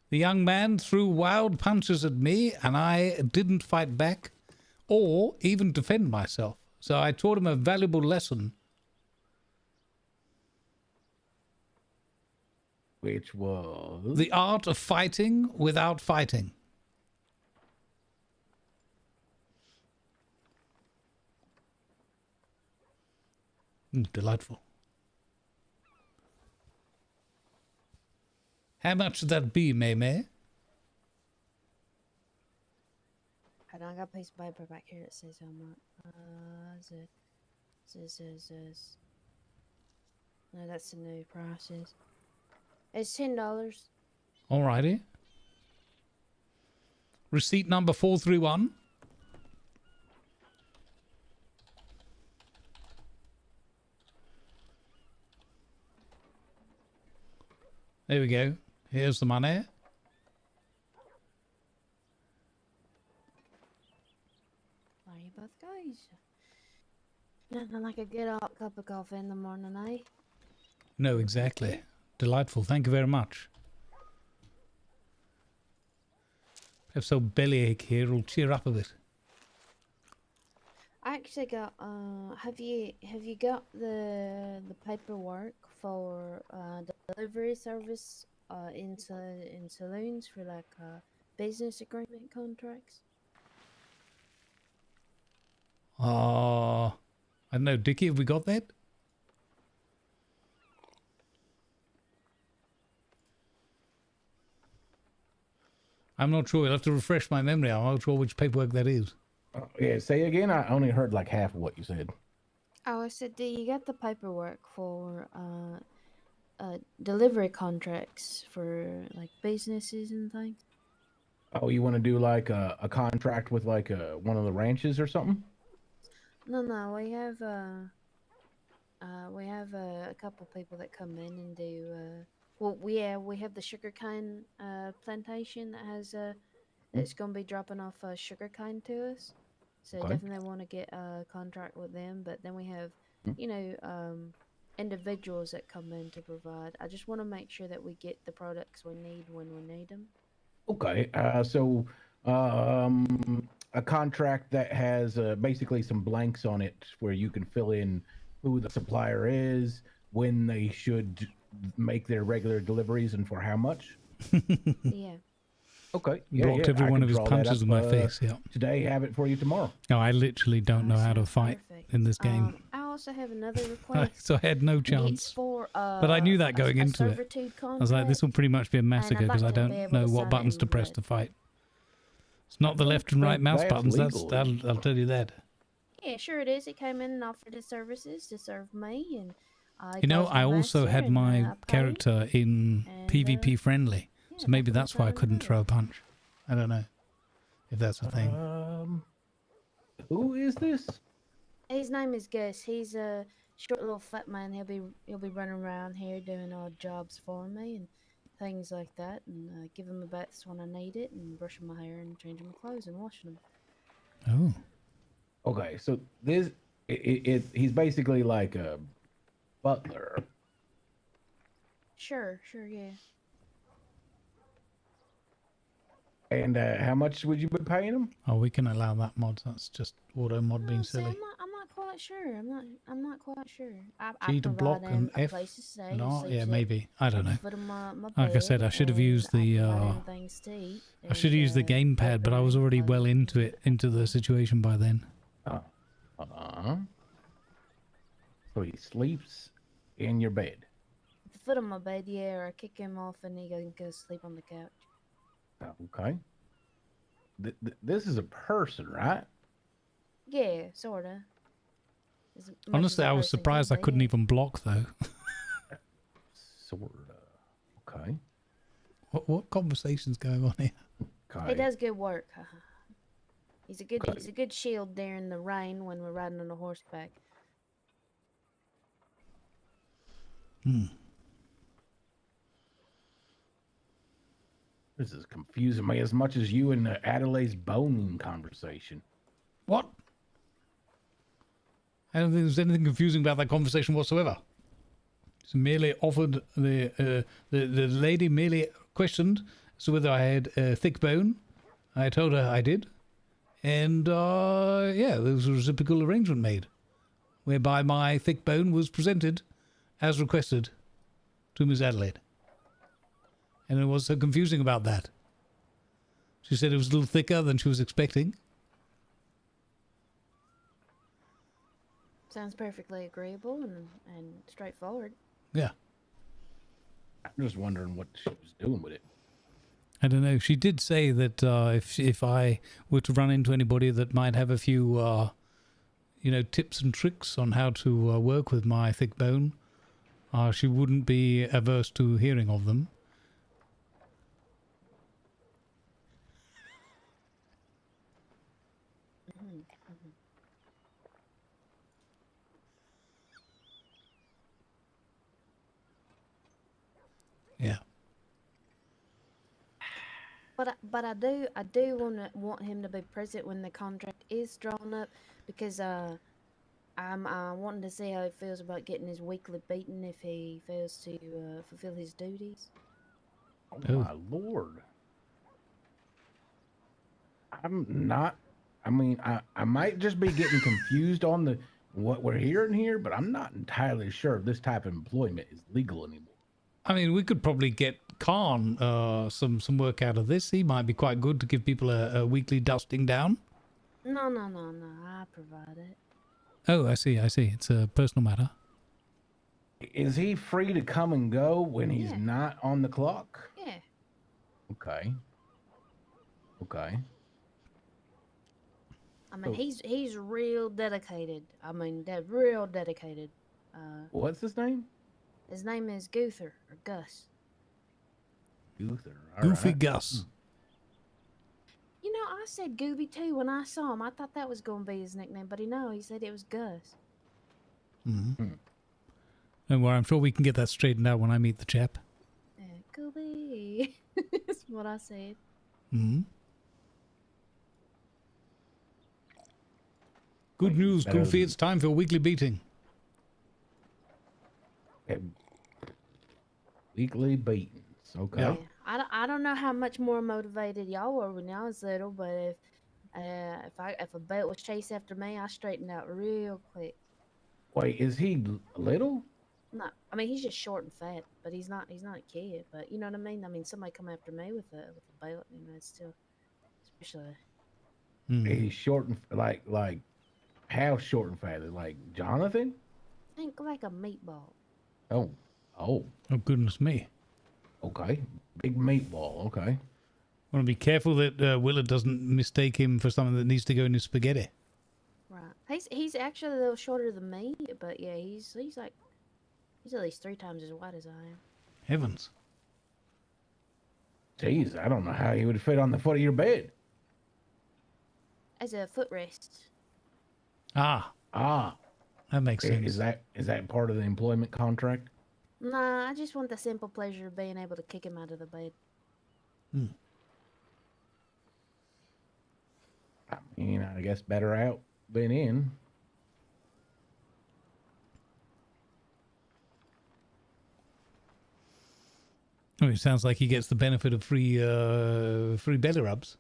The young man threw wild punches at me, and I didn't fight back, or even defend myself. So I taught him a valuable lesson. Which was? The art of fighting without fighting. Delightful. How much would that be, May? I got a piece of paper back here that says how much. No, that's the new prices. It's $10. Alrighty. Receipt number 431. There we go. Here's the money. There you both guys. Nothing like a good hot cup of coffee in the morning, eh? No, exactly. Delightful. Thank you very much. Have some bellyache here. It'll cheer up a bit. I actually got. Have you got the paperwork for delivery service in saloons for like business agreement contracts? I don't know, Dickie. Have we got that? I'm not sure. You'll have to refresh my memory. I'm not sure which paperwork that is. Yeah, say again. I only heard like half of what you said. Oh, I said, do you get the paperwork for delivery contracts for like businesses and things? Oh, you want to do like a contract with like one of the ranches or something? No, we have a couple people that come in and do. Well, we have the sugarcane plantation that has it's gonna be dropping off sugarcane to us. So Okay. definitely want to get a contract with them. But then we have, individuals that come in to provide. I just want to make sure that we get the products we need when we need them. Okay. So a contract that has basically some blanks on it where you can fill in who the supplier is, when they should make their regular deliveries, and for how much. Yeah. Okay. Blocked every I one can of his draw that punches up, in my face. Yeah. Today, have it for you tomorrow. No, I literally don't know how to fight in this game. I also have another request. So I had no It's chance. for, But I knew that going a into it. servitude I was like, this will pretty much be a massacre I'd because like I to be don't able know to what sign buttons it to in press red. to fight. It's not the left and right mouse that's buttons. legal. I'll tell you that. Yeah, sure it is. It came in and offered his services to serve me, and You know, calls me I also master, had and, my I paid. character in and, PvP friendly, so maybe that's why I trying to couldn't do. throw a punch. I don't know if that's a thing. Who is this? His name is Gus. He's a short little fat man. He'll be running around here doing odd jobs for me and things like that, and giving me baths when I need it, and brushing my hair and changing my clothes and washing them. Oh. Okay, so this he's basically like a butler. Sure, yeah. And how much would you be paying him? Oh, we can allow that mod. That's just auto mod being See, silly. I'm not quite sure. I'm not quite sure. I G to block provide him and a F place to stay. and He R. sleeps Yeah, at maybe. I don't the know. foot of my Like I said, I bed, should have and used I the provide him things to eat. I should have used the gamepad, but I was already well into the situation by then. So he sleeps in your bed. At the foot of my bed, yeah, or I kick him off and he can go sleep on the couch. Okay. This is a person, right? Yeah, sorta. Honestly, I was surprised I couldn't even block though. Sorta. Okay. What conversation's going on here? He does good work. He's a good shield during the rain when we're riding on a horseback. This is confusing me as much as you and Adelaide's bone conversation. What? I don't think there's anything confusing about that conversation whatsoever. She merely offered the lady merely questioned as to whether I had a thick bone. I told her I did, and yeah, there was a reciprocal arrangement made, whereby my thick bone was presented as requested to Miss Adelaide. And it was so confusing about that. She said it was a little thicker than she was expecting. Sounds perfectly agreeable and straightforward. Yeah. I'm just wondering what she was doing with it. I don't know. She did say that if I were to run into anybody that might have a few, tips and tricks on how to work with my thick bone, she wouldn't be averse to hearing of them. Yeah. But I do want him to be present when the contract is drawn up, because I'm wanting to see how he feels about getting his weekly beating if he fails to fulfill his duties. Oh my lord! I'm not. I mean, I might just be getting confused on what we're hearing here, but I'm not entirely sure if this type of employment is legal anymore. I mean, we could probably get Khan some work out of this. He might be quite good to give people a weekly dusting down. No. I provide it. Oh, I see. It's a personal matter. Is he free to come and go when he's not on the clock? Yeah. Okay. I mean, he's real dedicated. I mean, real dedicated. What's his name? His name is Guther, or Gus. Guther. Goofy right. Gus. You know, I said Gooby too when I saw him. I thought that was going to be his nickname, but he said it was Gus. Mm-hmm. And well, I'm sure we can get that straightened out when I meet the chap. Gooby. That's what I said. Mm-hmm. Good news, Goofy. It's time for a weekly beating. Weekly beatings. Okay. Yeah. I don't know how much more motivated y'all were when y'all was little, but if a boat was chased after me, I straightened out real quick. Wait, is he little? No, I mean he's just short and fat, but he's not a kid. But you know what I mean? I mean somebody come after me with a boat, it's still especially. He's short and like how short and fat? Like Jonathan? Think like a meatball. Oh, goodness me. Okay. Big meatball. Okay. Want to be careful that Willard doesn't mistake him for something that needs to go in his spaghetti. Right. He's actually a little shorter than me, but yeah, he's at least 3 times as wide as I am. Heavens. Jeez, I don't know how he would fit on the foot of your bed. As a footrest. Ah. That makes sense. Is that part of the employment contract? Nah, I just want the simple pleasure of being able to kick him out of the bed. I mean, I guess better out been in. Oh, it sounds like he gets the benefit of free belly rubs.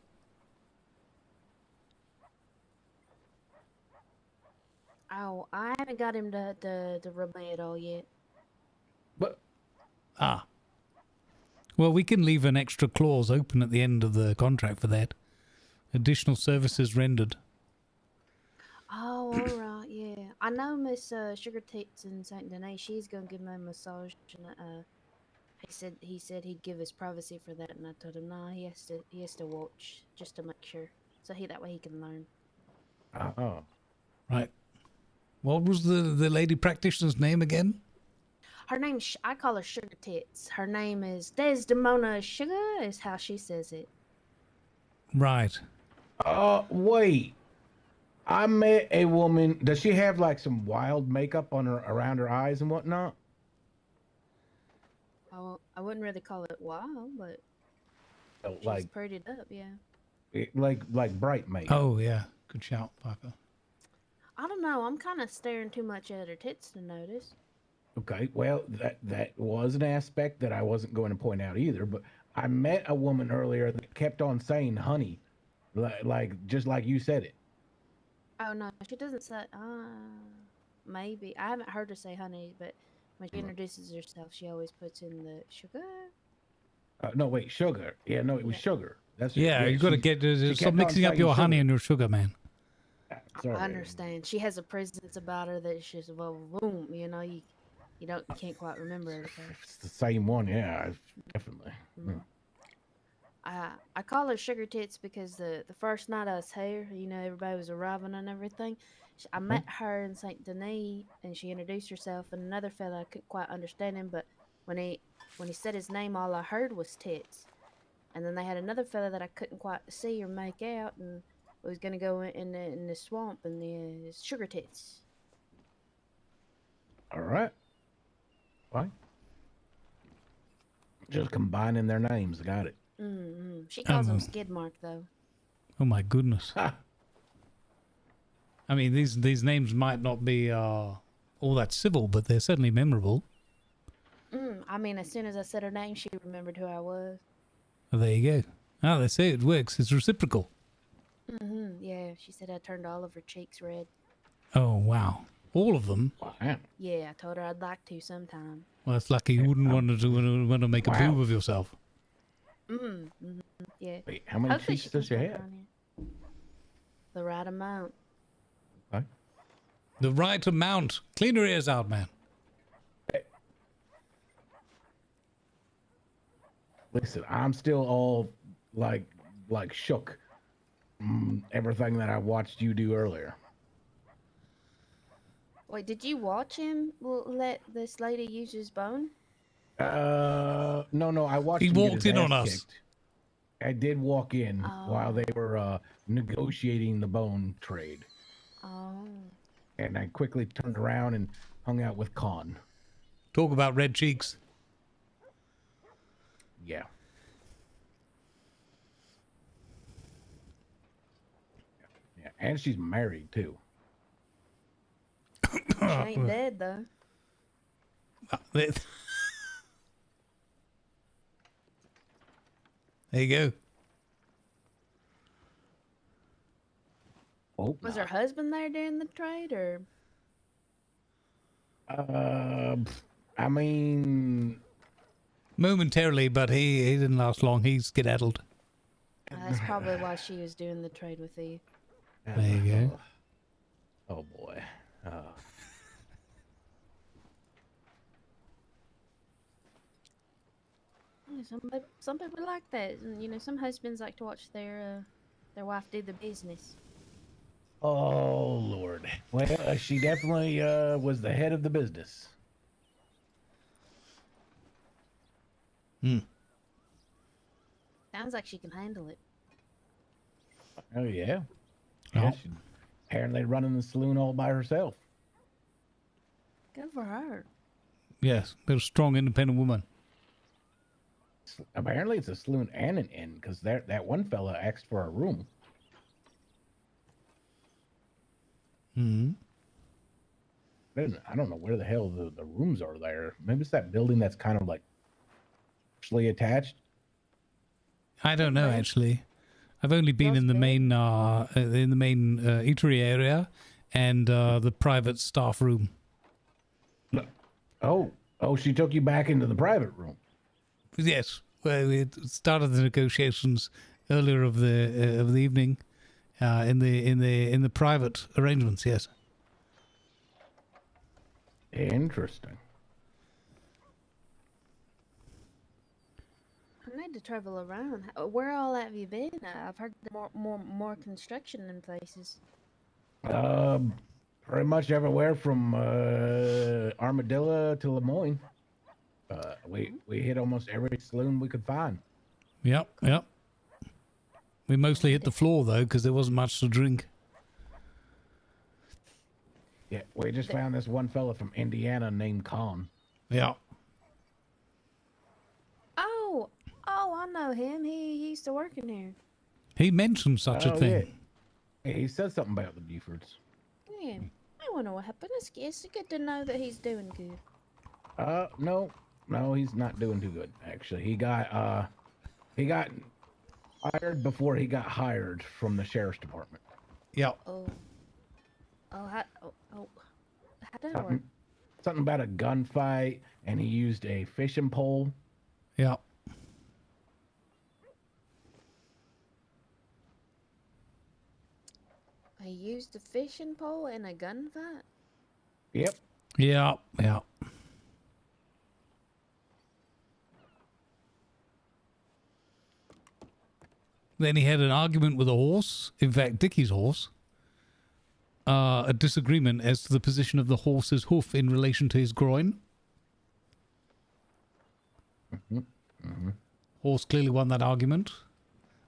Oh, I haven't got him to rub me at all yet. But well, we can leave an extra clause open at the end of the contract for that. Additional services rendered. Oh, all right, yeah. I know Miss Sugar Tits in Saint Denis. She's gonna give me a massage, and he said he'd give us privacy for that, and I told him no, he has to watch just to make sure, so that way he can learn. Oh, right. What was the lady practitioner's name again? Her name's I call her Sugar Tits. Her name is Desdemona Sugar, is how she says it. Right. Wait. I met a woman. Does she have like some wild makeup on her around her eyes and whatnot? I wouldn't really call it wild, but she's like prettied up, yeah. Like bright makeup. Oh yeah, good shout, Parker. I don't know. I'm kind of staring too much at her tits to notice. Okay, well that was an aspect that I wasn't going to point out either. But I met a woman earlier that kept on saying "honey," like just like you said it. Oh no, she doesn't say. Maybe I haven't heard her say honey, but when she introduces herself, she always puts in the sugar. No, wait, sugar. Yeah, no, it was sugar. That's Yeah, you got to get stop mixing up your honey and your sugar, man. Sorry. I understand. She has a presence about her that she's boom. You know, you can't quite remember it. It's the same one, yeah, definitely. I call her Sugar Tits because the first night I was here, everybody was arriving and everything. I met her in Saint Denis, and she introduced herself, and another fella, I couldn't quite understand him, but when he said his name, all I heard was tits. And then they had another fella that I couldn't quite see or make out, and we was gonna go in the swamp, and the Sugar Tits. All right. Why? Just combining their names. Got it. She calls him Skid Mark, though. Oh my goodness. I mean, these names might not be all that civil, but they're certainly memorable. I mean, as soon as I said her name, she remembered who I was. Oh, there you go. Oh, they say it works. It's reciprocal. Yeah, she said I turned all of her cheeks red. Oh, wow. All of them? Wow. Yeah, I told her I'd like to sometime. Well, it's lucky you wouldn't want to make a boob of yourself. Yeah. Wait, how many cheeks does she have? The right amount. What? The right amount. Clean your ears out, man. Listen, I'm still all like shook. Everything that I watched you do earlier. Wait, did you watch him let this lady use his bone? No, I watched. He him get walked his in on ass us. kicked. I did walk in while they were negotiating the bone trade. Oh. And I quickly turned around and hung out with Khan. Talk about red cheeks. Yeah. Yeah, and she's married too. She ain't dead though. There you go. Oh, was her husband there during the trade, or? I mean, momentarily, but he didn't last long. He skedaddled. That's probably why she was doing the trade with you. There you go. Oh boy. Some people like that. Some husbands like to watch their wife do the business. Oh Lord. Well, she definitely was the head of the business. Sounds like she can handle it. Oh yeah. Yeah, she's apparently running the saloon all by herself. Good for her. Yes, they're a strong, independent woman. Apparently, it's a saloon and an inn because that one fella asked for a room. I don't know where the hell the rooms are there. Maybe it's that building that's kind of like actually attached. I don't know actually. I've only been in the main eatery area and the private staff room. Oh, she took you back into the private room. Yes, well, we started the negotiations earlier of the evening, in the private arrangements. Yes. Interesting. I need to travel around. Where all have you been? I've heard more construction in places. Pretty much everywhere from Armadillo to Lemoyne. We hit almost every saloon we could find. Yep. We mostly hit the floor though, because there wasn't much to drink. Yeah, we just found this one fella from Indiana named Con. Yeah. Oh, I know him. He used to work in here. He mentioned such a thing. Yeah, he said something about the Bufords. Yeah, I wonder what happened. It's good to know that he's doing good. No, he's not doing too good. Actually, he got fired before he got hired from the sheriff's department. Yeah. How did that work? Something about a gunfight, and he used a fishing pole. Yeah. He used a fishing pole in a gunfight? Yep. Yeah. Then he had an argument with a horse. In fact, Dickie's horse. A disagreement as to the position of the horse's hoof in relation to his groin. Horse clearly won that argument.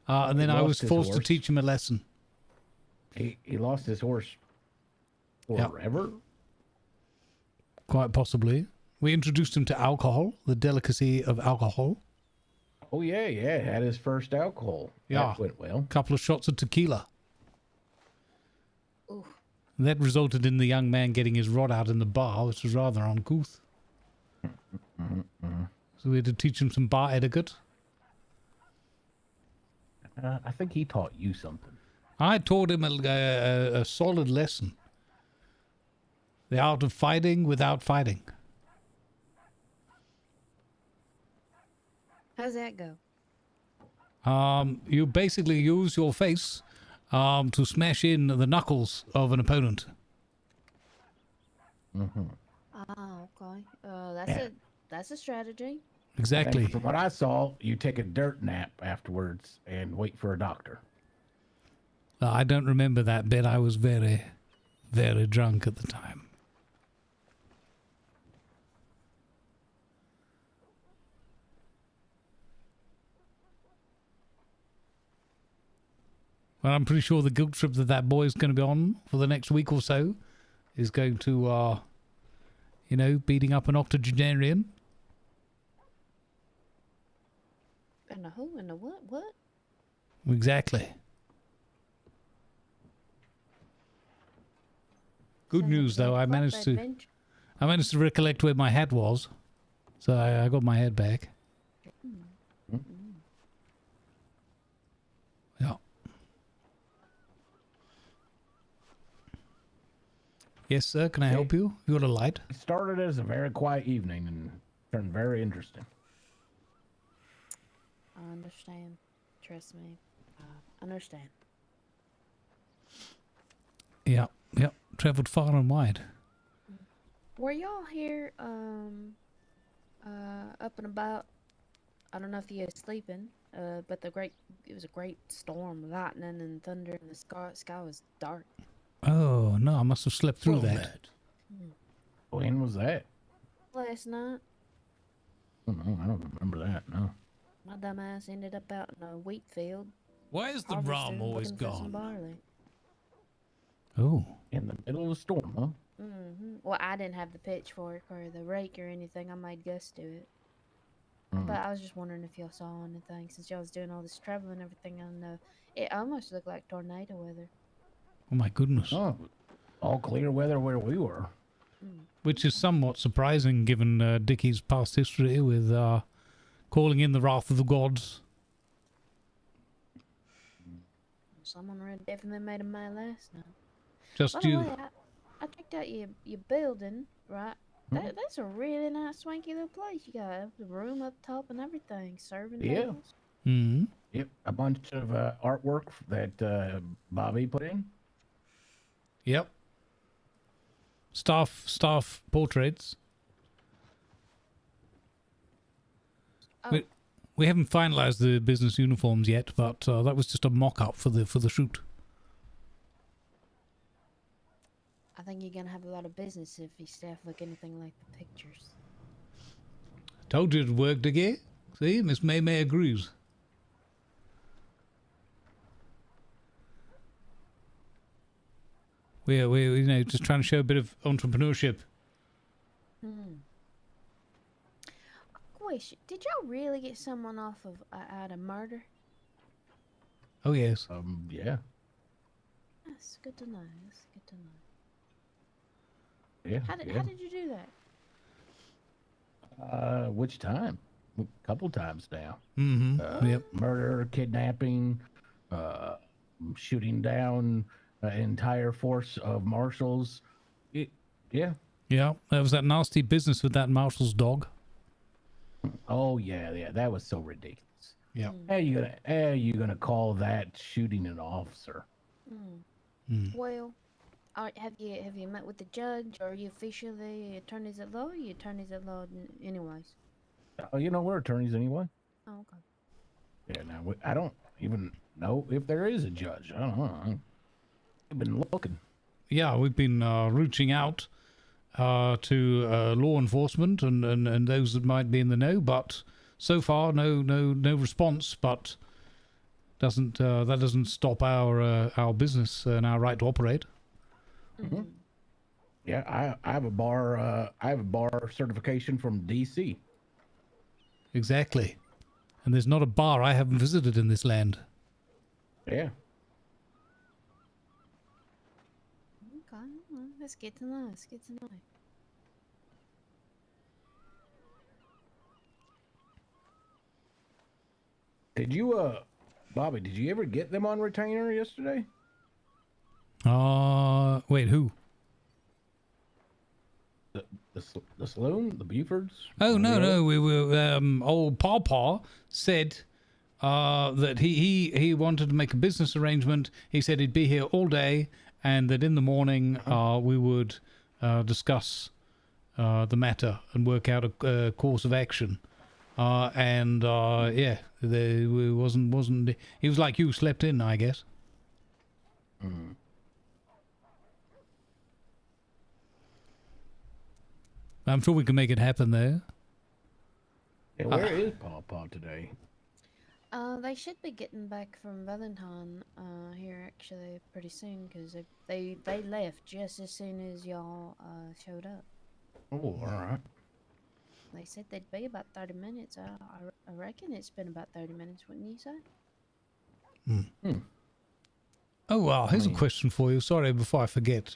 And then I was forced to teach him a lesson. He lost his horse forever? Quite possibly. We introduced him to alcohol, the delicacy of alcohol. Oh, yeah. Had his first alcohol. Yeah. That went well. Couple of shots of tequila. Ooh. That resulted in the young man getting his rod out in the bar, which was rather uncouth. So we had to teach him some bar etiquette. I think he taught you something. I taught him a solid lesson. The art of fighting without fighting. How's that go? You basically use your face to smash in the knuckles of an opponent. Oh, okay. That's a strategy. Exactly. And from what I saw, you take a dirt nap afterwards and wait for a doctor. I don't remember that bit. I was very, very drunk at the time. Well, I'm pretty sure the guilt trip that boy is going to be on for the next week or so is going to, beating up an octogenarian. And a who and a what? What? Exactly. Good news, though. I managed to recollect where my hat was, so I got my head back. Yeah. Yes, sir. Can I help you? You got a light? It started as a very quiet evening and turned very interesting. I understand. Trust me. I understand. Yeah. Traveled far and wide. Were y'all here, up and about? I don't know if you were sleeping, but it was a great storm, lightning and thunder, and the sky was dark. Oh, no, I must have slept through that. When was that? Last night. Oh, no, I don't remember that, no. My dumb ass ended up out in a wheat field. Why is the rum always looking for some gone? barley. Oh. In the middle of a storm, huh? Well, I didn't have the pitchfork or the rake or anything. I made Gus do it. But I was just wondering if y'all saw anything since y'all was doing all this traveling and everything. I know it almost looked like tornado weather. Oh my goodness. Oh, all clear weather where we were. Which is somewhat surprising given Dickie's past history with calling in the wrath of the gods. Someone definitely made a my last night. Just By the you. way, I checked out your building, right? That's a really nice, swanky little place. You got the room up top and everything, serving tables. Mm-hmm. Yep, a bunch of artwork that Bobby put in. Yep. Staff portraits. Oh. We haven't finalized the business uniforms yet, but that was just a mock-up for the shoot. I think you're gonna have a lot of business if your staff look anything like the pictures. Told you it worked again. See, Miss May agrees. We're just trying to show a bit of entrepreneurship. Question: did y'all really get someone off of out of murder? Oh yes. Yeah. That's good to know. That's good to know. Yeah. How did you do that? Which time? A couple times now. Mm-hmm. Yep. Murder, kidnapping, shooting down an entire force of marshals. Yeah. Yeah, there was that nasty business with that marshal's dog. Oh yeah, that was so ridiculous. Yeah. How you gonna call that shooting an officer? Well, have you met with the judge, or are you officially attorneys at law? Or you attorneys at law, anyways? Oh, we're attorneys anyway. Oh, okay. Yeah. Now I don't even know if there is a judge. I don't know. I've been looking. Yeah, we've been reaching out to law enforcement and those that might be in the know, but so far no response. But that doesn't stop our business and our right to operate. Mm-hmm. Yeah, I have a bar certification from DC. Exactly, and there's not a bar I haven't visited in this land. Yeah. Okay, well, that's good to know. It's good to know. Did you, Bobby? Did you ever get them on retainer yesterday? Wait, who? The saloon, the Bufords. Oh no, we were. Old Pawpaw said that he wanted to make a business arrangement. He said he'd be here all day, and that in the morning we would discuss the matter and work out a course of action. Yeah, wasn't. He was like you, slept in, I guess. I'm sure we can make it happen there. Yeah, where is Pawpaw today? They should be getting back from Valentine here actually pretty soon, because they left just as soon as y'all showed up. Oh, all right. They said they'd be about 30 minutes. I reckon it's been about 30 minutes, wouldn't you say? Oh well, here's a question for you. Sorry, before I forget,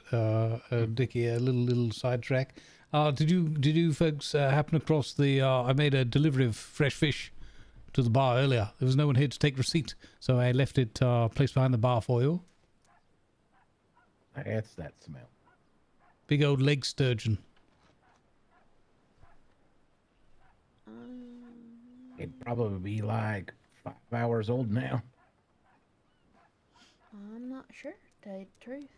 Dickie, a little sidetrack. Did you folks happen across the? I made a delivery of fresh fish to the bar earlier. There was no one here to take receipt, so I left it placed behind the bar for you. That's that smell. Big old leg sturgeon. It'd probably be like 5 hours old now. I'm not sure, to tell you the truth.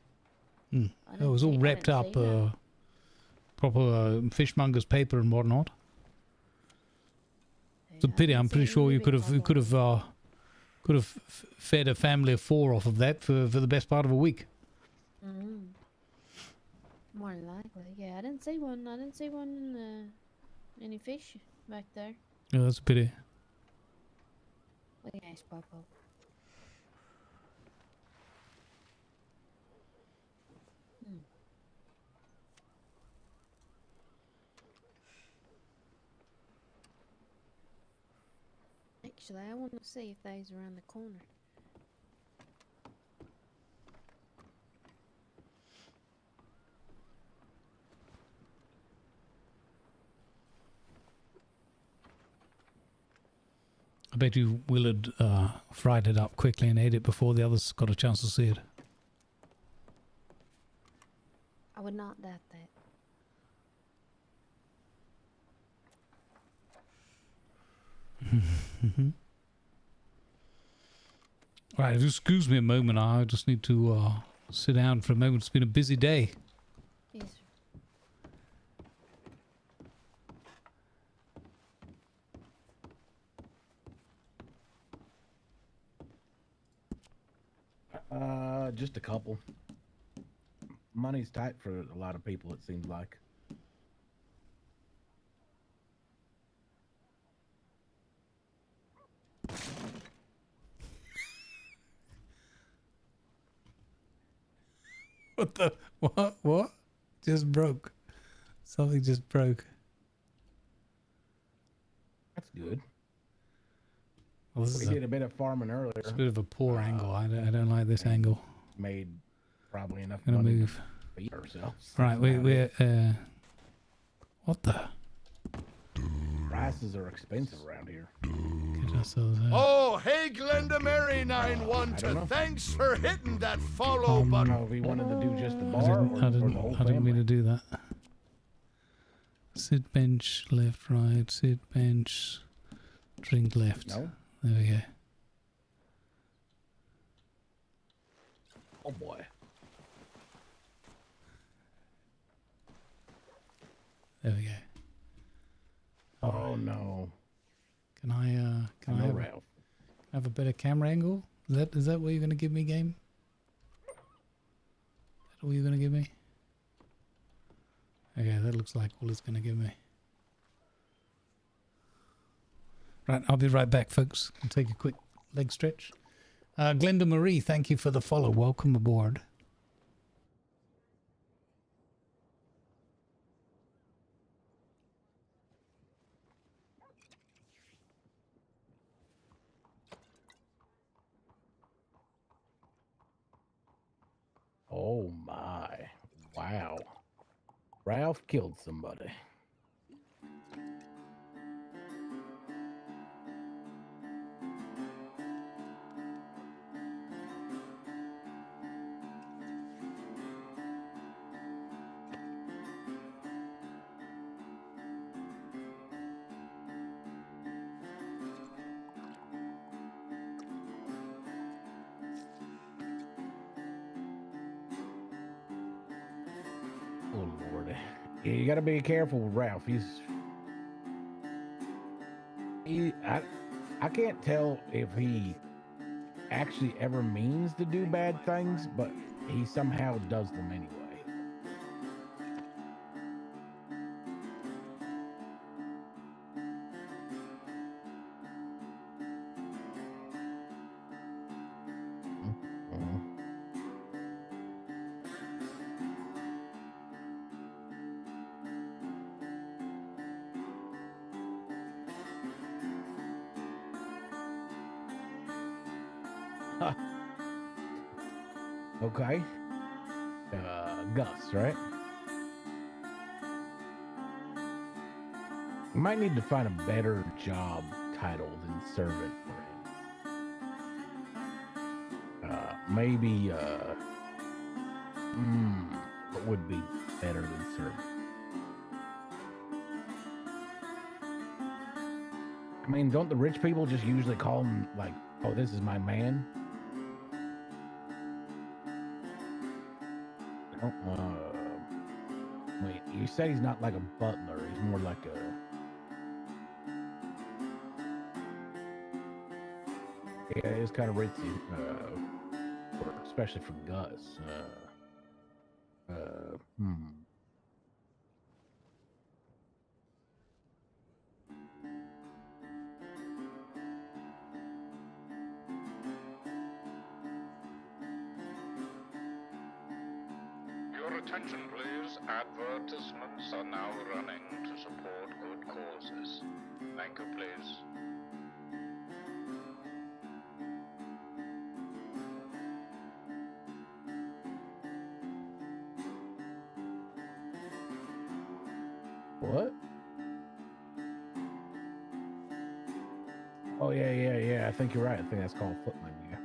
It was all wrapped up, proper fishmonger's paper and whatnot. It's a pity. I'm pretty sure you could have fed a family of 4 off of that for the best part of a week. More than likely, yeah. I didn't see one. I didn't see one in any fish back there. Yeah, that's a pity. Look at nice Popo. Actually, I want to see if they's around the corner. bet you Willard fried it up quickly and ate it before the others got a chance to see it. I would not doubt that. Right, if you excuse me a moment, I just need to sit down for a moment. It's been a busy day. Yes, sir. Just a couple. Money's tight for a lot of people, it seems like. What the? What? Just broke. Something just broke. That's good. Well, this We is did a bit of farming earlier. It's a bit of a poor angle. I don't like this angle. Made probably enough Gonna money move. to feed ourselves. Right, we're what the? Prices are expensive around here. Get ourselves out. Oh, hey, Glenda Mary 912. Thanks for hitting that follow button. If he wanted to do just the I bar didn't, or I the didn't, whole I didn't mean family. to do that. Sit bench, left, right, sit bench, drink left. No. There we go. Oh boy. There we go. Oh no. Can I have, Ralph. have a better camera angle? Is that what you're gonna give me, game? Is that what you're gonna give me? Okay, that looks like all it's gonna give me. Right, I'll be right back, folks. I'll take a quick leg stretch. Glenda Marie, thank you for the follow. Welcome aboard. Oh my. Wow. Ralph killed somebody. Oh Lord. Yeah, you gotta be careful with Ralph. I can't tell if he actually ever means to do bad things, but he somehow does them anyway. Okay. Gus, right? You might need to find a better job title than servant for him. Maybe, what would be better than servant? I mean, don't the rich people just usually call him like, oh, this is my man? Wait, you said he's not like a butler. He's more like a... Yeah, it's kind of ritzy, especially for Gus. Your attention, please. Advertisements are now running to support good causes. Thank you, please. What? Oh yeah. I think you're right. I think that's called footman. Yeah.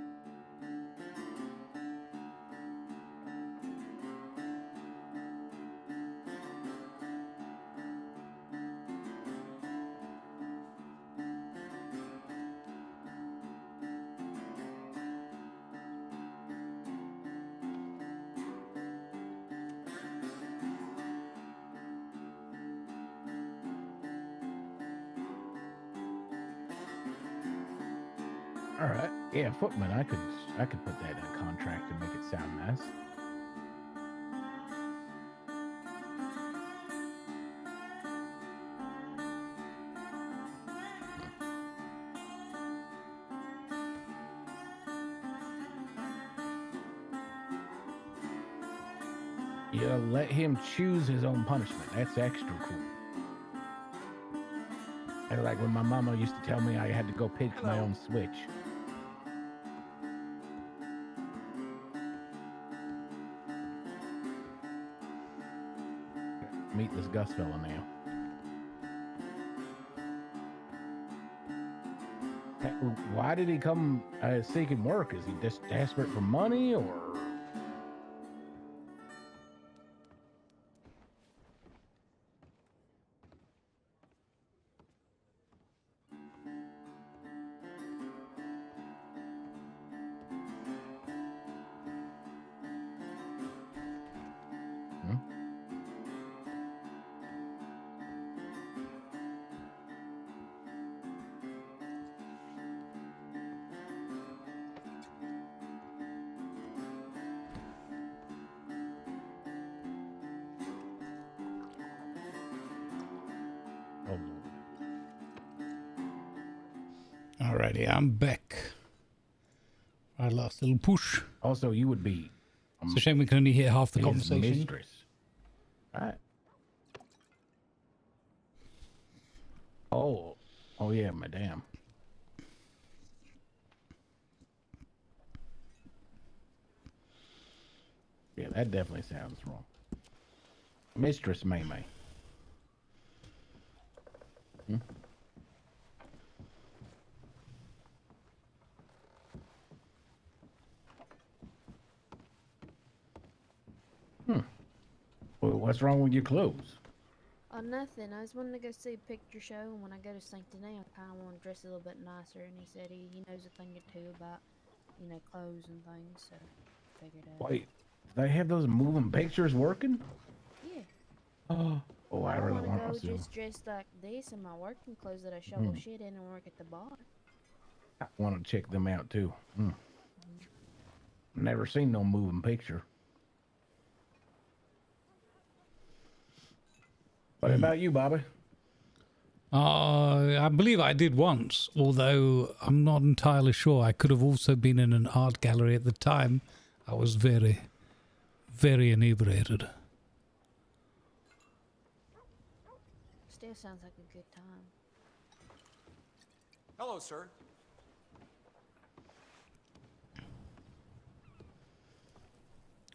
All right. Yeah, footman. I could put that in a contract and make it sound nice. You let him choose his own punishment. That's extra cool. And like when my mama used to tell me I had to go pick my own switch. Meet this Gus fella now. Why did he come seeking work? Is he just desperate for money, or? Alrighty, I'm back. Our last little push. Also, you would be. It's a shame we can only hear half the his conversation. Mistress. Right. Oh yeah, madame. Yeah, that definitely sounds wrong. Mistress May. Well, what's wrong with your clothes? Oh, nothing. I was wanting to go see a picture show, and when I go to Sanctuary, I kind of want to dress a little bit nicer. And he said he knows a thing or two about, clothes and things. So I figured out. Wait, they have those moving pictures working? Yeah. Oh, I really want to go to. just dressed like this in my working clothes that I shovel shit in and work at the bar. I want to check them out too. Never seen no moving picture. What about you, Bobby? I believe I did once, although I'm not entirely sure. I could have also been in an art gallery at the time. I was very, very inebriated. Still sounds like a good time. Hello, sir.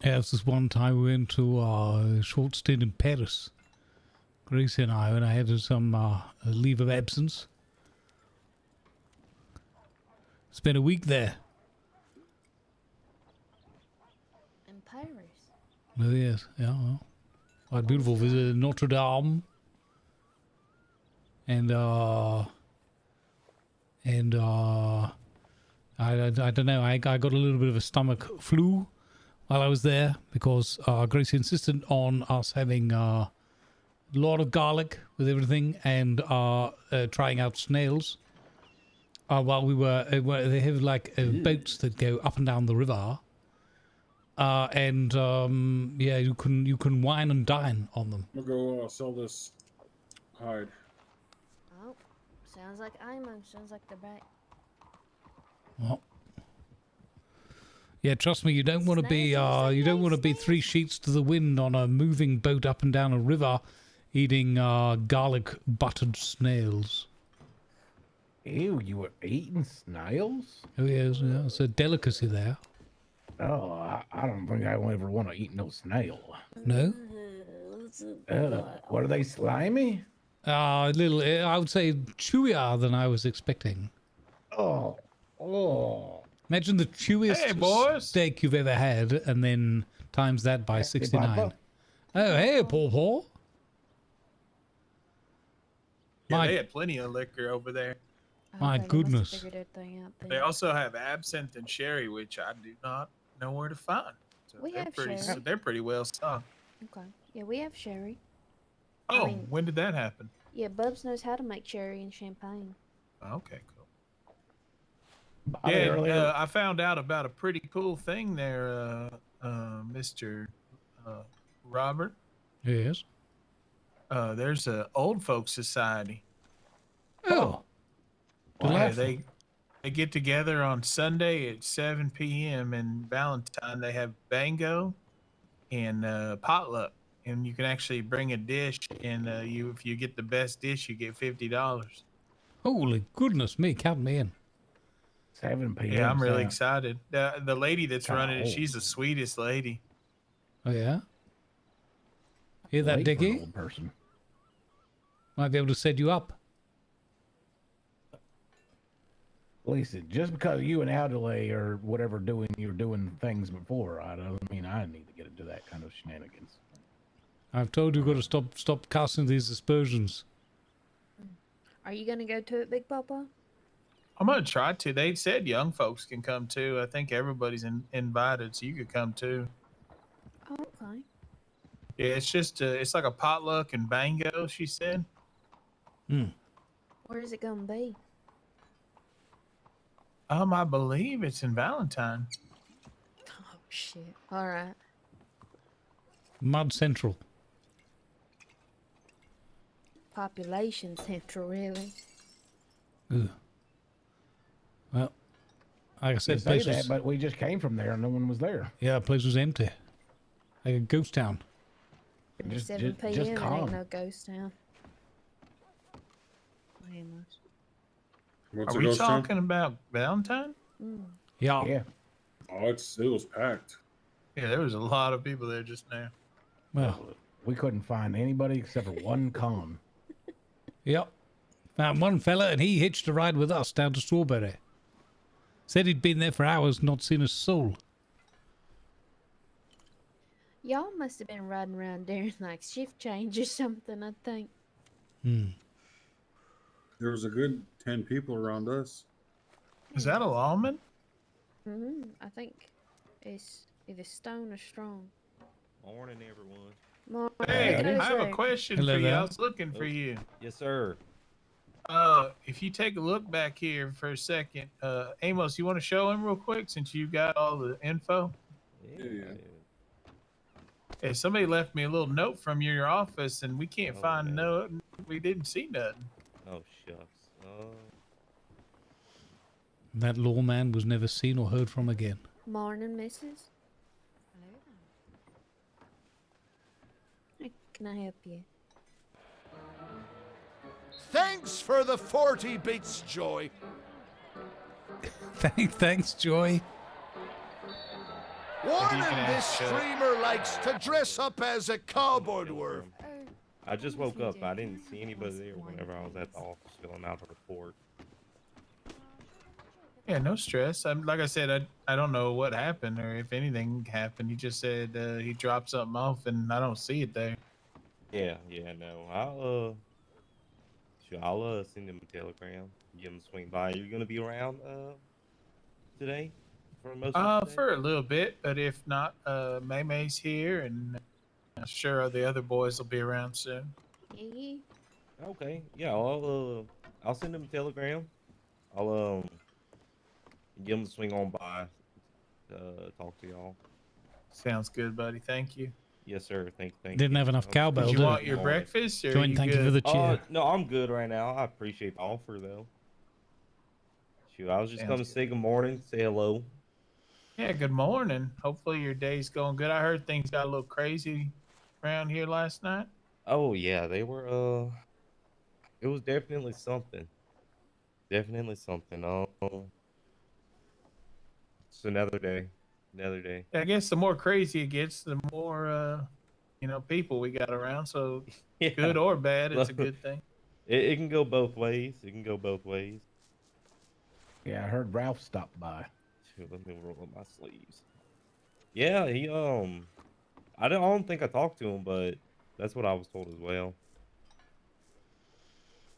Yeah, this was one time we went to a short stint in Paris. Gracie and I had some leave of absence. Spent a week there. In Paris? Oh, yes. Yeah, well. Quite beautiful. Visited Notre Dame. And I don't know. I got a little bit of a stomach flu while I was there because Gracie insisted on us having a lot of garlic with everything and trying out snails. While we were, they have like boats that go up and down the river, and yeah, you can wine and dine on them. I'm gonna go sell this hide. Oh, sounds like Imo. Sounds like they're back. Well, yeah, trust me, you don't want to be 3 sheets to the wind on a moving boat up and down a river, eating garlic buttered snails. Ew, you were eating snails? Oh yes, yeah, it's a delicacy there. Oh, I don't think I would ever want to eat no snail. No? What are they, slimy? A little, I would say chewier than I was expecting. Oh. Imagine the chewiest Hey, boys. steak you've ever had, and then times that by 69. Papa. Oh, hey, Paw. Yeah, My- they had plenty of liquor over there. My goodness. They also have absinthe and sherry, which I do not know where to find. So We have pretty, sherry. they're pretty well stocked. Okay. Yeah, we have sherry. Oh, mean- when did that happen? Yeah, Bubs knows how to make sherry and champagne. Okay, cool. Bobby, Yeah, earlier- I found out about a pretty cool thing there, Mr. Robert. Yes. There's a old folks society. Oh. Yeah, Delightful. they get together on Sunday at 7 p.m. and Valentine. They have bingo and potluck, and you can actually bring a dish. And if you get the best dish, you get $50. Holy goodness me, count me in. 7 p.m. Yeah, I'm really sounds- excited. The lady that's Kinda running it, old. she's the sweetest lady. Oh, yeah? Hear that, late for an Dickie? old person. Might be able to set you up. Lisa, just because you and Adelaide or whatever you're doing things before, I doesn't mean I need to get into that kind of shenanigans. I've told you got to stop casting these aspersions. Are you gonna go to it, Big Papa? I'm gonna try to. They said young folks can come too. I think everybody's invited, so you could come too. Oh, okay. Yeah, it's just it's like a potluck and bingo. She said. Where is it gonna be? I believe it's in Valentine. Oh shit! All right. Mud Central. Population central, really. Ugh. Well, like I said, You say place that, was, but we just came from there and no one was there. yeah, place was empty. Like a ghost town. Just, 7 p.m. just It calm. ain't no ghost town. What's Are a we ghost town? talking about Valentine? Yeah. Yeah. Oh, it was packed. Yeah, there was a lot of people there just now. Well, We couldn't find anybody except for one con. yep. Found one fella and he hitched a ride with us down to Strawberry. Said he'd been there for hours, not seen a soul. Y'all must have been riding around during like shift change or something. I think. There was a good 10 people around us. Is that a lawman? I think it's either Stone or Strong. Morning, everyone. Morning. Hey, Hello, I have a sir. question Hello for you. there. I was looking for you. Yes, sir. If you take a look back here for a second, Amos, you want to show him real quick since you got all the info? Yeah. Hey, somebody left me a little note from your office, and we can't Oh, find no. nothing. We didn't see nothing. Oh, shucks. That lawman was never seen or heard from again. Morning, Mrs. Hey, can I help you? Thanks for the 40 bits, Joy. Thanks, Joy. Warning, can this ask, streamer likes to dress up as a cowboy dwarf. I just woke up. I didn't see anybody there whenever I was at the office filling out the report. Yeah, no stress. Like I said, I don't know what happened or if anything happened. He just said he dropped something off, and I don't see it there. Yeah, no. I'll send him a telegram. Give him a swing by. You're gonna be around today for most of the day? For a little bit, but if not, May May's here, and I'm sure the other boys will be around soon. Yeah. Okay. Yeah, I'll send him a telegram. I'll give him a swing on by. Talk to y'all. Sounds good, buddy. Thank you. Yes, sir. Thank you. Didn't have enough cowbell, Did did you it? want your breakfast? Or are Joint, you thank you good? for the cheer. No, I'm good right now. I appreciate the offer, though. Shoot, I was just Sounds coming to say good morning, say hello. Yeah, good morning. Hopefully your day's going good. I heard things got a little crazy around here last night. Oh yeah, they were. It was definitely something. Definitely something. It's another day. Another day. I guess the more crazy it gets, the more people we got around. So good or bad, it's a good thing. It can go both ways. It can go both ways. Yeah, I heard Ralph stopped by. Let me roll up my sleeves. Yeah, he I don't think I talked to him, but that's what I was told as well.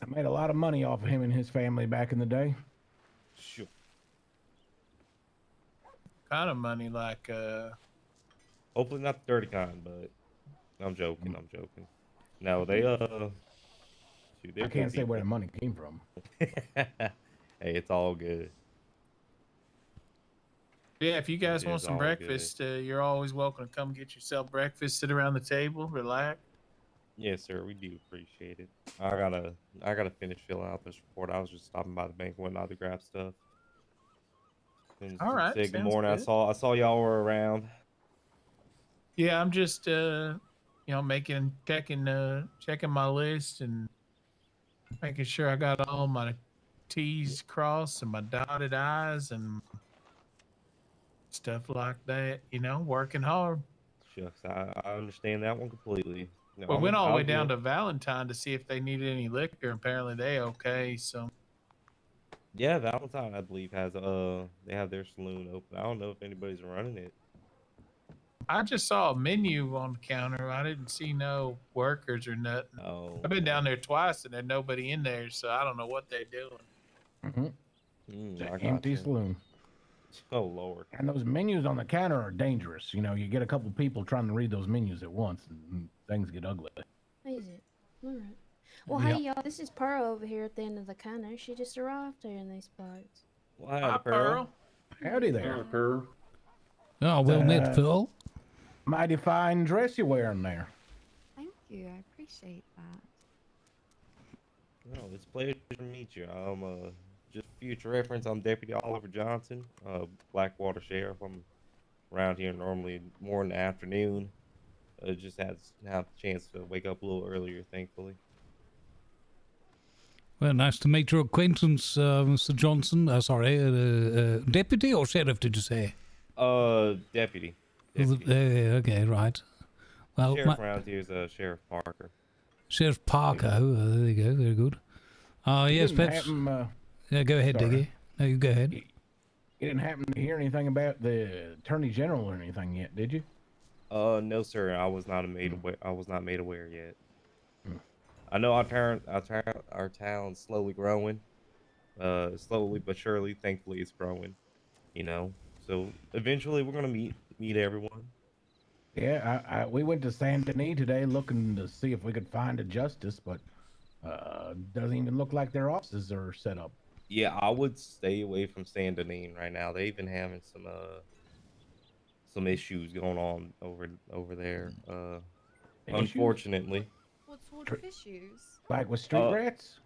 I made a lot of money off of him and his family back in the day. Sure. Kind of money, like Hopefully not the dirty kind, but I'm joking. I'm joking. No, they shoot, they're I good can't say where people. the money came from. Hey, it's all good. Yeah, if you guys It want is some all breakfast, you're always welcome to come get yourself breakfast, sit around the table, relax. Yes, sir. We do appreciate it. I gotta finish filling out this report. I was just stopping by the bank and whatnot to grab stuff. And All right, say good sounds morning. good. I saw y'all were around. Yeah, I'm just checking my list and making sure I got all my T's crossed and my dotted I's and stuff like that. Working hard. Shucks, I understand that one completely. No, We went all the I'll way down do to it. Valentine to see if they needed any liquor. Apparently they okay. So Yeah, Valentine, I believe, has they have their saloon open. I don't know if anybody's running it. I just saw a menu on the counter. I didn't see no workers or nothing. Oh, I've been down there twice and there's nobody in there, so I don't know what they're doing. I Empty gotcha. saloon. Oh Lord. And those menus on the counter are dangerous. You know, you get a couple people trying to read those menus at once, and things get ugly. Is it? All right. Well, Yeah. hey y'all, this is Pearl over here at the end of the counter. She just arrived here in these parts. Well, Hi, Pearl. Howdy there. Pearl. Oh, well met, Phil. Mighty fine dress you're wearing there. Thank you. I appreciate that. No, it's a pleasure to meet you. I'm just future reference. I'm Deputy Oliver Johnson, Blackwater Sheriff. I'm around here normally more in the afternoon. Just have the chance to wake up a little earlier, thankfully. Well, nice to make your acquaintance, Mr. Johnson. Deputy or sheriff, did you say? Deputy. Okay, right. Well, Sheriff around here is Sheriff Parker. Sheriff Parker. Oh, there you go. Very good. Yes, didn't perhaps. happen, Go ahead, sorry. Diggy. No, you go ahead. You didn't happen to hear anything about the Attorney General or anything yet, did you? No, sir. I was not made aware. I was not made aware yet. I know our town's slowly growing. Slowly but surely. Thankfully, it's growing. So eventually we're gonna meet everyone. Yeah, we went to Saint Denis today looking to see if we could find a justice, but doesn't even look like their offices are set up. Yeah, I would stay away from Saint Denis right now. They've been having some issues going on over there. Unfortunately. What sort of issues? Like with street rats?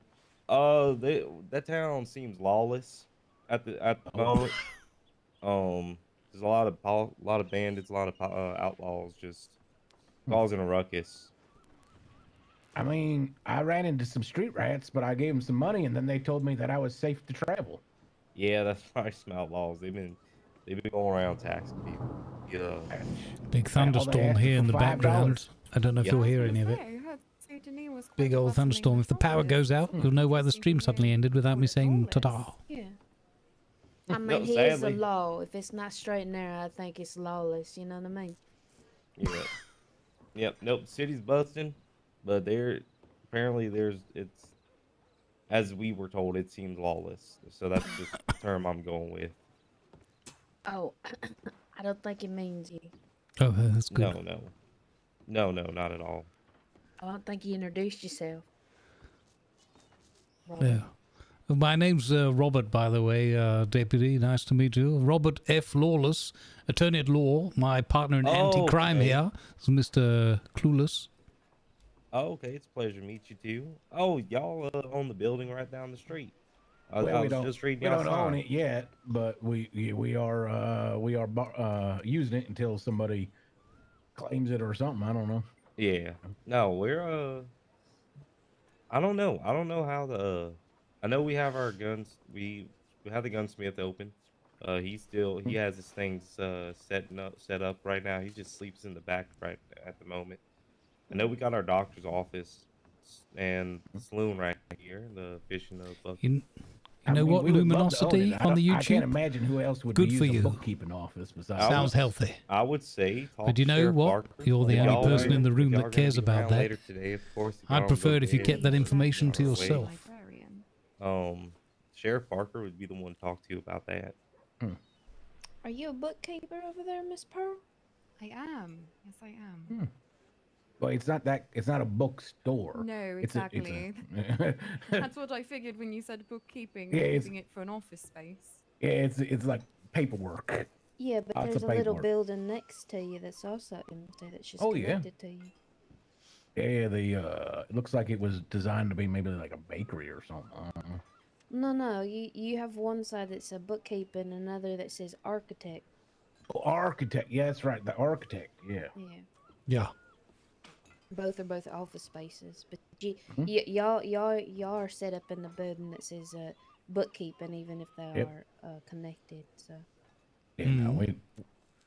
That town seems lawless at the moment. There's a lot of bandits, a lot of outlaws just causing a ruckus. I mean, I ran into some street rats, but I gave them some money, and then they told me that I was safe to travel. Yeah, that's probably some outlaws. They've been going around taxing people. Yeah. Big thunderstorm here in the background. I don't know if you'll hear any of it. Big old thunderstorm. If the power goes out, you'll know why the stream suddenly ended without me saying ta-da. Yeah. I mean, No, here's the sadly. law. If it's not straight and narrow, I think it's lawless. You know what I mean? Yeah. Yep. Nope. City's busting, but it's as we were told, it seems lawless. So that's just the term I'm going with. Oh, I don't think it means you. Oh, that's good. No, not at all. I don't think you introduced yourself. Yeah. My name's Robert, by the way, Deputy. Nice to meet you. Robert F. Lawless, attorney at law. My partner in anti-crime okay. here is Mr. Clueless. Oh, okay. It's a pleasure to meet you too. Oh, y'all own the building right down the street. I Well, was just reading we y'all's don't own sign. it yet, but we are using it until somebody claims it or something. I don't know. Yeah. No, we're I don't know. I don't know how I know we have our guns. We have the gunsmith open. He has his things set up right now. He just sleeps in the back right at the moment. I know we got our doctor's office and the saloon right here, the fishing bucket. You know what? we would love to own Luminosity it. on the I can't YouTube. imagine who else would Good use for a you. bookkeeping office besides. Sounds healthy. I would say. Talk But you to know Sheriff what? Parker. You're the If only y'all person in the if room y'all that are gonna cares be about around that. Later today, of course. If I'd y'all prefer go it if you ahead kept that and information to on our way. yourself. Sheriff Parker would be the one to talk to you about that. Are you a bookkeeper over there, Miss Pearl? I am. Yes, I am. Well, it's not that. It's not a bookstore. No, It's a- exactly. That's what I figured when you said bookkeeping, Yeah, it's- using it for an office space. Yeah, it's like paperwork. Yeah, but Lots there's of a little paperwork. building next to you that's also empty that's just Oh, yeah. connected to you. Yeah, it looks like it was designed to be maybe like a bakery or something. I don't know. No, you have one side that's a bookkeeping, another that says architect. Oh, architect. Yeah, that's right. The architect. Yeah. Yeah. Yeah. Both are office spaces, but Mhm. y'all are set up in the building that says bookkeeping, even if they Yep. are connected. So Yeah, no,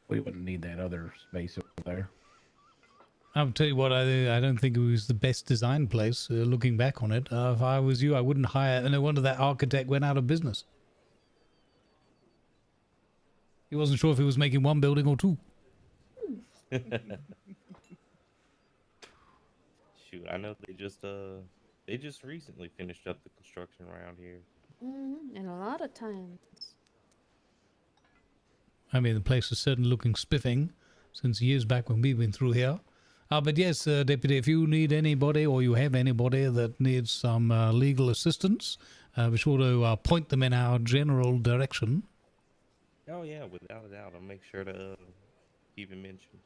we wouldn't need that other space over there. I'll tell you what, I don't think it was the best designed place, looking back on it. If I was you, I wouldn't hire... No wonder that architect went out of business. He wasn't sure if he was making one building or two. Shoot, I know they just recently finished up the construction around here. and a lot of times. I mean, the place is certainly looking spiffing since years back when we've been through here. But yes, Deputy, if you need anybody or you have anybody that needs some legal assistance, be sure to point them in our general direction. Oh yeah, without a doubt, I'll make sure to keep it mentioned.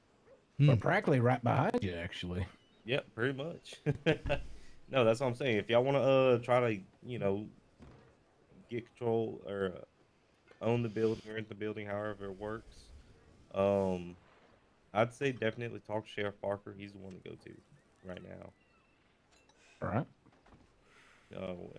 We're practically right behind you, actually. Yep, pretty much. No, that's what I'm saying. If y'all want to try to, get control or own the building or rent the building, however it works, I'd say definitely talk to Sheriff Parker. He's the one to go to right now. All right.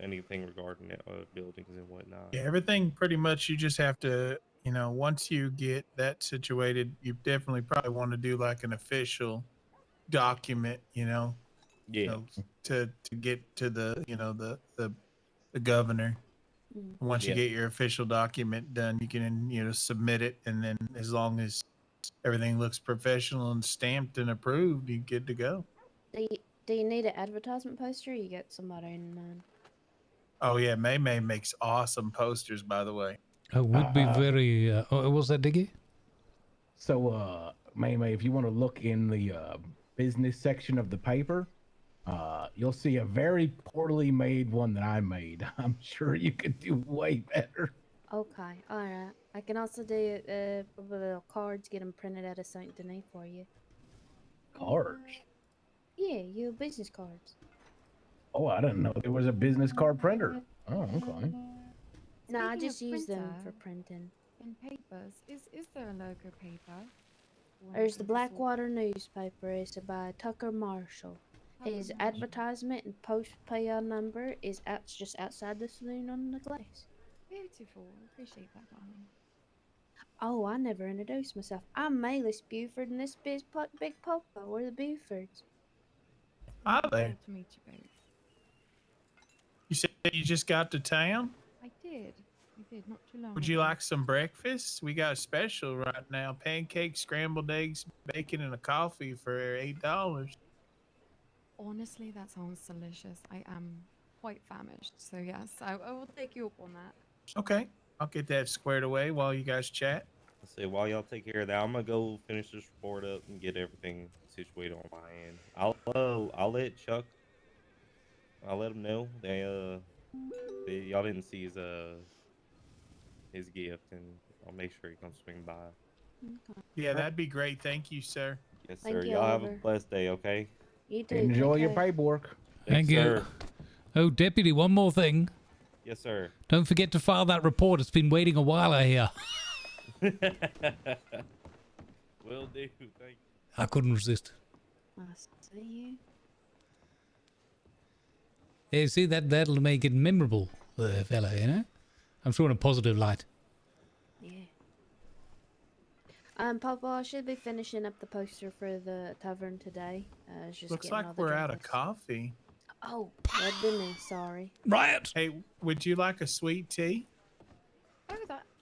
Anything regarding buildings and whatnot. Yeah, everything pretty much. You just have to, once you get that situated, you definitely probably want to do like an official document, Yeah. to get to the, the governor. Once you Yeah. get your official document done, you can, submit it, and then as long as everything looks professional and stamped and approved, you're good to go. Do you need an advertisement poster? Or you got somebody in mind? Oh yeah, May makes awesome posters, by the way. It would be very... was that Diggy? So, May, if you want to look in the business section of the paper, you'll see a very poorly made one that I made. I'm sure you could do way better. Okay, all right. I can also do little cards, get them printed out of Saint Denis for you. Cards? Yeah, your business cards. Oh, I didn't know there was a business card printer. Oh, okay. No, I Speaking just of use them printer, for printing. In papers, is there a local paper? There's the Blackwater newspaper. It's by Tucker Marshall. His advertisement and post payout number is just outside the saloon on the glass. Beautiful. Appreciate that, darling. Oh, I never introduced myself. I'm Malis Buford, and this big Popo. We're the Bufords. Hi there. Glad to meet you both. You said you just got to town? I did, not too long Would you ago. like some breakfast? We got a special right now: pancakes, scrambled eggs, bacon, and a coffee for $8. Honestly, that sounds delicious. I am quite famished, so yes, I will take you up on that. Okay, I'll get that squared away while you guys chat. Let's say while y'all take care of that, I'm gonna go finish this report up and get everything situated on my end. I'll let Chuck. I'll let him know y'all didn't see his gift, and I'll make sure he comes swing by. Yeah, that'd be great. Thank you, sir. Yes, Thank sir. you, Y'all have a Oliver. blessed day. Okay. You too. Enjoy take your care. paperwork. Thank you. sir. Oh, Deputy, one more thing. Yes, sir. Don't forget to file that report. It's been waiting a while, I hear. Will do. Thank you. I couldn't resist. I see you. Yeah, see, that'll make it memorable, fella, I'm sure in a positive light. Yeah. Papa, I should be finishing up the poster for the tavern today. It's just Looks getting all like the we're out of drinks. coffee. Oh, that'd be me. Sorry. Riot. Hey, would you like a sweet tea Oh,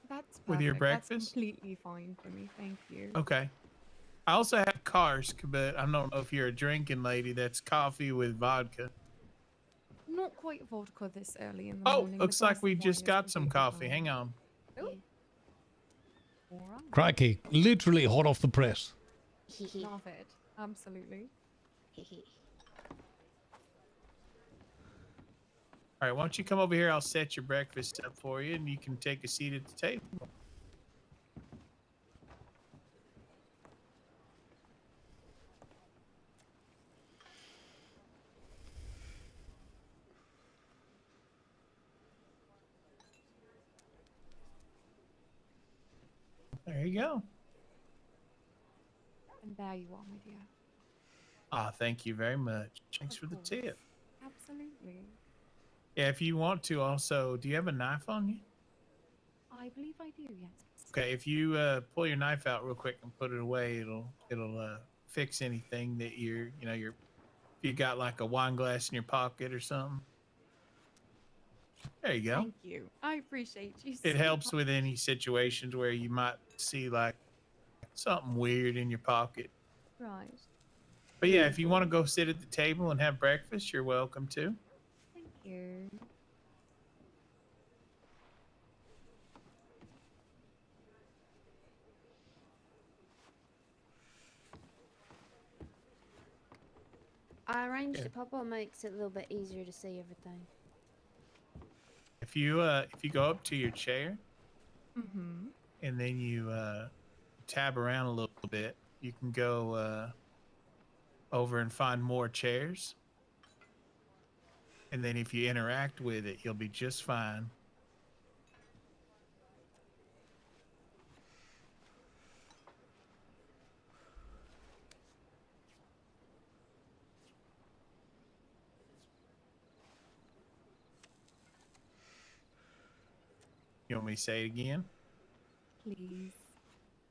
that's with your perfect. That's breakfast? completely fine for me. Thank you. Okay. I also have Karsk, but I don't know if you're a drinking lady. That's coffee with vodka. Not quite vodka this early in the Oh, morning. looks The like glass we of just wine is got some completely coffee. fine. Hang on. Oh. All right. Crikey, literally hot off the press. Love it. Absolutely. All right, why don't you come over here? I'll set your breakfast up for you, and you can take a seat at the table. There you go. And there you are, my dear. Ah, thank you very much. Thanks for the tip. Absolutely. Yeah, if you want to also, do you have a knife on you? I believe I do, yes. Okay, if you pull your knife out real quick and put it away, it'll fix anything that if you got like a wine glass in your pocket or something. There you go. Thank you. I appreciate you. It so helps much. with any situations where you might see like something weird in your pocket. Right. But yeah, if you want to go sit at the table and have breakfast, you're welcome to. Thank you. I arranged it. Papa makes it a little bit easier to see everything. If you go up to your chair Mm-hmm. and then you tab around a little bit, you can go over and find more chairs. And then if you interact with it, you'll be just fine. You want me to say it again? Please.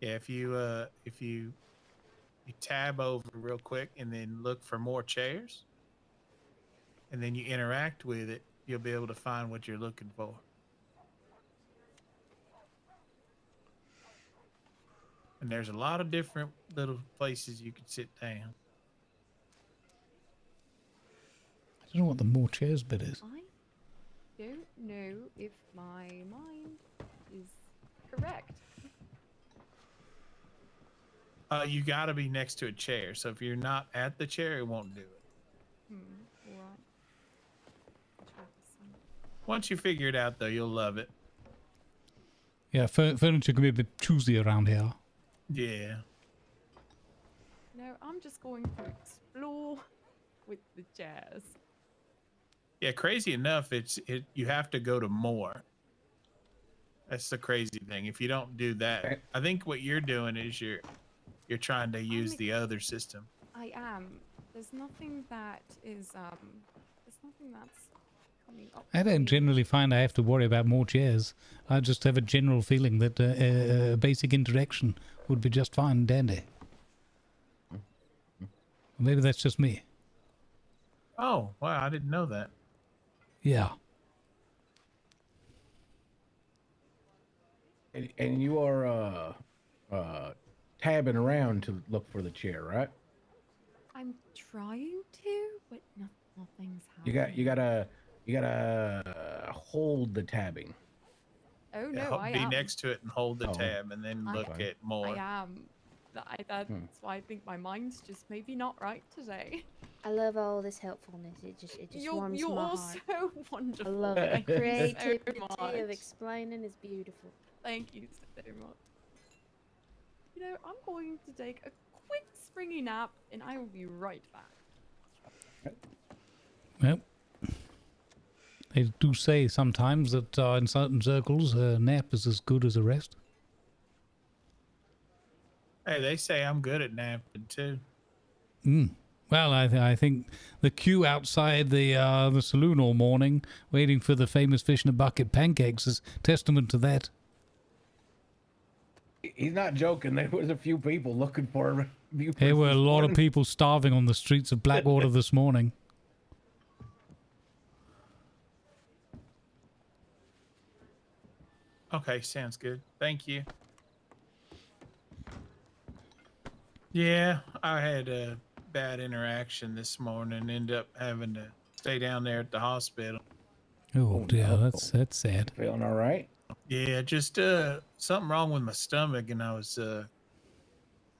Yeah, if you tab over real quick and then look for more chairs, and then you interact with it, you'll be able to find what you're looking for. And there's a lot of different little places you can sit down. I don't know what the more chairs bit is. I don't know if my mind is correct. You got to be next to a chair. So if you're not at the chair, it won't do it. All right. Once you figure it out, though, you'll love it. Yeah, furniture can be a bit choosy around here. Yeah. No, I'm just going to explore with the chairs. Yeah, crazy enough, you have to go to more. That's the crazy thing. If you don't do that, I think what you're doing is you're trying to use the other system. I am. There's nothing that is there's nothing that's coming up. I don't generally find I have to worry about more chairs. I just have a general feeling that basic interaction would be just fine and dandy. Maybe that's just me. Oh, wow, I didn't know that. Yeah. And you are tabbing around to look for the chair, right? I'm trying to, but nothing's happening. You gotta hold the tabbing. Oh Yeah, no, I be am. next to it and hold the tab, and then look at more. I am. That's why I think my mind's just maybe not right today. I love all this helpfulness. It just warms You're my all heart. so wonderful. I love it. Thank you so Creativity much. of explaining is beautiful. Thank you so much. You know, I'm going to take a quick springy nap, and I will be right back. Well, they do say sometimes that in certain circles, a nap is as good as a rest. Hey, they say I'm good at napping too. Well, I think the queue outside the saloon all morning, waiting for the famous fish in a bucket pancakes, is testament to that. He's not joking. There was a few people looking for There were a lot of people starving on the streets of Blackwater this morning. Okay, sounds good. Thank you. Yeah, I had a bad interaction this morning. Ended up having to stay down there at the hospital. Oh dear, no. that's sad. Feeling all right? Yeah, just something wrong with my stomach, and I was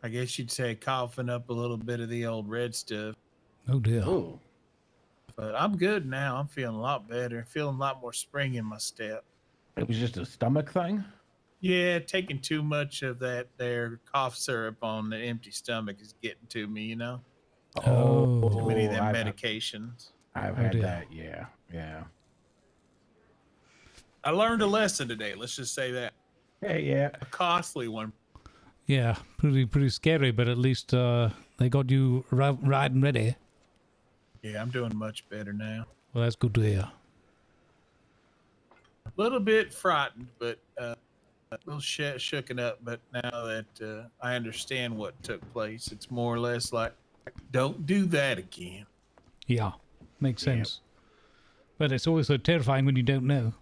I guess you'd say coughing up a little bit of the old red stuff. Oh dear. Ooh. But I'm good now. I'm feeling a lot better. Feeling a lot more spring in my step. It was just a stomach thing? Yeah, taking too much of that there cough syrup on the empty stomach is getting to me, you know? Too many of them medications. I've had that, yeah. I learned a lesson today. Let's just say that. Yeah. A costly one. Yeah, pretty scary, but at least they got you right and ready. Yeah, I'm doing much better now. Well, that's good to hear. A little bit frightened, but a little shooken up. But now that I understand what took place, it's more or less like, don't do that again. Yeah, makes sense. But it's always so terrifying when you don't know.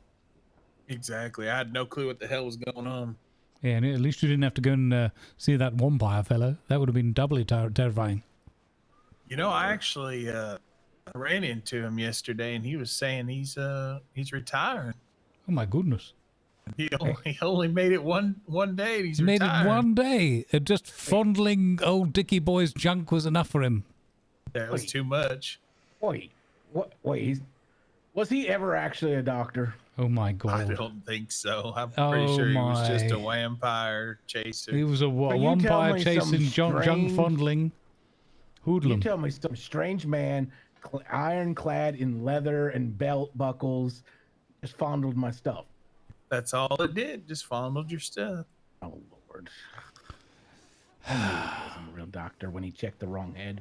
Exactly. I had no clue what the hell was going on. Yeah, and at least you didn't have to go and see that vampire fellow. That would have been doubly terrifying. You know, I actually ran into him yesterday, and he was saying he's retiring. Oh my goodness! He only made it one day. And he's He made retiring. it one day. Just fondling old Dickie Boy's junk was enough for him. That was too much. Wait, was he ever actually a doctor? Oh my god! I don't think so. I'm pretty sure he was just a vampire chaser. He was a vampire chasing junk fondling hoodlum. You tell me some strange man, ironclad in leather and belt buckles, just fondled my stuff. That's all it did. Just fondled your stuff. Oh Lord! I knew he wasn't a real doctor when he checked the wrong head.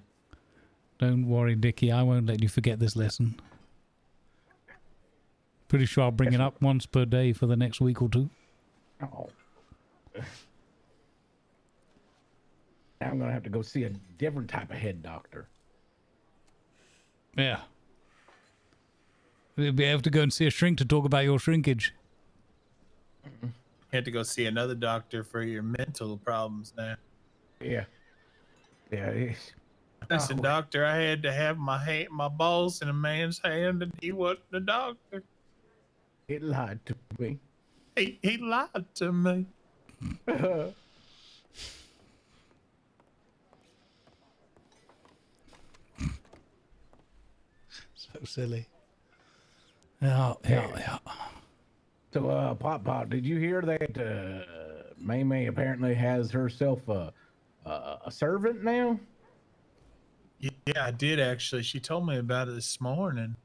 Don't worry, Dickie. I won't let you forget this lesson. Pretty sure I'll bring it up once per day for the next week or two. Oh. Now I'm gonna have to go see a different type of head doctor. Yeah. We'll be able to go and see a shrink to talk about your shrinkage. You had to go see another doctor for your mental problems now. Yeah. Listen, doctor, I had to have my balls in a man's hand, and he wasn't a doctor. He lied to me. He lied to me. So silly. Yeah. So, Pop, did you hear that May apparently has herself a servant now? Yeah, I did actually. She told me about it this morning.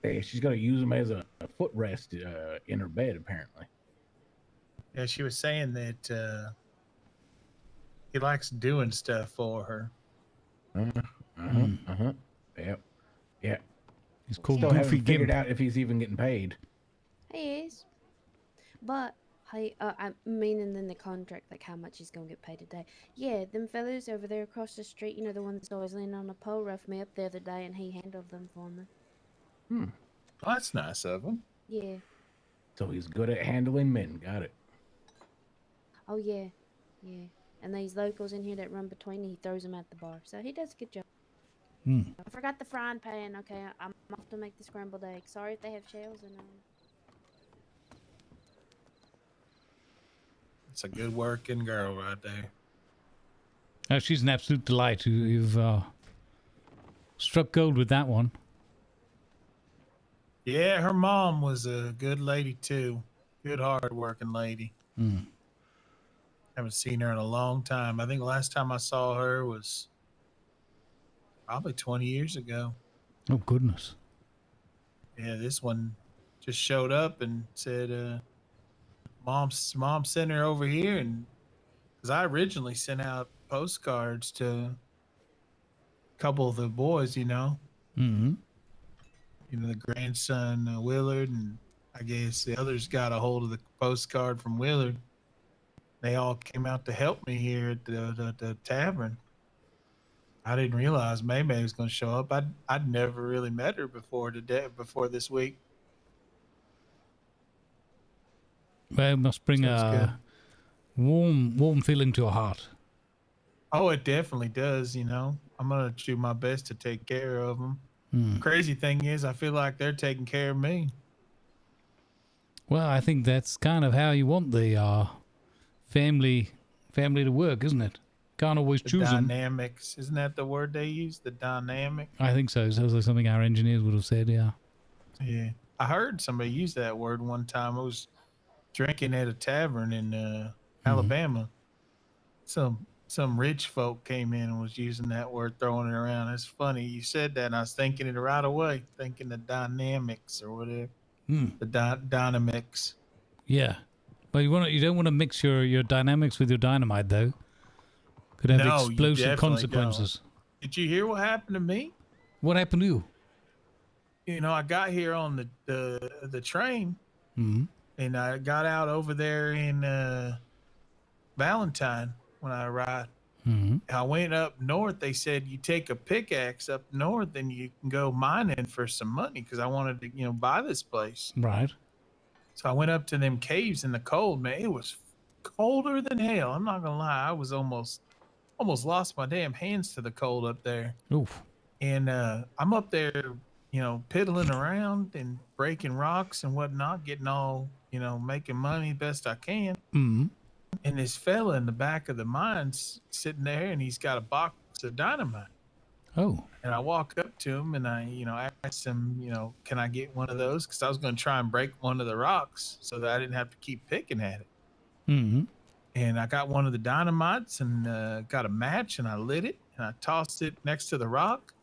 Hey, she's gonna use him as a footrest in her bed, apparently. Yeah, she was saying that he likes doing stuff for her. Yep. He's called Still Goofy haven't figured Gimp. out if he's even getting paid. He is. But I'm meaning in the contract, like how much he's gonna get paid a day. Yeah, them fellas over there across the street, you know, the one that's always leaning on a pole, roughed me up the other day, and he handled them for me. Well, that's nice of him. Yeah. So he's good at handling men. Got it. Oh yeah. And these locals in here that run between, he throws them at the bar. So he does a good job. I forgot the frying pan. Okay, I'm off to make the scrambled eggs. Sorry if they have shells in them. It's a good working girl right there. Oh, she's an absolute delight. You've struck gold with that one. Yeah, her mom was a good lady too. Good, hard-working lady. Haven't seen her in a long time. I think the last time I saw her was probably 20 years ago. Oh, goodness. Yeah, this one just showed up and said, Mom sent her over here, and because I originally sent out postcards to a couple of the boys, you know. You know, the grandson, Willard, and I guess the others got a hold of the postcard from Willard. They all came out to help me here at the tavern. I didn't realize May was going to show up. I'd never really met her before this week. Well, it must bring a warm feeling to your heart. Oh, it definitely does. You know, I'm gonna do my best to take care of them. Hmm. Crazy thing is, I feel like they're taking care of me. Well, I think that's kind of how you want the family to work, isn't it? Can't always The choose them. dynamics, isn't that the word they use? The dynamic. I think so. Sounds like something our engineers would have said. Yeah. Yeah, I heard somebody use that word one time. I was drinking at a tavern in Alabama. Some rich folk came in and was using that word, throwing it around. It's funny you said that, and I was thinking it right away, thinking the dynamics or whatever. The dynamics. Yeah. But you don't want to mix your dynamics with your dynamite, though. Could have No, you explosive definitely consequences. don't. Did you hear what happened to me? What happened to you? You know, I got here on the train, Hmm. and I got out over there in Valentine when I arrived. Hmm. I went up north. They said you take a pickaxe up north and you can go mining for some money because I wanted to, buy this place. Right. So I went up to them caves in the cold, man. It was colder than hell. I'm not gonna lie. I was almost lost my damn hands to the cold up there. Oof. And I'm up there, piddling around and breaking rocks and whatnot, getting all, making money best I can. Hmm. And this fella in the back of the mine's sitting there, and he's got a box of dynamite. Oh. And I walk up to him, and I asked him, can I get one of those? Because I was going to try and break one of the rocks so that I didn't have to keep picking at it. Hmm. And I got one of the dynamites and got a match, and I lit it, and I tossed it next to the rock.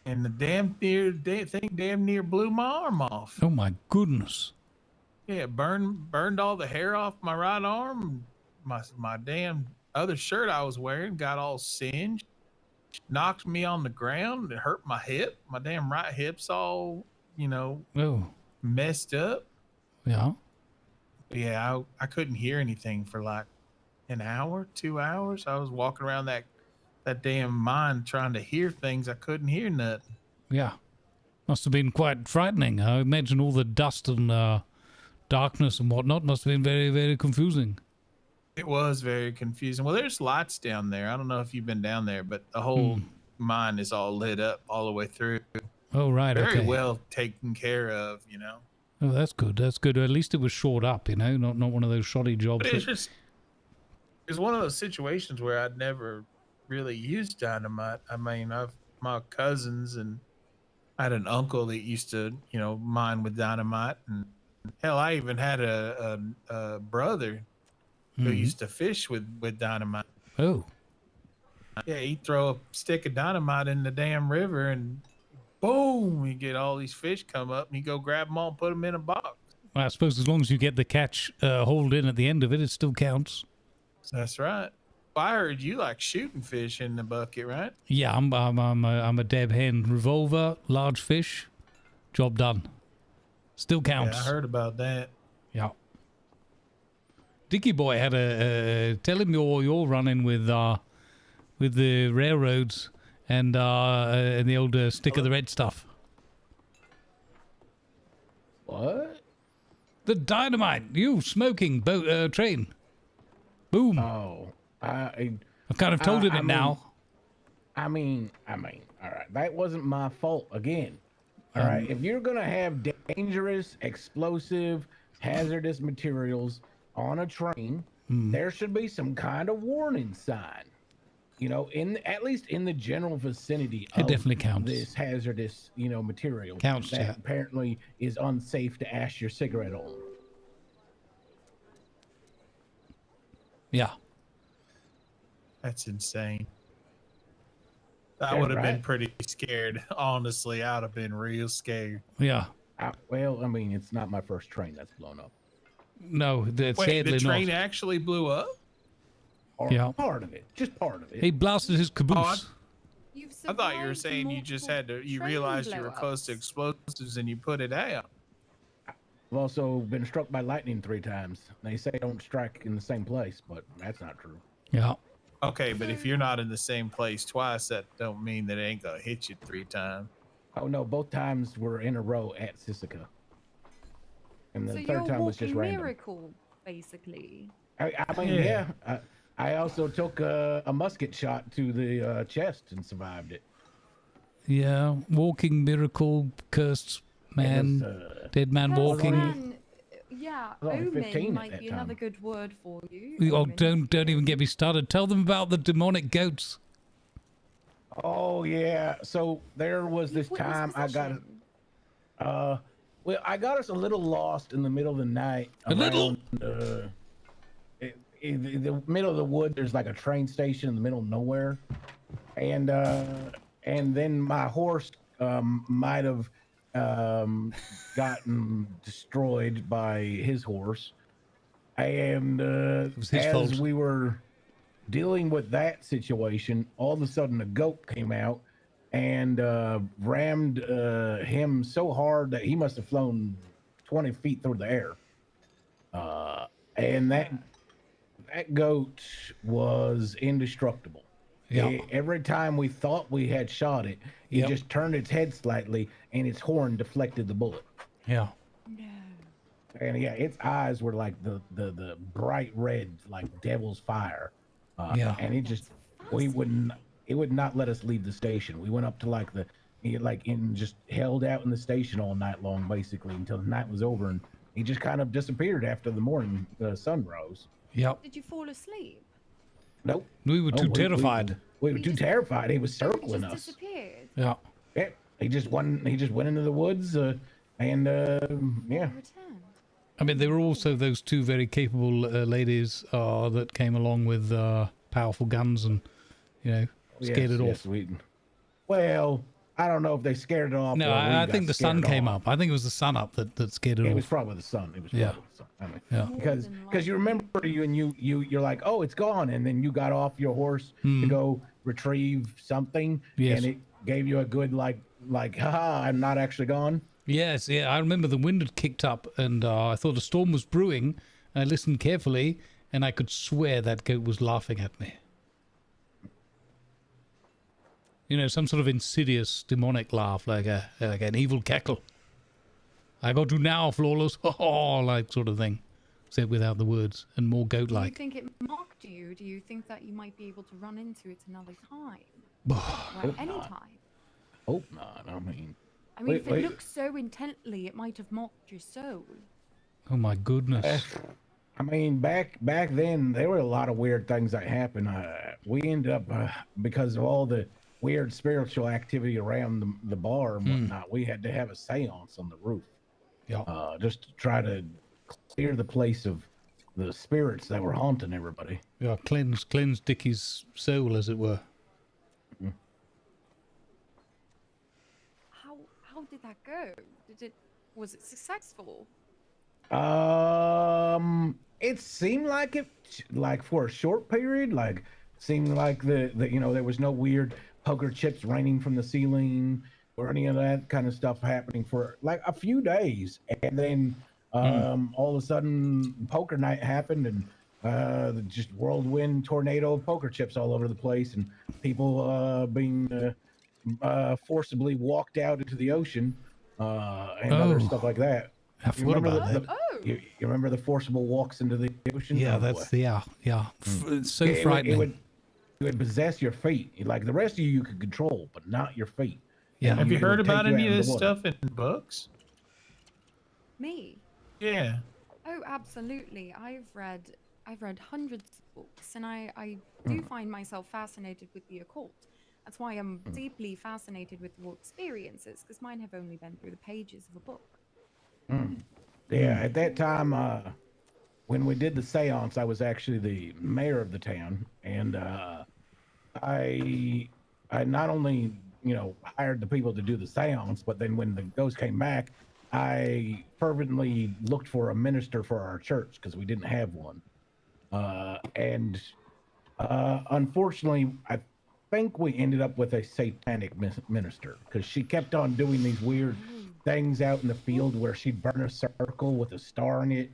And the thing damn near blew my arm off. Oh my goodness. Yeah, burned all the hair off my right arm. My damn other shirt I was wearing got all singed. Knocked me on the ground. It hurt my hip. My damn right hip's all, Oh. messed up. Yeah. Yeah, I couldn't hear anything for like an hour, 2 hours. I was walking around that damn mine trying to hear things. I couldn't hear nothing. Yeah. Must have been quite frightening. I imagine all the dust and darkness and whatnot must have been very, very confusing. It was very confusing. Well, there's lights down there. I don't know if you've been down there, but the whole mine is all lit up all the way through. Oh, right. Very Okay. well taken care of, Oh, that's good. That's good. At least it was shored up, not one of those shoddy jobs. But it's one of those situations where I'd never really used dynamite. I mean, my cousins, and I had an uncle that used to, mine with dynamite, and hell, I even had a brother who used to fish with dynamite. Oh. Yeah, he'd throw a stick of dynamite in the damn river, and boom, you get all these fish come up, and you go grab them all and put them in a box. Well, I suppose as long as you get the catch hauled in at the end of it, it still counts. That's right. Well, I heard you like shooting fish in the bucket, right? Yeah, I'm a dab hand revolver, large fish, job done. Still counts. Yeah, I heard about that. Yeah. Dicky boy had tell him you're running with the railroads and the old stick of the red stuff. What? The dynamite. You smoking boat train. Boom. Oh, I've kind of told him it now. I mean, all right. That wasn't my fault again. All right. If you're going to have dangerous, explosive, hazardous materials on a train, there should be some kind of warning sign. At least in the general vicinity of definitely counts. This hazardous, material Counts, that yeah. apparently is unsafe to ash your cigarette on. Yeah. That's insane. I would have been pretty scared. Honestly, I'd have been real scared. Yeah. Well, I mean, it's not my first train that's blown up. No, that's Wait, sadly the train not. actually blew up? Or Yeah. part of it. Just part of it. He blasted his caboose. I thought you were saying you just had to, you realized you were close to explosives and you put it out. I've also been struck by lightning 3 times. They say don't strike in the same place, but that's not true. Yeah. Okay, but if you're not in the same place twice, that don't mean that it ain't gonna hit you 3 times. Oh no, both times were in a row at Sisika. And the So you're third a time was just walking random. miracle, basically. I mean, yeah. I also took a musket shot to the chest and survived it. Yeah, walking miracle, cursed man, dead man Cursed walking. man, yeah, I was only 15 omen at might that be another time. good word for you. Oh, Omen. don't even get me started. Tell them about the demonic goats. Oh yeah. So there was this Witness time I got possession. well, I got us a little lost in the middle of the night. A little? In the middle of the wood, there's like a train station in the middle of nowhere, and then my horse might have gotten destroyed by his horse, and was his as fault. we were dealing with that situation, all of a sudden a goat came out and rammed him so hard that he must have flown 20 feet through the air. And that goat was indestructible. Yeah. Every time we thought we had shot it, it Yep. just turned its head slightly and its horn deflected the bullet. Yeah. And yeah, its eyes were like the bright red, like devil's fire. Yeah. And it just, it would not let us leave the station. We went up to and just held out in the station all night long, basically, until the night was over. And he just kind of disappeared after the sun rose. Yep. Did you fall asleep? Nope. We were too terrified. We were too terrified. He was circling Just us. disappeared. Yeah. Yeah. He just went into the woods, yeah. I mean, there were also those two very capable ladies that came along with powerful guns and, scared it off. Well, I don't know if they scared it off. No, or we I got think the sun scared came off. up. I think it was the sun up that scared it It off. was probably the sun. It was Yeah. probably the sun. I mean, Yeah. because you remember you're like, oh, it's gone, and then you got off your horse to go retrieve something, Yes. and it gave you a good like, haha, I'm not actually gone. Yes, yeah, I remember the wind had kicked up and I thought a storm was brewing. I listened carefully and I could swear that goat was laughing at me. Some sort of insidious, demonic laugh, like an evil cackle. I got you now, Lawless, like sort of thing. Said without the words and more Do you goat-like. think it mocked you? Do you think that you might be able to run into it another time? Or at any time? Hope not. I mean, If it looks so intently, it might have mocked your soul. Oh my goodness. I mean, back then there were a lot of weird things that happened. We ended up because of all the weird spiritual activity around the bar and whatnot. We had to have a seance on the roof. Yeah. Just to try to clear the place of the spirits that were haunting everybody. Yeah, cleanse Dickie's soul, as it were. How did that go? Was it successful? It seemed like it, like for a short period, like seemed like the there was no weird poker chips raining from the ceiling or any of that kind of stuff happening for like a few days, and then all of a sudden poker night happened and just whirlwind tornado of poker chips all over the place and people being forcibly walked out into the ocean and other stuff like that. I forgot about that. You remember the forcible walks into the ocean? Yeah, it's so frightening. It would possess your feet. Like the rest of you could control, but not your feet. Yeah. Have you heard about any of this stuff stuff in books? Me? Yeah. Oh, absolutely. I've read hundreds of books, and I do find myself fascinated with the occult. That's why I'm deeply fascinated with your experiences, because mine have only been through the pages of a book. Yeah, at that time, when we did the seance, I was actually the mayor of the town, and I not only hired the people to do the seance, but then when the ghost came back, I fervently looked for a minister for our church because we didn't have one, and unfortunately, I think we ended up with a satanic minister because she kept on doing these weird things out in the field where she'd burn a circle with a star in it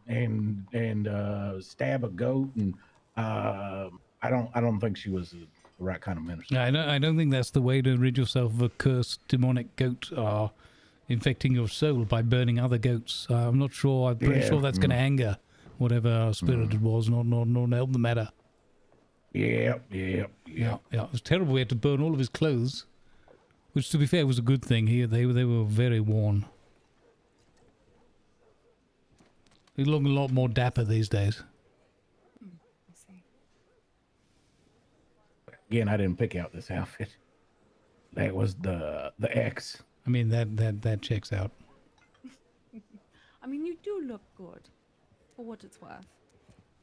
and stab a goat, and I don't think she was the right kind of minister. I don't think that's the way to rid yourself of a cursed demonic goat. infecting your soul by burning other goats. I'm not sure. I'm pretty sure that's going to anger whatever spirit it was, not help the matter. Yeah. It was terrible. We had to burn all of his clothes, which, to be fair, was a good thing. They were very worn. He looked a lot more dapper these days. Again, I didn't pick out this outfit. That was the X. I mean, that checks out. I mean, you do look good, for what it's worth.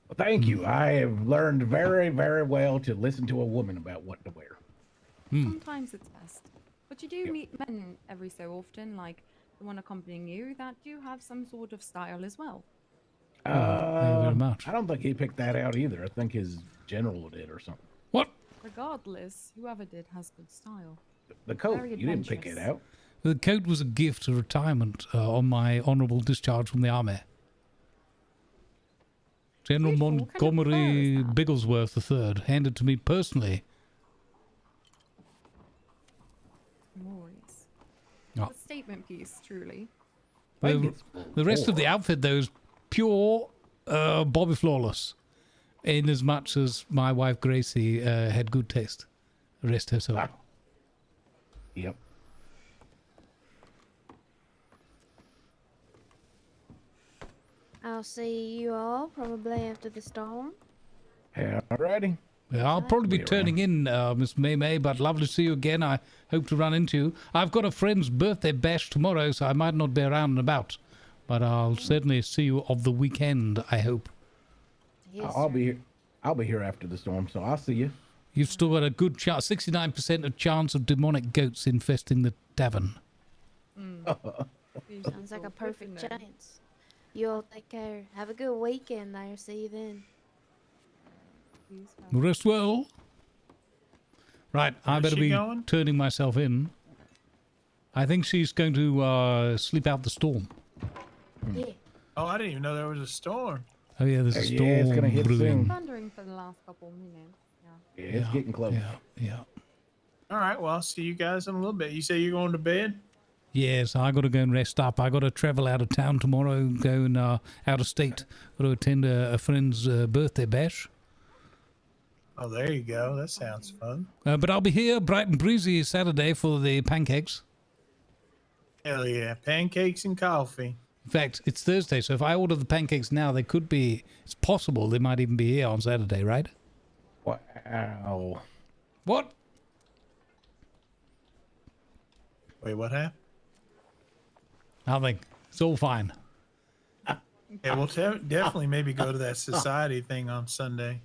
Well, thank you. I have learned very, very well to listen to a woman about what to wear. Sometimes it's best. But you do meet men every so often, like the one accompanying you, that do have some sort of style as well. Thank you very much. I don't think he picked that out either. I think his general did or something. What? Regardless, whoever did has good style. The coat, Very you didn't pick it adventurous. out. The coat was a gift of retirement on my honourable discharge from the army. General Montgomery Bigglesworth III handed to me personally. Glorious. Oh. A statement piece, truly. The rest of the outfit, though, is pure Bobby Flawless, in as much as my wife Gracie had good taste. Rest her soul. Yep. I'll see you all probably after the storm. Alrighty. Yeah, I'll probably be turning in, Miss May, but lovely to see you again. I hope to run into you. I've got a friend's birthday bash tomorrow, so I might not be around and about. But I'll certainly see you of the weekend, I hope. Yes, I'll be here. I'll be here after the storm, so I'll see you. You've still got a good chance, 69% of chance of demonic goats infesting the tavern. Sounds like a perfect chance. You all take care. Have a good weekend there. See you then. Rest well. Right, I Where's better she be going? turning myself in. I think she's going to sleep out the storm. Yeah. Oh, I didn't even know there was a storm. Oh yeah, there's a storm it's gonna hit brewing. soon. Thundering for the last couple minutes. Yeah, it's getting close. Yeah. All right, well, I'll see you guys in a little bit. You say you're going to bed? Yes, I got to go and rest up. I got to travel out of town tomorrow, go and out of state. Got to attend a friend's birthday bash. Oh, there you go. That sounds fun. But I'll be here bright and breezy Saturday for the pancakes. Hell yeah. Pancakes and coffee. In fact, it's Thursday, so if I order the pancakes now, they could be, it's possible they might even be here on Saturday, right? Wow. What? Wait, what happened? Nothing. It's all fine. Yeah, we'll definitely maybe go to that society thing on Sunday.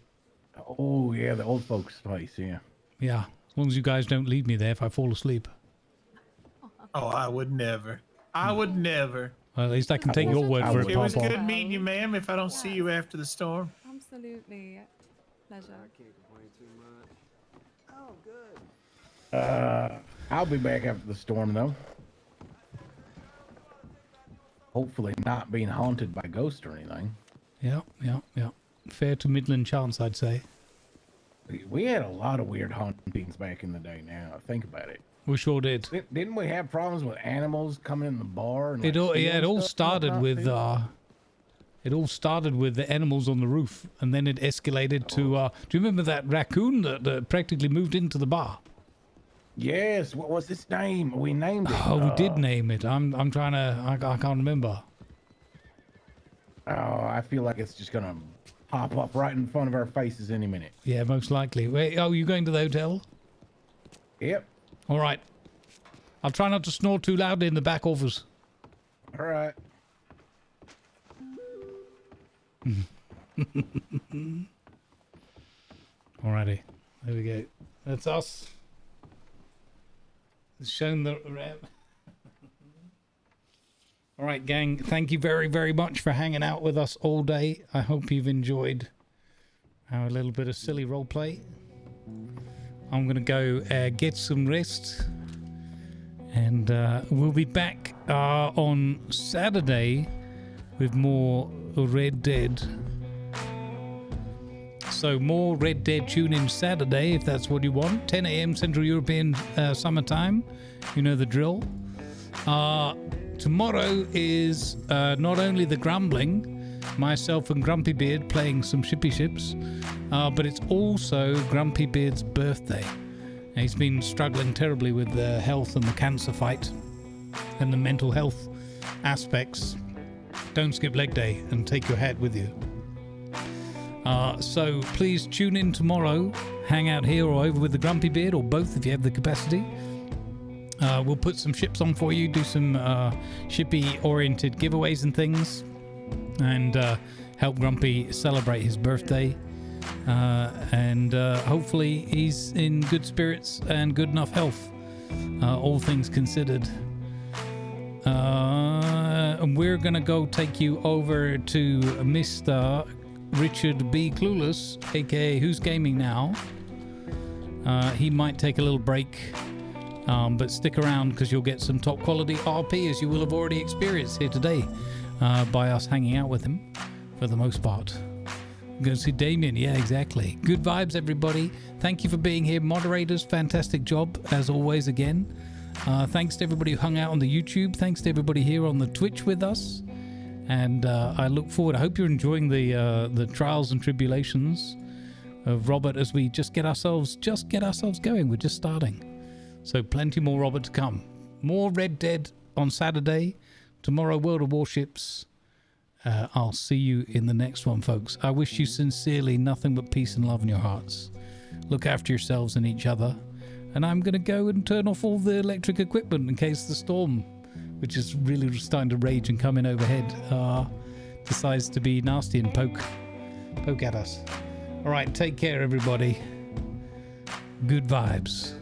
Oh, yeah, the old folks' place, yeah. Yeah, as long as you guys don't leave me there if I fall asleep. Oh, I would never. I would never. Well, at least I can take your word for it, It was Papa. good meeting you, ma'am, if I don't see you after the storm. Absolutely. Pleasure. Oh, good. I'll be back after the storm, though. Hopefully not being haunted by ghosts or anything. Yeah. Fair to middling chance, I'd say. We had a lot of weird hauntings back in the day now. Think about it. We sure did. Didn't we have problems with animals coming in the bar? And It all, stealing it all stuff and started whatnot, with too? it all started with the animals on the roof, and then it escalated to. Do you remember that raccoon that practically moved into the bar? Yes. What was its name? We named it. Oh, we did name it. I'm trying to. I can't remember. Oh, I feel like it's just gonna pop up right in front of our faces any minute. Yeah, most likely. Wait, you going to the hotel? Yep. All right. I'll try not to snore too loudly in the back office. All right. Alrighty. There we go. That's us. It's shown the ramp. All right, gang. Thank you very, very much for hanging out with us all day. I hope you've enjoyed our little bit of silly role play. I'm going to go get some rest. And we'll be back on Saturday with more Red Dead. So more Red Dead, tune in Saturday if that's what you want. 10 a.m. Central European summertime. You know the drill. Tomorrow is not only the Grumbling, myself and Grumpy Beard playing some shippy ships, but it's also Grumpy Beard's birthday. He's been struggling terribly with the health and the cancer fight and the mental health aspects. Don't skip leg day and take your hat with you. So please tune in tomorrow. Hang out here or over with the Grumpy Beard, or both if you have the capacity. We'll put some ships on for you, do some shippy-oriented giveaways and things, and help Grumpy celebrate his birthday. And hopefully he's in good spirits and good enough health, all things considered. And we're going to go take you over to Mr. Richard B. Clueless, aka Who's Gaming Now. He might take a little break, but stick around because you'll get some top quality RP, as you will have already experienced here today by us hanging out with him for the most part. Go see Damien. Yeah, exactly. Good vibes, everybody. Thank you for being here. Moderators, fantastic job, as always, again. Thanks to everybody who hung out on the YouTube. Thanks to everybody here on the Twitch with us. And I look forward. I hope you're enjoying the trials and tribulations of Robert as we just get ourselves going. We're just starting. So plenty more Robert to come. More Red Dead on Saturday. Tomorrow, World of Warships. I'll see you in the next one, folks. I wish you sincerely nothing but peace and love in your hearts. Look after yourselves and each other. And I'm going to go and turn off all the electric equipment in case the storm, which is really starting to rage and come in overhead, decides to be nasty and poke at us. All right, take care, everybody. Good vibes.